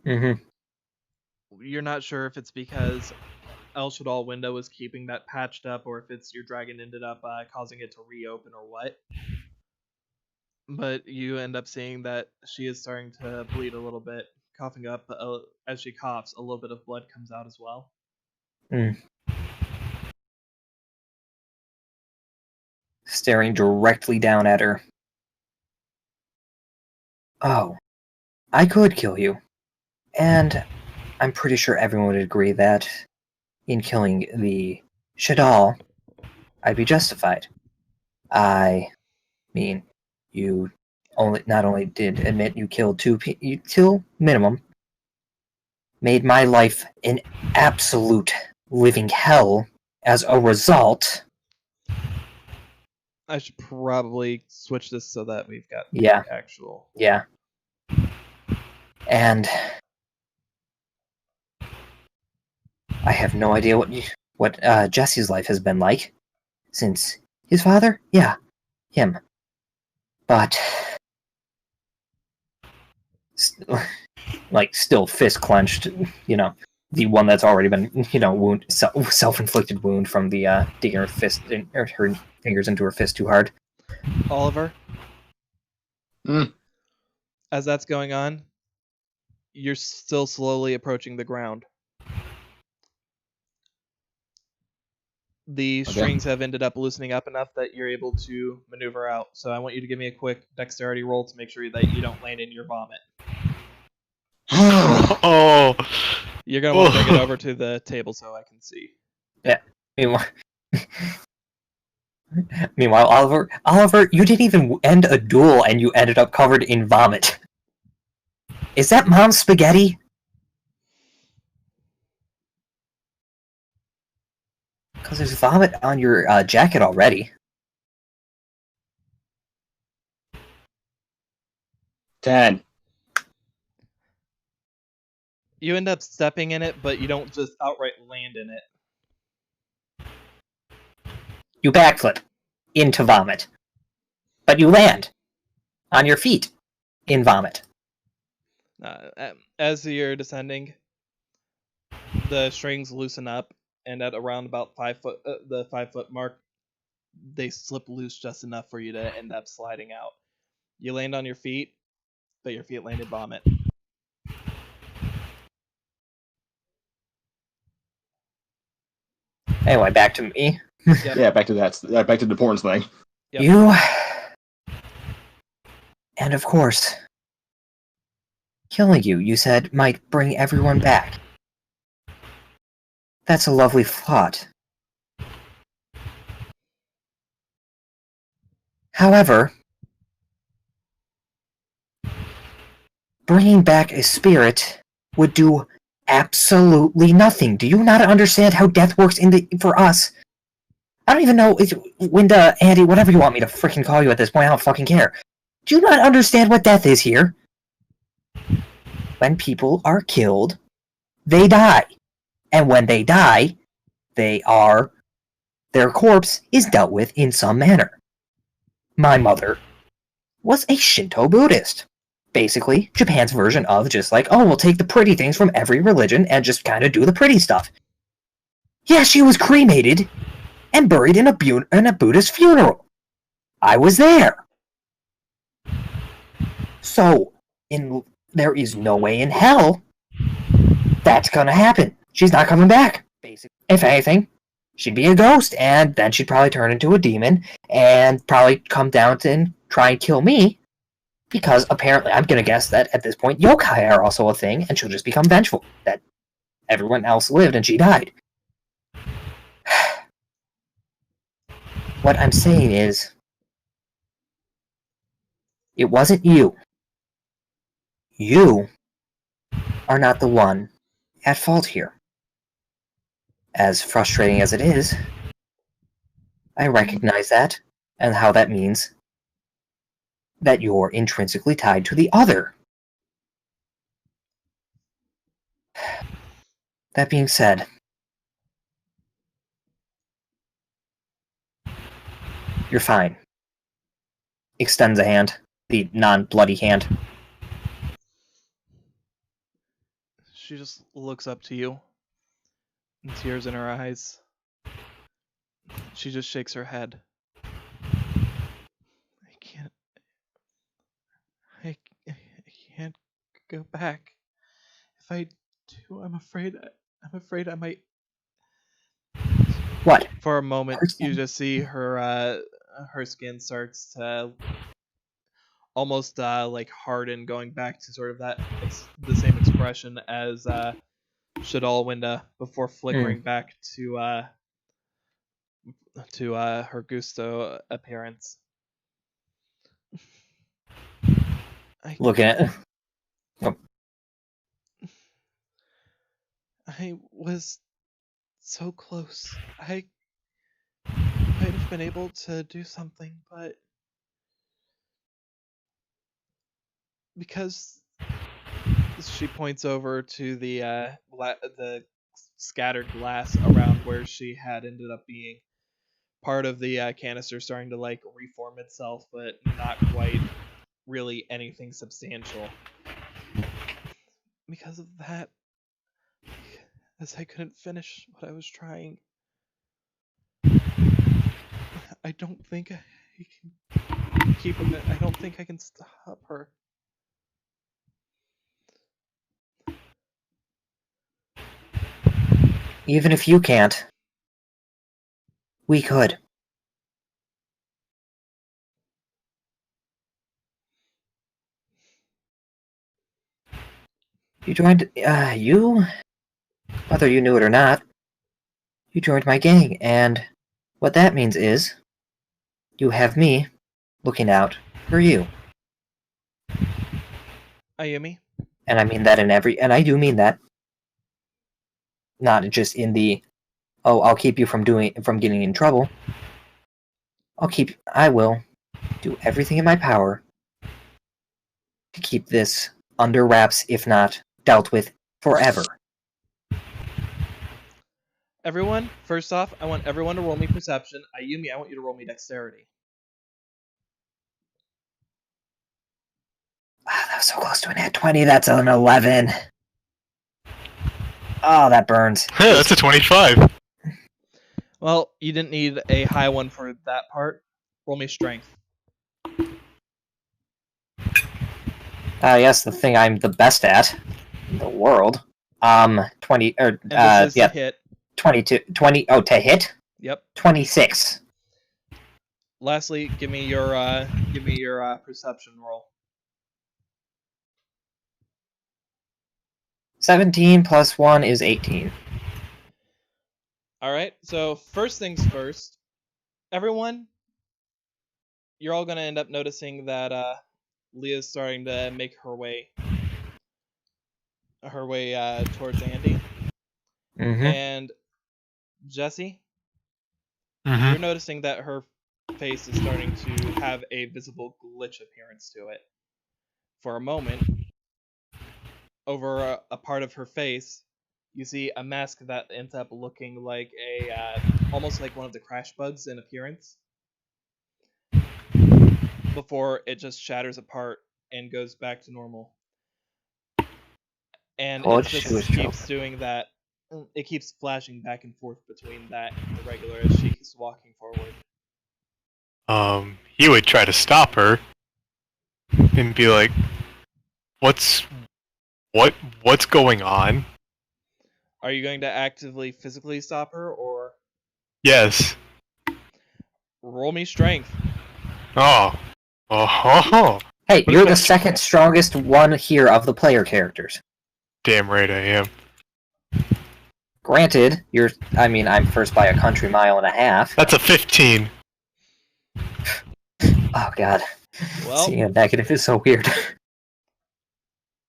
[SPEAKER 2] Mm-hmm.
[SPEAKER 4] You're not sure if it's because El Shadal window is keeping that patched up, or if it's your dragon ended up causing it to reopen, or what. But you end up seeing that she is starting to bleed a little bit, coughing up. As she coughs, a little bit of blood comes out as well.
[SPEAKER 2] Staring directly down at her. Oh, I could kill you. And I'm pretty sure everyone would agree that in killing the Shadal, I'd be justified. I mean, you not only did admit you killed two minimum, made my life an absolute living hell as a result.
[SPEAKER 4] I should probably switch this so that we've got the actual...
[SPEAKER 2] Yeah. And I have no idea what Jesse's life has been like since his father? Yeah, him. But still fist clenched, the one that's already been, self-inflicted wound from the digging her fingers into her fist too hard.
[SPEAKER 4] Oliver? As that's going on, you're still slowly approaching the ground. The strings have ended up loosening up enough that you're able to maneuver out. So I want you to give me a quick dexterity roll to make sure that you don't land in your vomit.
[SPEAKER 1] Oh!
[SPEAKER 4] You're going to want to bring it over to the table so I can see.
[SPEAKER 2] Meanwhile, meanwhile, Oliver, you didn't even end a duel and you ended up covered in vomit. Is that mom's spaghetti? Because there's vomit on your jacket already.
[SPEAKER 3] 10.
[SPEAKER 4] You end up stepping in it, but you don't just outright land in it.
[SPEAKER 2] You backflip into vomit. But you land on your feet in vomit.
[SPEAKER 4] As you're descending, the strings loosen up, and at around about 5 foot, the 5 foot mark, they slip loose just enough for you to end up sliding out. You land on your feet, but your feet land in vomit.
[SPEAKER 2] Anyway, back to me.
[SPEAKER 4] Yep.
[SPEAKER 3] Yeah, back to that. Back to the porn thing.
[SPEAKER 4] Yep.
[SPEAKER 2] You... And of course, killing you said, might bring everyone back. That's a lovely thought. However, bringing back a spirit would do absolutely nothing. Do you not understand how death works for us? I don't even know, Winda, Andy, whatever you want me to freaking call you at this point, I don't fucking care. Do you not understand what death is here? When people are killed, they die. And when they die, their corpse is dealt with in some manner. My mother was a Shinto Buddhist. Basically, Japan's version of just like, oh, we'll take the pretty things from every religion and just kind of do the pretty stuff. Yeah, she was cremated and buried in a Buddhist funeral. I was there. So, there is no way in hell that's gonna happen. She's not coming back, basically. If anything, she'd be a ghost, and then she'd probably turn into a demon, and probably come down and try and kill me, because apparently I'm gonna guess that at this point yokai are also a thing, and she'll just become vengeful, that everyone else lived and she died. What I'm saying is, it wasn't you. You are not the one at fault here. As frustrating as it is, I recognize that, and how that means that you're intrinsically tied to the other. That being said, you're fine. Extends a hand, the non-bloody hand.
[SPEAKER 4] She just looks up to you, and tears in her eyes. She just shakes her head. I can't go back. If I do, I'm afraid I might.
[SPEAKER 2] What?
[SPEAKER 4] For a moment, you just see her skin starts to almost like harden, going back to sort of the same expression as Shadal Winda before flickering back to her Gusto appearance.
[SPEAKER 2] Looking at... Oh.
[SPEAKER 4] I was so close. I might have been able to do something, but because she points over to the scattered glass around where she had ended up being, part of the canister starting to like reform itself, but not quite really anything substantial. Because of that, as I couldn't finish what I was trying, I don't think I can keep him. I don't think I can stop her.
[SPEAKER 2] Even if you can't, we could. You joined, whether you knew it or not, You joined my gang, and what that means is you have me looking out for you.
[SPEAKER 4] Ayumi?
[SPEAKER 2] And I mean that and I do mean that. Not just in the, oh, I'll keep you from getting in trouble. I will do everything in my power to keep this under wraps, if not dealt with forever.
[SPEAKER 4] Everyone, first off, I want everyone to roll me perception. Ayumi, I want you to roll me dexterity.
[SPEAKER 2] That was so close to an at 20. That's an 11. Oh, that burns.
[SPEAKER 1] Hey, that's a 25.
[SPEAKER 4] Well, you didn't need a high one for that part. Roll me strength.
[SPEAKER 2] Yes, the thing I'm the best at in the world. 20 or
[SPEAKER 4] And this is
[SPEAKER 2] yeah,
[SPEAKER 4] to hit.
[SPEAKER 2] 22, 20. Oh, to hit.
[SPEAKER 4] Yep.
[SPEAKER 2] 26.
[SPEAKER 4] Lastly, give me your perception roll.
[SPEAKER 2] 17 plus 1 is 18.
[SPEAKER 4] All right. So first things first, everyone, you're all gonna end up noticing that Leah's starting to make her way towards Andy.
[SPEAKER 2] Mm-hmm.
[SPEAKER 4] And Jesse,
[SPEAKER 1] Mm-hmm.
[SPEAKER 4] you're noticing that her face is starting to have a visible glitch appearance to it. For a moment, over a part of her face, you see a mask that ends up looking like almost like one of the crash bugs in appearance, before it just shatters apart and goes back to normal. And
[SPEAKER 2] Oh,
[SPEAKER 4] it
[SPEAKER 2] she
[SPEAKER 4] just
[SPEAKER 2] was
[SPEAKER 4] keeps doing that. It keeps flashing back and forth between that and the regular as she keeps walking forward.
[SPEAKER 1] He would try to stop her and be like, what's going on?
[SPEAKER 4] Are you going to actively physically stop her, or
[SPEAKER 1] Yes.
[SPEAKER 4] roll me strength?
[SPEAKER 1] Oh. Oh.
[SPEAKER 2] Hey,
[SPEAKER 1] What
[SPEAKER 2] you're
[SPEAKER 1] is
[SPEAKER 2] the
[SPEAKER 1] that?
[SPEAKER 2] second strongest one here of the player characters.
[SPEAKER 1] Damn right I am.
[SPEAKER 2] Granted, I'm first by a country mile and a half.
[SPEAKER 1] That's a 15.
[SPEAKER 2] Oh god.
[SPEAKER 4] Well,
[SPEAKER 2] Seeing a negative is so weird.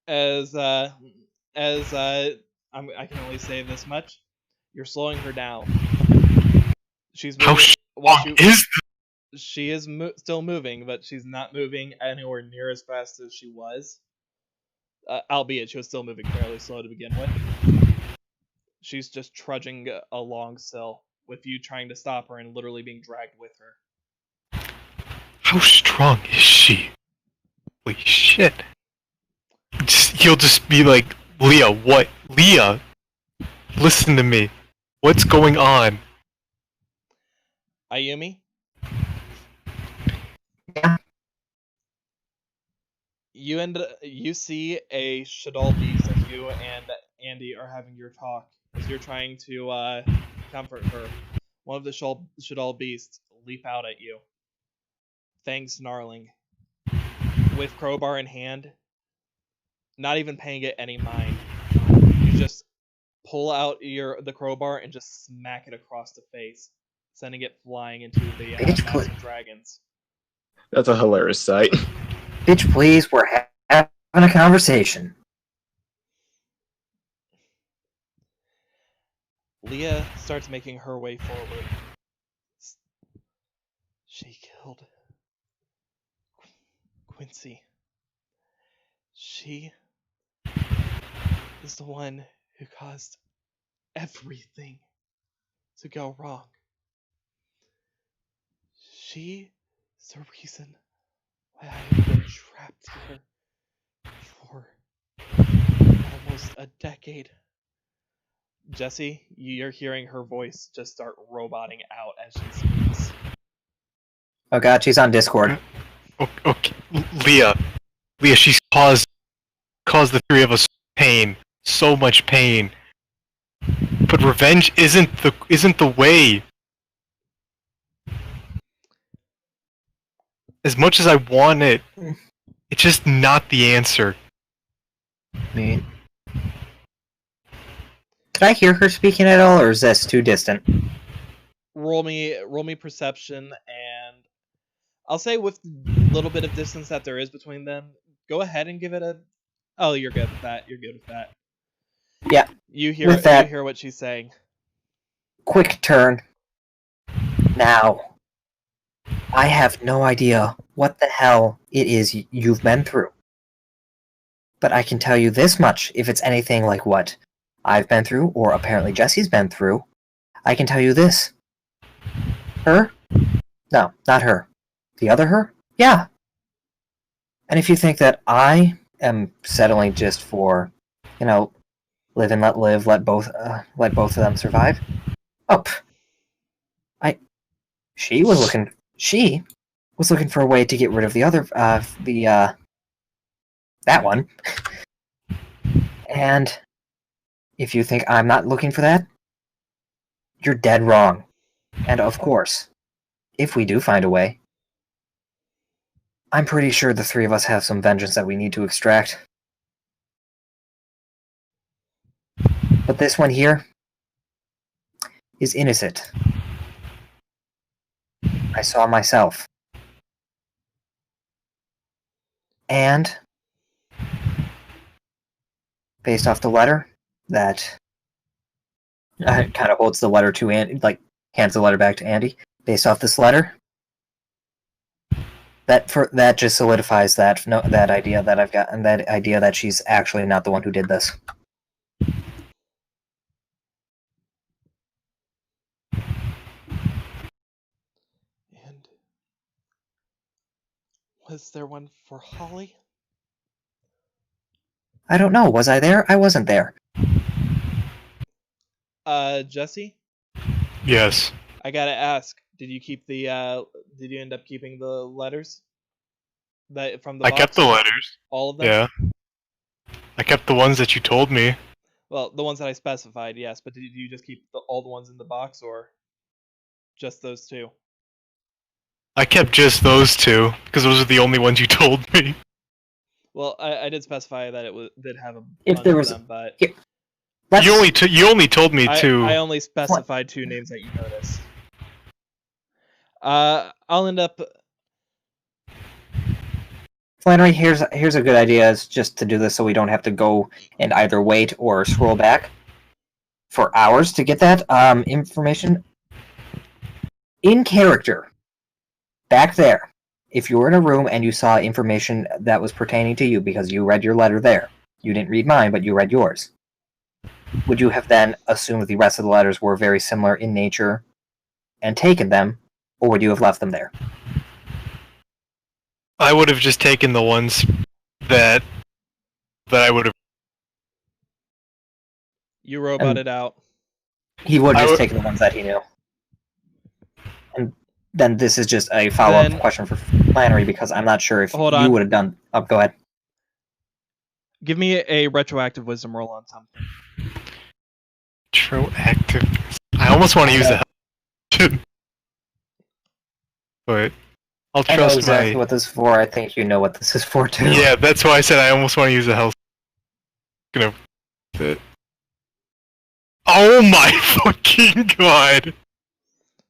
[SPEAKER 4] I can only say this much: you're slowing her down. She's
[SPEAKER 1] How
[SPEAKER 4] moving. She is still moving, but she's not moving anywhere near as fast as she was. Albeit she was still moving fairly slow to begin with. She's just trudging along still, with you trying to stop her and literally being dragged with her.
[SPEAKER 1] How strong is she? Holy shit. He'll just be like, Leah, what? Leah! Listen to me. What's going on?
[SPEAKER 4] Ayumi?
[SPEAKER 2] Yeah.
[SPEAKER 4] You see a Shadal beast as you and Andy are having your talk, as you're trying to comfort her. One of the Shadal beasts leap out at you, fangs snarling, with crowbar in hand, not even paying it any mind. You just pull out the crowbar and just smack it across the face, sending it flying into the massive dragons.
[SPEAKER 3] That's a hilarious sight.
[SPEAKER 2] Bitch, please, we're having a conversation.
[SPEAKER 4] Leah starts making her way forward. She killed Quincy. She is the one who caused everything to go wrong. She is the reason why I have been trapped here for almost a decade. Jesse, you're hearing her voice just start roboting out as she speaks.
[SPEAKER 2] Oh god, she's on Discord.
[SPEAKER 1] Okay, Leah, she's caused the three of us pain, so much pain. But revenge isn't the way. As much as I want it, it's just not the answer.
[SPEAKER 2] Did I hear her speaking at all, or is this too distant?
[SPEAKER 4] Roll me perception, and I'll say with the little bit of distance that there is between them, go ahead and give it a. Oh, you're good with that. You're good with that.
[SPEAKER 2] Yeah.
[SPEAKER 4] You hear
[SPEAKER 2] With that-
[SPEAKER 4] you hear what she's saying.
[SPEAKER 2] Quick turn. Now, I have no idea what the hell it is you've been through. But I can tell you this much, if it's anything like what I've been through, or apparently Jesse's been through, I can tell you this. Her? No, not her. The other her? Yeah. And if you think that I am settling just for, live and let live, let both of them survive. Oh, she was looking for a way to get rid of the other, that one. And if you think I'm not looking for that, you're dead wrong. And of course, if we do find a way, I'm pretty sure the three of us have some vengeance that we need to extract. But this one here is innocent. I saw myself. And based off the letter that kind of holds the letter to Andy, hands the letter back to Andy. Based off this letter, that just solidifies that idea that I've got, and that idea that she's actually not the one who did this.
[SPEAKER 4] And was there one for Holly?
[SPEAKER 2] I don't know. Was I there? I wasn't there.
[SPEAKER 4] Jesse,
[SPEAKER 1] Yes.
[SPEAKER 4] I gotta ask. Did you end up keeping the letters that from the
[SPEAKER 1] I
[SPEAKER 4] box?
[SPEAKER 1] kept the letters.
[SPEAKER 4] All of them?
[SPEAKER 1] Yeah. I kept the ones that you told me.
[SPEAKER 4] Well, the ones that I specified, yes. But did you just keep all the ones in the box, or just those two?
[SPEAKER 1] I kept just those two, because those are the only ones you told me.
[SPEAKER 4] Well, I did specify that did have a
[SPEAKER 2] If
[SPEAKER 4] bunch
[SPEAKER 2] there
[SPEAKER 4] of
[SPEAKER 2] was-
[SPEAKER 4] them, but
[SPEAKER 2] Here, let's-
[SPEAKER 1] You only told me two.
[SPEAKER 4] I only specified two names that you noticed. I'll end up.
[SPEAKER 2] Flannery, here's a good idea, is just to do this so we don't have to go and either wait or scroll back for hours to get that information. In character, back there, if you were in a room and you saw information that was pertaining to you because you read your letter there, you didn't read mine, but you read yours, would you have then assumed the rest of the letters were very similar in nature and taken them, or would you have left them there?
[SPEAKER 1] I would have just taken the ones that I would have.
[SPEAKER 4] You roboted out.
[SPEAKER 2] He would
[SPEAKER 1] I
[SPEAKER 2] just
[SPEAKER 1] would-
[SPEAKER 2] take the ones that he knew. And then this is just a follow-up
[SPEAKER 4] Then-
[SPEAKER 2] question for Flannery, because I'm not sure if
[SPEAKER 4] Hold
[SPEAKER 2] you
[SPEAKER 4] on.
[SPEAKER 2] would have done... Oh, go ahead.
[SPEAKER 4] Give me a retroactive wisdom roll on something.
[SPEAKER 1] Retroactive. I almost want to use the help. But I'll
[SPEAKER 2] I know
[SPEAKER 1] trust
[SPEAKER 2] exactly
[SPEAKER 1] my.
[SPEAKER 2] what this is for. I think you know what this is for, too.
[SPEAKER 1] Yeah, that's why I said I almost want to use the health. Gonna. Oh my fucking god!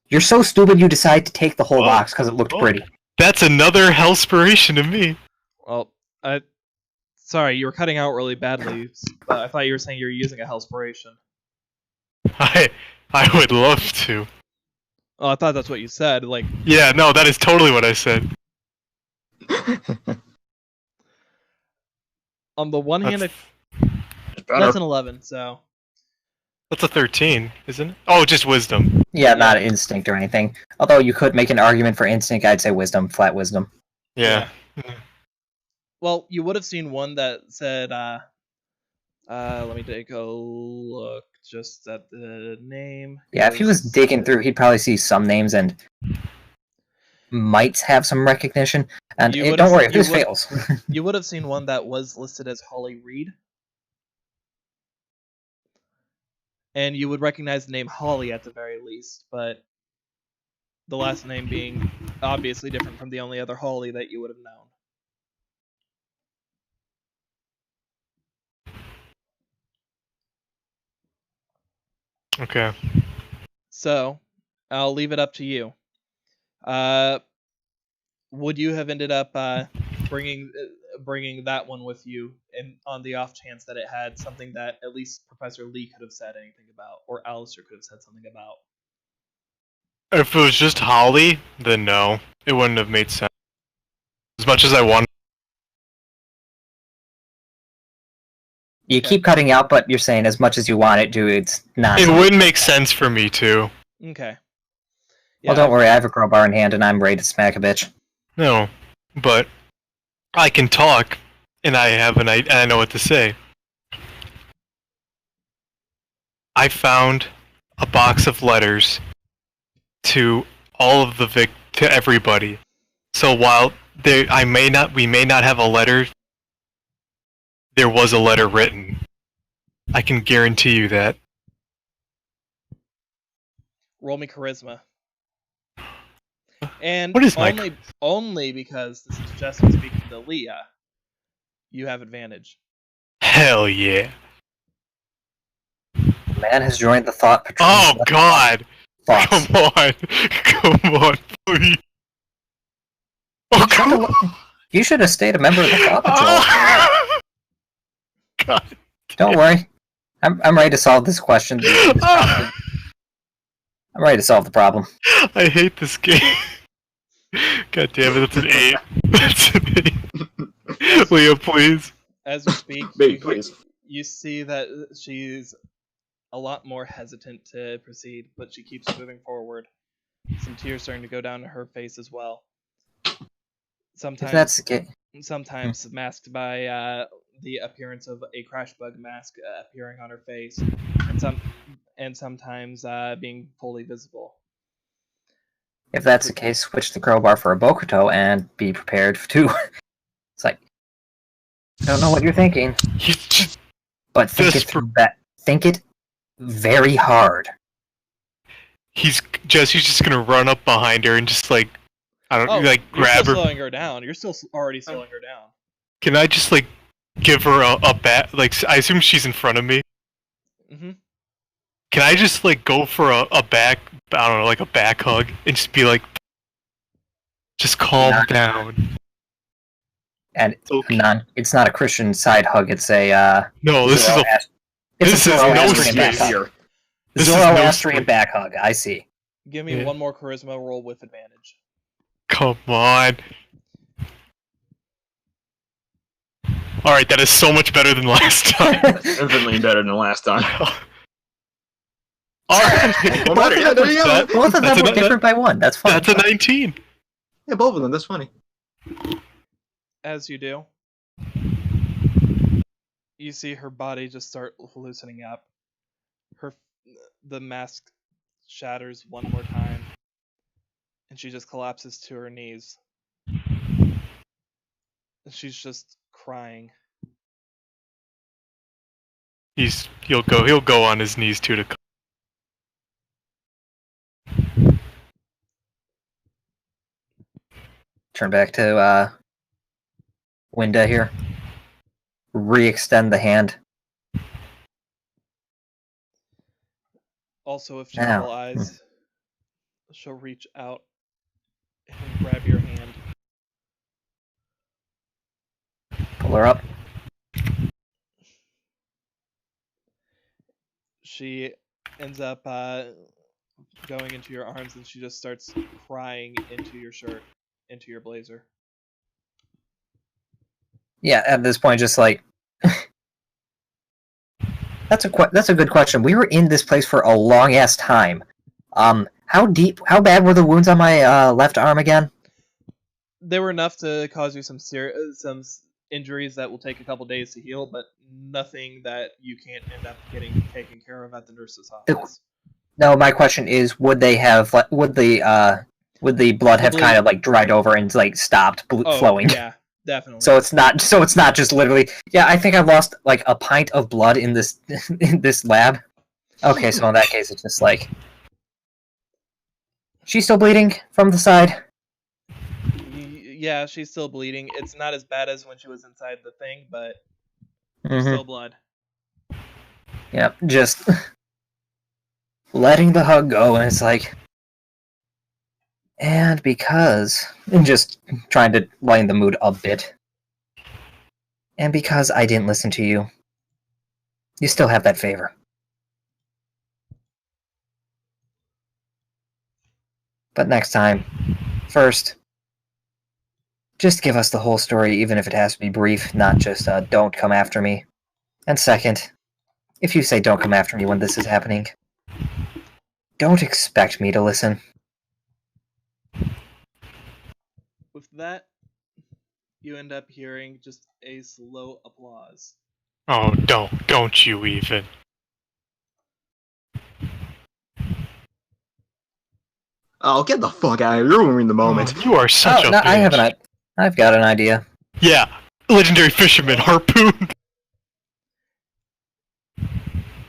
[SPEAKER 2] You're so stupid you decide to take the whole
[SPEAKER 1] Oh,
[SPEAKER 2] box because it looked
[SPEAKER 1] oh.
[SPEAKER 2] pretty.
[SPEAKER 1] That's another hellspiration to me.
[SPEAKER 4] Well, sorry, you were cutting out really badly. But I thought you were saying you were using a Hellspiration.
[SPEAKER 1] I would love to.
[SPEAKER 4] Oh, I thought that's what you said. Like,
[SPEAKER 1] Yeah, no, that is totally what I said.
[SPEAKER 4] on the one hand,
[SPEAKER 3] It's better.
[SPEAKER 4] that's an 11. So
[SPEAKER 1] That's a 13, isn't it? Oh, just wisdom.
[SPEAKER 2] Yeah, not instinct or anything. Although you could make an argument for instinct, I'd say wisdom, flat wisdom.
[SPEAKER 1] Yeah.
[SPEAKER 4] well, you would have seen one that said, let me take a look just at the name.
[SPEAKER 2] Yeah, if he was digging through, he'd probably see some names and might have some recognition. And
[SPEAKER 4] You would've-
[SPEAKER 2] don't worry, if
[SPEAKER 4] you
[SPEAKER 2] this
[SPEAKER 4] would-
[SPEAKER 2] fails.
[SPEAKER 4] You would have seen one that was listed as Holly Reed. And you would recognize the name Holly at the very least, but the last name being obviously different from the only other Holly that you would have known.
[SPEAKER 1] Okay.
[SPEAKER 4] So, I'll leave it up to you. Would you have ended up bringing that one with you, and on the off chance that it had something that at least Professor Lee could have said anything about, or Alistair could have said something about?
[SPEAKER 1] If it was just Holly, then no. It wouldn't have made sense. As much as I wanted.
[SPEAKER 2] You
[SPEAKER 4] Okay.
[SPEAKER 2] keep cutting out, but you're saying as much as you want it to, it's not.
[SPEAKER 1] It wouldn't make sense for me to.
[SPEAKER 4] Okay.
[SPEAKER 2] Well, don't worry, I have a crowbar in hand and I'm ready to smack a bitch.
[SPEAKER 1] No. But I can talk, and I know what to say. I found a box of letters to all of to everybody. So while we may not have a letter, there was a letter written. I can guarantee you that.
[SPEAKER 4] Roll me charisma. And
[SPEAKER 1] What is
[SPEAKER 4] only because this is Justin speaking to Leah, you have advantage.
[SPEAKER 1] Hell yeah.
[SPEAKER 2] The man has joined the thought patrol.
[SPEAKER 1] Oh god!
[SPEAKER 2] Thoughts.
[SPEAKER 1] Come on! Come on, please! Oh god!
[SPEAKER 2] You should have stayed a member of the thought patrol.
[SPEAKER 1] Oh, god.
[SPEAKER 2] Don't worry. I'm ready to solve this question. I'm ready to solve the problem.
[SPEAKER 1] I hate this game. God damn it, that's an 8. That's an 8. Leah, please.
[SPEAKER 4] As you speak,
[SPEAKER 3] Please.
[SPEAKER 4] you see that she's a lot more hesitant to proceed, but she keeps moving forward. Some tears starting to go down her face as well.
[SPEAKER 2] If that's the case.
[SPEAKER 4] Sometimes masked by the appearance of a crash bug mask appearing on her face, and sometimes being fully visible.
[SPEAKER 2] If that's the case, switch the crowbar for a Bokuto and be prepared to. It's like, I don't know what you're thinking, but think it through. Think it very hard.
[SPEAKER 1] He's just gonna run up behind her and just grab
[SPEAKER 4] You're
[SPEAKER 1] her.
[SPEAKER 4] slowing her down. You're still already slowing her down.
[SPEAKER 1] Can I just give her a bat? I assume she's in front of me.
[SPEAKER 4] Mm-hmm.
[SPEAKER 1] Can I just go for a back? I don't know, a back hug, and just be just calm down.
[SPEAKER 2] And
[SPEAKER 1] Okay.
[SPEAKER 2] it's not a Christian side hug. It's a
[SPEAKER 1] No, this is this is no
[SPEAKER 2] Zoroastrian back
[SPEAKER 1] space
[SPEAKER 2] hug.
[SPEAKER 3] here.
[SPEAKER 1] This is no
[SPEAKER 2] Zoroastrian
[SPEAKER 1] space.
[SPEAKER 2] back hug. I see.
[SPEAKER 4] Give me
[SPEAKER 1] Yeah.
[SPEAKER 4] one more charisma roll with advantage.
[SPEAKER 1] Come on. Alright, that is so much better than last time.
[SPEAKER 3] Infinitely better than last time.
[SPEAKER 1] Alright.
[SPEAKER 3] Well, better. Yeah, there you go.
[SPEAKER 2] Both of them were different by one. That's fine.
[SPEAKER 1] That's a 19.
[SPEAKER 3] Yeah, both of them. That's funny.
[SPEAKER 4] As you do, you see her body just start loosening up. The mask shatters one more time, and she just collapses to her knees. She's just crying.
[SPEAKER 1] He'll go on his knees too to.
[SPEAKER 2] Turn back to Winda here. Re-extend the hand.
[SPEAKER 4] Also, if she
[SPEAKER 2] Ow.
[SPEAKER 4] realizes, she'll reach out and grab your hand.
[SPEAKER 2] Pull her up.
[SPEAKER 4] She ends up going into your arms, and she just starts crying into your shirt, into your blazer.
[SPEAKER 2] Yeah, at this point, just that's a good question. We were in this place for a long ass time. How bad were the wounds on my left arm again?
[SPEAKER 4] They were enough to cause you some injuries that will take a couple days to heal, but nothing that you can't end up getting taken care of at the nurse's office.
[SPEAKER 2] No, my question is, would the blood have kind of dried over and stopped flowing?
[SPEAKER 4] Yeah, definitely.
[SPEAKER 2] So it's not just literally. Yeah, I think I've lost a pint of blood in this in this lab. Okay, so in that case, it's just she's still bleeding from the side.
[SPEAKER 4] Yeah, she's still bleeding. It's not as bad as when she was inside the thing, but there's still blood.
[SPEAKER 2] Yep, just letting the hug go, and it's like, and because, and just trying to lighten the mood a bit, and because I didn't listen to you, you still have that favor. But next time, first, just give us the whole story, even if it has to be brief, not just don't come after me. And second, if you say don't come after me when this is happening, don't expect me to listen.
[SPEAKER 4] With that, you end up hearing just a slow applause.
[SPEAKER 1] Oh, don't you even.
[SPEAKER 3] Oh, get the fuck out of here! You're ruining the moment.
[SPEAKER 1] Oh, you are such a
[SPEAKER 2] no,
[SPEAKER 1] bitch.
[SPEAKER 2] I've got an idea.
[SPEAKER 1] Yeah, legendary fisherman harpoon.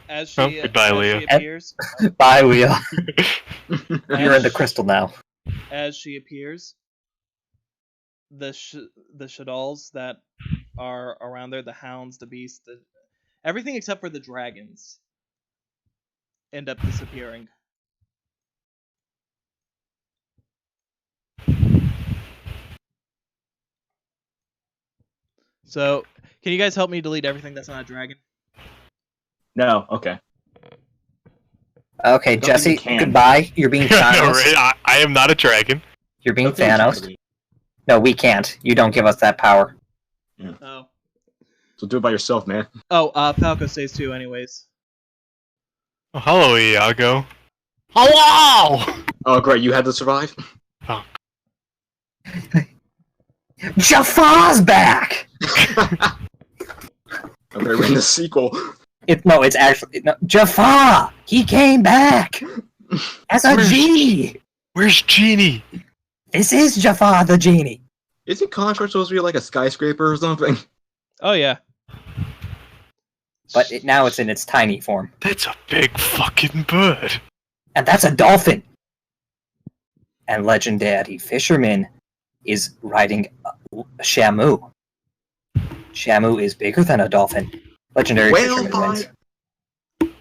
[SPEAKER 4] As she,
[SPEAKER 1] goodbye,
[SPEAKER 4] as
[SPEAKER 1] Leah.
[SPEAKER 4] she appears,
[SPEAKER 2] Bye, Wheel.
[SPEAKER 4] as
[SPEAKER 2] You're in the crystal now.
[SPEAKER 4] As she appears, the Shaddolls that are around there, the hounds, the beasts, everything except for the dragons, end up disappearing. So, can you guys help me delete everything that's not a dragon?
[SPEAKER 3] No, okay.
[SPEAKER 2] Okay,
[SPEAKER 3] don't think
[SPEAKER 2] Jesse,
[SPEAKER 3] we can.
[SPEAKER 2] goodbye. You're being
[SPEAKER 1] No,
[SPEAKER 2] Thanos.
[SPEAKER 1] right? I am not a dragon.
[SPEAKER 2] You're being
[SPEAKER 3] Don't think we can
[SPEAKER 2] Thanos.
[SPEAKER 3] delete.
[SPEAKER 2] No, we can't. You don't give us that power.
[SPEAKER 4] Oh.
[SPEAKER 3] So do it by yourself, man.
[SPEAKER 4] Oh, Falco stays too, anyways.
[SPEAKER 1] Oh, hello, Iago. Hello!
[SPEAKER 3] Oh, great, you had to survive?
[SPEAKER 2] Jafar's back!
[SPEAKER 3] Okay, we're in the sequel.
[SPEAKER 2] It's actually... No, Jafar! He came back! As a
[SPEAKER 1] Where's-
[SPEAKER 2] genie!
[SPEAKER 1] Where's Genie?
[SPEAKER 2] This is Jafar the genie.
[SPEAKER 3] Isn't Contract supposed to be like a skyscraper or something?
[SPEAKER 4] Oh yeah.
[SPEAKER 2] But now it's in its tiny form.
[SPEAKER 1] That's a big fucking bird.
[SPEAKER 2] And that's a dolphin! And legendary fisherman is riding Shamu. Shamu is bigger than a dolphin. Legendary
[SPEAKER 3] Whale
[SPEAKER 2] fisherman wins.
[SPEAKER 3] fight!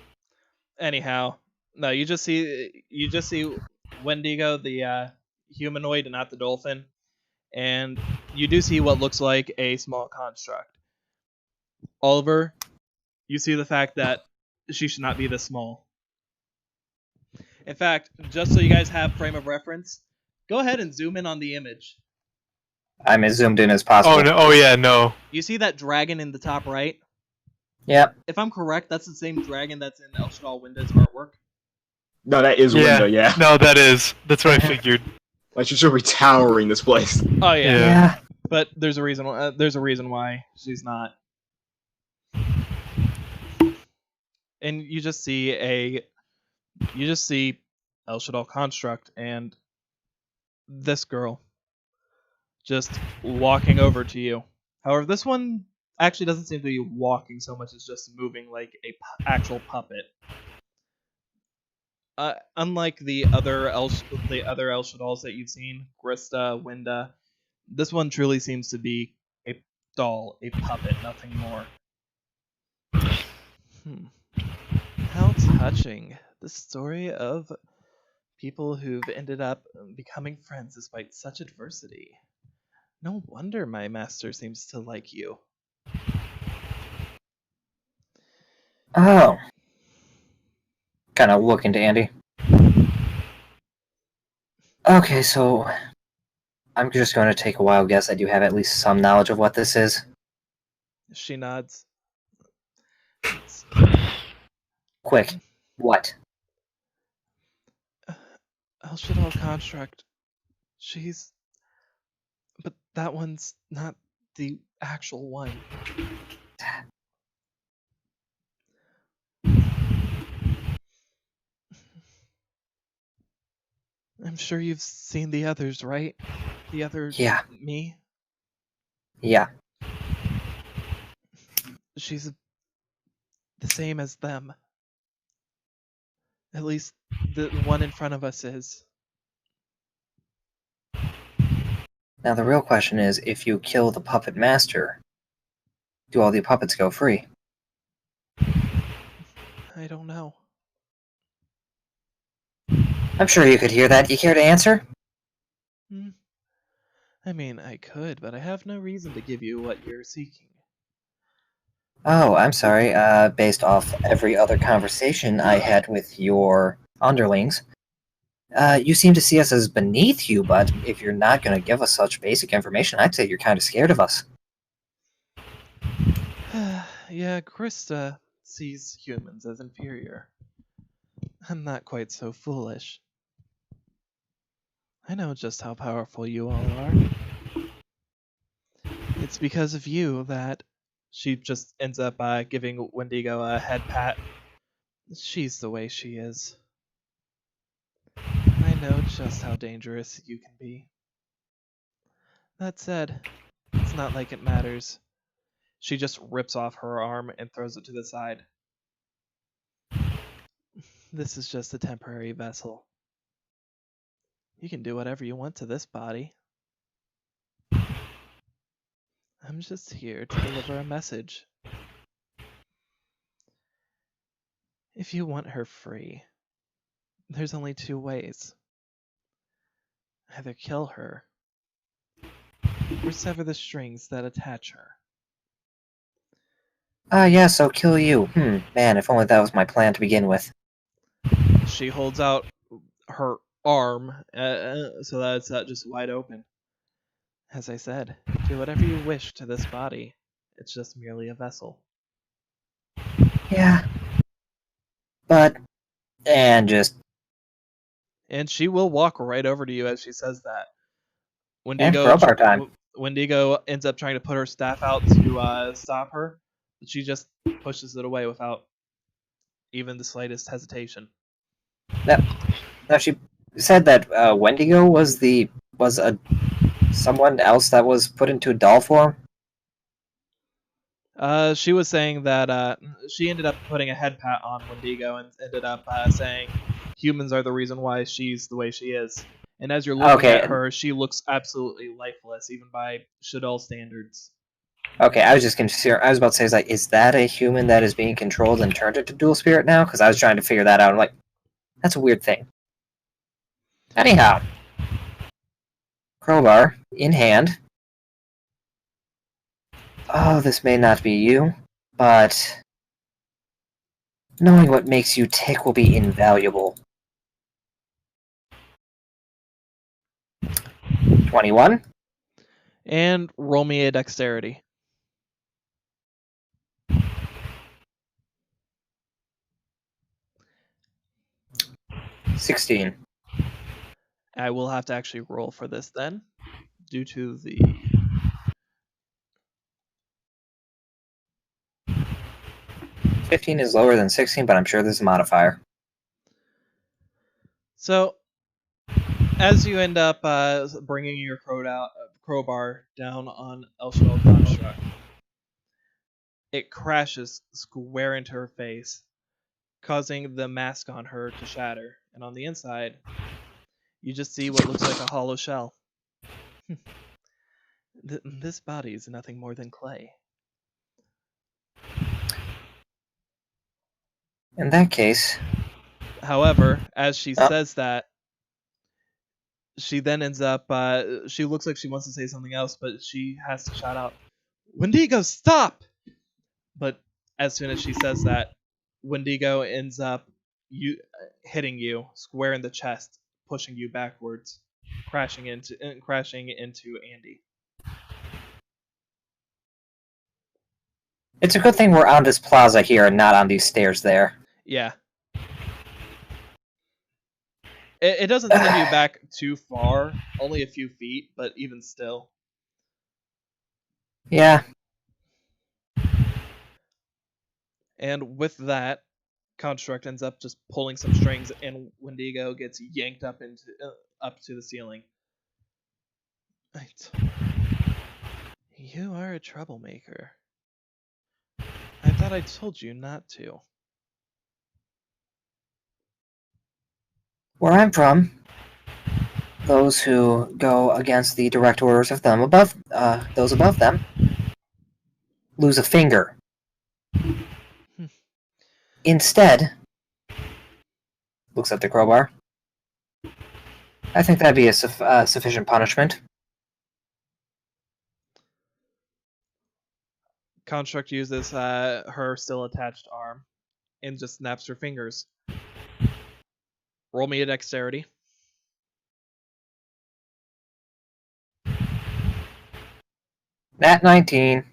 [SPEAKER 4] Anyhow, no, you just see Wendigo, the humanoid, and not the dolphin, and you do see what looks like a small construct. Oliver, you see the fact that she should not be this small. In fact, just so you guys have frame of reference, go ahead and zoom in on the image.
[SPEAKER 2] I'm as zoomed in as possible.
[SPEAKER 1] Oh no! Oh yeah, no.
[SPEAKER 4] You see that dragon in the top right?
[SPEAKER 2] Yep.
[SPEAKER 4] If I'm correct, that's the same dragon that's in El Shaddai Winda's artwork.
[SPEAKER 3] No, that is
[SPEAKER 1] Yeah.
[SPEAKER 3] Window, yeah.
[SPEAKER 1] No, that's what I figured.
[SPEAKER 3] Like, she should be towering this place.
[SPEAKER 4] Oh yeah,
[SPEAKER 1] Yeah.
[SPEAKER 4] but there's a reason. There's a reason why she's not. And you just see El Shaddai construct and this girl just walking over to you. However, this one actually doesn't seem to be walking so much as just moving like a actual puppet. Unlike the other El Shaddais that you've seen, Grista, Winda, this one truly seems to be a doll, a puppet, nothing more. How touching. The story of people who've ended up becoming friends despite such adversity. No wonder my master seems to like you.
[SPEAKER 2] Oh. Kind of look into Andy. Okay, so I'm just going to take a wild guess that you have at least some knowledge of what this is.
[SPEAKER 4] She nods.
[SPEAKER 2] Quick. What?
[SPEAKER 4] El Shaddai construct. But that one's not the actual one. I'm sure you've seen the others, right? The other
[SPEAKER 2] Yeah.
[SPEAKER 4] me?
[SPEAKER 2] Yeah.
[SPEAKER 4] She's the same as them. At least the one in front of us is.
[SPEAKER 2] Now the real question is, if you kill the puppet master, do all the puppets go free?
[SPEAKER 4] I don't know.
[SPEAKER 2] I'm sure you could hear that. You care to answer?
[SPEAKER 4] I mean, I could, but I have no reason to give you what you're seeking.
[SPEAKER 2] Oh, I'm sorry. Based off every other conversation I had with your underlings, you seem to see us as beneath you, but if you're not going to give us such basic information, I'd say you're kind of scared of us.
[SPEAKER 4] Yeah, Krista sees humans as inferior. I'm not quite so foolish. I know just how powerful you all are. It's because of you that she just ends up giving Wendigo a head pat. She's the way she is. I know just how dangerous you can be. That said, it's not like it matters. She just rips off her arm and throws it to the side. This is just a temporary vessel. You can do whatever you want to this body. I'm just here to deliver a message. If you want her free, there's only two ways. Either kill her, or sever the strings that attach her.
[SPEAKER 2] Yeah, so kill you. Man, if only that was my plan to begin with.
[SPEAKER 4] She holds out her arm so that it's just wide open. As I said, do whatever you wish to this body. It's just merely a vessel.
[SPEAKER 2] Yeah. But... And just...
[SPEAKER 4] And she will walk right over to you as she says that.
[SPEAKER 2] And crowbar time.
[SPEAKER 4] Wendigo ends up trying to put her staff out to stop her, but she just pushes it away without even the slightest hesitation.
[SPEAKER 2] Now she said that Wendigo was someone else that was put into doll form.
[SPEAKER 4] She was saying that she ended up putting a head pat on Wendigo and ended up saying humans are the reason why she's the way she is. And as you're looking at her, she looks absolutely lifeless, even by Shadol standards.
[SPEAKER 2] Okay, I was just concerned. I was about to say, is that a human that is being controlled and turned into dual spirit now? Because I was trying to figure that out. I'm like, that's a weird thing. Anyhow, crowbar in hand. Oh, this may not be you, but knowing what makes you tick will be invaluable. 21.
[SPEAKER 4] And roll me a dexterity.
[SPEAKER 2] 16.
[SPEAKER 4] I will have to actually roll for this then, due to the...
[SPEAKER 2] 15 is lower than 16, but I'm sure there's a modifier.
[SPEAKER 4] So, as you end up bringing your crowbar down on Elshadol Construct, it crashes square into her face, causing the mask on her to shatter. And on the inside, you just see what looks like a hollow shell. This body is nothing more than clay.
[SPEAKER 2] In that case...
[SPEAKER 4] However, as she says that, she then ends up... she looks like she wants to say something else, but she has to shout out, Wendigo, stop! But as soon as she says that, Wendigo ends up hitting you square in the chest, pushing you backwards, crashing into Andy.
[SPEAKER 2] It's a good thing we're on this plaza here and not on these stairs there.
[SPEAKER 4] Yeah. It doesn't send you back too far, only a few feet, but even still.
[SPEAKER 2] Yeah.
[SPEAKER 4] And with that, Construct ends up just pulling some strings, and Wendigo gets yanked up to the ceiling. You are a troublemaker. I thought I told you not to.
[SPEAKER 2] Where I'm from, those who go against the direct orders of those above them, lose a finger. Instead, looks at the crowbar, I think that'd be a sufficient punishment.
[SPEAKER 4] Construct uses her still attached arm and just snaps her fingers. Roll me a dexterity.
[SPEAKER 2] Nat 19.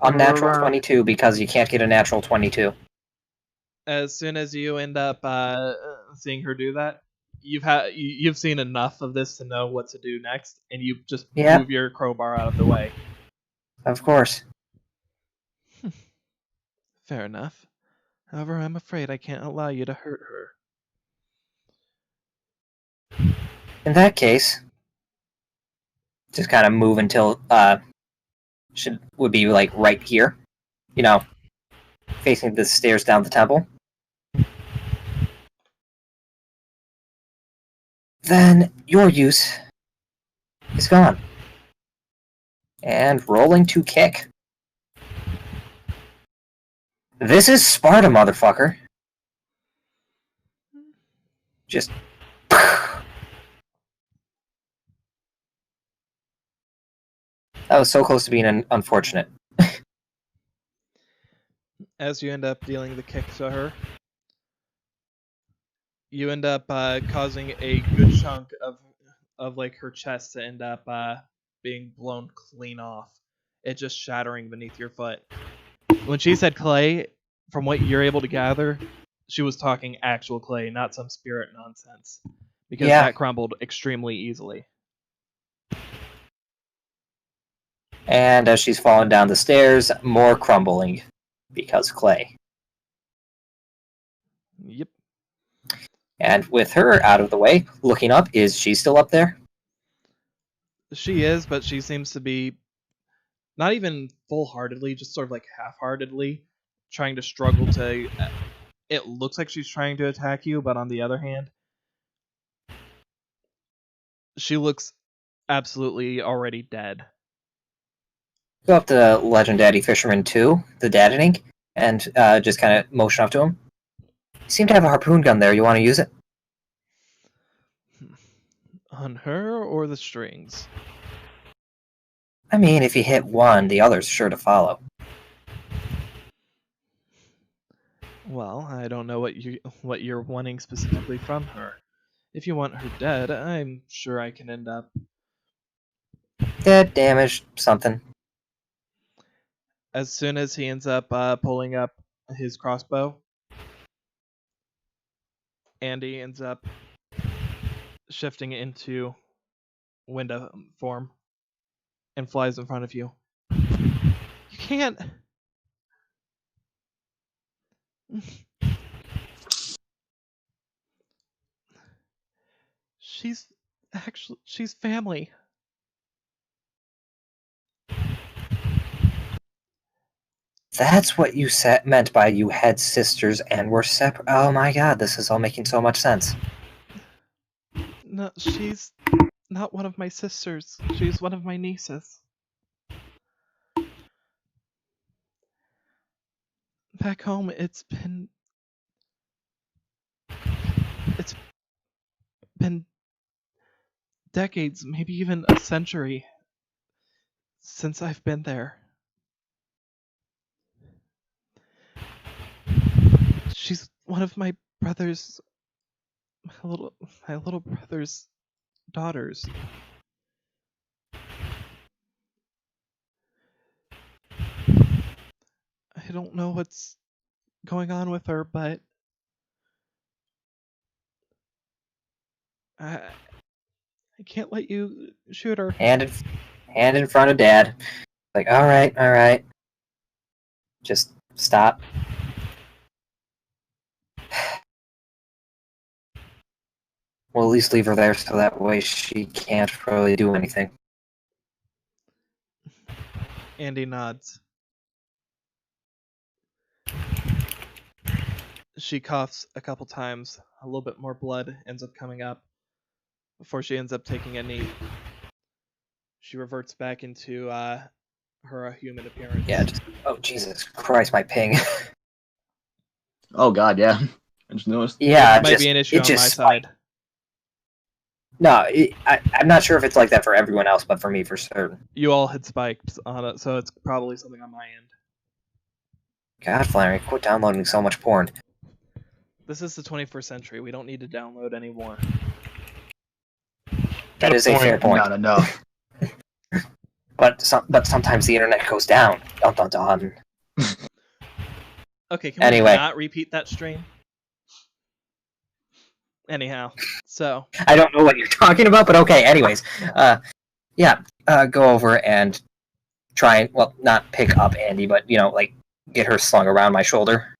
[SPEAKER 2] Unnatural
[SPEAKER 4] Brr.
[SPEAKER 2] 22 because you can't get a natural 22.
[SPEAKER 4] As soon as you end up seeing her do that, you've seen enough of this to know what to do next, and you just
[SPEAKER 2] Yeah.
[SPEAKER 4] move your crowbar out of the way.
[SPEAKER 2] Of course.
[SPEAKER 4] Fair enough. However, I'm afraid I can't allow you to hurt her.
[SPEAKER 2] In that case, just kind of move until would be like right here, you know, facing the stairs down the temple. Then your use is gone. And rolling to kick. This is Sparta, motherfucker. Just. That was so close to being unfortunate.
[SPEAKER 4] As you end up dealing the kick to her, you end up causing a good chunk of like her chest to end up being blown clean off. It just shattering beneath your foot. When she said clay, from what you're able to gather, she was talking actual clay, not some spirit nonsense. Because that crumbled extremely easily.
[SPEAKER 2] And as she's falling down the stairs, more crumbling because clay.
[SPEAKER 4] Yep.
[SPEAKER 2] And with her out of the way, looking up, is she still up there?
[SPEAKER 4] She is, but she seems to be not even full-heartedly, just sort of like half-heartedly trying to struggle to... It looks like she's trying to attack you, but on the other hand, she looks absolutely already dead.
[SPEAKER 2] Go up to Legend Daddy Fisherman 2, the daddening, and just kind of motion up to him. You seem to have a harpoon gun there. You want to use it?
[SPEAKER 4] On her or the strings?
[SPEAKER 2] I mean, if you hit one, the other's sure to follow.
[SPEAKER 4] Well, I don't know what you're wanting specifically from her. If you want her dead, I'm sure I can end up...
[SPEAKER 2] Dead, damaged, something.
[SPEAKER 4] As soon as he ends up pulling up his crossbow, Andy ends up shifting into window form and flies in front of you. You can't... She's family.
[SPEAKER 2] That's what you meant by you had sisters and were separate. Oh my god, this is all making so much sense.
[SPEAKER 4] No, she's not one of my sisters. She's one of my nieces. Back home, it's been decades, maybe even a century since I've been there. She's one of my brother's, my little brother's daughters. I don't know what's going on with her, but I can't let you shoot her.
[SPEAKER 2] Hand in front of Dad. Like, all right. Just stop. We'll at least leave her there so that way she can't really do anything.
[SPEAKER 4] Andy nods. She coughs a couple times. A little bit more blood ends up coming up before she ends up taking a knee. She reverts back into her human appearance.
[SPEAKER 2] Yeah, oh, Jesus Christ, my ping.
[SPEAKER 3] Oh god, yeah. I just noticed.
[SPEAKER 2] Yeah,
[SPEAKER 4] it might be an issue on my side.
[SPEAKER 2] No, I'm not sure if it's like that for everyone else, but for me, for certain.
[SPEAKER 4] You all hit spikes on it, so it's probably something on my end.
[SPEAKER 2] God, Flannery, quit downloading so much porn.
[SPEAKER 4] This is the 21st century. We don't need to download anymore.
[SPEAKER 2] That
[SPEAKER 1] Good
[SPEAKER 2] is a fair point.
[SPEAKER 3] Not enough.
[SPEAKER 2] But sometimes the internet goes down. Dun dun dun.
[SPEAKER 4] Okay, can
[SPEAKER 2] Anyway.
[SPEAKER 4] we not repeat that stream? Anyhow, so
[SPEAKER 2] I don't know what you're talking about, but okay. Anyways, go over and try and, well, not pick up Andy, but, like, get her slung around my shoulder.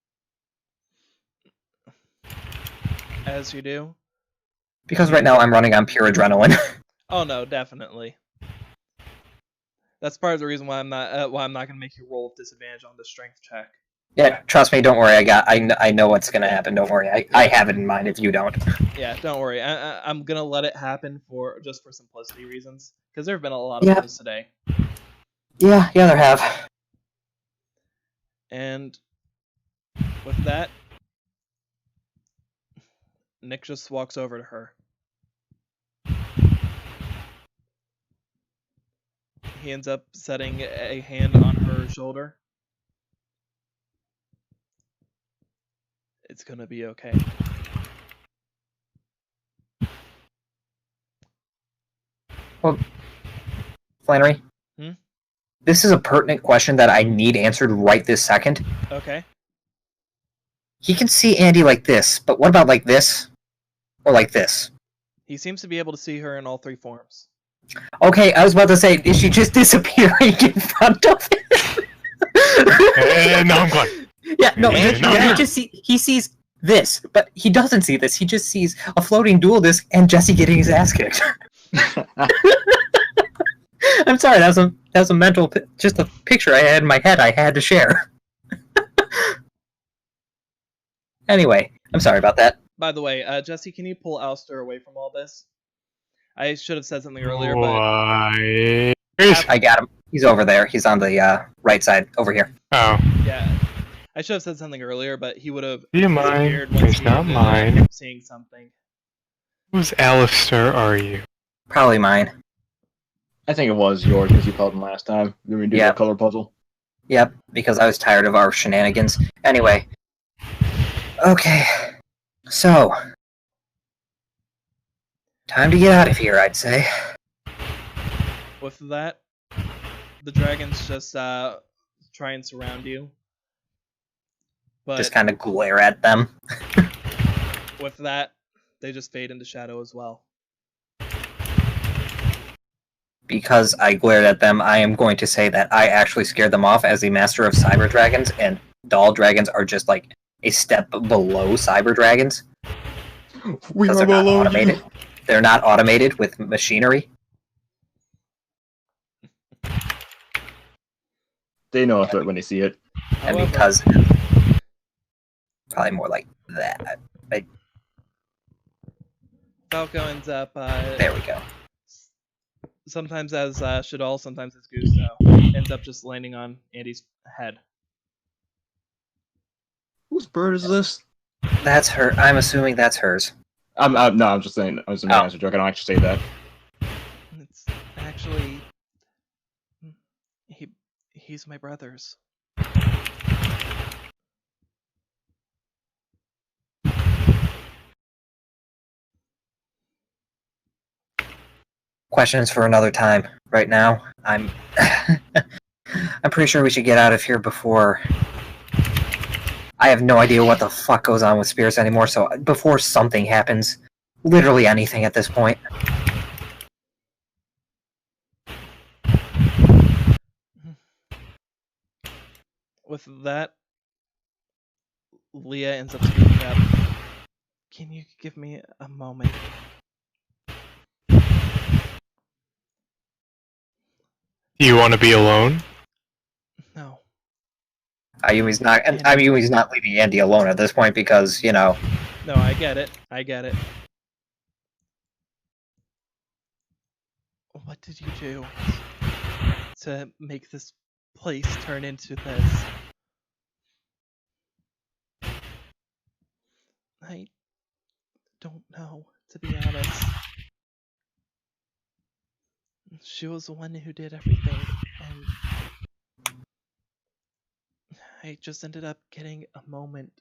[SPEAKER 4] as you do.
[SPEAKER 2] Because right now I'm running on pure adrenaline.
[SPEAKER 4] Oh no, definitely. That's part of the reason why I'm not gonna make you roll with disadvantage on the strength check.
[SPEAKER 2] Yeah, trust me, don't worry. I know what's gonna happen. Don't worry. I have it in mind if you don't.
[SPEAKER 4] Yeah, don't worry. I'm gonna let it happen for simplicity reasons, because there have been a lot of those today.
[SPEAKER 2] Yeah, there have.
[SPEAKER 4] And with that, Nick just walks over to her. He ends up setting a hand on her shoulder. It's gonna be okay.
[SPEAKER 2] Well, Flannery?
[SPEAKER 4] Hmm?
[SPEAKER 2] This is a pertinent question that I need answered right this second.
[SPEAKER 4] Okay.
[SPEAKER 2] He can see Andy like this, but what about like this? Or like this?
[SPEAKER 4] He seems to be able to see her in all three forms.
[SPEAKER 2] Okay, I was about to say, is she just disappearing in front of him?
[SPEAKER 1] No, I'm going.
[SPEAKER 2] Yeah, no,
[SPEAKER 1] Yeah.
[SPEAKER 2] he sees this, but he doesn't see this. He just sees a floating dual disc and Jesse getting his ass kicked. I'm sorry, that was a mental, just a picture I had in my head I had to share. Anyway, I'm sorry about that.
[SPEAKER 4] By the way, Jesse, can you pull Alistair away from all this? I should have said something earlier, but
[SPEAKER 1] Why?
[SPEAKER 2] I got him. He's over there. He's on the right side, over here.
[SPEAKER 1] Oh.
[SPEAKER 4] yeah, I should have said something earlier, but he would have
[SPEAKER 1] Do you mind?
[SPEAKER 4] disappeared once
[SPEAKER 1] It's
[SPEAKER 4] he
[SPEAKER 1] not
[SPEAKER 4] ended
[SPEAKER 1] mine.
[SPEAKER 4] up seeing something.
[SPEAKER 1] Whose Alistair are you?
[SPEAKER 2] Probably mine.
[SPEAKER 3] I think it was yours because you called him last time. Then we did
[SPEAKER 2] Yeah.
[SPEAKER 3] that color puzzle.
[SPEAKER 2] Yep, because I was tired of our shenanigans. Anyway. Okay. So. Time to get out of here, I'd say.
[SPEAKER 4] With that, the dragons just try and surround you. But
[SPEAKER 2] Just kind of glare at them.
[SPEAKER 4] with that, they just fade into shadow as well.
[SPEAKER 2] Because I glared at them, I am going to say that I actually scared them off as the master of cyber dragons, and doll dragons are just like a step below cyber dragons.
[SPEAKER 3] We
[SPEAKER 2] Because they're not automated. They're not automated with machinery.
[SPEAKER 3] They know it when they see it.
[SPEAKER 2] And
[SPEAKER 4] However,
[SPEAKER 2] because probably more like that.
[SPEAKER 4] Falco ends up
[SPEAKER 2] There we go.
[SPEAKER 4] sometimes as Shadol, sometimes as Gusto, ends up just landing on Andy's head.
[SPEAKER 3] Whose bird is this?
[SPEAKER 2] That's her. I'm assuming that's hers.
[SPEAKER 3] I'm just saying. I was an answer joke. I don't actually say that.
[SPEAKER 4] It's actually he's my brother's.
[SPEAKER 2] Questions for another time. Right now, I'm pretty sure we should get out of here before. I have no idea what the fuck goes on with spirits anymore, so before something happens, literally anything at this point.
[SPEAKER 4] With that, Leah ends up speaking up. Can you give me a moment?
[SPEAKER 1] Do you want to be alone?
[SPEAKER 4] No.
[SPEAKER 2] Ayumi's not leaving Andy alone at this point because,
[SPEAKER 4] No, I get it. I get it. What did you do to make this place turn into this? I don't know, to be honest. She was the one who did everything, and I just ended up getting a moment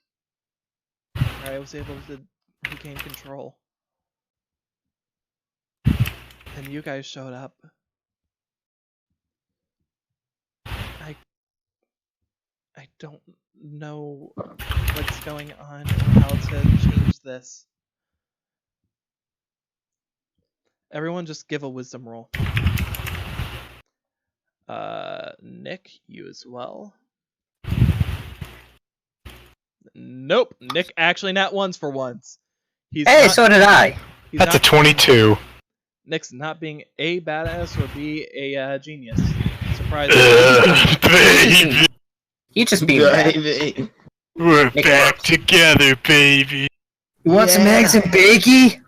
[SPEAKER 4] where I was able to regain control. And you guys showed up. I don't know what's going on or how to change this. Everyone just give a wisdom roll. Nick, you as well. Nope. Nick actually nat ones for once.
[SPEAKER 2] So did I.
[SPEAKER 1] That's a 22.
[SPEAKER 4] Nick's not being A, badass, or B, a genius. Surprise.
[SPEAKER 1] Baby,
[SPEAKER 2] You just being bad.
[SPEAKER 3] Baby.
[SPEAKER 1] we're
[SPEAKER 2] Nick
[SPEAKER 1] back
[SPEAKER 2] works.
[SPEAKER 1] together, baby.
[SPEAKER 2] You want some
[SPEAKER 3] Yeah.
[SPEAKER 2] eggs and bakey?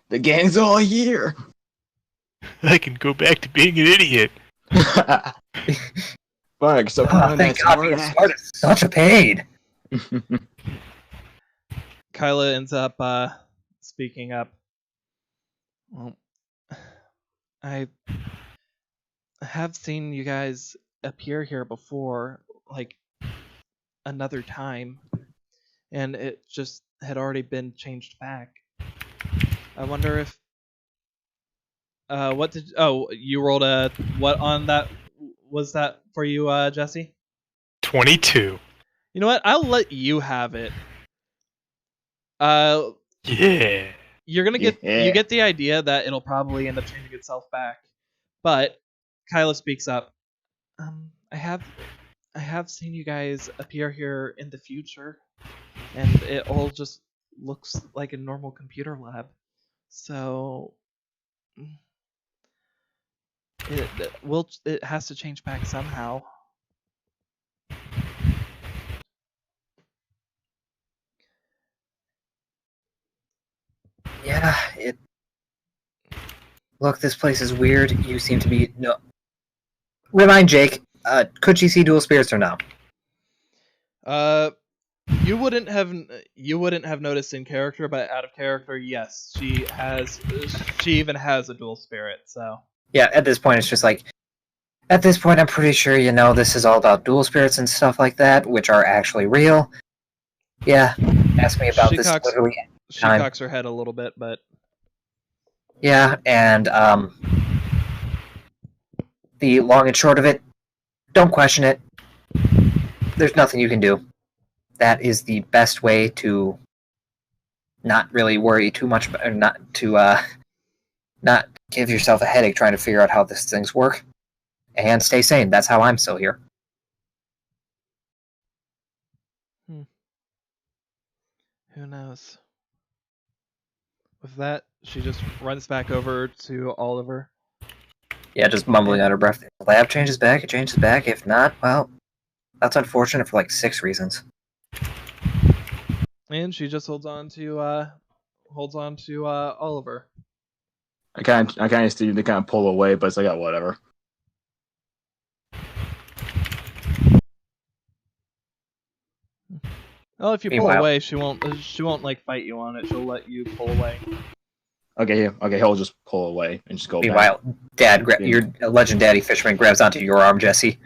[SPEAKER 3] The gang's all here.
[SPEAKER 1] I can go back to being an idiot.
[SPEAKER 3] Fuck, so
[SPEAKER 2] Oh, thank God being smart is such a pain.
[SPEAKER 4] Kyla ends up speaking up. Well, I have seen you guys appear here before, like another time, and it just had already been changed back. I wonder if you rolled a what on that? Was that for you, Jesse?
[SPEAKER 1] 22.
[SPEAKER 4] You know what? I'll let you have it.
[SPEAKER 1] Yeah.
[SPEAKER 4] You're gonna get
[SPEAKER 3] Yeah.
[SPEAKER 4] you get the idea that it'll probably end up changing itself back, but Kyla speaks up. I have seen you guys appear here in the future, and it all just looks like a normal computer lab. So it has to change back somehow.
[SPEAKER 2] Yeah, Look, this place is weird. You seem to be... No. Remind Jake, could she see dual spirits or no?
[SPEAKER 4] You wouldn't have noticed in character, but out of character, yes, she even has a dual spirit. So
[SPEAKER 2] Yeah, at this point, it's just like... At this point, I'm pretty sure you know this is all about dual spirits and stuff like that, which are actually real. Yeah, ask me about
[SPEAKER 4] She
[SPEAKER 2] this
[SPEAKER 4] cocks-
[SPEAKER 2] literally...
[SPEAKER 4] she
[SPEAKER 2] Time.
[SPEAKER 4] cocks her head a little bit, but
[SPEAKER 2] Yeah, and the long and short of it, don't question it. There's nothing you can do. That is the best way to not really worry too much about, or not give yourself a headache trying to figure out how these things work, and stay sane. That's how I'm still here.
[SPEAKER 4] who knows? With that, she just runs back over to Oliver.
[SPEAKER 2] Yeah, just mumbling under her breath. If the lab changes back, it changes back. If not, well, that's unfortunate for like 6 reasons.
[SPEAKER 4] And she just holds on to Oliver.
[SPEAKER 3] I kind of see they kind of pull away, but it's like, oh, whatever.
[SPEAKER 4] Well, if you pull
[SPEAKER 2] Meanwhile-
[SPEAKER 4] away, she won't like fight you on it. She'll let you pull away.
[SPEAKER 3] Okay, he'll just pull away and just go back.
[SPEAKER 2] Meanwhile, your legend daddy fisherman grabs onto your arm, Jesse.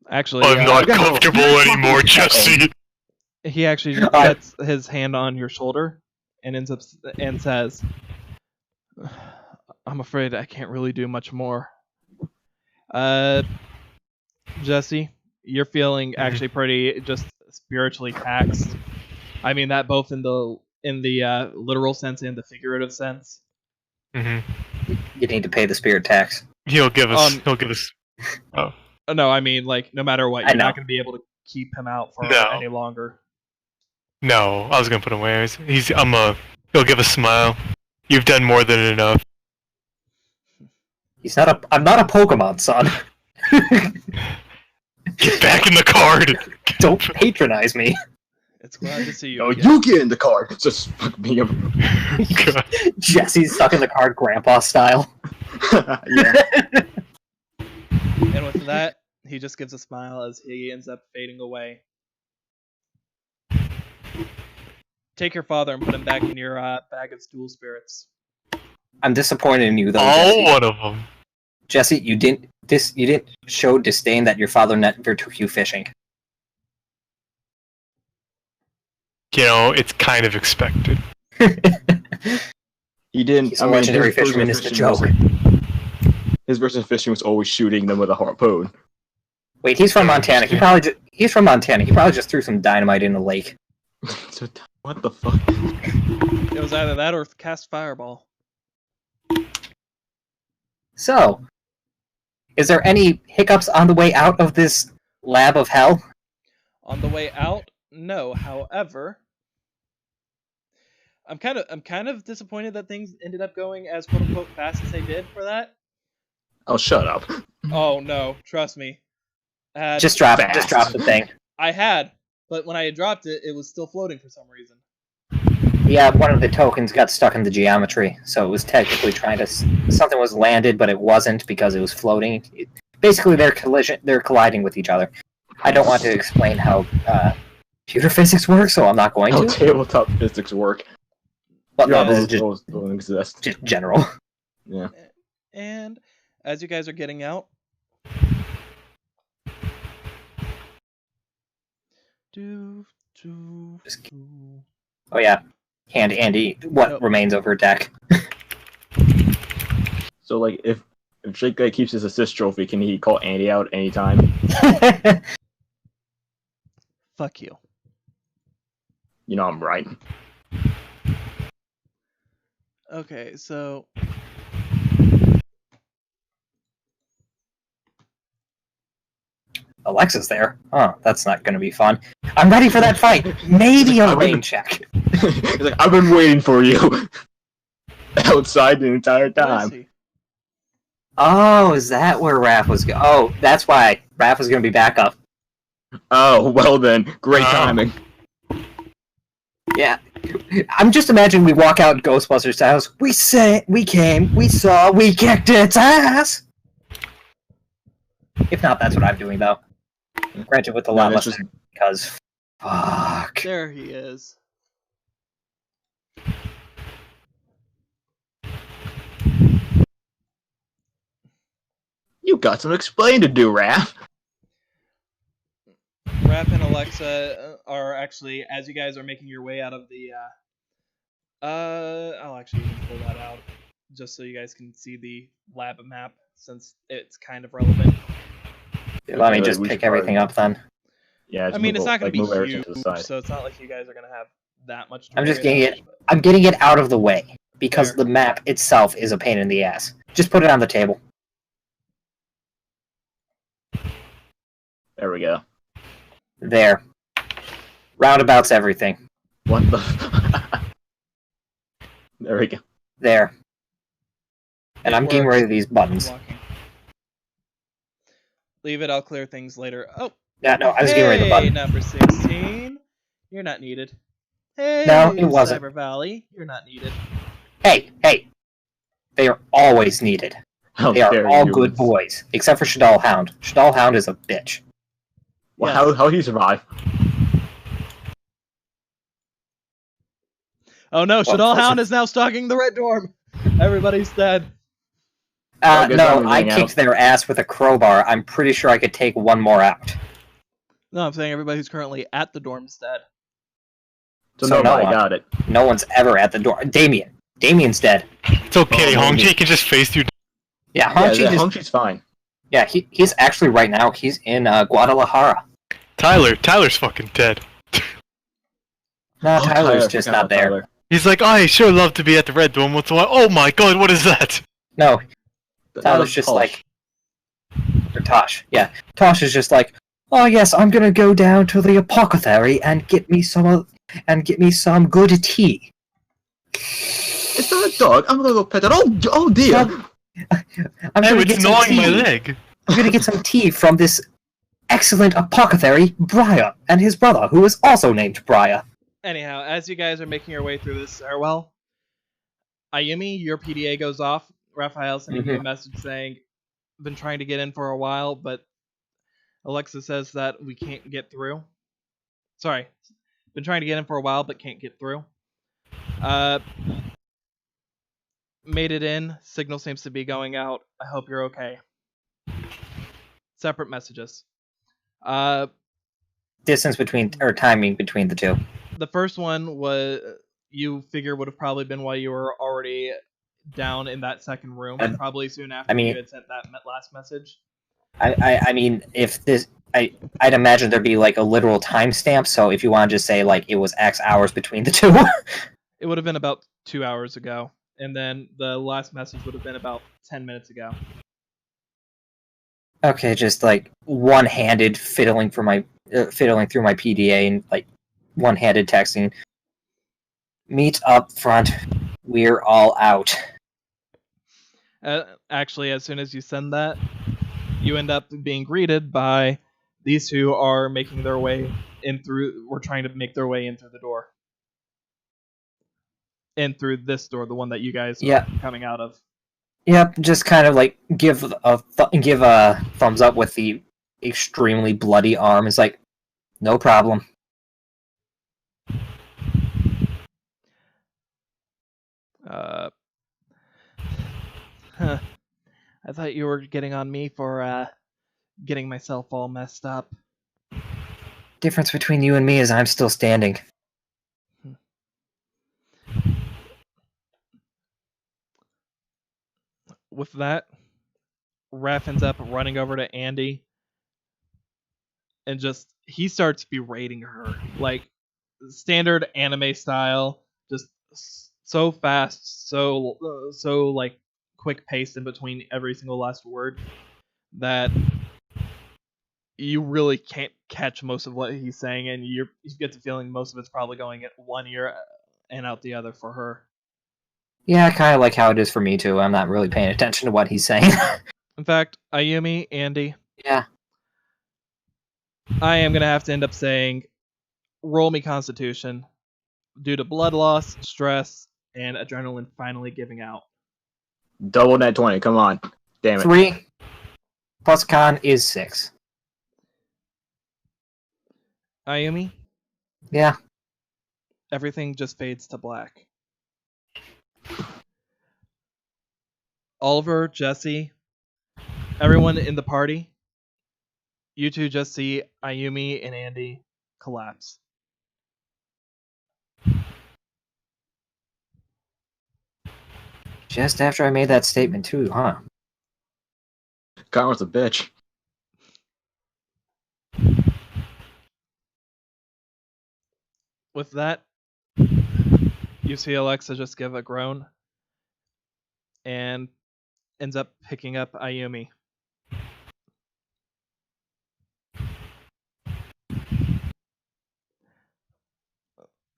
[SPEAKER 4] Actually,
[SPEAKER 1] I'm not
[SPEAKER 3] Okay.
[SPEAKER 1] comfortable anymore, Jesse.
[SPEAKER 4] he actually sets his hand on your shoulder and ends up and says, "I'm afraid I can't really do much more." Jesse, you're feeling actually pretty just spiritually taxed. I mean that both in the literal sense and the figurative sense.
[SPEAKER 1] Hmm.
[SPEAKER 2] You need to pay the spirit tax.
[SPEAKER 1] He'll give us. Oh.
[SPEAKER 4] No, I mean like no matter what,
[SPEAKER 2] I
[SPEAKER 4] you're
[SPEAKER 2] know.
[SPEAKER 4] not going to be able to keep him out for
[SPEAKER 1] No.
[SPEAKER 4] any longer.
[SPEAKER 1] No, I was gonna put him away. He'll give a smile. You've done more than enough.
[SPEAKER 2] I'm not a Pokemon, son.
[SPEAKER 1] Get back in the card.
[SPEAKER 2] Don't patronize me.
[SPEAKER 4] It's glad to see you.
[SPEAKER 3] Oh,
[SPEAKER 4] again.
[SPEAKER 3] you get in the car. Just being a...
[SPEAKER 1] God.
[SPEAKER 2] Jesse's stuck in the card grandpa style.
[SPEAKER 3] yeah.
[SPEAKER 4] And with that, he just gives a smile as he ends up fading away. Take your father and put him back in your bag of dual spirits.
[SPEAKER 2] I'm disappointed in you though,
[SPEAKER 1] All
[SPEAKER 2] Jesse.
[SPEAKER 1] one of them.
[SPEAKER 2] Jesse, you didn't show disdain that your father never took you fishing.
[SPEAKER 1] You know, it's kind of expected.
[SPEAKER 3] He didn't.
[SPEAKER 2] He's a legendary fisherman. Is the joke.
[SPEAKER 3] His version of fishing was always shooting them with a harpoon.
[SPEAKER 2] Wait, he's from Montana. He's from Montana. He probably just threw some dynamite in the lake.
[SPEAKER 3] So, what the fuck?
[SPEAKER 4] It was either that or cast fireball.
[SPEAKER 2] So, is there any hiccups on the way out of this lab of hell?
[SPEAKER 4] On the way out, no. However, I'm kind of disappointed that things ended up going as quote unquote fast as they did for that.
[SPEAKER 3] Oh, shut up.
[SPEAKER 4] Oh no, trust me.
[SPEAKER 2] Just drop the thing.
[SPEAKER 4] I had, but when I had dropped it, it was still floating for some reason.
[SPEAKER 2] Yeah, one of the tokens got stuck in the geometry, so it was technically trying to. Something was landed, but it wasn't because it was floating. Basically, they're colliding with each other. I don't want to explain how computer physics work, so I'm not going
[SPEAKER 3] How
[SPEAKER 2] to.
[SPEAKER 3] tabletop physics work.
[SPEAKER 2] But
[SPEAKER 3] Yeah,
[SPEAKER 2] no, this is
[SPEAKER 3] those don't exist.
[SPEAKER 2] just general.
[SPEAKER 3] Yeah.
[SPEAKER 4] And as you guys are getting out,
[SPEAKER 2] Oh yeah, Andy, what remains of her deck?
[SPEAKER 3] So, like, if Jake keeps his assist trophy, can he call Andy out anytime?
[SPEAKER 4] fuck you.
[SPEAKER 3] You know I'm right.
[SPEAKER 4] Okay, so
[SPEAKER 2] Alexa's there. Oh, that's not going to be fun. I'm ready for that fight. Maybe a rain check.
[SPEAKER 3] He's like, I've been waiting for you outside the entire
[SPEAKER 4] where is
[SPEAKER 3] time.
[SPEAKER 4] he?
[SPEAKER 2] Oh, is that where Raph was? Oh, that's why Raph was going to be back up.
[SPEAKER 3] Oh, well then, great timing.
[SPEAKER 2] Yeah, I'm just imagining we walk out Ghostbusters house. We came, we saw, we kicked its ass. If not, that's what I'm doing though. Granted, with a lot less
[SPEAKER 3] just...
[SPEAKER 2] because fuck.
[SPEAKER 4] There he is.
[SPEAKER 3] You got some explaining to do, Raph.
[SPEAKER 4] Raph and Alexa are actually, as you guys are making your way out of the, I'll actually even pull that out, just so you guys can see the lab map, since it's kind of relevant.
[SPEAKER 2] Let me just pick everything up then.
[SPEAKER 3] Yeah,
[SPEAKER 4] I mean, it's not going to be
[SPEAKER 3] move
[SPEAKER 4] huge,
[SPEAKER 3] to the side.
[SPEAKER 4] so it's not like you guys are going to have that much to
[SPEAKER 2] I'm just
[SPEAKER 4] worry
[SPEAKER 2] getting
[SPEAKER 4] about,
[SPEAKER 2] it. I'm getting it out of the way because
[SPEAKER 4] There.
[SPEAKER 2] the map itself is a pain in the ass. Just put it on the table.
[SPEAKER 3] There we go.
[SPEAKER 2] There. Roundabouts everything.
[SPEAKER 3] What the? There we go.
[SPEAKER 2] There. And
[SPEAKER 4] It
[SPEAKER 2] I'm getting
[SPEAKER 4] works.
[SPEAKER 2] rid of these buttons.
[SPEAKER 4] Walking. Leave it, I'll clear things later. Oh!
[SPEAKER 2] Yeah, no, I was getting rid of the button.
[SPEAKER 4] Number 16. You're not needed. Hey,
[SPEAKER 2] No, it wasn't.
[SPEAKER 4] Cyber Valley. You're not needed.
[SPEAKER 2] Hey! They are always needed.
[SPEAKER 3] How
[SPEAKER 2] They are
[SPEAKER 3] dare
[SPEAKER 2] all
[SPEAKER 3] you.
[SPEAKER 2] good boys, except for Shadal Hound. Shadal Hound is a bitch.
[SPEAKER 3] Well,
[SPEAKER 4] Yes.
[SPEAKER 3] how did he survive?
[SPEAKER 4] Oh no,
[SPEAKER 2] Well,
[SPEAKER 4] Shadal
[SPEAKER 2] first
[SPEAKER 4] Hound
[SPEAKER 2] of-
[SPEAKER 4] is now stalking the Red Dorm. Everybody's dead.
[SPEAKER 3] Oh, good
[SPEAKER 2] No,
[SPEAKER 3] time
[SPEAKER 2] I
[SPEAKER 3] to hang
[SPEAKER 2] kicked their ass with a crowbar. I'm pretty sure I could take one more out.
[SPEAKER 4] No, I'm saying everybody who's currently at the dorm is dead.
[SPEAKER 3] So
[SPEAKER 2] So
[SPEAKER 3] nobody
[SPEAKER 2] no,
[SPEAKER 3] got it.
[SPEAKER 2] No one's ever at the door. Damien's dead.
[SPEAKER 1] It's okay,
[SPEAKER 3] Oh,
[SPEAKER 1] Hongji
[SPEAKER 3] maybe.
[SPEAKER 1] can just face through.
[SPEAKER 2] Yeah,
[SPEAKER 3] Yeah,
[SPEAKER 2] Hongji just...
[SPEAKER 3] Hongji's fine.
[SPEAKER 2] Yeah, he's actually right now, he's in Guadalajara.
[SPEAKER 1] Tyler's fucking dead.
[SPEAKER 2] No,
[SPEAKER 3] Oh,
[SPEAKER 2] Tyler's
[SPEAKER 3] Tyler,
[SPEAKER 2] just
[SPEAKER 3] forgot
[SPEAKER 2] not
[SPEAKER 3] about
[SPEAKER 2] there.
[SPEAKER 3] Tyler.
[SPEAKER 1] He's like, I sure love to be at the Red Dome once in a while. Oh my god, what is that?
[SPEAKER 2] No,
[SPEAKER 3] That
[SPEAKER 2] Tyler's
[SPEAKER 3] was
[SPEAKER 2] just
[SPEAKER 3] Tosh.
[SPEAKER 2] like... Or Tosh, yeah. Tosh is just like, oh yes, I'm gonna go down to the apothecary and get me some good tea.
[SPEAKER 3] It's not a dog. I'm gonna go pet it. Oh dear.
[SPEAKER 2] I'm
[SPEAKER 1] Hey,
[SPEAKER 2] gonna
[SPEAKER 1] it's
[SPEAKER 2] get some
[SPEAKER 1] gnawing my
[SPEAKER 2] tea.
[SPEAKER 1] leg.
[SPEAKER 2] I'm gonna get some tea from this excellent apothecary, Briar, and his brother, who is also named Briar.
[SPEAKER 4] Anyhow, as you guys are making your way through this stairwell, Ayumi, your PDA goes off. Raphael sending you a message saying, been trying to get in for a while, but Alexa says that we can't get through. Sorry. Been trying to get in for a while, but can't get through. made it in. Signal seems to be going out. I hope you're okay. Separate messages.
[SPEAKER 2] Distance between, or timing between the two.
[SPEAKER 4] The first one was, you figure, would have probably been while you were already down in that second room, probably soon after you had sent that last message.
[SPEAKER 2] I mean, if this, I'd imagine there'd be like a literal timestamp. So if you want to just say like it was X hours between the two,
[SPEAKER 4] it would have been about 2 hours ago, and then the last message would have been about 10 minutes ago.
[SPEAKER 2] Okay, just like one-handed fiddling through my PDA and like one-handed texting. Meet up front. We're all out.
[SPEAKER 4] Actually, as soon as you send that, you end up being greeted by these two are making their way in through. We're trying to make their way in through the door. And through this door, the one that you guys are coming out of.
[SPEAKER 2] Yep, just kind of like give a thumbs up with the extremely bloody arm. It's like, no problem.
[SPEAKER 4] I thought you were getting on me for getting myself all messed up.
[SPEAKER 2] Difference between you and me is I'm still standing.
[SPEAKER 4] With that, Raph ends up running over to Andy and just, he starts berating her, like standard anime style, just so fast, so like quick paced in between every single last word that you really can't catch most of what he's saying, and you get the feeling most of it's probably going in one ear and out the other for her.
[SPEAKER 2] Yeah, kind of like how it is for me too. I'm not really paying attention to what he's saying.
[SPEAKER 4] In fact, Ayumi, Andy.
[SPEAKER 2] Yeah.
[SPEAKER 4] I am going to have to end up saying, roll me Constitution, due to blood loss, stress, and adrenaline finally giving out.
[SPEAKER 3] Double net 20, come on. Damn it.
[SPEAKER 2] 3 plus con is 6.
[SPEAKER 4] Ayumi?
[SPEAKER 2] Yeah.
[SPEAKER 4] Everything just fades to black. Oliver, Jesse, everyone in the party, you two just see Ayumi and Andy collapse.
[SPEAKER 2] Just after I made that statement too, huh?
[SPEAKER 3] Connor's a bitch.
[SPEAKER 4] With that, you see Alexa just give a groan and ends up picking up Ayumi.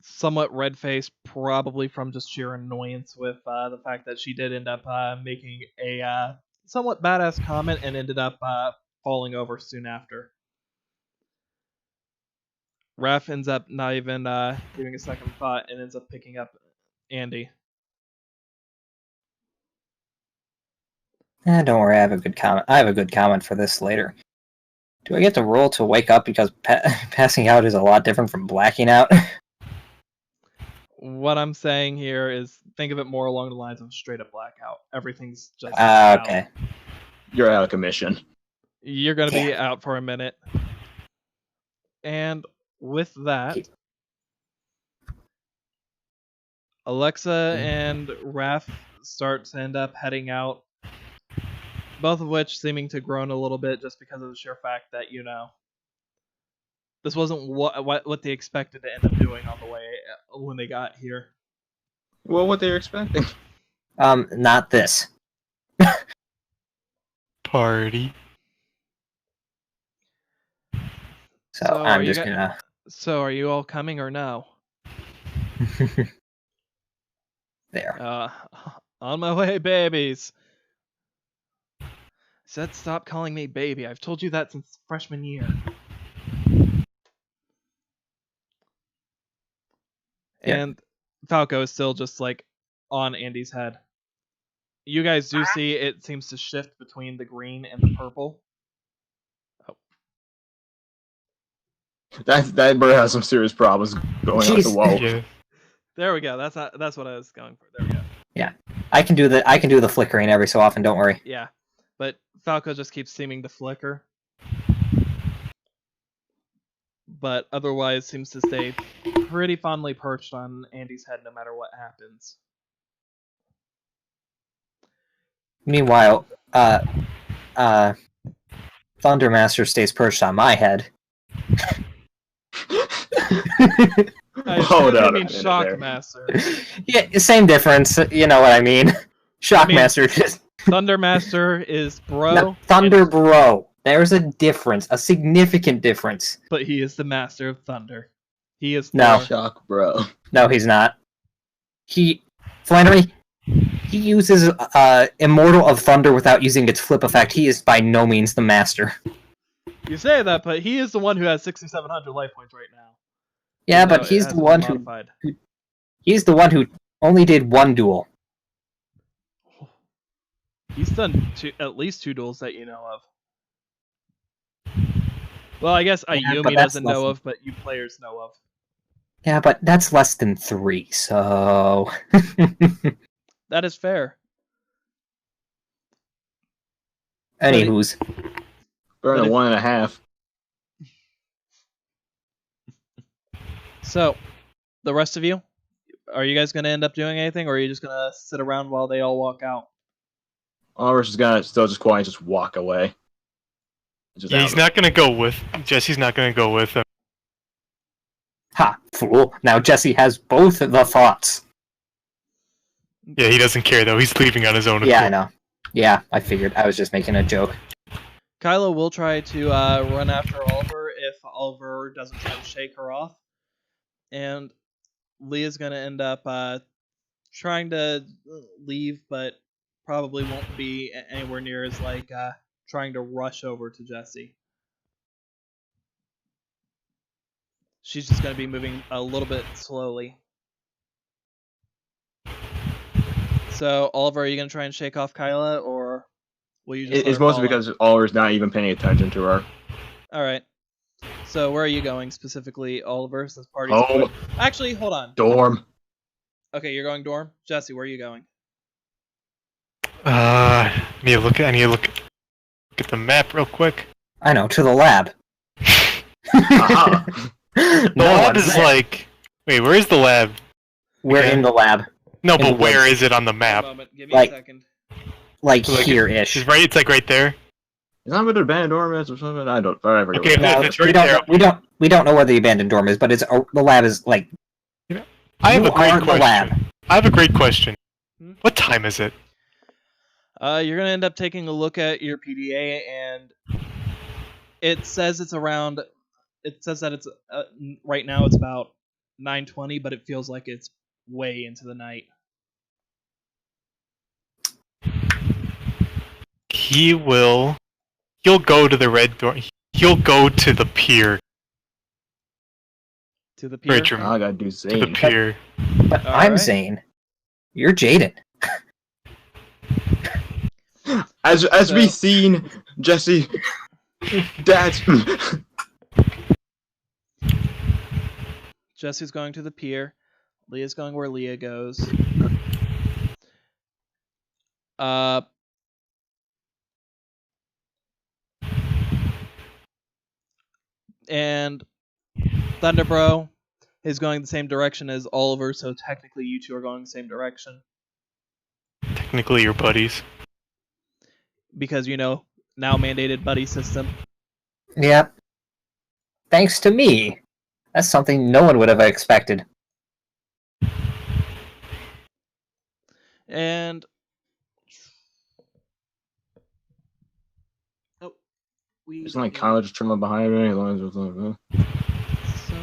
[SPEAKER 4] Somewhat red-faced, probably from just sheer annoyance with the fact that she did end up making a somewhat badass comment and ended up falling over soon after. Raph ends up not even giving a second thought and ends up picking up Andy.
[SPEAKER 2] Don't worry, I have a good comment. I have a good comment for this later. Do I get to roll to wake up because passing out is a lot different from blacking out?
[SPEAKER 4] What I'm saying here is think of it more along the lines of straight up blackout. Everything's just
[SPEAKER 2] okay.
[SPEAKER 3] You're out of commission.
[SPEAKER 4] You're going to be out for a minute. And with that, Alexa and Raph start to end up heading out, both of which seeming to groan a little bit just because of the sheer fact that, you know, this wasn't what they expected to end up doing on the way when they got here.
[SPEAKER 3] Well, what they were expecting.
[SPEAKER 2] Not this.
[SPEAKER 1] Party.
[SPEAKER 2] So I'm just gonna...
[SPEAKER 4] So are you all coming or no?
[SPEAKER 2] There.
[SPEAKER 4] On my way, babies. Said stop calling me baby. I've told you that since freshman year. And Falco is still just like on Andy's head. You guys do see it seems to shift between the green and the purple. Oh.
[SPEAKER 3] That bird has some serious problems going out the wall.
[SPEAKER 1] Yeah.
[SPEAKER 4] There we go. That's what I was going for. There we go.
[SPEAKER 2] I can do the flickering every so often. Don't worry.
[SPEAKER 4] Yeah, but Falco just keeps seeming to flicker. But otherwise seems to stay pretty fondly perched on Andy's head no matter what happens.
[SPEAKER 2] Meanwhile, Thundermaster stays perched on my head.
[SPEAKER 4] I
[SPEAKER 3] Hold
[SPEAKER 4] assume you
[SPEAKER 3] on a
[SPEAKER 4] mean
[SPEAKER 3] minute there.
[SPEAKER 4] Shockmaster.
[SPEAKER 2] Yeah, same difference. You know what I mean. Shockmaster just
[SPEAKER 4] Thundermaster is bro,
[SPEAKER 2] no, Thunder Bro. There's a difference, a significant difference.
[SPEAKER 4] but he is the master of thunder. He is
[SPEAKER 2] No.
[SPEAKER 4] Thor.
[SPEAKER 5] Shock, bro.
[SPEAKER 2] No, he's not. Flannery, he uses Immortal of Thunder without using its flip effect. He is by no means the master.
[SPEAKER 4] You say that, but he is the one who has 6,700 life points right now.
[SPEAKER 2] Yeah,
[SPEAKER 4] Even
[SPEAKER 2] but
[SPEAKER 4] though it
[SPEAKER 2] he's
[SPEAKER 4] has
[SPEAKER 2] the
[SPEAKER 4] been
[SPEAKER 2] one who
[SPEAKER 4] modified.
[SPEAKER 2] he's the one who only did one duel.
[SPEAKER 4] He's done at least 2 duels that you know of. Well, I guess
[SPEAKER 2] Yeah,
[SPEAKER 4] Ayumi
[SPEAKER 2] but that's
[SPEAKER 4] doesn't know
[SPEAKER 2] less
[SPEAKER 4] of, but you players know of.
[SPEAKER 2] Yeah, but that's less than 3, so...
[SPEAKER 4] That is fair.
[SPEAKER 2] Anywho's.
[SPEAKER 5] Burn
[SPEAKER 4] But
[SPEAKER 5] a
[SPEAKER 4] if-
[SPEAKER 5] 1.5.
[SPEAKER 4] So, the rest of you, are you guys going to end up doing anything, or are you just going to sit around while they all walk out?
[SPEAKER 5] Oliver's just gonna still just quiet, just walk away. Just
[SPEAKER 1] Yeah,
[SPEAKER 5] out
[SPEAKER 1] he's
[SPEAKER 5] of-
[SPEAKER 1] not gonna go with Jesse's not gonna go with him.
[SPEAKER 2] Ha, fool. Now Jesse has both the thoughts.
[SPEAKER 1] Yeah, he doesn't care though. He's leaving on his own.
[SPEAKER 2] Yeah, I
[SPEAKER 1] accord.
[SPEAKER 2] know. Yeah, I figured. I was just making a joke.
[SPEAKER 4] Kylo will try to run after Oliver if Oliver doesn't try to shake her off. And Leah's going to end up trying to leave, but probably won't be anywhere near as like trying to rush over to Jesse. She's just going to be moving a little bit slowly. So, Oliver, are you going to try and shake off Kyla, or will you just let
[SPEAKER 5] It's
[SPEAKER 4] her
[SPEAKER 5] mostly
[SPEAKER 4] follow?
[SPEAKER 5] because Oliver's not even paying attention to her.
[SPEAKER 4] Alright. So, where are you going specifically, Oliver, since party's
[SPEAKER 5] Home.
[SPEAKER 4] split? Actually, hold on.
[SPEAKER 5] Dorm.
[SPEAKER 4] Okay, you're going dorm? Jesse, where are you going?
[SPEAKER 1] I need to look at the map real quick.
[SPEAKER 2] I know, to the lab.
[SPEAKER 5] Aha.
[SPEAKER 1] The
[SPEAKER 2] No
[SPEAKER 1] lab
[SPEAKER 2] one's
[SPEAKER 1] is
[SPEAKER 2] there.
[SPEAKER 1] like, wait, where's the lab?
[SPEAKER 2] We're
[SPEAKER 1] Yeah.
[SPEAKER 2] in the lab.
[SPEAKER 1] No,
[SPEAKER 2] In the
[SPEAKER 1] but where
[SPEAKER 2] woods.
[SPEAKER 1] is it on the
[SPEAKER 4] One
[SPEAKER 1] map?
[SPEAKER 4] moment. Give me
[SPEAKER 2] Like-
[SPEAKER 4] a second.
[SPEAKER 2] Like,
[SPEAKER 1] Like,
[SPEAKER 2] here-ish.
[SPEAKER 1] It's right. It's like right there.
[SPEAKER 5] Is that where the abandoned dorm is or something? I don't. I forget.
[SPEAKER 1] Okay,
[SPEAKER 5] what
[SPEAKER 2] No,
[SPEAKER 1] if it's
[SPEAKER 2] we
[SPEAKER 1] right
[SPEAKER 2] don't.
[SPEAKER 1] there-
[SPEAKER 2] We don't know where the abandoned dorm is, but it's the lab is like.
[SPEAKER 1] I have
[SPEAKER 2] You
[SPEAKER 1] a great
[SPEAKER 2] are in the
[SPEAKER 1] question.
[SPEAKER 2] lab.
[SPEAKER 1] I have a great question.
[SPEAKER 4] Hmm?
[SPEAKER 1] What time is it?
[SPEAKER 4] You're gonna end up taking a look at your PDA, and it says it's around. It says that it's right now it's about 9:20, but it feels like it's way into the night.
[SPEAKER 1] He'll go to the red door. He'll go to the pier.
[SPEAKER 4] To the pier.
[SPEAKER 1] Right,
[SPEAKER 5] Now I gotta do
[SPEAKER 1] to the
[SPEAKER 5] Zane.
[SPEAKER 1] pier.
[SPEAKER 2] But I'm
[SPEAKER 4] Alright.
[SPEAKER 2] Zane. You're Jaden.
[SPEAKER 5] As we
[SPEAKER 4] So-
[SPEAKER 5] seen Jesse, Dad's.
[SPEAKER 4] Jesse's going to the pier. Leah's going where Leah goes. And Thunderbro is going the same direction as Oliver, so technically you two are going the same direction.
[SPEAKER 1] Technically, you're buddies.
[SPEAKER 4] Because, you know, now mandated buddy system.
[SPEAKER 2] Yep. Thanks to me. That's something no one would have expected.
[SPEAKER 4] And oh, we
[SPEAKER 5] Isn't like college trim behind me? As long as it's like,
[SPEAKER 4] so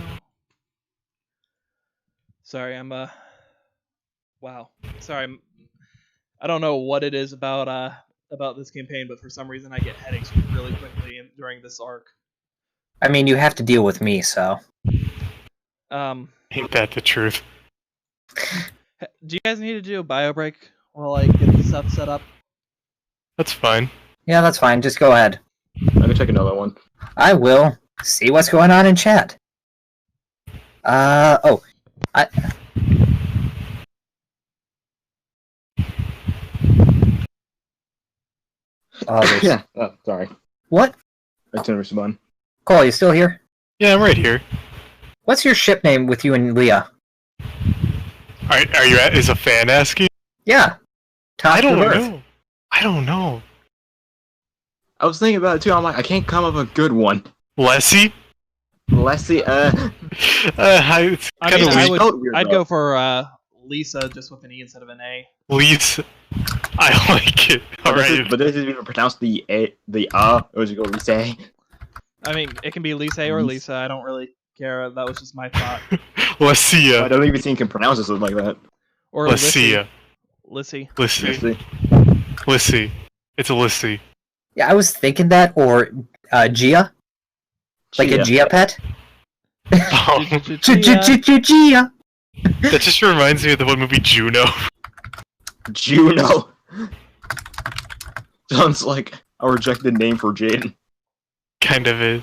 [SPEAKER 4] sorry, I'm wow. Sorry, I don't know what it is about this campaign, but for some reason I get headaches really quickly during this arc.
[SPEAKER 2] I mean, you have to deal with me, so.
[SPEAKER 1] Ain't that the truth?
[SPEAKER 4] Do you guys need to do a bio break while I get this stuff set up?
[SPEAKER 1] That's fine.
[SPEAKER 2] Yeah, that's fine. Just go ahead.
[SPEAKER 5] I can take another one.
[SPEAKER 2] I will see what's going on in chat. Oh, there's...
[SPEAKER 3] Yeah. Oh, sorry.
[SPEAKER 2] What?
[SPEAKER 3] I didn't respond.
[SPEAKER 2] Cole, you still here?
[SPEAKER 1] Yeah, I'm right here.
[SPEAKER 2] What's your ship name with you and Leah?
[SPEAKER 1] Are you is a fan asking?
[SPEAKER 2] Yeah. Top
[SPEAKER 1] I don't
[SPEAKER 2] to Earth.
[SPEAKER 1] know. I don't know.
[SPEAKER 5] I was thinking about it too. I'm like, I can't come up with a good one.
[SPEAKER 1] Lessie?
[SPEAKER 5] Leslie,
[SPEAKER 1] It's
[SPEAKER 4] I
[SPEAKER 1] kind
[SPEAKER 4] mean,
[SPEAKER 1] of
[SPEAKER 4] I
[SPEAKER 1] weird.
[SPEAKER 4] would, I'd go for Lisa, just with an E instead of an A.
[SPEAKER 1] Lisa. I like it. Alright.
[SPEAKER 5] But this is even pronounced the or is it go Lisa?
[SPEAKER 4] I mean, it can be Lisa or Lisa. I don't really care. That was just my thought.
[SPEAKER 5] I
[SPEAKER 1] Lessia.
[SPEAKER 5] don't even think you can pronounce it something like that.
[SPEAKER 4] Or
[SPEAKER 1] Lessia.
[SPEAKER 4] Lissy.
[SPEAKER 1] Lissy. Lissy. It's a Lissy.
[SPEAKER 2] Yeah, I was thinking that, or Gia. Like a Gia pet.
[SPEAKER 1] Oh,
[SPEAKER 2] Gia.
[SPEAKER 1] that just reminds me of the one movie Juno.
[SPEAKER 5] Juno. Sounds like a rejected name for Jaden.
[SPEAKER 1] Kind of is.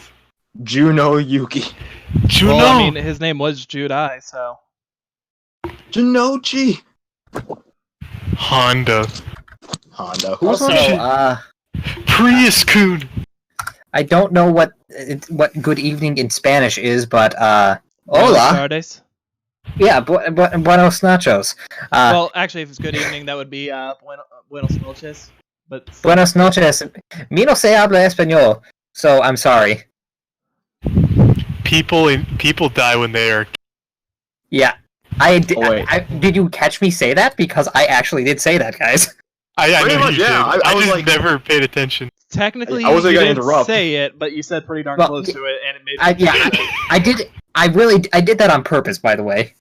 [SPEAKER 5] Juno Yuki.
[SPEAKER 1] Juno!
[SPEAKER 4] Well, I mean, his name was Judai, so.
[SPEAKER 5] Jinochi.
[SPEAKER 1] Honda.
[SPEAKER 5] Honda. Who's
[SPEAKER 2] Also,
[SPEAKER 5] on
[SPEAKER 1] Prius-kun!
[SPEAKER 2] I don't know what good evening in Spanish is, but
[SPEAKER 4] Buenos
[SPEAKER 2] hola.
[SPEAKER 4] tardes.
[SPEAKER 2] Yeah, buenos nachos.
[SPEAKER 4] Well, actually, if it's good evening, that would be buenos noches. But
[SPEAKER 2] Buenos noches. Mi no se habla español, so I'm sorry.
[SPEAKER 1] People die when they are.
[SPEAKER 2] Yeah,
[SPEAKER 5] wait.
[SPEAKER 2] did you catch me say that? Because I actually did say that, guys.
[SPEAKER 1] I
[SPEAKER 5] Pretty
[SPEAKER 1] know
[SPEAKER 5] much,
[SPEAKER 1] you
[SPEAKER 5] yeah.
[SPEAKER 1] did.
[SPEAKER 5] I
[SPEAKER 1] I
[SPEAKER 5] was
[SPEAKER 1] just
[SPEAKER 5] like-
[SPEAKER 1] never paid attention.
[SPEAKER 4] technically,
[SPEAKER 5] I wasn't
[SPEAKER 4] you
[SPEAKER 5] gonna
[SPEAKER 4] didn't
[SPEAKER 5] interrupt.
[SPEAKER 4] say it, but you said pretty darn
[SPEAKER 2] Well,
[SPEAKER 4] close to it, and it made
[SPEAKER 2] I did. I did that on purpose, by the way.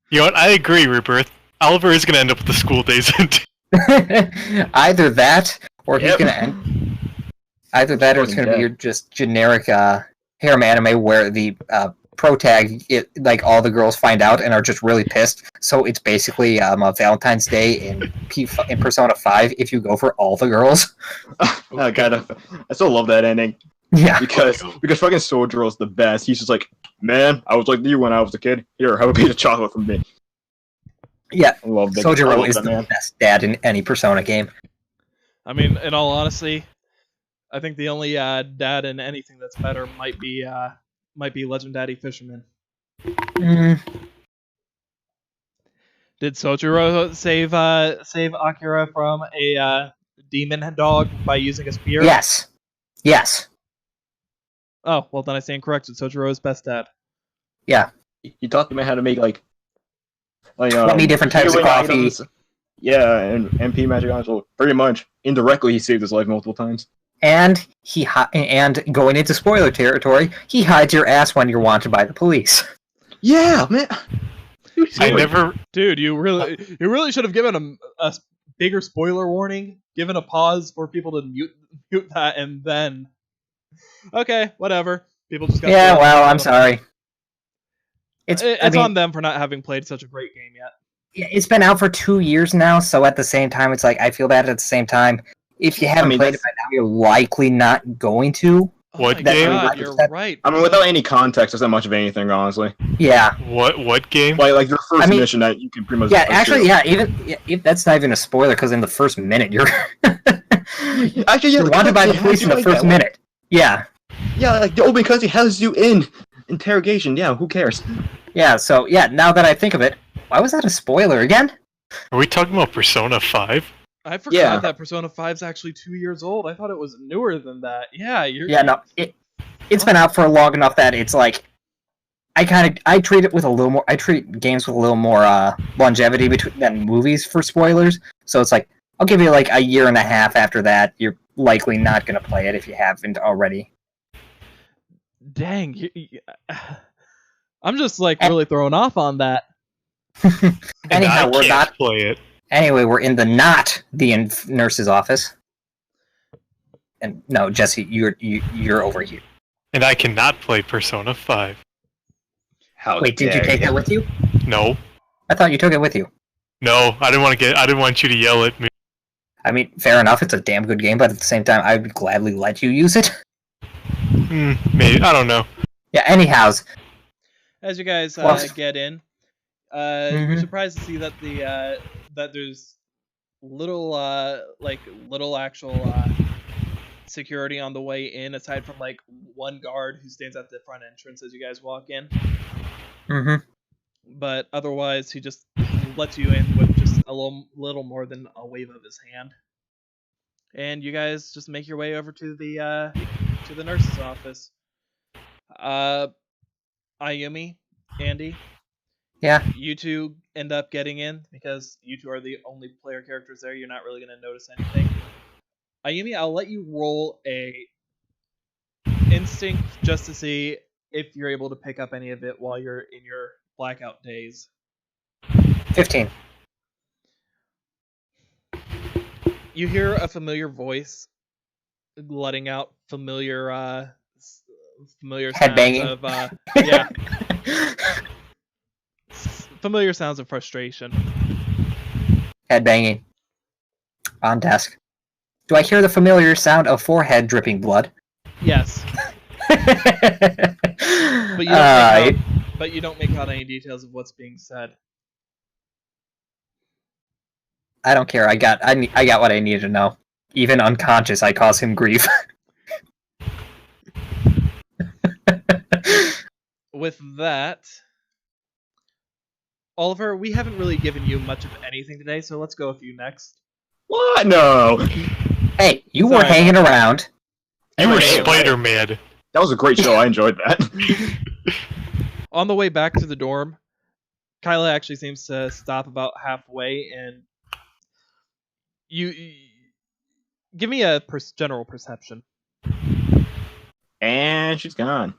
[SPEAKER 1] You know what? I agree, Rebirth. Oliver is gonna end up with the school days end.
[SPEAKER 2] Either that, or he's
[SPEAKER 5] Yep.
[SPEAKER 2] gonna end. Either that, or it's gonna be your just generic harem anime where the protag, like all the girls find out and are just really pissed. So it's basically a Valentine's Day in Persona 5 if you go for all the girls.
[SPEAKER 5] I still love that ending
[SPEAKER 2] Yeah.
[SPEAKER 5] because fucking Sojiro's the best. He's just like, man, I was like you when I was a kid. Here, have a piece of chocolate from me.
[SPEAKER 2] Yeah.
[SPEAKER 5] I love that. I
[SPEAKER 2] Sojiro
[SPEAKER 5] love
[SPEAKER 2] is
[SPEAKER 5] that,
[SPEAKER 2] the
[SPEAKER 5] man.
[SPEAKER 2] best dad in any Persona game.
[SPEAKER 4] I mean, in all honesty, I think the only dad in anything that's better might be Legend Daddy Fisherman.
[SPEAKER 2] Mm,
[SPEAKER 4] Did Sojiro save Akira from a demon dog by using a spear?
[SPEAKER 2] yes. Yes.
[SPEAKER 4] Oh, well then I stand corrected. Sojiro is best dad.
[SPEAKER 2] Yeah.
[SPEAKER 5] He taught the man how to make like
[SPEAKER 2] 20 different types of
[SPEAKER 5] healing
[SPEAKER 2] coffee.
[SPEAKER 5] items. Yeah, and MP magic items. So pretty much indirectly, he saved his life multiple times.
[SPEAKER 2] And and going into spoiler territory, he hides your ass when you're wanted by the police.
[SPEAKER 5] Yeah, man.
[SPEAKER 1] I never.
[SPEAKER 4] Dude, you really should have given a bigger spoiler warning, given a pause for people to mute that, and then. Okay, whatever. People just got.
[SPEAKER 2] Yeah, well, I'm sorry.
[SPEAKER 4] It's on them for not having played such a great game yet.
[SPEAKER 2] It's been out for 2 years now, so at the same time, it's like I feel bad at the same time. If you haven't played it by now, you're likely not going to.
[SPEAKER 1] What
[SPEAKER 4] my
[SPEAKER 1] game?
[SPEAKER 4] God, you're right.
[SPEAKER 5] I mean, without any context, there's not much of anything, honestly.
[SPEAKER 2] Yeah.
[SPEAKER 1] What game?
[SPEAKER 5] Like your first
[SPEAKER 2] I mean,
[SPEAKER 5] mission that you can pretty much.
[SPEAKER 2] Yeah, actually, yeah. Even that's not even a spoiler because in the first minute, you're
[SPEAKER 5] Actually, yeah,
[SPEAKER 2] you're wanted by the police in the first minute. Yeah.
[SPEAKER 5] Yeah, like the open country has you in interrogation. Yeah, who cares?
[SPEAKER 2] Yeah. So yeah, now that I think of it, why was that a spoiler again?
[SPEAKER 1] Are we talking about Persona 5?
[SPEAKER 4] I forgot that Persona 5's actually 2 years old. I thought it was newer than that. Yeah,
[SPEAKER 2] Yeah, no, it's been out for long enough that it's like I treat it with a little more. I treat games with a little more longevity than movies for spoilers. So it's like I'll give you like a year and a half after that. You're likely not going to play it if you haven't already.
[SPEAKER 4] Dang, I'm just like really thrown off on that.
[SPEAKER 2] Anyhow,
[SPEAKER 1] I
[SPEAKER 2] we're
[SPEAKER 1] can't
[SPEAKER 2] not.
[SPEAKER 1] play it.
[SPEAKER 2] Anyway, we're in the nurse's office. And no, Jesse, you're over here.
[SPEAKER 1] And I cannot play Persona 5.
[SPEAKER 2] Wait, did you take that with you?
[SPEAKER 1] No.
[SPEAKER 2] I thought you took it with you.
[SPEAKER 1] No, I didn't want you to yell at me.
[SPEAKER 2] I mean, fair enough. It's a damn good game, but at the same time, I would gladly let you use it.
[SPEAKER 1] Maybe. I don't know.
[SPEAKER 2] Yeah. Anyhows,
[SPEAKER 4] As you guys get in, you're surprised to see that that there's little little actual security on the way in, aside from like one guard who stands at the front entrance as you guys walk in.
[SPEAKER 2] Mm-hmm.
[SPEAKER 4] But otherwise, he just lets you in with just a little more than a wave of his hand, and you guys just make your way over to the nurse's office. Ayumi, Andy,
[SPEAKER 2] Yeah.
[SPEAKER 4] you two end up getting in because you two are the only player characters there. You're not really going to notice anything. Ayumi, I'll let you roll a instinct just to see if you're able to pick up any of it while you're in your blackout days.
[SPEAKER 2] 15.
[SPEAKER 4] You hear a familiar voice letting out familiar sounds
[SPEAKER 2] Headbanging.
[SPEAKER 4] of yeah, familiar sounds of frustration.
[SPEAKER 2] Headbanging. On desk. Do I hear the familiar sound of forehead dripping blood?
[SPEAKER 4] Yes, but you don't make out any details of what's being said.
[SPEAKER 2] I don't care. I got what I needed to know. Even unconscious, I cause him grief.
[SPEAKER 4] With that, Oliver, we haven't really given you much of anything today, so let's go with you next.
[SPEAKER 3] What? No.
[SPEAKER 2] Hey, you were
[SPEAKER 4] Sorry.
[SPEAKER 2] hanging around.
[SPEAKER 1] You were
[SPEAKER 3] Hey,
[SPEAKER 1] Spider-Man.
[SPEAKER 3] That was a great show. I enjoyed that.
[SPEAKER 4] On the way back to the dorm, Kyla actually seems to stop about halfway, and you give me a general perception.
[SPEAKER 3] And she's gone.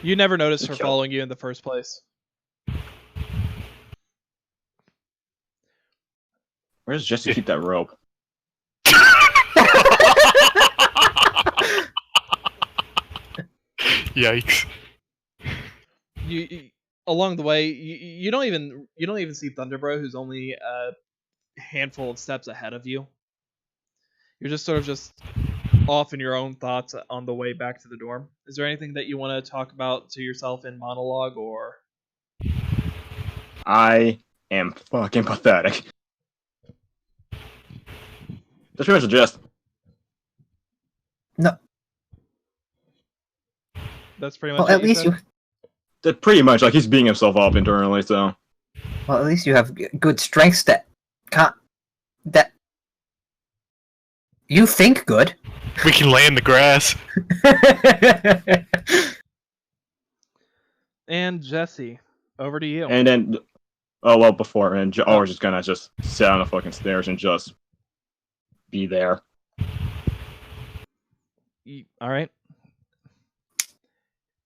[SPEAKER 4] You never noticed her
[SPEAKER 3] Good job.
[SPEAKER 4] following you in the first place.
[SPEAKER 3] Where does Jesse keep that rope?
[SPEAKER 1] Yikes.
[SPEAKER 4] You along the way, you don't even see Thunderbro, who's only a handful of steps ahead of you. You're just sort of off in your own thoughts on the way back to the dorm. Is there anything that you want to talk about to yourself in monologue, or?
[SPEAKER 3] I am fucking pathetic. That's pretty much a gist.
[SPEAKER 2] No.
[SPEAKER 4] That's pretty much.
[SPEAKER 2] Well,
[SPEAKER 4] what
[SPEAKER 2] at least
[SPEAKER 4] said?
[SPEAKER 3] That pretty much like he's beating himself up internally. So.
[SPEAKER 2] Well, at least you have good strengths that you think good.
[SPEAKER 1] We can lay in the grass.
[SPEAKER 4] And Jesse, over to you.
[SPEAKER 3] And then, before, and we're just gonna just sit on the fucking stairs and just be there.
[SPEAKER 4] All right.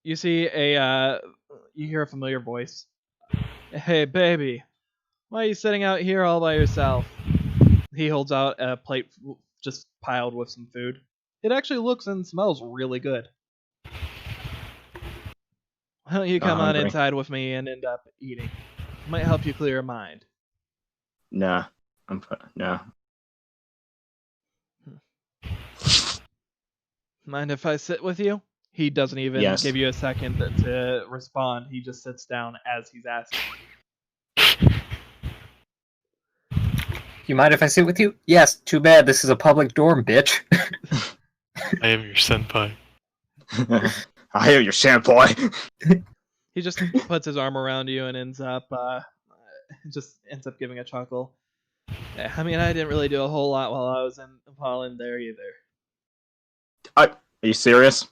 [SPEAKER 4] You see you hear a familiar voice. Hey, baby, why are you sitting out here all by yourself? He holds out a plate just piled with some food. It actually looks and smells really good. Why don't you come on
[SPEAKER 3] hungry.
[SPEAKER 4] inside with me and end up eating? Might help you clear your mind.
[SPEAKER 3] Nah, nah.
[SPEAKER 4] Mind if I sit with you? He doesn't even
[SPEAKER 3] Yes.
[SPEAKER 4] give you a second to respond. He just sits down as he's asking.
[SPEAKER 2] You mind if I sit with you? Yes. Too bad. This is a public dorm, bitch.
[SPEAKER 1] I am your senpai.
[SPEAKER 3] I hear your senpai.
[SPEAKER 4] He just puts his arm around you and ends up giving a chuckle. I mean, I didn't really do a whole lot while in there either.
[SPEAKER 3] Are you serious?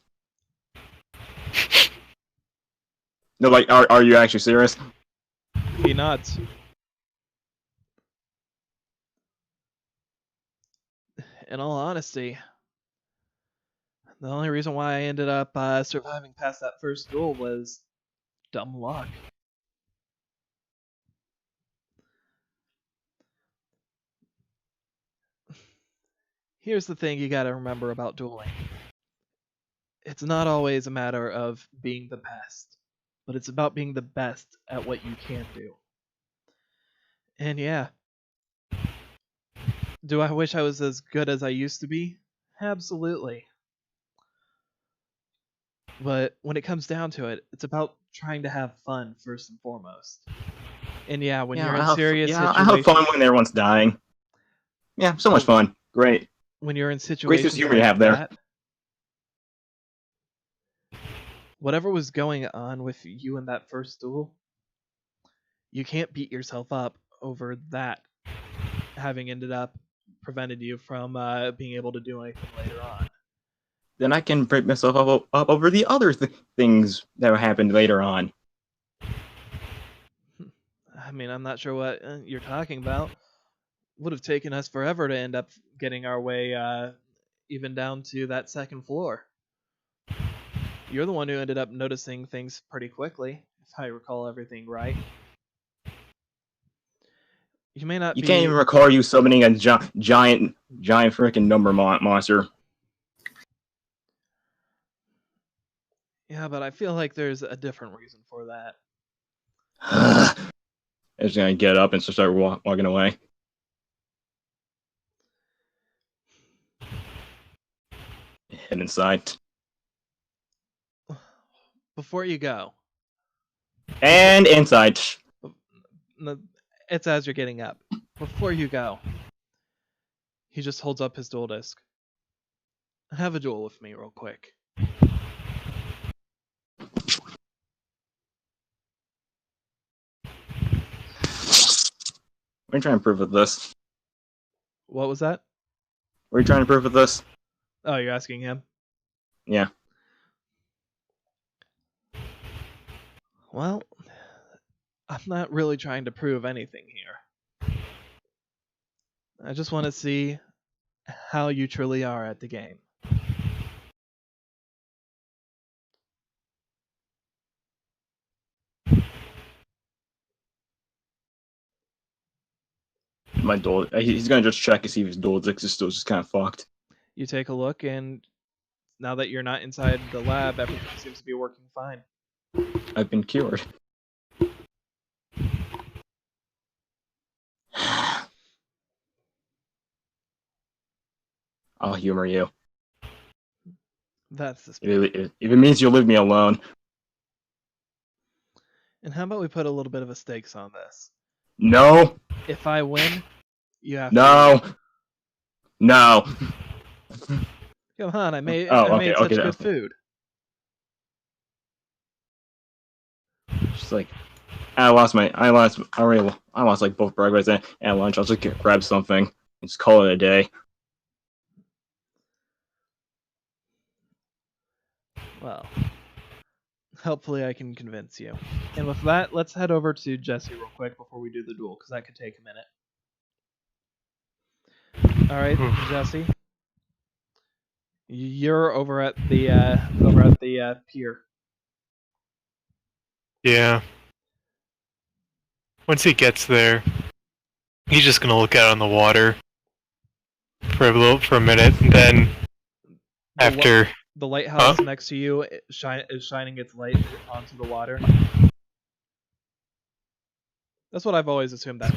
[SPEAKER 3] No, like, are you actually serious?
[SPEAKER 4] He nods. In all honesty, the only reason why I ended up surviving past that first duel was dumb luck. Here's the thing you gotta remember about dueling. It's not always a matter of being the best, but it's about being the best at what you can do. And yeah, do I wish I was as good as I used to be? Absolutely. But when it comes down to it, it's about trying to have fun first and foremost. And yeah, when you're in serious
[SPEAKER 3] I
[SPEAKER 4] situations,
[SPEAKER 3] have fun when everyone's dying. Yeah, so much fun. Great.
[SPEAKER 4] when you're in situations
[SPEAKER 3] humor you
[SPEAKER 4] like
[SPEAKER 3] have there.
[SPEAKER 4] that, whatever was going on with you in that first duel, you can't beat yourself up over that having ended up prevented you from being able to do anything later on.
[SPEAKER 3] Then I can break myself up over the other things that happened later on.
[SPEAKER 4] I mean, I'm not sure what you're talking about. Would have taken us forever to end up getting our way even down to that second floor. You're the one who ended up noticing things pretty quickly, if I recall everything right. You may not
[SPEAKER 3] You
[SPEAKER 4] be...
[SPEAKER 3] can't even recall you summoning a giant freaking number monster.
[SPEAKER 4] Yeah, but I feel like there's a different reason for that.
[SPEAKER 3] I'm just gonna get up and start walking away. Head inside.
[SPEAKER 4] Before you go,
[SPEAKER 3] And inside.
[SPEAKER 4] it's as you're getting up. Before you go, he just holds up his duel disc. Have a duel with me real quick.
[SPEAKER 3] What are you trying to prove with this?
[SPEAKER 4] What was that?
[SPEAKER 3] What are you trying to prove with this?
[SPEAKER 4] Oh, you're asking him?
[SPEAKER 3] Yeah.
[SPEAKER 4] Well, I'm not really trying to prove anything here. I just want to see how you truly are at the game.
[SPEAKER 3] My duel. He's gonna just check to see if his duel disc is still just kind of fucked.
[SPEAKER 4] You take a look, and now that you're not inside the lab, everything seems to be working fine.
[SPEAKER 3] I've been cured. I'll humor you.
[SPEAKER 4] That's the spirit.
[SPEAKER 3] If it means you'll leave me alone.
[SPEAKER 4] And how about we put a little bit of a stakes on this?
[SPEAKER 3] No.
[SPEAKER 4] If I win, you have
[SPEAKER 3] No.
[SPEAKER 4] to...
[SPEAKER 3] No.
[SPEAKER 4] Come on, I made
[SPEAKER 3] okay,
[SPEAKER 4] such
[SPEAKER 3] okay,
[SPEAKER 4] good
[SPEAKER 3] okay.
[SPEAKER 4] food.
[SPEAKER 3] Just like I lost like both breakfast and lunch. I'll just grab something and just call it a day.
[SPEAKER 4] Well, hopefully I can convince you. And with that, let's head over to Jesse real quick before we do the duel, because that could take a minute. All right, Jesse, you're over at the pier.
[SPEAKER 1] Yeah. Once he gets there, he's just gonna look out on the water for a minute, and then after
[SPEAKER 4] The lighthouse next to you is shining its light onto the water. That's what I've always assumed that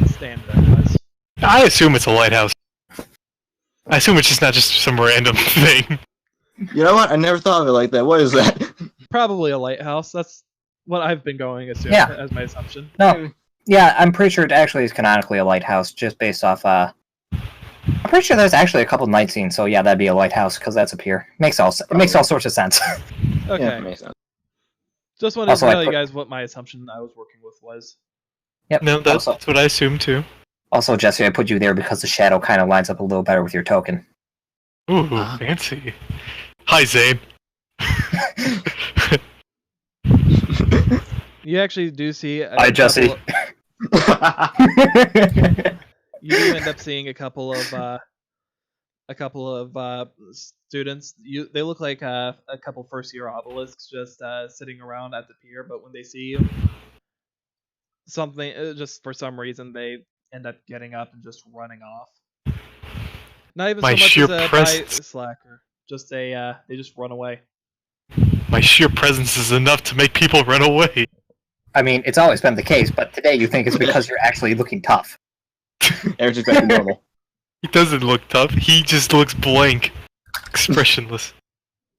[SPEAKER 4] standard was.
[SPEAKER 1] I assume it's a lighthouse. I assume it's just not just some random thing.
[SPEAKER 3] You know what? I never thought of it like that. What is that?
[SPEAKER 4] Probably a lighthouse. That's what I've been going as my assumption.
[SPEAKER 2] No, yeah, I'm pretty sure it actually is canonically a lighthouse, just based off. I'm pretty sure there's actually a couple night scenes, so yeah, that'd be a lighthouse because that's a pier. It makes all sorts of sense.
[SPEAKER 4] Okay.
[SPEAKER 3] Yeah, makes sense.
[SPEAKER 4] Just wanted to tell you guys what my assumption I was working with was.
[SPEAKER 2] Yep.
[SPEAKER 1] No, that's what I assumed too.
[SPEAKER 2] Also, Jesse, I put you there because the shadow kind of lines up a little better with your token.
[SPEAKER 1] Ooh, fancy. Hi, Zane.
[SPEAKER 4] You actually do see.
[SPEAKER 2] Hi, Jesse.
[SPEAKER 4] You do end up seeing a couple of students. They look like a couple first-year obelisks just sitting around at the pier. But when they see you, just for some reason they end up getting up and just running off. Not even so much as a slacker. Just they just run away.
[SPEAKER 1] My sheer presence is enough to make people run away.
[SPEAKER 2] I mean, it's always been the case, but today you think it's because you're actually looking tough.
[SPEAKER 3] Everything's back to normal.
[SPEAKER 1] He doesn't look tough. He just looks blank, expressionless.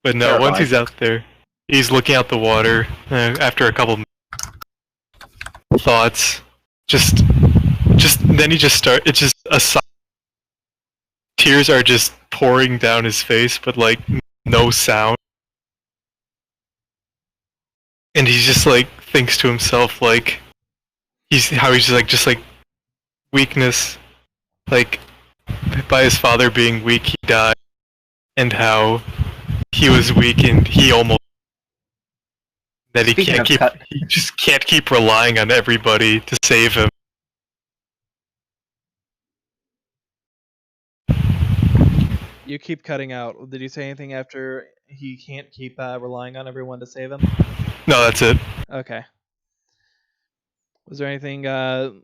[SPEAKER 1] But no,
[SPEAKER 3] Terrifying.
[SPEAKER 1] once he's out there, He's looking out the water after a couple thoughts. Just then he just start. It's just a tears are just pouring down his face, but like no sound. And he just like thinks to himself like he's just like weakness, like by his father being weak he died, and how he was weak and he almost that he he just can't keep relying on everybody to save him.
[SPEAKER 4] You keep cutting out. Did you say anything after he can't keep relying on everyone to save him?
[SPEAKER 1] No, that's it.
[SPEAKER 4] Okay. Was there anything that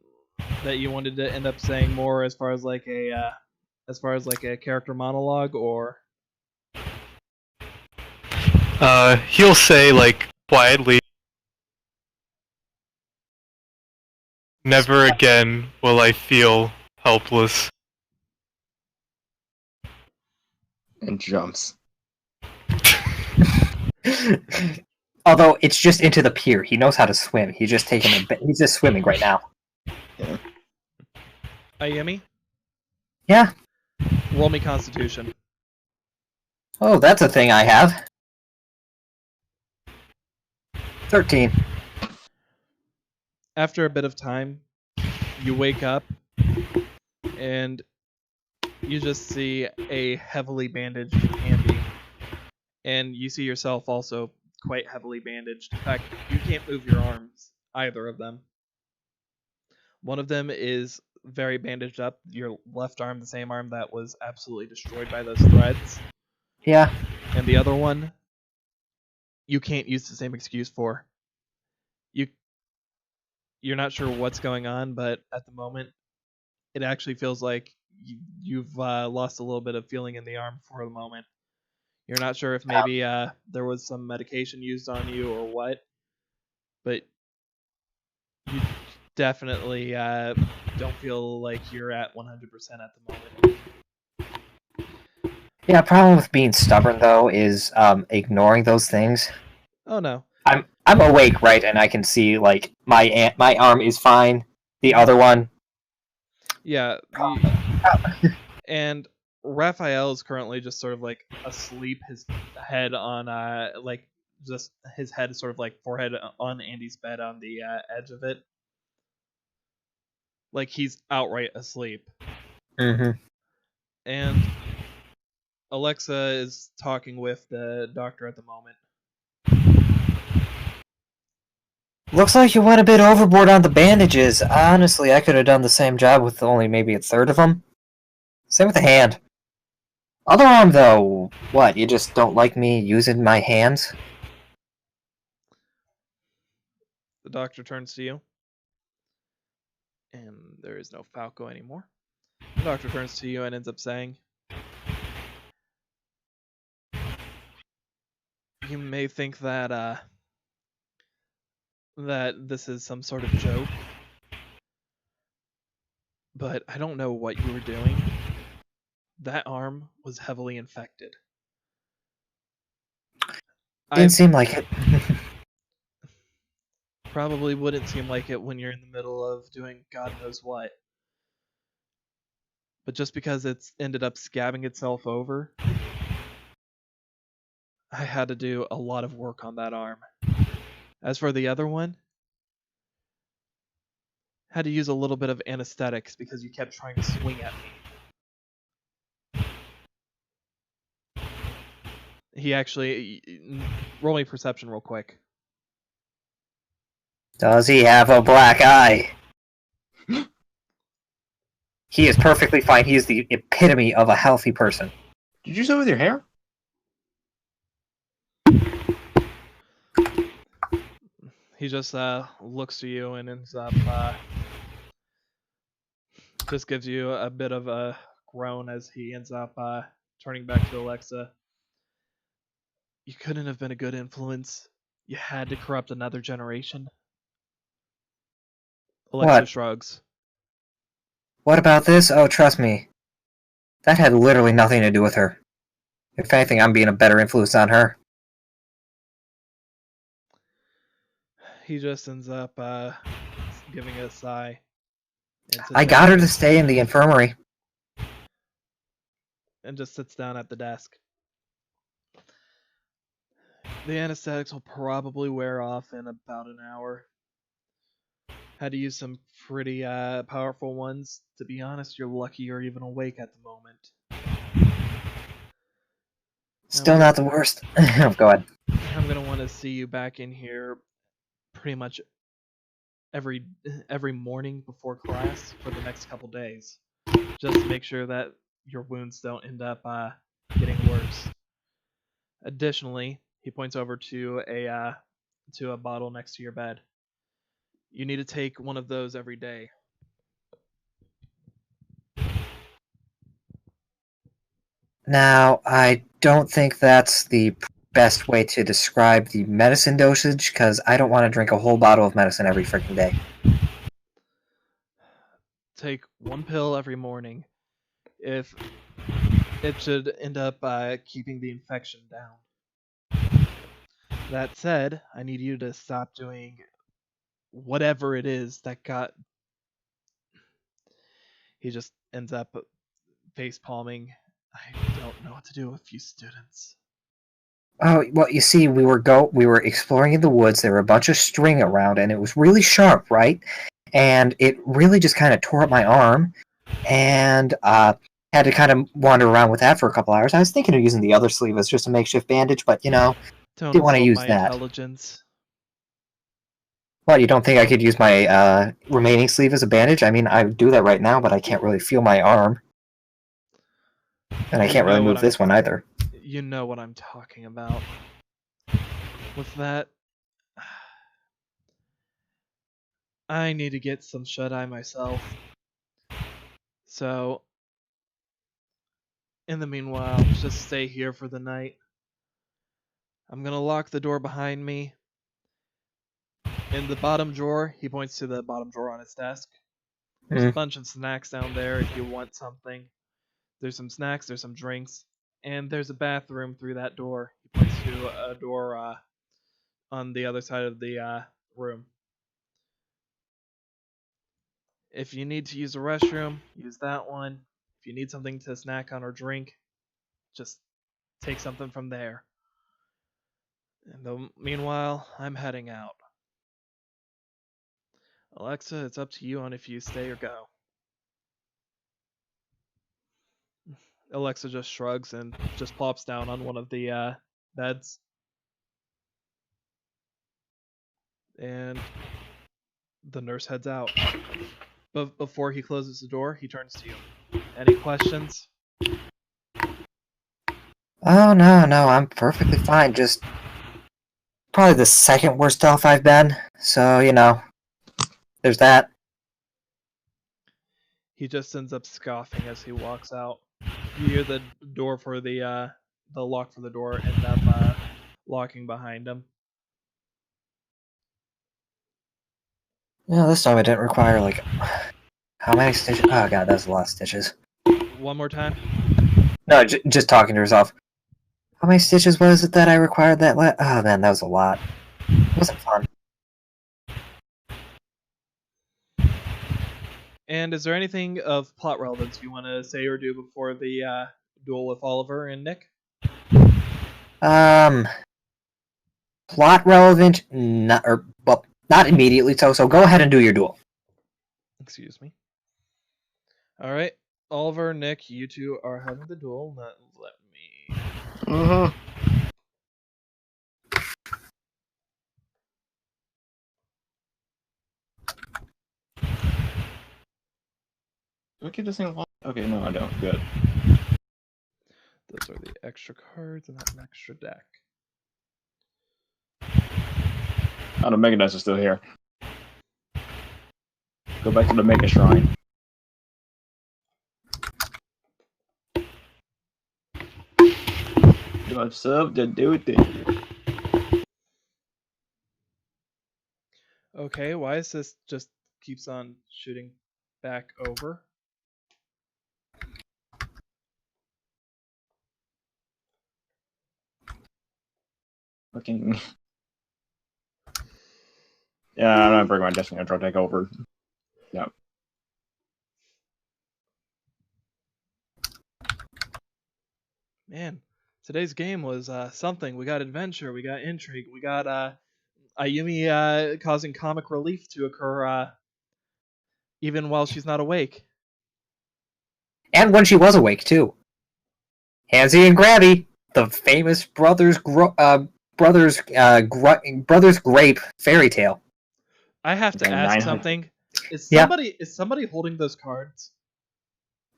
[SPEAKER 4] you wanted to end up saying more as far as like a character monologue, or?
[SPEAKER 1] He'll say like quietly, "Never again will I feel helpless."
[SPEAKER 3] And jumps.
[SPEAKER 2] Although it's just into the pier. He knows how to swim. He's just taking a bit. He's just swimming right now.
[SPEAKER 3] Yeah.
[SPEAKER 4] Ayumi?
[SPEAKER 2] Yeah.
[SPEAKER 4] Roll me Constitution.
[SPEAKER 2] Oh, that's a thing I have. 13.
[SPEAKER 4] After a bit of time, you wake up and you just see a heavily bandaged Andy. And you see yourself also quite heavily bandaged. In fact, you can't move your arms, either of them. One of them is very bandaged up, your left arm, the same arm that was absolutely destroyed by those threads.
[SPEAKER 2] Yeah.
[SPEAKER 4] And the other one, you can't use the same excuse for. You're not sure what's going on, but at the moment, it actually feels like you've lost a little bit of feeling in the arm for the moment. You're not sure if maybe there was some medication used on you or what, but you definitely don't feel like you're at 100% at the moment.
[SPEAKER 2] Yeah, problem with being stubborn though is ignoring those things.
[SPEAKER 4] Oh no.
[SPEAKER 2] I'm awake, right, and I can see like my arm is fine. The other one.
[SPEAKER 4] Yeah. And Raphael is currently just sort of like asleep, his head on like just his head is sort of like forehead on Andy's bed on the edge of it. Like he's outright asleep.
[SPEAKER 2] Mm-hmm.
[SPEAKER 4] And Alexa is talking with the doctor at the moment.
[SPEAKER 2] Looks like you went a bit overboard on the bandages. Honestly, I could have done the same job with only maybe a third of them. Same with the hand. Other arm, though, what? You just don't like me using my hands?
[SPEAKER 4] The doctor turns to you. And there is no Falco anymore. The doctor turns to you and ends up saying, "You may think that that this is some sort of joke, but I don't know what you were doing. That arm was heavily infected."
[SPEAKER 2] Didn't seem like it.
[SPEAKER 4] Probably wouldn't seem like it when you're in the middle of doing God knows what. But just because it's ended up scabbing itself over, I had to do a lot of work on that arm. As for the other one, had to use a little bit of anesthetics because you kept trying to swing at me. He actually... Roll me perception real quick.
[SPEAKER 2] Does he have a black eye? He is perfectly fine. He is the epitome of a healthy person.
[SPEAKER 3] Did you sew with your hair?
[SPEAKER 4] He just looks to you and ends up just gives you a bit of a groan as he ends up turning back to Alexa. "You couldn't have been a good influence. You had to corrupt another generation." Alexa
[SPEAKER 2] What?
[SPEAKER 4] shrugs.
[SPEAKER 2] What about this? Oh, trust me. That had literally nothing to do with her. If anything, I'm being a better influence on her.
[SPEAKER 4] He just ends up giving a sigh. And sits
[SPEAKER 2] I got her
[SPEAKER 4] down
[SPEAKER 2] to stay in the infirmary.
[SPEAKER 4] and just sits down at the desk. The anesthetics will probably wear off in about an hour. Had to use some pretty powerful ones. To be honest, you're lucky you're even awake at the moment.
[SPEAKER 2] Still not the worst. Go ahead.
[SPEAKER 4] I'm gonna want to see you back in here pretty much every morning before class for the next couple days, just to make sure that your wounds don't end up getting worse. Additionally, he points over to a bottle next to your bed. You need to take one of those every day.
[SPEAKER 2] Now, I don't think that's the best way to describe the medicine dosage, because I don't want to drink a whole bottle of medicine every freaking day.
[SPEAKER 4] Take one pill every morning. If it should end up keeping the infection down. That said, I need you to stop doing whatever it is that got. He just ends up face palming. I don't know what to do with you students.
[SPEAKER 2] Oh, well, you see, we were exploring in the woods. There were a bunch of string around, and it was really sharp, right? And it really just kind of tore up my arm, and had to kind of wander around with that for a couple hours. I was thinking of using the other sleeve as just a makeshift bandage, but
[SPEAKER 4] Don't
[SPEAKER 2] didn't want to
[SPEAKER 4] insult
[SPEAKER 2] use
[SPEAKER 4] my
[SPEAKER 2] that.
[SPEAKER 4] intelligence.
[SPEAKER 2] What, you don't think I could use my remaining sleeve as a bandage? I mean, I would do that right now, but I can't really feel my arm. And I can't really move this one either.
[SPEAKER 4] You know what I'm talking about. With that, I need to get some shut-eye myself. So, in the meanwhile, just stay here for the night. I'm gonna lock the door behind me. In the bottom drawer, he points to the bottom drawer on his desk. There's a bunch of snacks down there if you want something. There's some snacks, there's some drinks, and there's a bathroom through that door. He points to a door on the other side of the room. If you need to use the restroom, use that one. If you need something to snack on or drink, just take something from there. And meanwhile, I'm heading out. Alexa, it's up to you on if you stay or go. Alexa just shrugs and just plops down on one of the beds. And the nurse heads out. But before he closes the door, he turns to you. Any questions?
[SPEAKER 2] Oh, no, I'm perfectly fine. Just probably the second worst off I've been. So, there's that.
[SPEAKER 4] He just ends up scoffing as he walks out. You hear the door for the lock for the door end up locking behind him.
[SPEAKER 2] This time it didn't require, how many stitches? Oh, God, that's a lot of stitches.
[SPEAKER 4] One more time.
[SPEAKER 2] No, just talking to herself. How many stitches was it that I required that oh, man, that was a lot. It wasn't fun.
[SPEAKER 4] And is there anything of plot relevance you want to say or do before the duel with Oliver and Nick?
[SPEAKER 2] Plot relevant? Not immediately, so go ahead and do your duel.
[SPEAKER 4] Excuse me. Alright, Oliver, Nick, you two are having the duel. Let me...
[SPEAKER 3] Do I keep this thing locked? Okay, no, I don't. Good.
[SPEAKER 4] Those are the extra cards and that's an extra deck.
[SPEAKER 3] Oh, the Mega Dice is still here. Go back to the Mega Shrine. Do I sub to do it then?
[SPEAKER 4] Okay, why is this just keeps on shooting back over?
[SPEAKER 3] Fucking. Yeah, I'm not bringing my Destiny Control deck over. Yeah.
[SPEAKER 4] Man, today's game was something. We got adventure, we got intrigue, we got Ayumi causing comic relief to occur even while she's not awake.
[SPEAKER 2] And when she was awake, too. Hansy and Grabby, the famous brothers grape fairy tale.
[SPEAKER 4] I have to
[SPEAKER 3] Okay,
[SPEAKER 4] ask
[SPEAKER 3] 900.
[SPEAKER 4] something. Is
[SPEAKER 2] Yeah.
[SPEAKER 4] somebody holding those cards?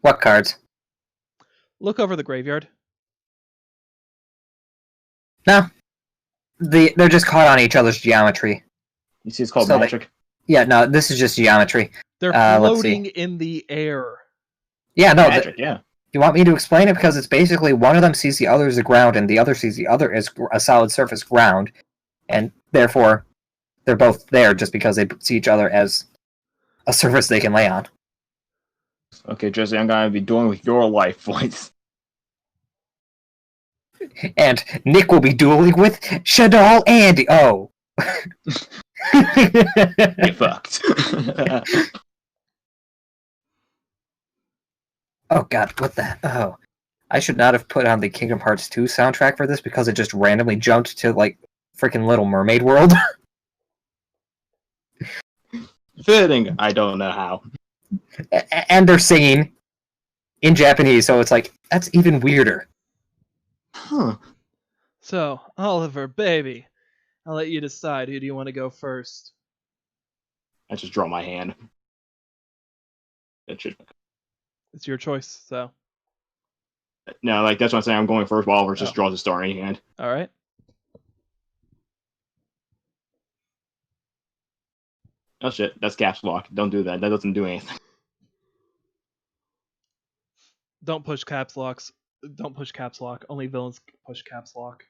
[SPEAKER 2] What cards?
[SPEAKER 4] Look over the graveyard.
[SPEAKER 2] No. They're just caught on each other's geometry.
[SPEAKER 3] You see, it's called
[SPEAKER 2] So
[SPEAKER 3] magic.
[SPEAKER 2] Yeah, no, this is just geometry.
[SPEAKER 4] They're
[SPEAKER 2] let's see.
[SPEAKER 4] floating in the air.
[SPEAKER 2] Yeah, no.
[SPEAKER 3] Magic, yeah.
[SPEAKER 2] You want me to explain it? Because it's basically one of them sees the other as the ground, and the other sees the other as a solid surface ground, and therefore they're both there just because they see each other as a surface they can lay on.
[SPEAKER 3] Okay, Jesse, I'm gonna be dueling with your life voice.
[SPEAKER 2] And Nick will be dueling with Shadal Andy. Oh.
[SPEAKER 3] Get fucked.
[SPEAKER 2] Oh god, what the? Oh. I should not have put on the Kingdom Hearts 2 soundtrack for this because it just randomly jumped to, like, freaking Little Mermaid world.
[SPEAKER 3] Fitting. I don't know how.
[SPEAKER 2] And they're singing in Japanese, so it's like, that's even weirder.
[SPEAKER 3] Huh.
[SPEAKER 4] So, Oliver, baby, I'll let you decide. Who do you want to go first?
[SPEAKER 3] I just draw my hand. That should...
[SPEAKER 4] It's your choice. So,
[SPEAKER 3] No, like, that's what I'm saying. I'm going first while Oliver just
[SPEAKER 4] Oh.
[SPEAKER 3] draws a star in hand.
[SPEAKER 4] all right.
[SPEAKER 3] Oh shit, that's caps lock. Don't do that. That doesn't do anything.
[SPEAKER 4] Don't push caps locks. Don't push caps lock. Only villains push caps lock.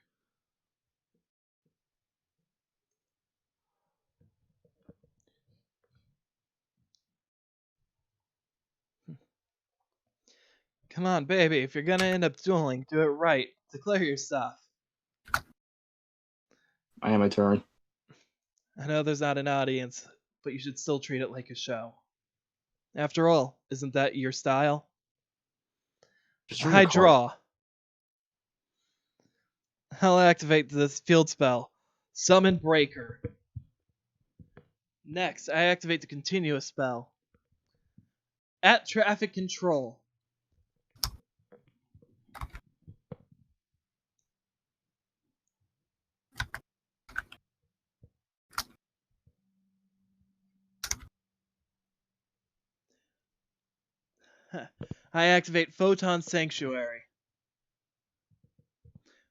[SPEAKER 4] Come on, baby. If you're gonna end up dueling, do it right. Declare your stuff.
[SPEAKER 3] I have my turn.
[SPEAKER 4] I know there's not an audience, but you should still treat it like a show. After all, isn't that your style?
[SPEAKER 3] Just read
[SPEAKER 4] I
[SPEAKER 3] the card.
[SPEAKER 4] draw. I'll activate this field spell. Summon Breaker. Next, I activate the continuous spell. At traffic control. I activate Photon Sanctuary,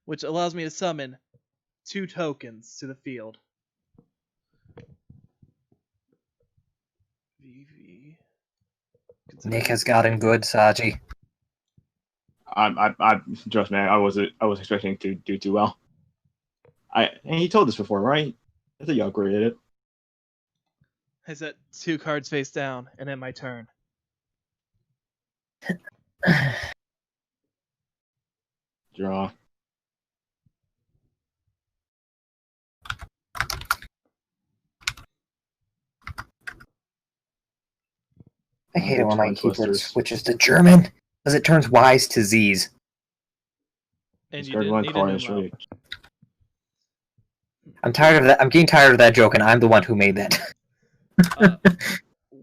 [SPEAKER 4] which allows me to summon 2 tokens to the field. VV.
[SPEAKER 2] Nick has gotten good, Saji.
[SPEAKER 3] I trust me. I was expecting to do too well. And he told us before, right? I thought you upgraded it.
[SPEAKER 4] I set 2 cards face down, and end my turn.
[SPEAKER 3] Draw.
[SPEAKER 2] I hate it when my
[SPEAKER 3] Tongue
[SPEAKER 2] keyboard
[SPEAKER 3] twisters.
[SPEAKER 2] switches to German, because it turns Y's to Z's.
[SPEAKER 4] And you
[SPEAKER 3] Discard
[SPEAKER 4] didn't
[SPEAKER 3] one
[SPEAKER 4] need
[SPEAKER 3] card
[SPEAKER 4] an
[SPEAKER 3] and show you.
[SPEAKER 2] I'm tired of that. I'm getting tired of that joke, and I'm the one who made that.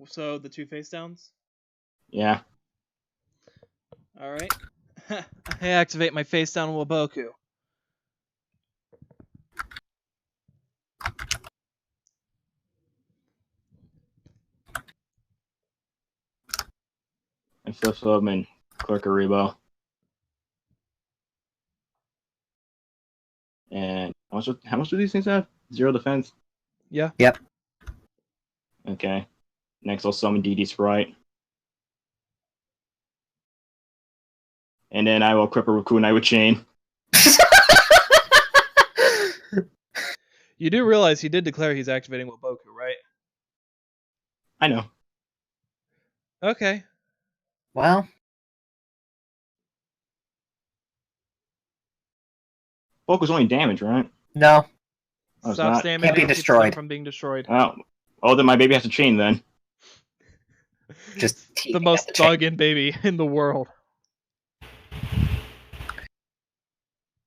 [SPEAKER 4] So the 2 face downs?
[SPEAKER 3] Yeah.
[SPEAKER 4] Alright. I activate my face down Waboku.
[SPEAKER 3] And flip them and click a rebo. And how much do these things have? 0 defense?
[SPEAKER 4] Yeah.
[SPEAKER 2] Yep.
[SPEAKER 3] Okay. Next I'll summon DD Sprite. And then I will equip a Rakunai with Chain.
[SPEAKER 4] You do realize he did declare he's activating Waboku, right?
[SPEAKER 3] I know.
[SPEAKER 4] Okay.
[SPEAKER 2] Well,
[SPEAKER 3] Focus only damage, right?
[SPEAKER 2] no.
[SPEAKER 3] Oh, it's
[SPEAKER 4] Stops
[SPEAKER 3] not?
[SPEAKER 4] damage.
[SPEAKER 2] Can't be
[SPEAKER 4] keeps them
[SPEAKER 2] destroyed.
[SPEAKER 4] from being destroyed.
[SPEAKER 3] Oh, then my baby has to chain then.
[SPEAKER 2] Just
[SPEAKER 4] the
[SPEAKER 2] teething
[SPEAKER 4] most
[SPEAKER 2] at the chain.
[SPEAKER 4] thuggin' baby in the world.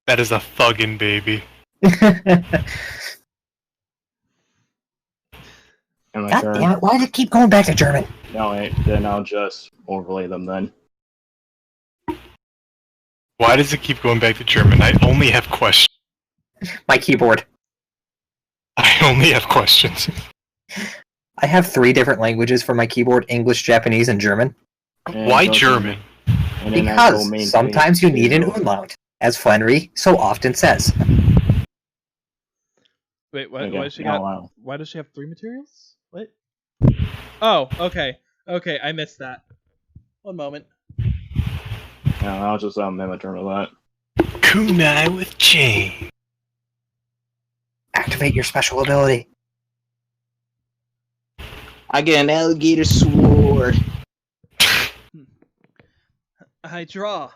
[SPEAKER 1] That is a thuggin' baby.
[SPEAKER 3] And my
[SPEAKER 2] God
[SPEAKER 3] turn.
[SPEAKER 2] damn it! Why did it keep going back to German?
[SPEAKER 3] No, wait, then I'll just overlay them then.
[SPEAKER 1] Why does it keep going back to German? I only have questions.
[SPEAKER 2] My keyboard.
[SPEAKER 1] I only have questions.
[SPEAKER 2] I have 3 different languages for my keyboard: English, Japanese, and German.
[SPEAKER 3] And
[SPEAKER 1] Why
[SPEAKER 3] go to-
[SPEAKER 1] German?
[SPEAKER 3] and then I go
[SPEAKER 2] Because
[SPEAKER 3] main
[SPEAKER 2] sometimes
[SPEAKER 3] page
[SPEAKER 2] you need an
[SPEAKER 3] to-
[SPEAKER 2] umlaut, as Flannery so often says.
[SPEAKER 4] Wait, what?
[SPEAKER 3] Okay,
[SPEAKER 4] Why does she
[SPEAKER 3] now
[SPEAKER 4] got?
[SPEAKER 3] I'll-
[SPEAKER 4] Why does she have 3 materials? What? Oh, okay. Okay, I missed that. One moment.
[SPEAKER 3] Now I'll just end my turn with that.
[SPEAKER 1] Kunai with chain.
[SPEAKER 2] Activate your special ability.
[SPEAKER 3] I get an alligator sword.
[SPEAKER 4] I draw.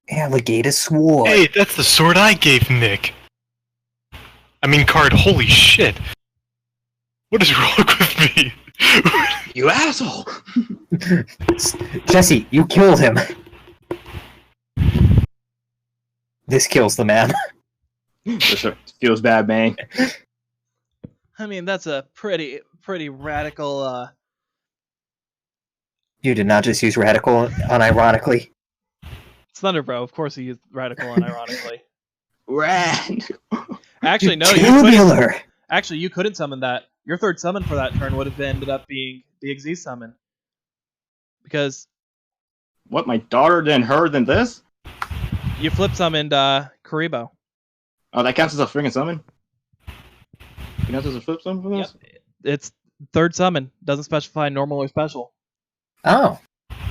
[SPEAKER 2] Alligator sword.
[SPEAKER 1] Hey, that's the sword I gave Nick. I mean, card. Holy shit! What is wrong with me?
[SPEAKER 3] You asshole!
[SPEAKER 2] Jesse, you killed him. This kills the man.
[SPEAKER 3] This feels bad, man.
[SPEAKER 4] I mean, that's a pretty radical.
[SPEAKER 2] You did not just use radical unironically.
[SPEAKER 4] It's Thunder Bro. Of course, he used radical unironically.
[SPEAKER 3] Rad.
[SPEAKER 4] Actually, no. You couldn't,
[SPEAKER 2] Tubular.
[SPEAKER 4] actually, you couldn't summon that. Your third summon for that turn would have ended up being the Xyz summon. Because
[SPEAKER 3] What? My daughter, then her, then this?
[SPEAKER 4] you flip summoned Karibo.
[SPEAKER 3] Oh, that counts as a freaking summon. It counts as a flip summon for this.
[SPEAKER 4] Yep. It's third summon. Doesn't specify normal or special.
[SPEAKER 2] Oh,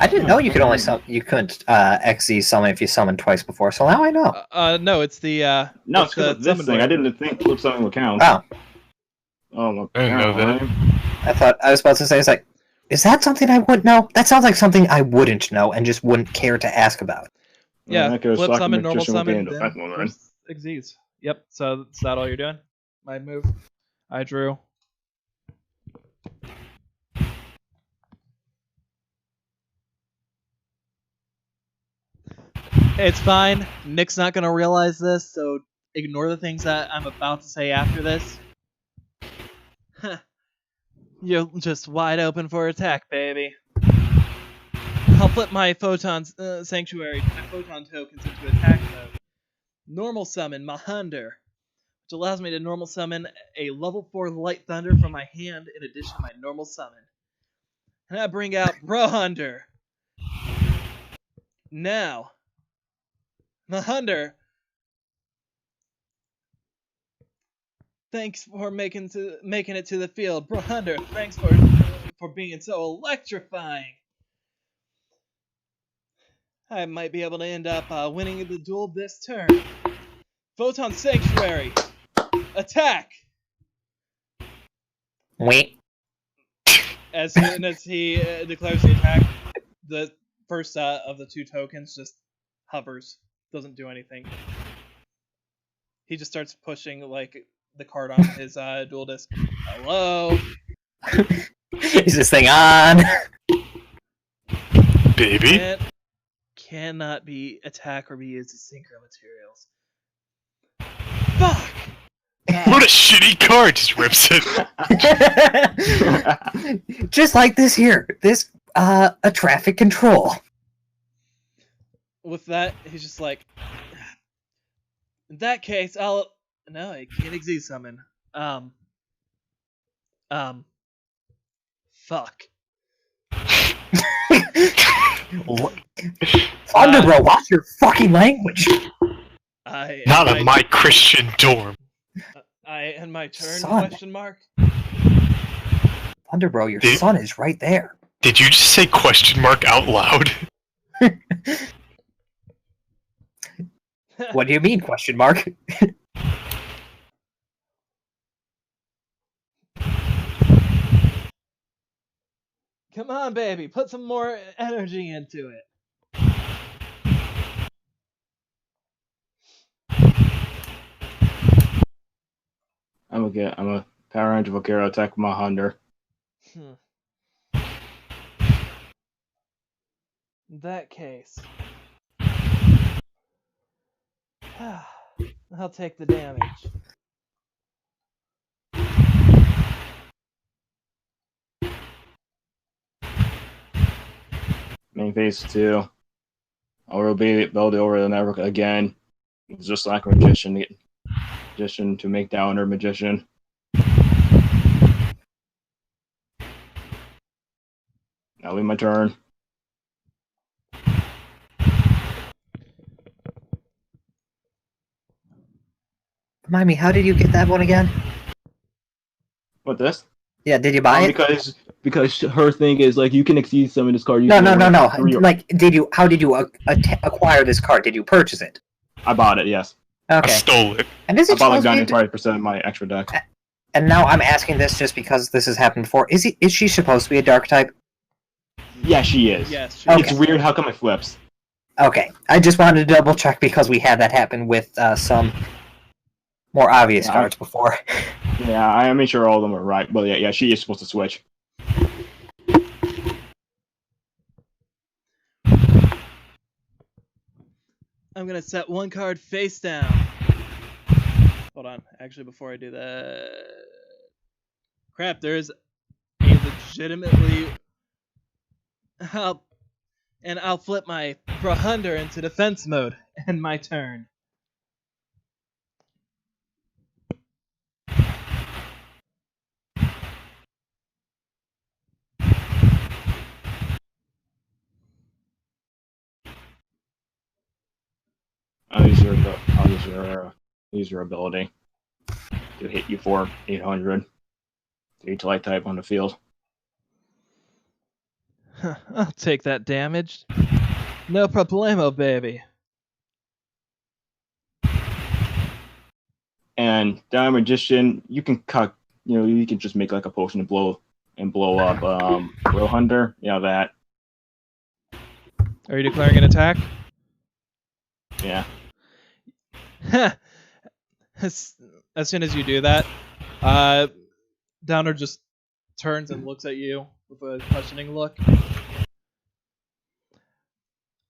[SPEAKER 2] I didn't know you could only you couldn't XZ summon if you summoned twice before. So now I know.
[SPEAKER 4] No, it's the
[SPEAKER 3] No, it's because
[SPEAKER 4] the
[SPEAKER 3] of this
[SPEAKER 4] summon
[SPEAKER 3] thing.
[SPEAKER 4] blade.
[SPEAKER 3] I didn't think flip summon would count.
[SPEAKER 2] Oh,
[SPEAKER 3] Oh, my
[SPEAKER 1] I didn't know that.
[SPEAKER 2] I thought I was about to say, it's like, is that something I wouldn't know? That sounds like something I wouldn't know and just wouldn't care to ask about.
[SPEAKER 4] Yeah,
[SPEAKER 3] that goes
[SPEAKER 4] flip
[SPEAKER 3] Slack
[SPEAKER 4] summon, normal
[SPEAKER 3] Magician with the
[SPEAKER 4] summon,
[SPEAKER 3] end of
[SPEAKER 4] then
[SPEAKER 3] that one, then.
[SPEAKER 4] first Xyz. Yep, so is that all you're doing? My move. I drew. It's fine. Nick's not gonna realize this, so ignore the things that I'm about to say after this. You're just wide open for attack, baby. I'll flip my photon sanctuary, my photon tokens into attack mode. Normal summon Mahander, which allows me to normal summon a level 4 light thunder from my hand in addition to my normal summon. And I bring out Brohunder. Now, Mahander, thanks for making it to the field. Brohunder, thanks for being so electrifying. I might be able to end up winning the duel this turn. Photon Sanctuary! Attack!
[SPEAKER 2] Wait.
[SPEAKER 4] As soon as he declares the attack, the first of the 2 tokens just hovers. Doesn't do anything. He just starts pushing like the card on his dual disc. Hello?
[SPEAKER 2] Is this thing on?
[SPEAKER 1] Baby?
[SPEAKER 4] Cannot be attack or be used as synchro materials. Fuck!
[SPEAKER 1] What a shitty card! Just rips it.
[SPEAKER 2] Just like this here. This, a traffic control.
[SPEAKER 4] With that, he's just like, in that case, No, I can't Xyz summon. Fuck.
[SPEAKER 2] Thunderbro, watch your fucking language.
[SPEAKER 1] Not in my Christian dorm.
[SPEAKER 4] I end my turn,
[SPEAKER 2] Son.
[SPEAKER 4] question mark?
[SPEAKER 2] Thunderbro, your son is right there.
[SPEAKER 1] Did you just say question mark out loud?
[SPEAKER 2] What do you mean, question mark?
[SPEAKER 4] Come on, baby, put some more energy into it.
[SPEAKER 5] I'm a Power Ranger Vaquero attack with my Hunter.
[SPEAKER 4] In that case, I'll take the damage.
[SPEAKER 5] Main phase 2. I'll build over the network again. It's just like a magician to make down her magician. Now leave my turn.
[SPEAKER 2] Remind me, how did you get that one again?
[SPEAKER 5] What this?
[SPEAKER 2] Yeah, did you buy it?
[SPEAKER 5] Because her thing is like you can exceed some of this card.
[SPEAKER 2] No. Like, how did you acquire this card? Did you purchase it?
[SPEAKER 5] I bought it. Yes.
[SPEAKER 1] I
[SPEAKER 2] Okay.
[SPEAKER 1] stole it.
[SPEAKER 2] And is
[SPEAKER 5] I
[SPEAKER 2] it
[SPEAKER 5] bought like
[SPEAKER 2] supposed to be?
[SPEAKER 5] 95% of my extra deck.
[SPEAKER 2] And now I'm asking this just because this has happened before. Is she supposed to be a dark type?
[SPEAKER 5] Yeah, she is.
[SPEAKER 4] Yes, she
[SPEAKER 2] Okay.
[SPEAKER 5] It's weird how come it flips.
[SPEAKER 2] Okay, I just wanted to double check because we had that happen with some more obvious
[SPEAKER 5] Yeah,
[SPEAKER 2] cards before.
[SPEAKER 5] Yeah, I made sure all of them were right. But yeah, she is supposed to switch.
[SPEAKER 4] I'm gonna set one card face down. Hold on. Actually, before I do that, crap. There's a legitimately. I'll flip my Hunter into defense mode. And my turn.
[SPEAKER 5] I'll use your ability to hit you for 800. Each light type on the field.
[SPEAKER 4] I'll take that damage. No problemo, baby.
[SPEAKER 5] And Diamond Magician, you can cut. You can just make like a potion and blow up. Will Hunter, that.
[SPEAKER 4] Are you declaring an attack?
[SPEAKER 5] Yeah.
[SPEAKER 4] As soon as you do that, Downer just turns and looks at you with a questioning look.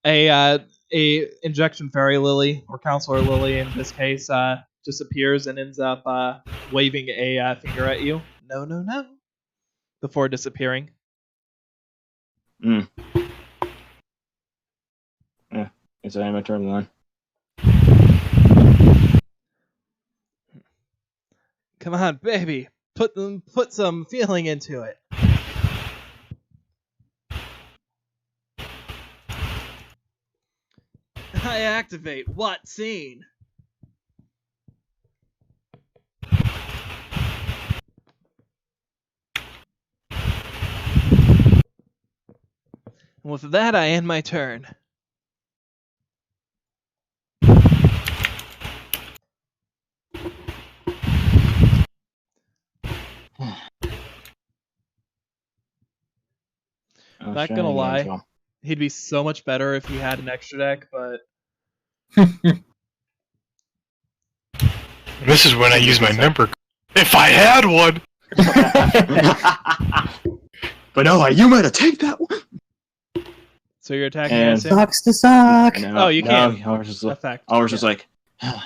[SPEAKER 4] A injection fairy lily, or counselor lily in this case, just appears and ends up waving a finger at you. No. Before disappearing.
[SPEAKER 5] Yeah. It's my turn then.
[SPEAKER 4] Come on, baby. Put some feeling into it. I activate what scene? And with that, I end my turn. Not gonna lie, he'd be so much better if he had an extra deck, but...
[SPEAKER 1] This is when I use my number. If I had one!
[SPEAKER 5] But no, you might have taken that one.
[SPEAKER 4] So you're attacking
[SPEAKER 5] And
[SPEAKER 4] against him?
[SPEAKER 2] Sucks to suck.
[SPEAKER 5] No,
[SPEAKER 4] Oh, you can't.
[SPEAKER 5] I was just
[SPEAKER 4] Effect.
[SPEAKER 5] like,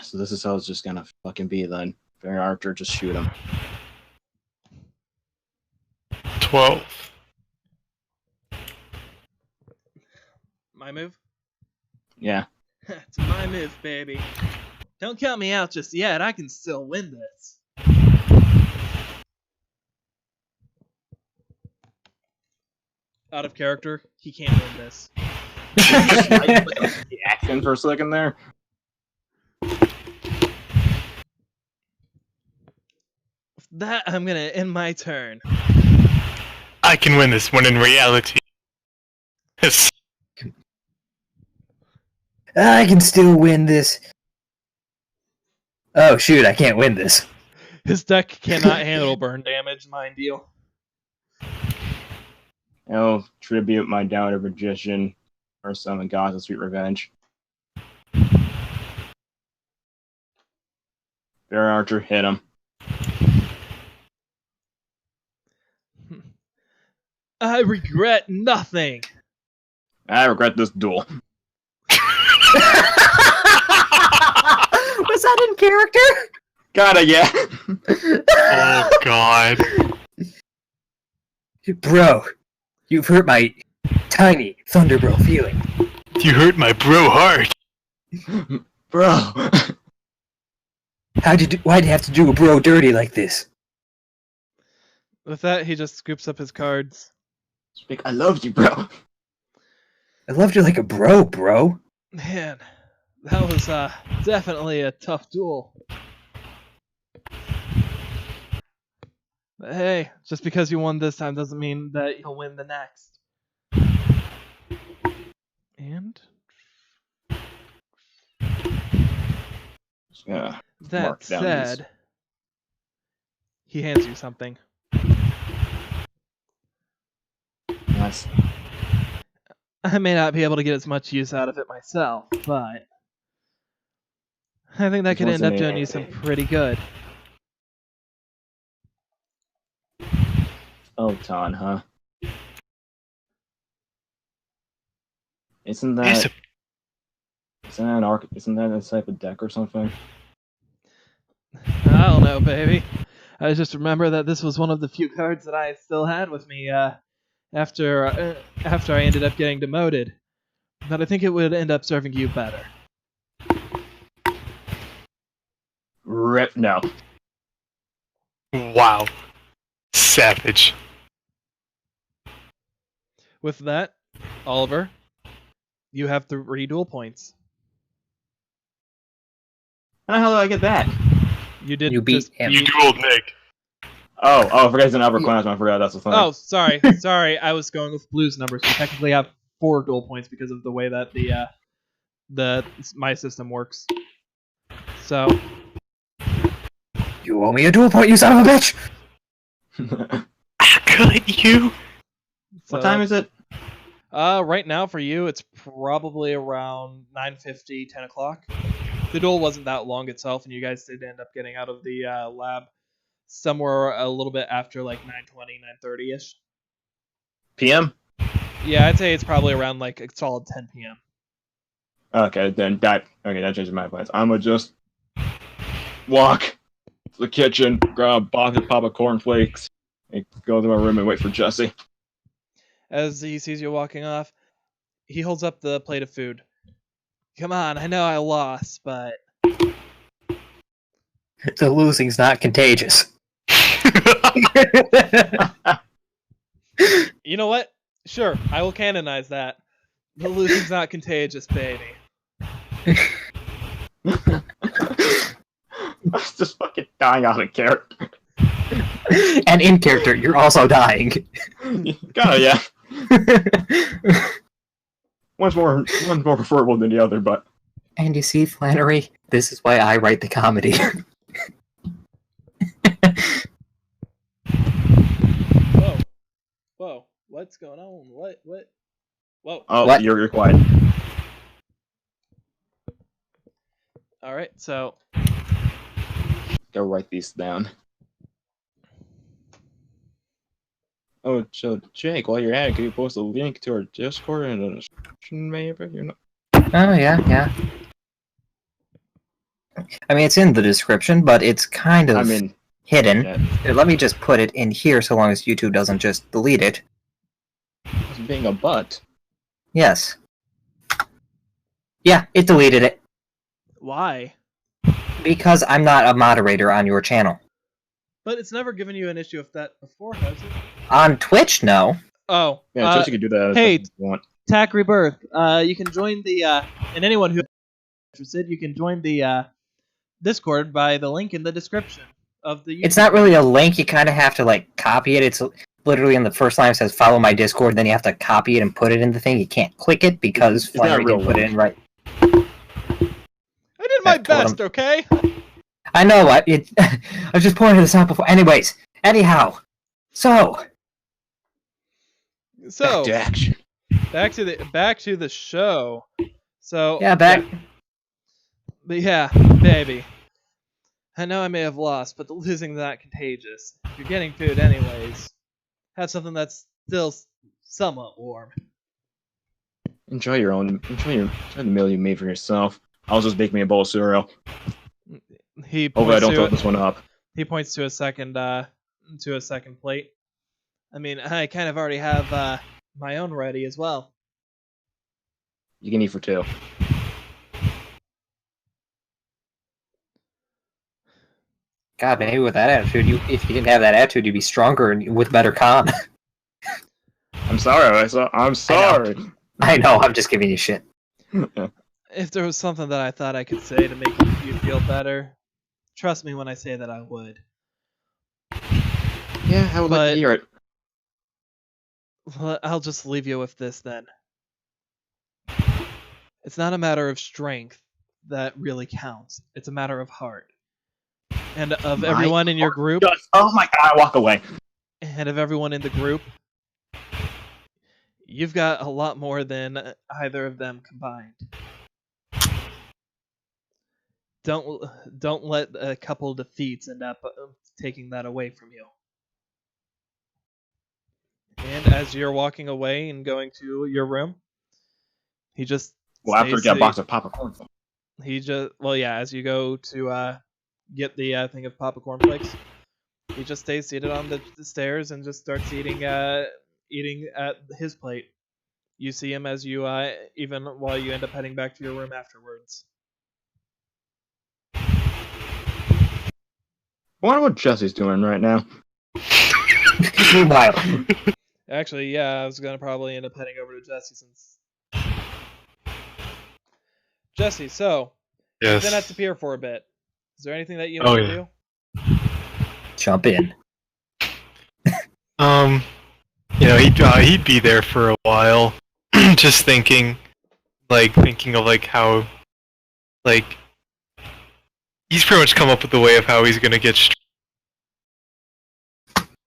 [SPEAKER 5] so this is how it's just gonna fucking be then. Fair Archer, just shoot him.
[SPEAKER 1] 12.
[SPEAKER 4] My move?
[SPEAKER 5] Yeah.
[SPEAKER 4] It's my move, baby. Don't count me out just yet. I can still win this. Out of character, he can't win this.
[SPEAKER 5] The accent for a second there.
[SPEAKER 4] With that, I'm gonna end my turn.
[SPEAKER 1] I can win this when in reality. Yes.
[SPEAKER 2] I can still win this. Oh shoot, I can't win this.
[SPEAKER 4] His deck cannot handle burn damage, mind you.
[SPEAKER 5] I'll tribute my Downer Magician or summon Gods of Sweet Revenge. Fair Archer, hit him.
[SPEAKER 4] I regret nothing.
[SPEAKER 5] I regret this duel.
[SPEAKER 2] Was that in character?
[SPEAKER 5] Gotta, yeah.
[SPEAKER 1] Oh god.
[SPEAKER 2] Bro, you've hurt my tiny Thunderbro feeling.
[SPEAKER 1] You hurt my bro heart.
[SPEAKER 5] Bro.
[SPEAKER 2] Why'd you have to do a bro dirty like this?
[SPEAKER 4] With that, he just scoops up his cards.
[SPEAKER 5] I love you, bro.
[SPEAKER 2] I loved you like a bro, bro.
[SPEAKER 4] Man, that was definitely a tough duel. But hey, just because you won this time doesn't mean that you'll win the next. And
[SPEAKER 5] Yeah.
[SPEAKER 4] that
[SPEAKER 5] Mark down these.
[SPEAKER 4] said, he hands you something.
[SPEAKER 5] Nice.
[SPEAKER 4] I may not be able to get as much use out of it myself, but I think that could end up doing you some pretty good.
[SPEAKER 5] Elton, huh? Isn't
[SPEAKER 1] Yes,
[SPEAKER 5] that isn't that a type of deck or something?
[SPEAKER 4] I don't know, baby. I just remember that this was one of the few cards that I still had with me after I ended up getting demoted. But I think it would end up serving you better.
[SPEAKER 5] Rip no.
[SPEAKER 1] wow. Savage.
[SPEAKER 4] With that, Oliver, you have 3 duel points.
[SPEAKER 5] How the hell did I get that?
[SPEAKER 4] You did.
[SPEAKER 2] You beat him.
[SPEAKER 1] You dueled Nick.
[SPEAKER 5] Oh, I forgot it's an upperclassman. I forgot that's the thing.
[SPEAKER 4] Oh, sorry. I was going with Blue's numbers. You technically have 4 duel points because of the way that my system works. So
[SPEAKER 2] You owe me a dual point, you son of a bitch!
[SPEAKER 1] Could you?
[SPEAKER 5] What time is it?
[SPEAKER 4] Right now for you, it's probably around 9:50, 10 o'clock. The duel wasn't that long itself, and you guys did end up getting out of the lab somewhere a little bit after like 9:20, 9:30ish.
[SPEAKER 5] PM?
[SPEAKER 4] Yeah, I'd say it's probably around like a solid 10 p.m.
[SPEAKER 5] Okay, then that changes my plans. I'ma just walk to the kitchen, grab a box of Papa cornflakes, and go to my room and wait for Jesse.
[SPEAKER 4] As he sees you walking off, he holds up the plate of food. Come on, I know I lost, but
[SPEAKER 2] The losing's not contagious.
[SPEAKER 4] you know what? Sure, I will canonize that. The losing's not contagious, baby.
[SPEAKER 5] I was just fucking dying out of character.
[SPEAKER 2] And in character, you're also dying.
[SPEAKER 5] Kinda, yeah. One's more preferable than the other, but
[SPEAKER 2] And you see, Flannery, this is why I write the comedy.
[SPEAKER 4] Whoa, what's going on? What? Whoa.
[SPEAKER 5] oh,
[SPEAKER 2] What?
[SPEAKER 5] you're quiet.
[SPEAKER 4] All right, so
[SPEAKER 5] Go write these down. Oh, so Jake, while you're at it, can you post a link to our Discord in the description, maybe? You're not.
[SPEAKER 2] Oh, yeah. I mean, it's in the description, but it's kind of hidden.
[SPEAKER 5] Yeah,
[SPEAKER 2] Here, let me just put it in here so long as YouTube doesn't just delete it.
[SPEAKER 5] it's being a butt.
[SPEAKER 2] Yes. Yeah, it deleted it.
[SPEAKER 4] why?
[SPEAKER 2] Because I'm not a moderator on your channel.
[SPEAKER 4] But it's never given you an issue of that before, has it?
[SPEAKER 2] On Twitch, no.
[SPEAKER 4] Oh,
[SPEAKER 5] Yeah, just you can do that.
[SPEAKER 4] hey,
[SPEAKER 5] if you want.
[SPEAKER 4] Tack Rebirth. You can join the and anyone who is interested, you can join the Discord by the link in the description of the.
[SPEAKER 2] It's not really a link. You kind of have to like copy it. It's literally in the first line. It says "Follow my Discord." Then you have to copy it and put it in the thing. You can't click it because
[SPEAKER 5] It's not
[SPEAKER 2] Flannery
[SPEAKER 5] real
[SPEAKER 2] didn't put it in right.
[SPEAKER 4] I did my
[SPEAKER 2] That's what
[SPEAKER 4] best, okay?
[SPEAKER 2] I know. I was just pointing this out before. Anyhow, so
[SPEAKER 4] So
[SPEAKER 5] Back to action.
[SPEAKER 4] back to the show. So
[SPEAKER 2] yeah, back.
[SPEAKER 4] But yeah, baby. I know I may have lost, but the losing's not contagious. If you're getting food anyways, have something that's still somewhat warm.
[SPEAKER 5] Enjoy the meal you made for yourself. I'll just bake me a bowl of cereal.
[SPEAKER 4] He
[SPEAKER 5] Hopefully I
[SPEAKER 4] points
[SPEAKER 5] don't throw
[SPEAKER 4] to
[SPEAKER 5] this one up.
[SPEAKER 4] he points to a second plate. I mean, I kind of already have my own ready as well.
[SPEAKER 5] You can eat for two.
[SPEAKER 2] God, maybe with that attitude, if you didn't have that attitude, you'd be stronger and with better con.
[SPEAKER 5] I'm sorry, I'm sorry.
[SPEAKER 2] I know, I'm just giving you shit.
[SPEAKER 4] If there was something that I thought I could say to make you feel better, trust me when I say that I would.
[SPEAKER 5] Yeah, I would like to hear it.
[SPEAKER 4] Well, I'll just leave you with this then. It's not a matter of strength that really counts. It's a matter of heart. And of everyone in your group,
[SPEAKER 5] Oh my god, I walk away.
[SPEAKER 4] and of everyone in the group, you've got a lot more than either of them combined. Don't let a couple defeats end up taking that away from you. And as you're walking away and going to your room, he just
[SPEAKER 5] After we get a box of popcorn.
[SPEAKER 4] as you go to get the thing of popcorn flakes, he just stays seated on the stairs and just starts eating at his plate. You see him as you even while you end up heading back to your room afterwards.
[SPEAKER 5] I wonder what Jesse's doing right now.
[SPEAKER 2] Meanwhile,
[SPEAKER 4] Actually, yeah, I was gonna probably end up heading over to Jesse since Jesse. So
[SPEAKER 1] Yes.
[SPEAKER 4] you've been at the pier for a bit. Is there anything that you want to do?
[SPEAKER 2] jump in.
[SPEAKER 1] He'd be there for a while, just thinking of how, he's pretty much come up with a way of how he's gonna get.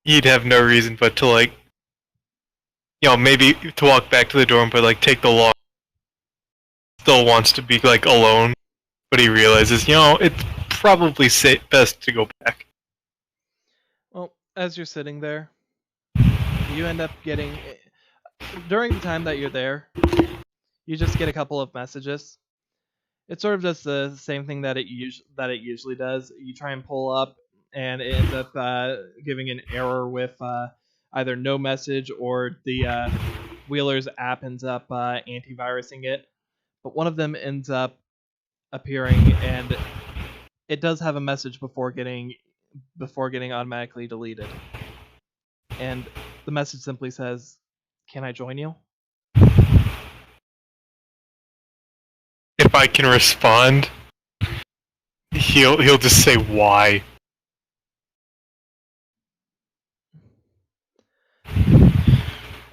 [SPEAKER 1] He'd have no reason but to maybe to walk back to the dorm, but take the long. Still wants to be alone, but he realizes it's probably best to go back.
[SPEAKER 4] Well, as you're sitting there, you end up getting during the time that you're there, you just get a couple of messages. It's sort of just the same thing that it usually does. You try and pull up, and it ends up giving an error with either no message or the Wheeler's app ends up antivirusing it. But one of them ends up appearing, and it does have a message before getting automatically deleted. And the message simply says, "Can I join you?"
[SPEAKER 1] If I can respond, he'll just say why.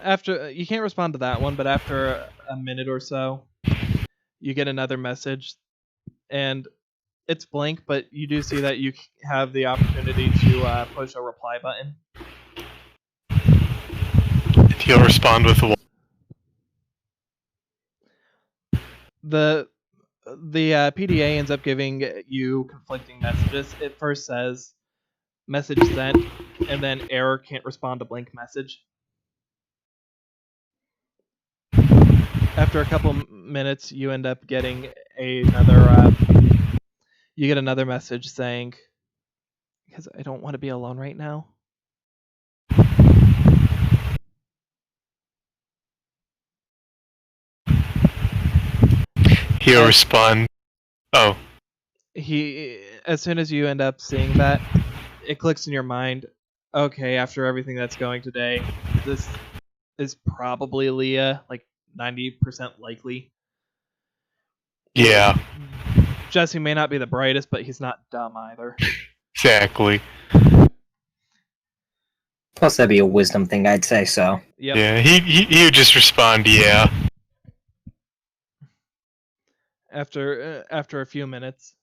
[SPEAKER 4] After you can't respond to that one, but after a minute or so, you get another message, and it's blank, but you do see that you have the opportunity to push a reply button.
[SPEAKER 1] He'll respond with a
[SPEAKER 4] The PDA ends up giving you conflicting messages. It first says message sent, and then error, can't respond to blank message. After a couple minutes, you end up getting another message saying, "Because I don't want to be alone right now."
[SPEAKER 1] He'll respond. Oh.
[SPEAKER 4] As soon as you end up seeing that, it clicks in your mind. Okay, after everything that's going today, this is probably Leah, 90% likely.
[SPEAKER 1] Yeah.
[SPEAKER 4] Jesse may not be the brightest, but he's not dumb either.
[SPEAKER 1] Exactly.
[SPEAKER 2] Plus, that'd be a wisdom thing, I'd say so.
[SPEAKER 4] Yep.
[SPEAKER 1] Yeah, he would just respond, yeah.
[SPEAKER 4] After a few minutes,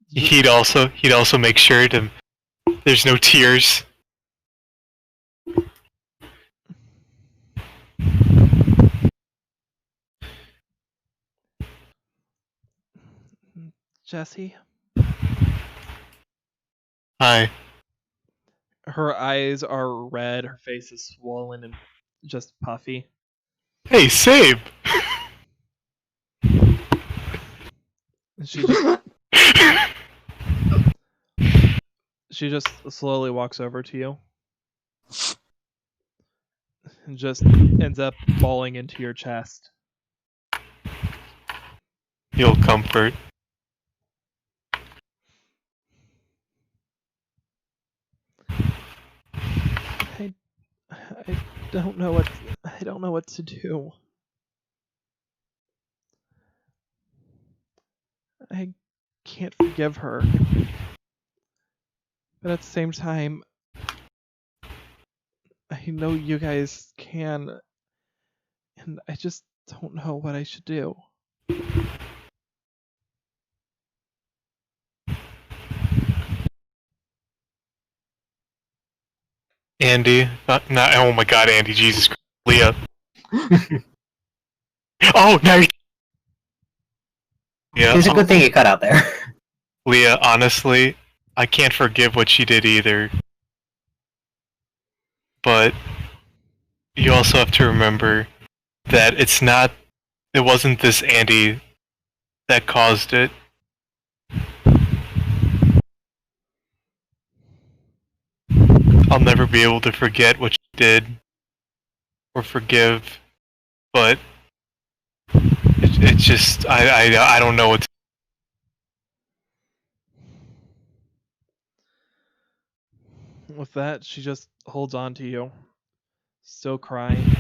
[SPEAKER 1] He'd also make sure there's no tears.
[SPEAKER 4] Jesse,
[SPEAKER 1] Hi.
[SPEAKER 4] Her eyes are red, her face is swollen and just puffy.
[SPEAKER 1] Hey, Sabe!
[SPEAKER 4] She just slowly walks over to you and just ends up falling into your chest.
[SPEAKER 1] You'll comfort.
[SPEAKER 4] I don't know what to do. I can't forgive her. But at the same time, I know you guys can, and I just don't know what I should do.
[SPEAKER 1] Andy, not oh my God, Andy, Jesus Christ, Leah. Oh, now you. Yeah,
[SPEAKER 2] It's a good thing you cut out there.
[SPEAKER 1] Leah, honestly, I can't forgive what she did either. But you also have to remember that it wasn't this Andy that caused it. I'll never be able to forget what she did or forgive, but it's just I don't know what to.
[SPEAKER 4] With that, she just holds on to you, still crying.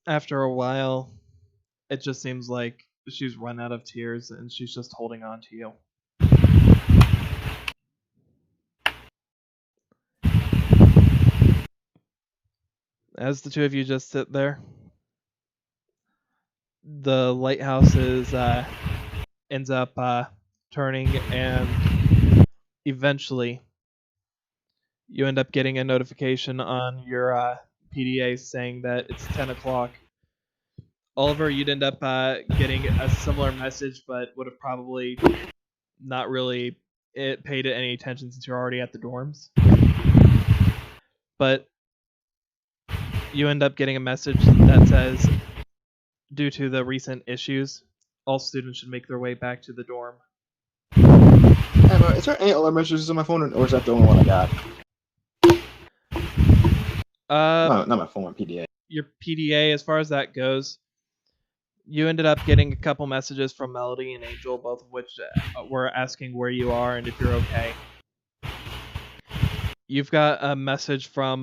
[SPEAKER 4] After a while, it just seems like she's run out of tears and she's just holding on to you. As the two of you just sit there, the lighthouse ends up turning, and eventually you end up getting a notification on your PDA saying that it's 10 o'clock. Oliver, you'd end up getting a similar message, but would have probably not really paid it any attention since you're already at the dorms. But you end up getting a message that says, due to the recent issues, all students should make their way back to the dorm.
[SPEAKER 5] Is there any other messages on my phone, or is that the only one I got? Not my phone, my PDA.
[SPEAKER 4] Your PDA, as far as that goes, you ended up getting a couple messages from Melody and Angel, both of which were asking where you are and if you're okay. You've got a message from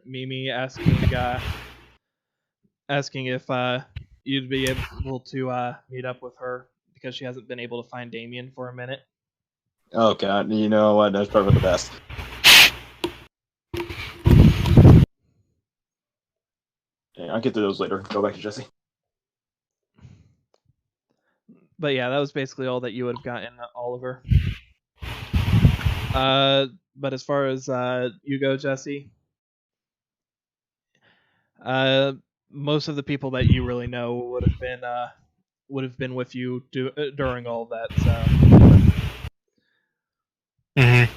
[SPEAKER 4] Mimi asking if you'd be able to meet up with her because she hasn't been able to find Damien for a minute.
[SPEAKER 5] Oh God, you know what? That's probably the best. Yeah, I'll get to those later. Go back to Jesse.
[SPEAKER 4] But yeah, that was basically all that you would have gotten, Oliver. But as far as you go, Jesse, most of the people that you really know would have been with you during all of that. So.
[SPEAKER 1] Mm-hmm.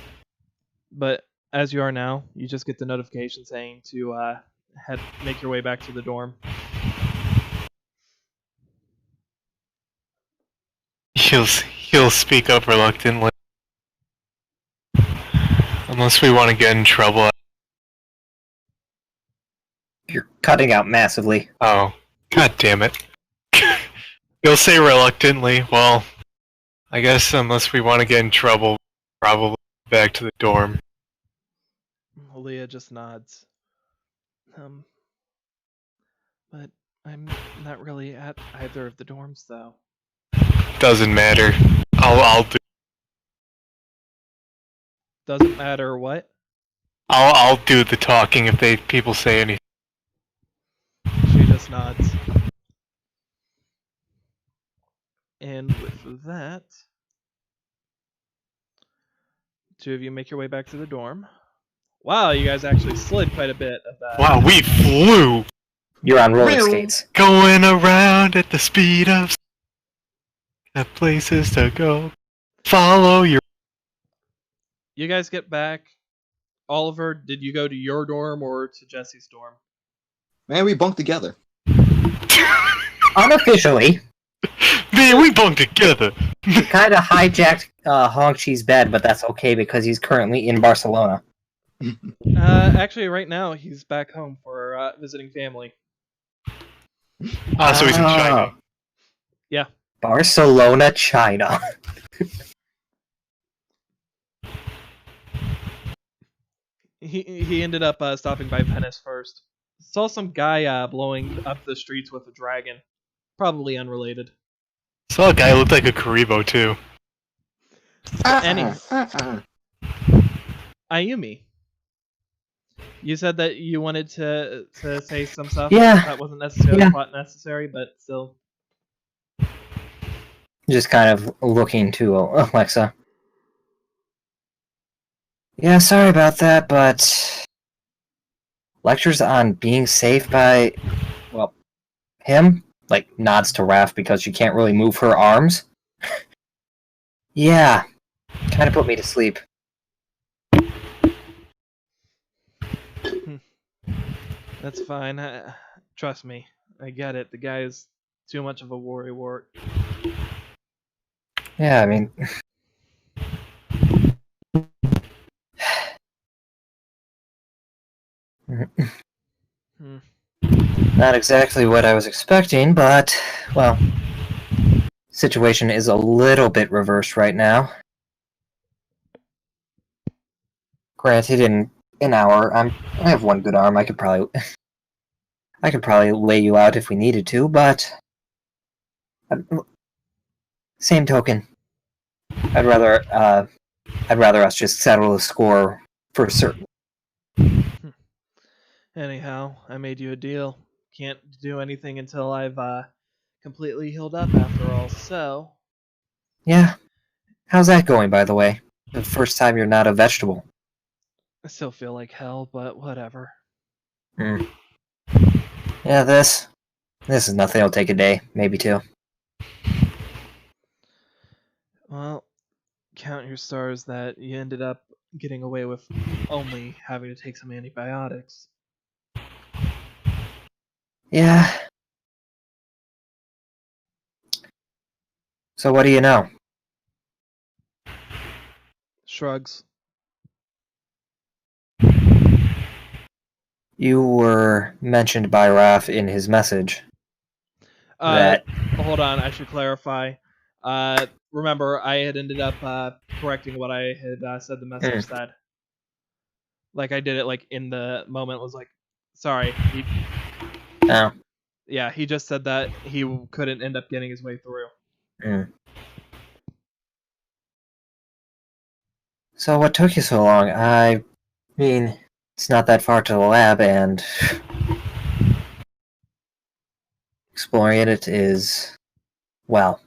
[SPEAKER 4] But as you are now, you just get the notification saying to make your way back to the dorm.
[SPEAKER 1] He'll speak up reluctantly. Unless we want to get in trouble.
[SPEAKER 2] You're cutting out massively.
[SPEAKER 1] Oh, God damn it. He'll say reluctantly, well, I guess unless we want to get in trouble, probably back to the dorm.
[SPEAKER 4] Leah just nods. But I'm not really at either of the dorms, though.
[SPEAKER 1] Doesn't matter. I'll do.
[SPEAKER 4] Doesn't matter what?
[SPEAKER 1] I'll do the talking if people say anything.
[SPEAKER 4] She just nods. And with that, two of you make your way back to the dorm. Wow, you guys actually slid quite a bit of that.
[SPEAKER 1] Wow, we flew!
[SPEAKER 2] You're on roller skates.
[SPEAKER 1] Going around at the speed of... Got places to go. Follow your.
[SPEAKER 4] You guys get back. Oliver, did you go to your dorm or to Jesse's dorm?
[SPEAKER 3] Man, we bunked together.
[SPEAKER 2] Unofficially,
[SPEAKER 1] Man, we bunked together.
[SPEAKER 2] we kind of hijacked Hong Chi's bed, but that's okay because he's currently in Barcelona.
[SPEAKER 4] Actually, right now he's back home for visiting family.
[SPEAKER 1] So he's in China.
[SPEAKER 4] Yeah.
[SPEAKER 2] Barcelona, China.
[SPEAKER 4] He ended up stopping by Venice first. Saw some guy blowing up the streets with a dragon. Probably unrelated.
[SPEAKER 1] Saw a guy who looked like a Karibo too.
[SPEAKER 4] Ayumi, you said that you wanted to say some stuff
[SPEAKER 2] Yeah.
[SPEAKER 4] that wasn't necessarily
[SPEAKER 2] Yeah.
[SPEAKER 4] plot necessary, but still.
[SPEAKER 2] Just kind of looking to Alexa. Yeah, sorry about that, but lectures on being safe by, well, him? Like, nods to Raph because she can't really move her arms. Yeah, kind of put me to sleep.
[SPEAKER 4] That's fine. Trust me, I get it. The guy is too much of a worrywart.
[SPEAKER 2] Yeah, I mean... Not exactly what I was expecting, but, well, situation is a little bit reversed right now. Granted, in an hour, I have one good arm. I could probably lay you out if we needed to, but same token, I'd rather us just settle the score for certain.
[SPEAKER 4] Anyhow, I made you a deal. Can't do anything until I've completely healed up after all, so...
[SPEAKER 2] Yeah. How's that going, by the way? The first time you're not a vegetable.
[SPEAKER 4] I still feel like hell, but whatever.
[SPEAKER 2] Yeah, this is nothing. It'll take a day, maybe two.
[SPEAKER 4] Well, count your stars that you ended up getting away with only having to take some antibiotics.
[SPEAKER 2] Yeah. So what do you know?
[SPEAKER 4] Shrugs.
[SPEAKER 2] You were mentioned by Raph in his message.
[SPEAKER 4] Hold on, I should clarify. Remember, I had ended up correcting what I had said the message said. Like, I did it, like, in the moment, was like, sorry.
[SPEAKER 2] Oh.
[SPEAKER 4] Yeah, he just said that he couldn't end up getting his way through.
[SPEAKER 2] So what took you so long? I mean, it's not that far to the lab, and exploring it is, well,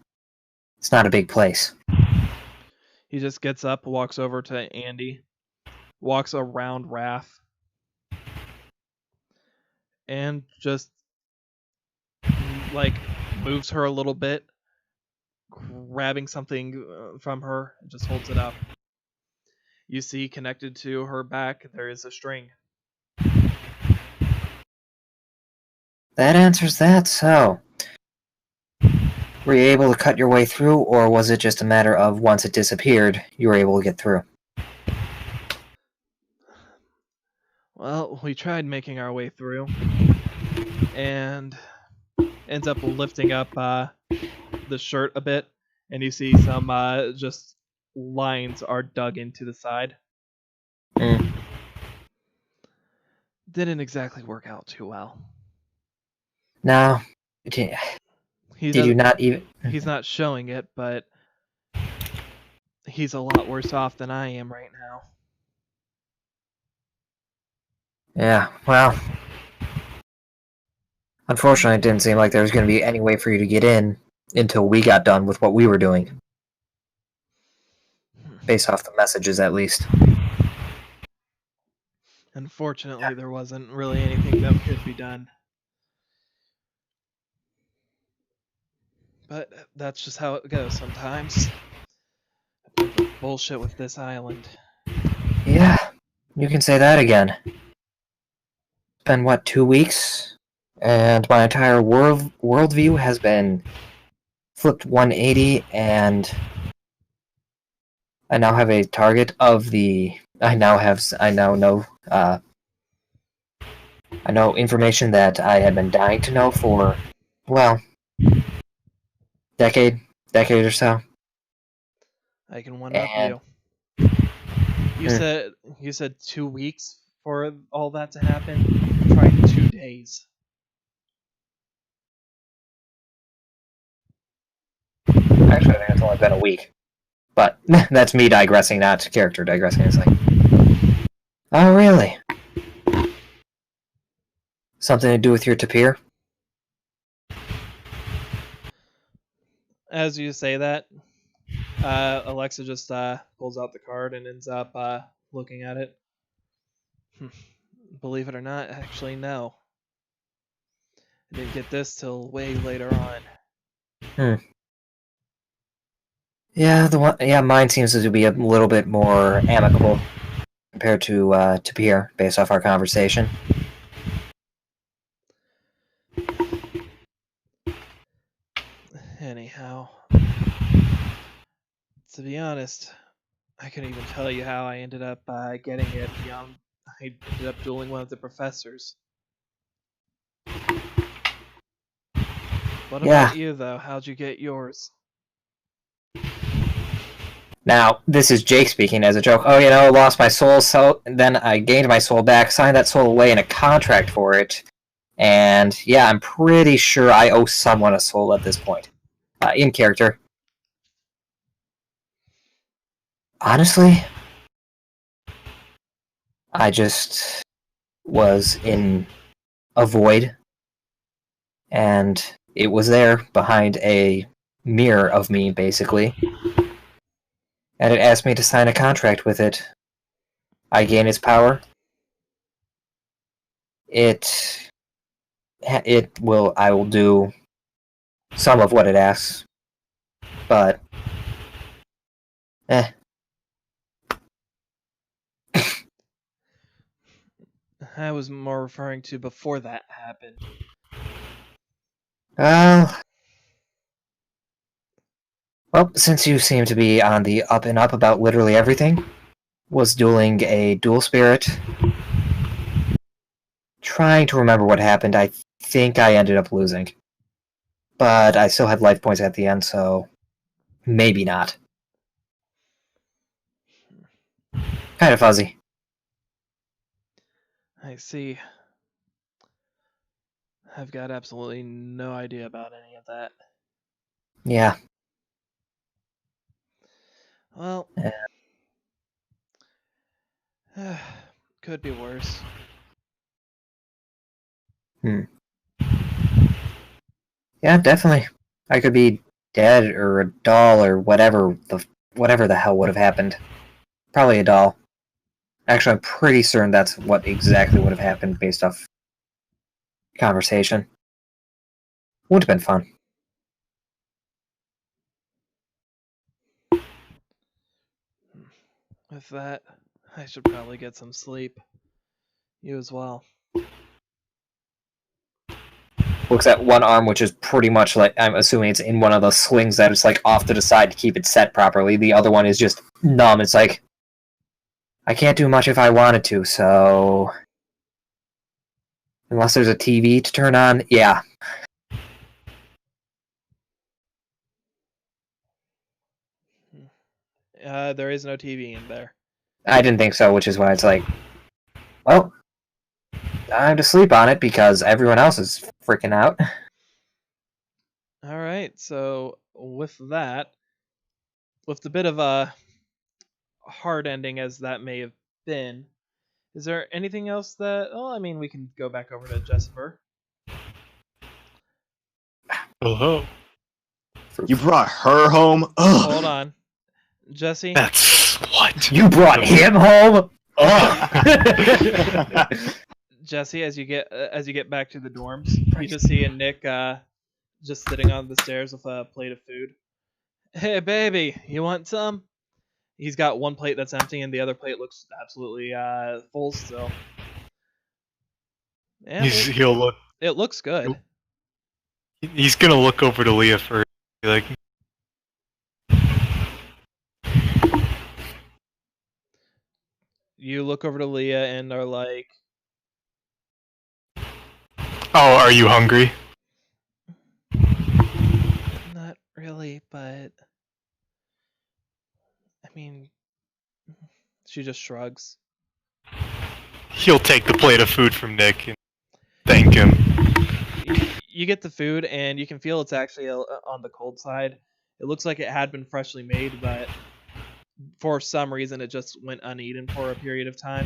[SPEAKER 2] it's not a big place.
[SPEAKER 4] He just gets up, walks over to Andy, walks around Raph, and just, like, moves her a little bit, grabbing something from her, and just holds it up. You see, connected to her back, there is a string.
[SPEAKER 2] That answers that, so... Were you able to cut your way through, or was it just a matter of once it disappeared, you were able to get through?
[SPEAKER 4] Well, we tried making our way through, and ends up lifting up the shirt a bit, and you see some just lines are dug into the side. Didn't exactly work out too well.
[SPEAKER 2] No. Did you not even...
[SPEAKER 4] He's not showing it, but he's a lot worse off than I am right now.
[SPEAKER 2] Yeah, well... Unfortunately, it didn't seem like there was going to be any way for you to get in until we got done with what we were doing. Based off the messages, at least.
[SPEAKER 4] Unfortunately, there wasn't really anything that could be done. But that's just how it goes sometimes. Bullshit with this island.
[SPEAKER 2] Yeah, you can say that again. It's been, what, 2 weeks? And my entire worldview has been flipped 180, and I now have a target of the... I now know I know information that I had been dying to know for, well, decade or so.
[SPEAKER 4] I can one up
[SPEAKER 2] And-
[SPEAKER 4] you. You
[SPEAKER 2] Hmm.
[SPEAKER 4] said 2 weeks for all that to happen. Try 2 days.
[SPEAKER 2] Actually, I think it's only been a week. But that's me digressing, not character digressing. It's like, oh, really? Something to do with your tapir?
[SPEAKER 4] As you say that, Alexa just pulls out the card and ends up looking at it. Believe it or not, actually, no. I didn't get this till way later on.
[SPEAKER 2] Yeah, mine seems to be a little bit more amicable compared to tapir, based off our conversation.
[SPEAKER 4] Anyhow, to be honest, I couldn't even tell you how I ended up getting it beyond. I ended up dueling one of the professors. What
[SPEAKER 2] Yeah.
[SPEAKER 4] about you, though? How'd you get yours?
[SPEAKER 2] Now, this is Jake speaking as a joke. Oh, lost my soul, so then I gained my soul back, signed that soul away in a contract for it, and yeah, I'm pretty sure I owe someone a soul at this point. In character. Honestly, I just was in a void, and it was there behind a mirror of me, basically. And it asked me to sign a contract with it. I gain its power. I will do some of what it asks, but
[SPEAKER 4] I was more referring to before that happened.
[SPEAKER 2] Well, since you seem to be on the up and up about literally everything, was dueling a dual spirit. Trying to remember what happened, I think I ended up losing. But I still had life points at the end, so maybe not. Kind of fuzzy.
[SPEAKER 4] I see. I've got absolutely no idea about any of that.
[SPEAKER 2] Yeah.
[SPEAKER 4] Well, could be worse.
[SPEAKER 2] Yeah, definitely. I could be dead or a doll or whatever the hell would have happened. Probably a doll. Actually, I'm pretty certain that's what exactly would have happened based off conversation. Would have been fun.
[SPEAKER 4] With that, I should probably get some sleep. You as well.
[SPEAKER 2] Looks at one arm, which is pretty much like, I'm assuming it's in one of the slings that is like off to the side to keep it set properly. The other one is just numb. It's like, I can't do much if I wanted to, so... Unless there's a TV to turn on, yeah.
[SPEAKER 4] There is no TV in there.
[SPEAKER 2] I didn't think so, which is why it's like, well, time to sleep on it because everyone else is freaking out.
[SPEAKER 4] Alright, so with that, with the bit of a hard ending as that may have been, is there anything else that... Oh, I mean, we can go back over to Jessifer.
[SPEAKER 1] Hello.
[SPEAKER 3] You brought her home? Ugh.
[SPEAKER 4] Hold on. Jesse?
[SPEAKER 1] That's what?
[SPEAKER 2] You brought him home?
[SPEAKER 4] Jesse, as you get back to the dorms, you just see a Nick just sitting on the stairs with a plate of food. Hey, baby, you want some? He's got one plate that's empty, and the other plate looks absolutely full still. Yeah,
[SPEAKER 1] He'll look.
[SPEAKER 4] it looks good.
[SPEAKER 1] He's gonna look over to Leah first. Be like,
[SPEAKER 4] You look over to Leah and are like,
[SPEAKER 1] "Oh, are you hungry?"
[SPEAKER 4] not really, but I mean, she just shrugs.
[SPEAKER 1] He'll take the plate of food from Nick and thank him.
[SPEAKER 4] You get the food, and you can feel it's actually on the cold side. It looks like it had been freshly made, but for some reason it just went uneaten for a period of time.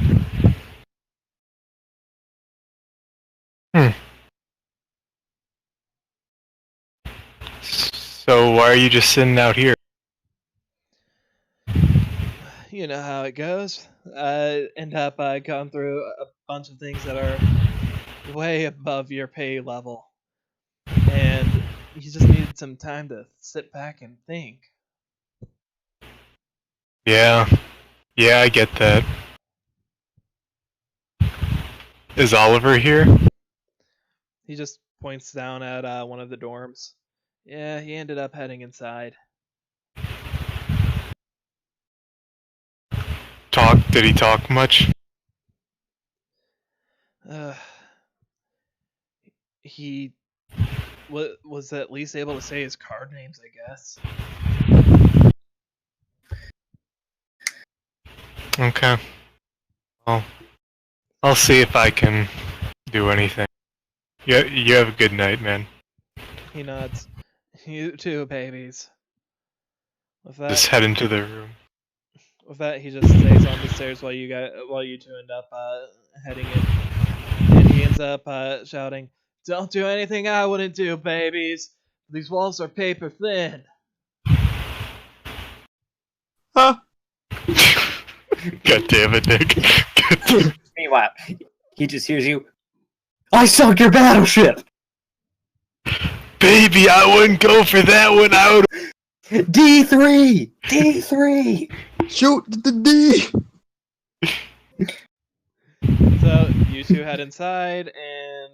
[SPEAKER 1] So why are you just sitting out here?
[SPEAKER 4] You know how it goes. End up going through a bunch of things that are way above your pay level, and you just needed some time to sit back and think.
[SPEAKER 1] Yeah, I get that. Is Oliver here?
[SPEAKER 4] He just points down at one of the dorms. Yeah, he ended up heading inside.
[SPEAKER 1] Did he talk much?
[SPEAKER 4] He was at least able to say his card names, I guess.
[SPEAKER 1] Okay. Well, I'll see if I can do anything. You have a good night, man.
[SPEAKER 4] He nods. You too, babies.
[SPEAKER 1] Just head into the room.
[SPEAKER 4] With that, he just stays on the stairs while you two end up heading in, and he ends up shouting, "Don't do anything I wouldn't do, babies. These walls are paper thin."
[SPEAKER 3] Huh?
[SPEAKER 1] God damn it, Nick.
[SPEAKER 2] Meanwhile, he just hears you. I sunk your battleship.
[SPEAKER 1] Baby, I wouldn't go for that one. I would.
[SPEAKER 2] D3. D3.
[SPEAKER 3] Shoot the D!
[SPEAKER 4] So you two head inside, and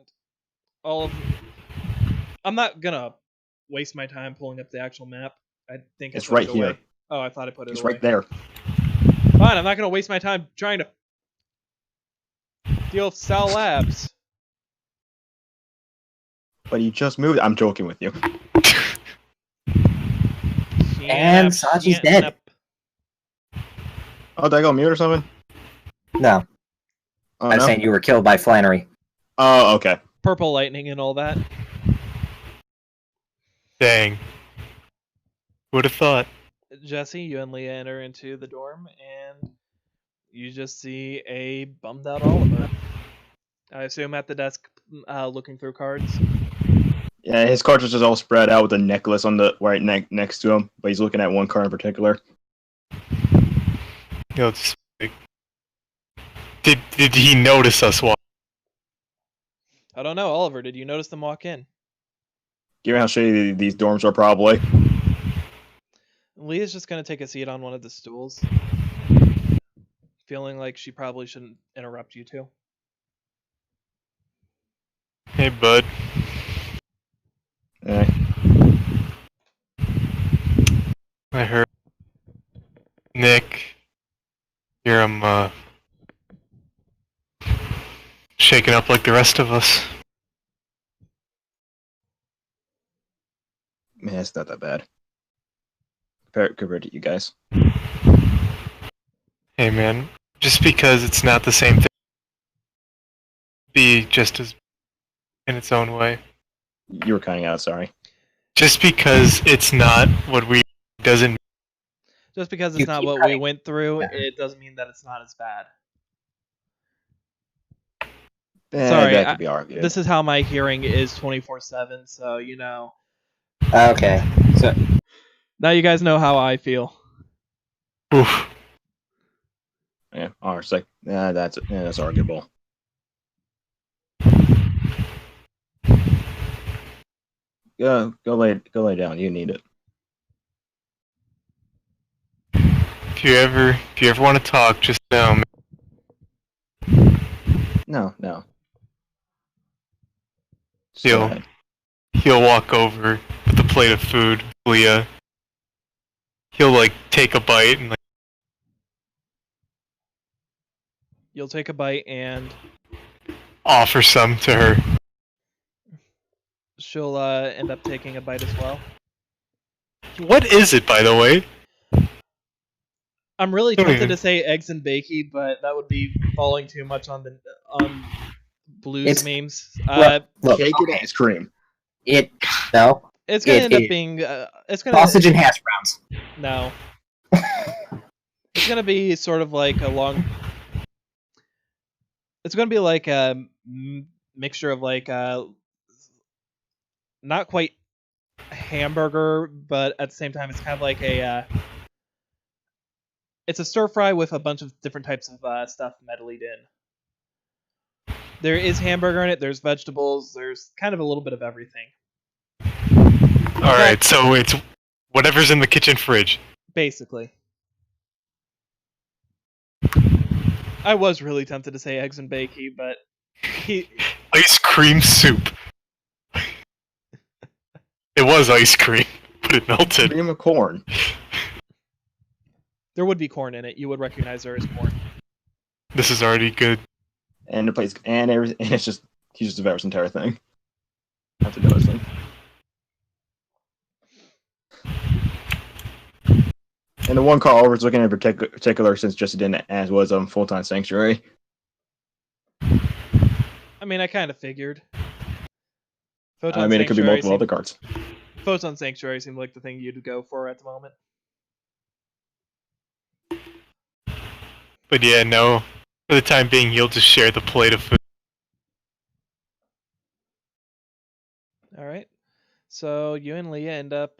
[SPEAKER 4] I'm not gonna waste my time pulling up the actual map. I think
[SPEAKER 3] It's
[SPEAKER 4] I put
[SPEAKER 3] right
[SPEAKER 4] it away.
[SPEAKER 3] here.
[SPEAKER 4] Oh, I thought I put it
[SPEAKER 3] It's
[SPEAKER 4] away.
[SPEAKER 3] right there.
[SPEAKER 4] Fine, I'm not gonna waste my time trying to deal with Sal Labs.
[SPEAKER 3] But you just moved. I'm joking with you.
[SPEAKER 2] And Saji's dead.
[SPEAKER 3] Oh, did I go mute or something?
[SPEAKER 2] No,
[SPEAKER 3] Oh,
[SPEAKER 2] I'm
[SPEAKER 3] no?
[SPEAKER 2] saying you were killed by Flannery.
[SPEAKER 3] Oh, okay.
[SPEAKER 4] Purple lightning and all that.
[SPEAKER 1] Dang. Would have thought.
[SPEAKER 4] Jesse, you and Leah enter into the dorm, and you just see a bummed out Oliver. I assume at the desk, looking through cards.
[SPEAKER 3] Yeah, his cards are just all spread out with a necklace on the right next to him, but he's looking at one card in particular.
[SPEAKER 1] Just like, did he notice us walk?
[SPEAKER 4] I don't know, Oliver. Did you notice them walk in?
[SPEAKER 3] Given how shady these dorms are, probably.
[SPEAKER 4] Leah's just gonna take a seat on one of the stools, feeling like she probably shouldn't interrupt you two.
[SPEAKER 1] Hey, bud. I heard Nick. Hear him shaking up like the rest of us.
[SPEAKER 3] Man, it's not that bad. Compared to you guys.
[SPEAKER 1] Hey, man. Just because it's not the same thing, be just as in its own way.
[SPEAKER 3] You were cutting out, sorry.
[SPEAKER 1] Just because it's not what we doesn't.
[SPEAKER 4] Just because
[SPEAKER 2] You
[SPEAKER 4] it's not
[SPEAKER 2] keep
[SPEAKER 4] what we
[SPEAKER 2] cutting.
[SPEAKER 4] went through, it doesn't mean that it's not as bad. Sorry,
[SPEAKER 3] that could be argued.
[SPEAKER 4] This is how my hearing is 24/7, so you know.
[SPEAKER 2] Okay, so
[SPEAKER 4] Now you guys know how I feel.
[SPEAKER 1] Oof.
[SPEAKER 3] Yeah, it's like, that's arguable. Go lay down. You need it.
[SPEAKER 1] if you ever want to talk, just know.
[SPEAKER 3] No, no. Just
[SPEAKER 1] He'll-
[SPEAKER 3] go ahead.
[SPEAKER 1] He'll walk over with a plate of food, Leah. He'll like take a bite and like
[SPEAKER 4] You'll take a bite and
[SPEAKER 1] offer some to her.
[SPEAKER 4] she'll end up taking a bite as well.
[SPEAKER 1] What is it, by the way?
[SPEAKER 4] I'm really
[SPEAKER 1] Don't
[SPEAKER 4] tempted
[SPEAKER 1] even-
[SPEAKER 4] to say eggs and bakey, but that would be falling too much on blues
[SPEAKER 2] It's-
[SPEAKER 4] memes.
[SPEAKER 2] Look,
[SPEAKER 3] Cake and
[SPEAKER 2] okay.
[SPEAKER 3] ice cream.
[SPEAKER 2] No,
[SPEAKER 4] It's gonna
[SPEAKER 2] it
[SPEAKER 4] end up
[SPEAKER 2] is.
[SPEAKER 4] being it's gonna
[SPEAKER 2] sausage and hash browns.
[SPEAKER 4] no. It's gonna be sort of like a long. It's gonna be like a mixture of like not quite hamburger, but at the same time, it's kind of like a. It's a stir fry with a bunch of different types of stuff medleyed in. There is hamburger in it. There's vegetables. There's kind of a little bit of everything.
[SPEAKER 1] Alright, so it's whatever's in the kitchen fridge.
[SPEAKER 4] Basically. I was really tempted to say eggs and bakey, but
[SPEAKER 1] Ice cream soup. It was ice cream, but it melted.
[SPEAKER 3] Cream of corn.
[SPEAKER 4] there would be corn in it. You would recognize there is corn.
[SPEAKER 1] This is already good.
[SPEAKER 3] And the place and everything, and it's just he just devours the entire thing. After noticing. And the one call I was looking at in particular, since Jesse didn't as was full-time sanctuary.
[SPEAKER 4] I mean, I kind of figured. Photon
[SPEAKER 3] I mean, it could be
[SPEAKER 4] Sanctuary
[SPEAKER 3] multiple other cards.
[SPEAKER 4] Photon Sanctuary seemed like the thing you'd go for at the moment.
[SPEAKER 1] But yeah, no. For the time being, he'll just share the plate of food.
[SPEAKER 4] All right. So you and Leah end up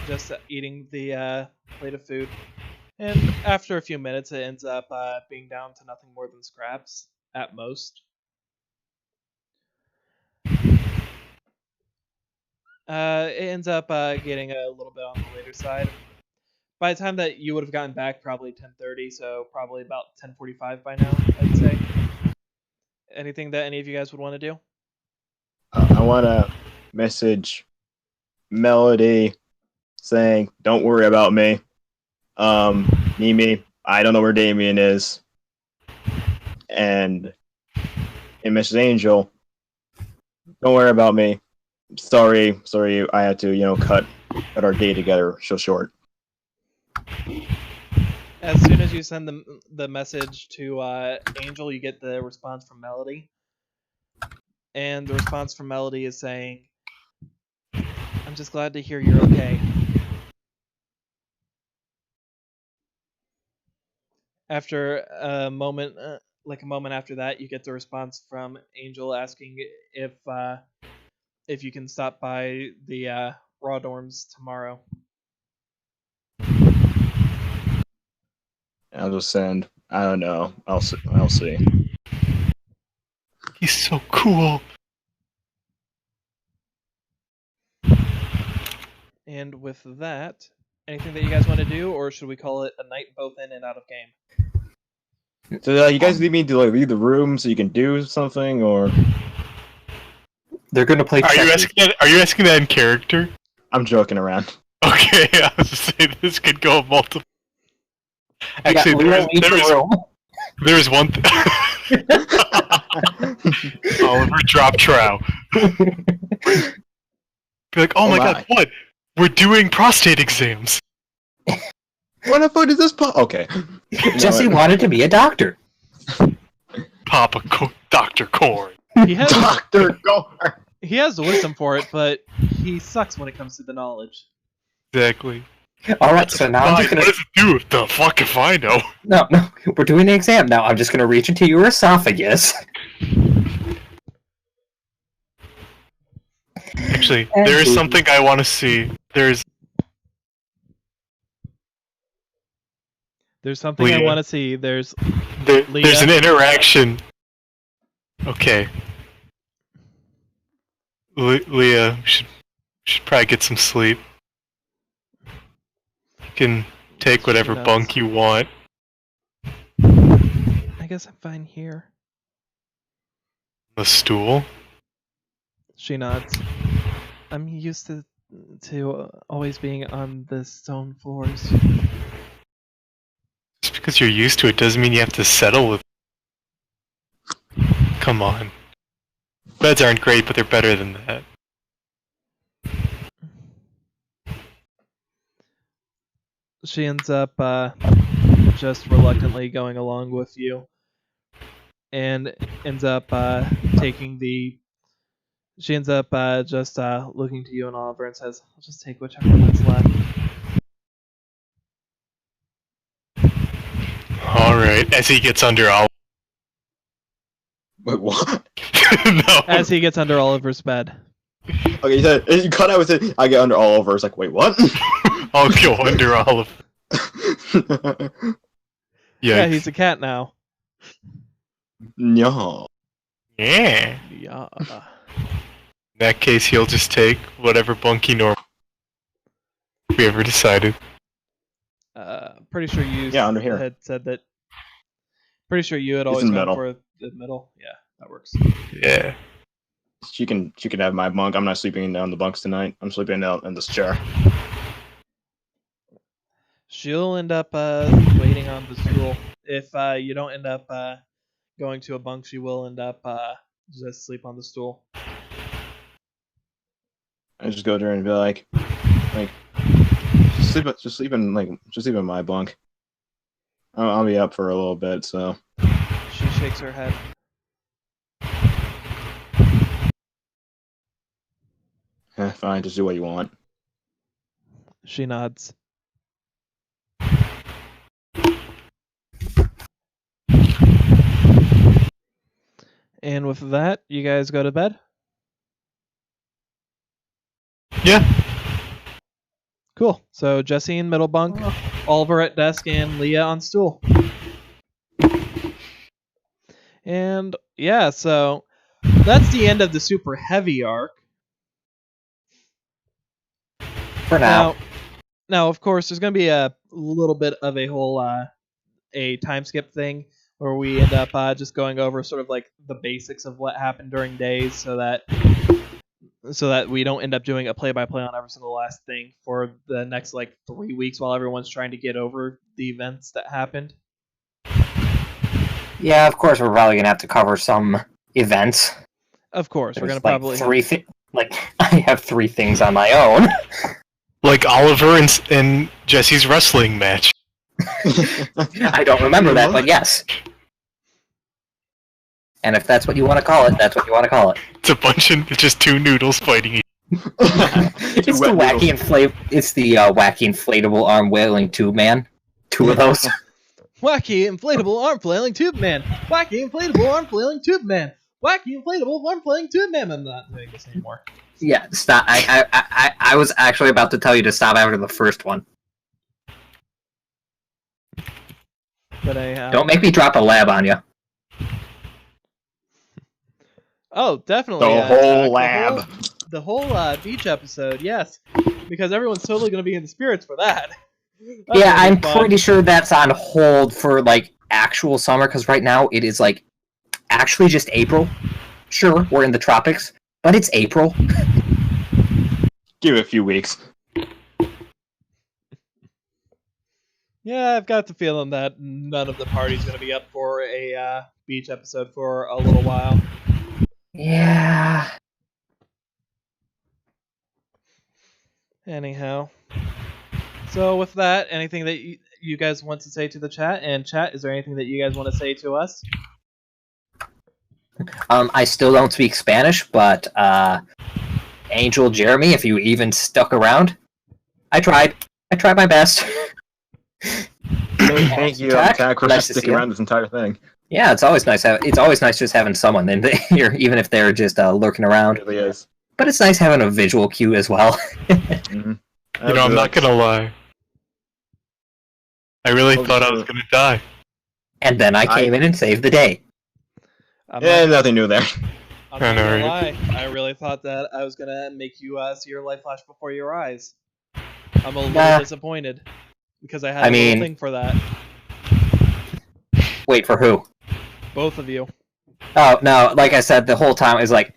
[SPEAKER 4] just eating the plate of food, and after a few minutes, it ends up being down to nothing more than scraps at most. It ends up getting a little bit on the later side. By the time that you would have gotten back, probably 10:30, so probably about 10:45 by now, I'd say. Anything that any of you guys would want to do?
[SPEAKER 3] I want to message Melody saying, "Don't worry about me. Mimi, I don't know where Damien is." And Mrs. Angel, "Don't worry about me. Sorry, I had to, cut our day together so short."
[SPEAKER 4] As soon as you send the message to Angel, you get the response from Melody. And the response from Melody is saying, "I'm just glad to hear you're okay." After a moment, like a moment after that, you get the response from Angel asking if you can stop by the Raw dorms tomorrow.
[SPEAKER 3] I'll just send. I don't know. I'll see.
[SPEAKER 1] He's so cool.
[SPEAKER 4] And with that, anything that you guys want to do, or should we call it a night both in and out of game?
[SPEAKER 3] So you guys need me to leave the room so you can do something, or
[SPEAKER 2] They're gonna play
[SPEAKER 1] Are you
[SPEAKER 2] checkers.
[SPEAKER 1] asking that? Are you asking that in character?
[SPEAKER 3] I'm joking around.
[SPEAKER 1] Okay, I was just saying this could go multiple. Actually,
[SPEAKER 2] Leah leaves the room.
[SPEAKER 1] there's one. Oliver drop trow. Be like, oh my god, what? We're doing prostate exams.
[SPEAKER 3] What the fuck is this? Okay.
[SPEAKER 2] Jesse wanted to be a doctor.
[SPEAKER 1] Dr. Corn.
[SPEAKER 4] He has
[SPEAKER 3] Dr. Gore.
[SPEAKER 4] he has the wisdom for it, but he sucks when it comes to the knowledge.
[SPEAKER 1] Exactly.
[SPEAKER 2] All right, so now I'm
[SPEAKER 1] Fine,
[SPEAKER 2] just gonna.
[SPEAKER 1] what does it do? The fuck if I know?
[SPEAKER 2] No, we're doing the exam now. I'm just gonna reach into your esophagus.
[SPEAKER 1] Actually,
[SPEAKER 2] And
[SPEAKER 1] there is
[SPEAKER 2] boobies.
[SPEAKER 1] something I want to see. There's
[SPEAKER 4] There's something I
[SPEAKER 1] Leah.
[SPEAKER 4] want to see. There's
[SPEAKER 1] there's
[SPEAKER 4] Leah.
[SPEAKER 1] an interaction. Okay. Leah should probably get some sleep. take whatever
[SPEAKER 4] She
[SPEAKER 1] bunk you want.
[SPEAKER 4] I guess I'm fine here.
[SPEAKER 1] The stool?
[SPEAKER 4] She nods. I'm used to always being on the stone floors.
[SPEAKER 1] Just because you're used to it doesn't mean you have to settle with it. Come on. Beds aren't great, but they're better than that.
[SPEAKER 4] She ends up just reluctantly going along with you, and ends up taking the. She ends up just looking to you and Oliver and says, "I'll just take whichever one's left."
[SPEAKER 1] Alright, as he gets under all.
[SPEAKER 3] Wait, what?
[SPEAKER 1] No.
[SPEAKER 4] As he gets under Oliver's bed.
[SPEAKER 3] Okay, you cut out with it. I get under Oliver. It's like, wait, what?
[SPEAKER 1] I'll go under all of.
[SPEAKER 4] Yeah, he's a cat now.
[SPEAKER 3] No.
[SPEAKER 1] Yeah.
[SPEAKER 4] Yeah.
[SPEAKER 1] In that case, he'll just take whatever bunk he normally. If we ever decided.
[SPEAKER 4] Pretty sure you
[SPEAKER 3] under here.
[SPEAKER 4] had said that. Pretty sure you had always
[SPEAKER 3] in
[SPEAKER 4] gone
[SPEAKER 3] middle.
[SPEAKER 4] for the middle. Yeah, that works.
[SPEAKER 1] Yeah.
[SPEAKER 3] She can have my bunk. I'm not sleeping on the bunks tonight. I'm sleeping out in this chair.
[SPEAKER 4] She'll end up waiting on the stool. If you don't end up going to a bunk, she will end up just sleep on the stool.
[SPEAKER 3] I just go there and be like, just sleep in my bunk. I'll be up for a little bit, so.
[SPEAKER 4] She shakes her head.
[SPEAKER 3] Fine, just do what you want.
[SPEAKER 4] She nods. And with that, you guys go to bed?
[SPEAKER 1] Yeah.
[SPEAKER 4] Cool. So Jesse in middle bunk, Oliver at desk, and Leah on stool. And yeah, so that's the end of the super heavy arc.
[SPEAKER 2] For now.
[SPEAKER 4] Now, of course, there's going to be a little bit of a whole a time skip thing where we end up just going over sort of like the basics of what happened during days, so that we don't end up doing a play-by-play on every single last thing for the next like 3 weeks while everyone's trying to get over the events that happened.
[SPEAKER 2] Yeah, of course we're probably gonna have to cover some events.
[SPEAKER 4] Of course, we're
[SPEAKER 2] There's
[SPEAKER 4] going to
[SPEAKER 2] like I have 3 things on my own.
[SPEAKER 1] Like Oliver and Jesse's wrestling match.
[SPEAKER 2] I don't remember that, but yes. And if that's what you want to call it, that's what you want to call it.
[SPEAKER 1] It's it's just 2 noodles fighting each
[SPEAKER 2] It's the wacky inflatable arm wailing tube man. 2 of those.
[SPEAKER 4] Wacky inflatable arm flailing tube man. Wacky inflatable arm flailing tube man. Wacky inflatable arm flailing tube man. I'm not doing this anymore.
[SPEAKER 2] Yeah, stop. I was actually about to tell you to stop after the first one.
[SPEAKER 4] But I
[SPEAKER 2] Don't make me drop a lab on you.
[SPEAKER 4] Oh, definitely.
[SPEAKER 3] The whole lab.
[SPEAKER 4] The whole beach episode, yes. Because everyone's totally going to be in the spirits for that. That's
[SPEAKER 2] Yeah,
[SPEAKER 4] gonna be
[SPEAKER 2] I'm
[SPEAKER 4] fun.
[SPEAKER 2] pretty sure that's on hold for, like, actual summer, because right now it is, like, actually just April. Sure, we're in the tropics, but it's April.
[SPEAKER 3] Give it a few weeks.
[SPEAKER 4] Yeah, I've got the feeling that none of the party's going to be up for a beach episode for a little while.
[SPEAKER 2] Yeah.
[SPEAKER 4] Anyhow. So with that, anything that you guys want to say to the chat? And chat, is there anything that you guys want to say to us?
[SPEAKER 2] I still don't speak Spanish, but, Angel Jeremy, if you even stuck around, I tried. I tried my best.
[SPEAKER 3] Thank you, Attack, for
[SPEAKER 2] Nice to
[SPEAKER 3] sticking
[SPEAKER 2] see
[SPEAKER 3] around this entire thing.
[SPEAKER 2] Yeah, it's always nice. It's always nice just having someone in here, even if they're just lurking around.
[SPEAKER 3] It really is.
[SPEAKER 2] But it's nice having a visual cue as well.
[SPEAKER 3] Mm-hmm.
[SPEAKER 1] You know, I'm not gonna lie. I really thought I was gonna die.
[SPEAKER 2] And then I came in and saved the day.
[SPEAKER 3] Yeah, nothing new there.
[SPEAKER 4] I'm not gonna lie. I really thought that I was gonna make you see your life flash before your eyes. I'm a little disappointed. because I had a little thing for that.
[SPEAKER 2] Wait, for who?
[SPEAKER 4] Both of you.
[SPEAKER 2] Oh, no, like I said, the whole time is like,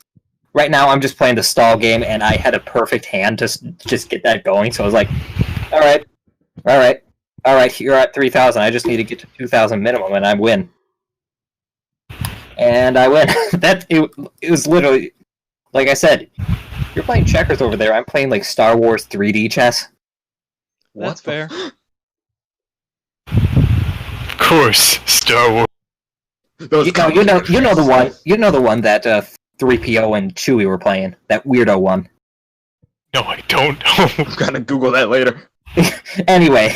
[SPEAKER 2] right now I'm just playing the stall game, and I had a perfect hand to just get that going, so I was like, alright, you're at 3,000, I just need to get to 2,000 minimum, and I win. And I win. It was literally, like I said, you're playing checkers over there, I'm playing like Star Wars 3D chess.
[SPEAKER 4] That's fair.
[SPEAKER 1] Of course, Star Wars.
[SPEAKER 2] You know the one that 3PO and Chewie were playing, that weirdo one.
[SPEAKER 1] No, I don't.
[SPEAKER 3] I'm gonna Google that later.
[SPEAKER 2] Anyway.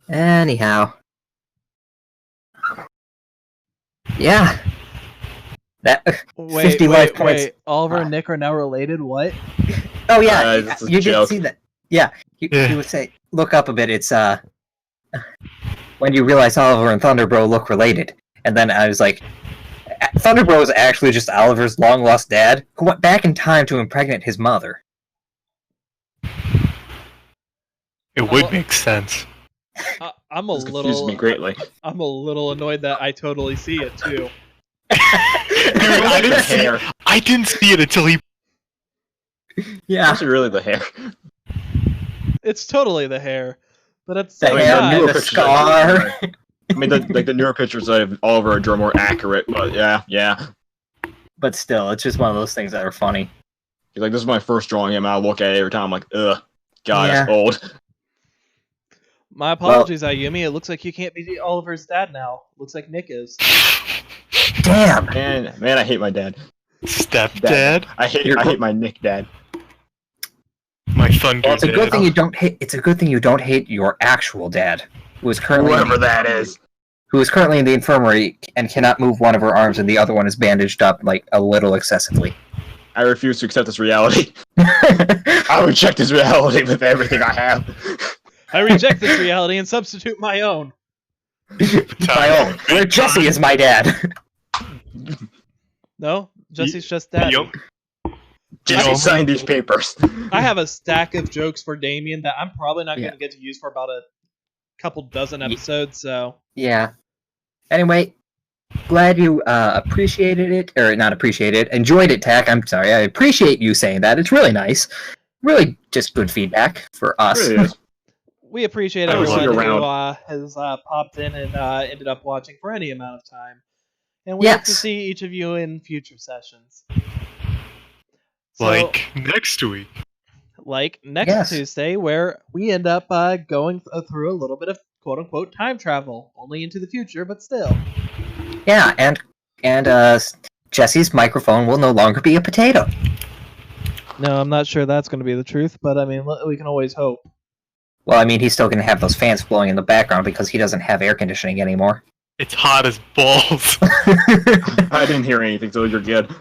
[SPEAKER 2] Anyhow. Yeah. That 50 life points.
[SPEAKER 4] Wait. Oliver and Nick are now related? What?
[SPEAKER 2] Oh yeah, you did
[SPEAKER 3] joke.
[SPEAKER 2] see that. Yeah, you would say, look up a bit, it's when you realize Oliver and Thunderbro look related. And then I was like, Thunderbro is actually just Oliver's long-lost dad, who went back in time to impregnate his mother.
[SPEAKER 1] It would make sense.
[SPEAKER 4] I'm a
[SPEAKER 3] This confused me
[SPEAKER 4] little.
[SPEAKER 3] greatly.
[SPEAKER 4] I'm a little annoyed that I totally see it too.
[SPEAKER 1] Dude, I didn't see it until he...
[SPEAKER 2] Yeah.
[SPEAKER 3] Actually, really the hair.
[SPEAKER 4] It's totally the hair, but it's
[SPEAKER 2] The hair, the scar.
[SPEAKER 3] I mean, the newer pictures of Oliver are more accurate, but yeah.
[SPEAKER 2] But still, it's just one of those things that are funny.
[SPEAKER 3] He's like, this is my first drawing him, and I look at it every time, I'm like, ugh, God,
[SPEAKER 2] Yeah.
[SPEAKER 3] that's old.
[SPEAKER 4] My apologies, Ayumi. It looks like you can't be Oliver's dad now. Looks like Nick is.
[SPEAKER 2] Damn!
[SPEAKER 3] Man, I hate my dad.
[SPEAKER 1] Stepdad?
[SPEAKER 3] I hate my Nick dad.
[SPEAKER 1] My thunder
[SPEAKER 2] Well, it's a
[SPEAKER 1] dad.
[SPEAKER 2] good thing you don't hate. It's a good thing you don't hate your actual dad, who is currently
[SPEAKER 3] Whoever that is.
[SPEAKER 2] who is currently in the infirmary and cannot move one of her arms, and the other one is bandaged up like a little excessively.
[SPEAKER 3] I refuse to accept this reality. I reject this reality with everything I have.
[SPEAKER 4] I reject this reality and substitute my own.
[SPEAKER 2] My own. Jesse is my dad.
[SPEAKER 4] No, Jesse's just dad.
[SPEAKER 1] Yup.
[SPEAKER 3] Jesse signed these papers.
[SPEAKER 4] I have a stack of jokes for Damien that I'm probably not going
[SPEAKER 2] Yeah.
[SPEAKER 4] to get to use for about a couple dozen episodes, so...
[SPEAKER 2] Yeah. Anyway, glad you appreciated it, or not appreciated it, enjoyed it, Tack. I'm sorry, I appreciate you saying that. It's really nice. Really just good feedback for us.
[SPEAKER 3] It really is.
[SPEAKER 4] We appreciate
[SPEAKER 1] I will see
[SPEAKER 4] everyone
[SPEAKER 3] you
[SPEAKER 4] who
[SPEAKER 3] around.
[SPEAKER 4] has popped in and ended up watching for any amount of time. And we hope to
[SPEAKER 2] Yes.
[SPEAKER 4] see each of you in future sessions. So,
[SPEAKER 1] Like next week.
[SPEAKER 4] like next
[SPEAKER 2] Yes.
[SPEAKER 4] Tuesday, where we end up going through a little bit of quote-unquote time travel. Only into the future, but still.
[SPEAKER 2] Yeah, and Jesse's microphone will no longer be a potato.
[SPEAKER 4] No, I'm not sure that's going to be the truth, but I mean, we can always hope.
[SPEAKER 2] Well, I mean, he's still going to have those fans blowing in the background because he doesn't have air conditioning anymore.
[SPEAKER 1] It's hot as balls.
[SPEAKER 3] I didn't hear anything, so you're good.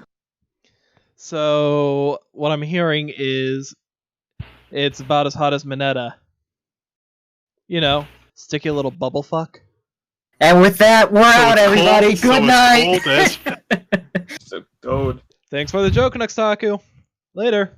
[SPEAKER 4] So, what I'm hearing is it's about as hot as Mineta. You know, sticky little bubble fuck.
[SPEAKER 2] And with that, we're out,
[SPEAKER 1] it's
[SPEAKER 2] everybody.
[SPEAKER 1] cold, so
[SPEAKER 2] Good
[SPEAKER 1] it's
[SPEAKER 2] night.
[SPEAKER 1] cold as
[SPEAKER 3] So, gold.
[SPEAKER 4] Thanks for the joke, Nuxtaku. Later.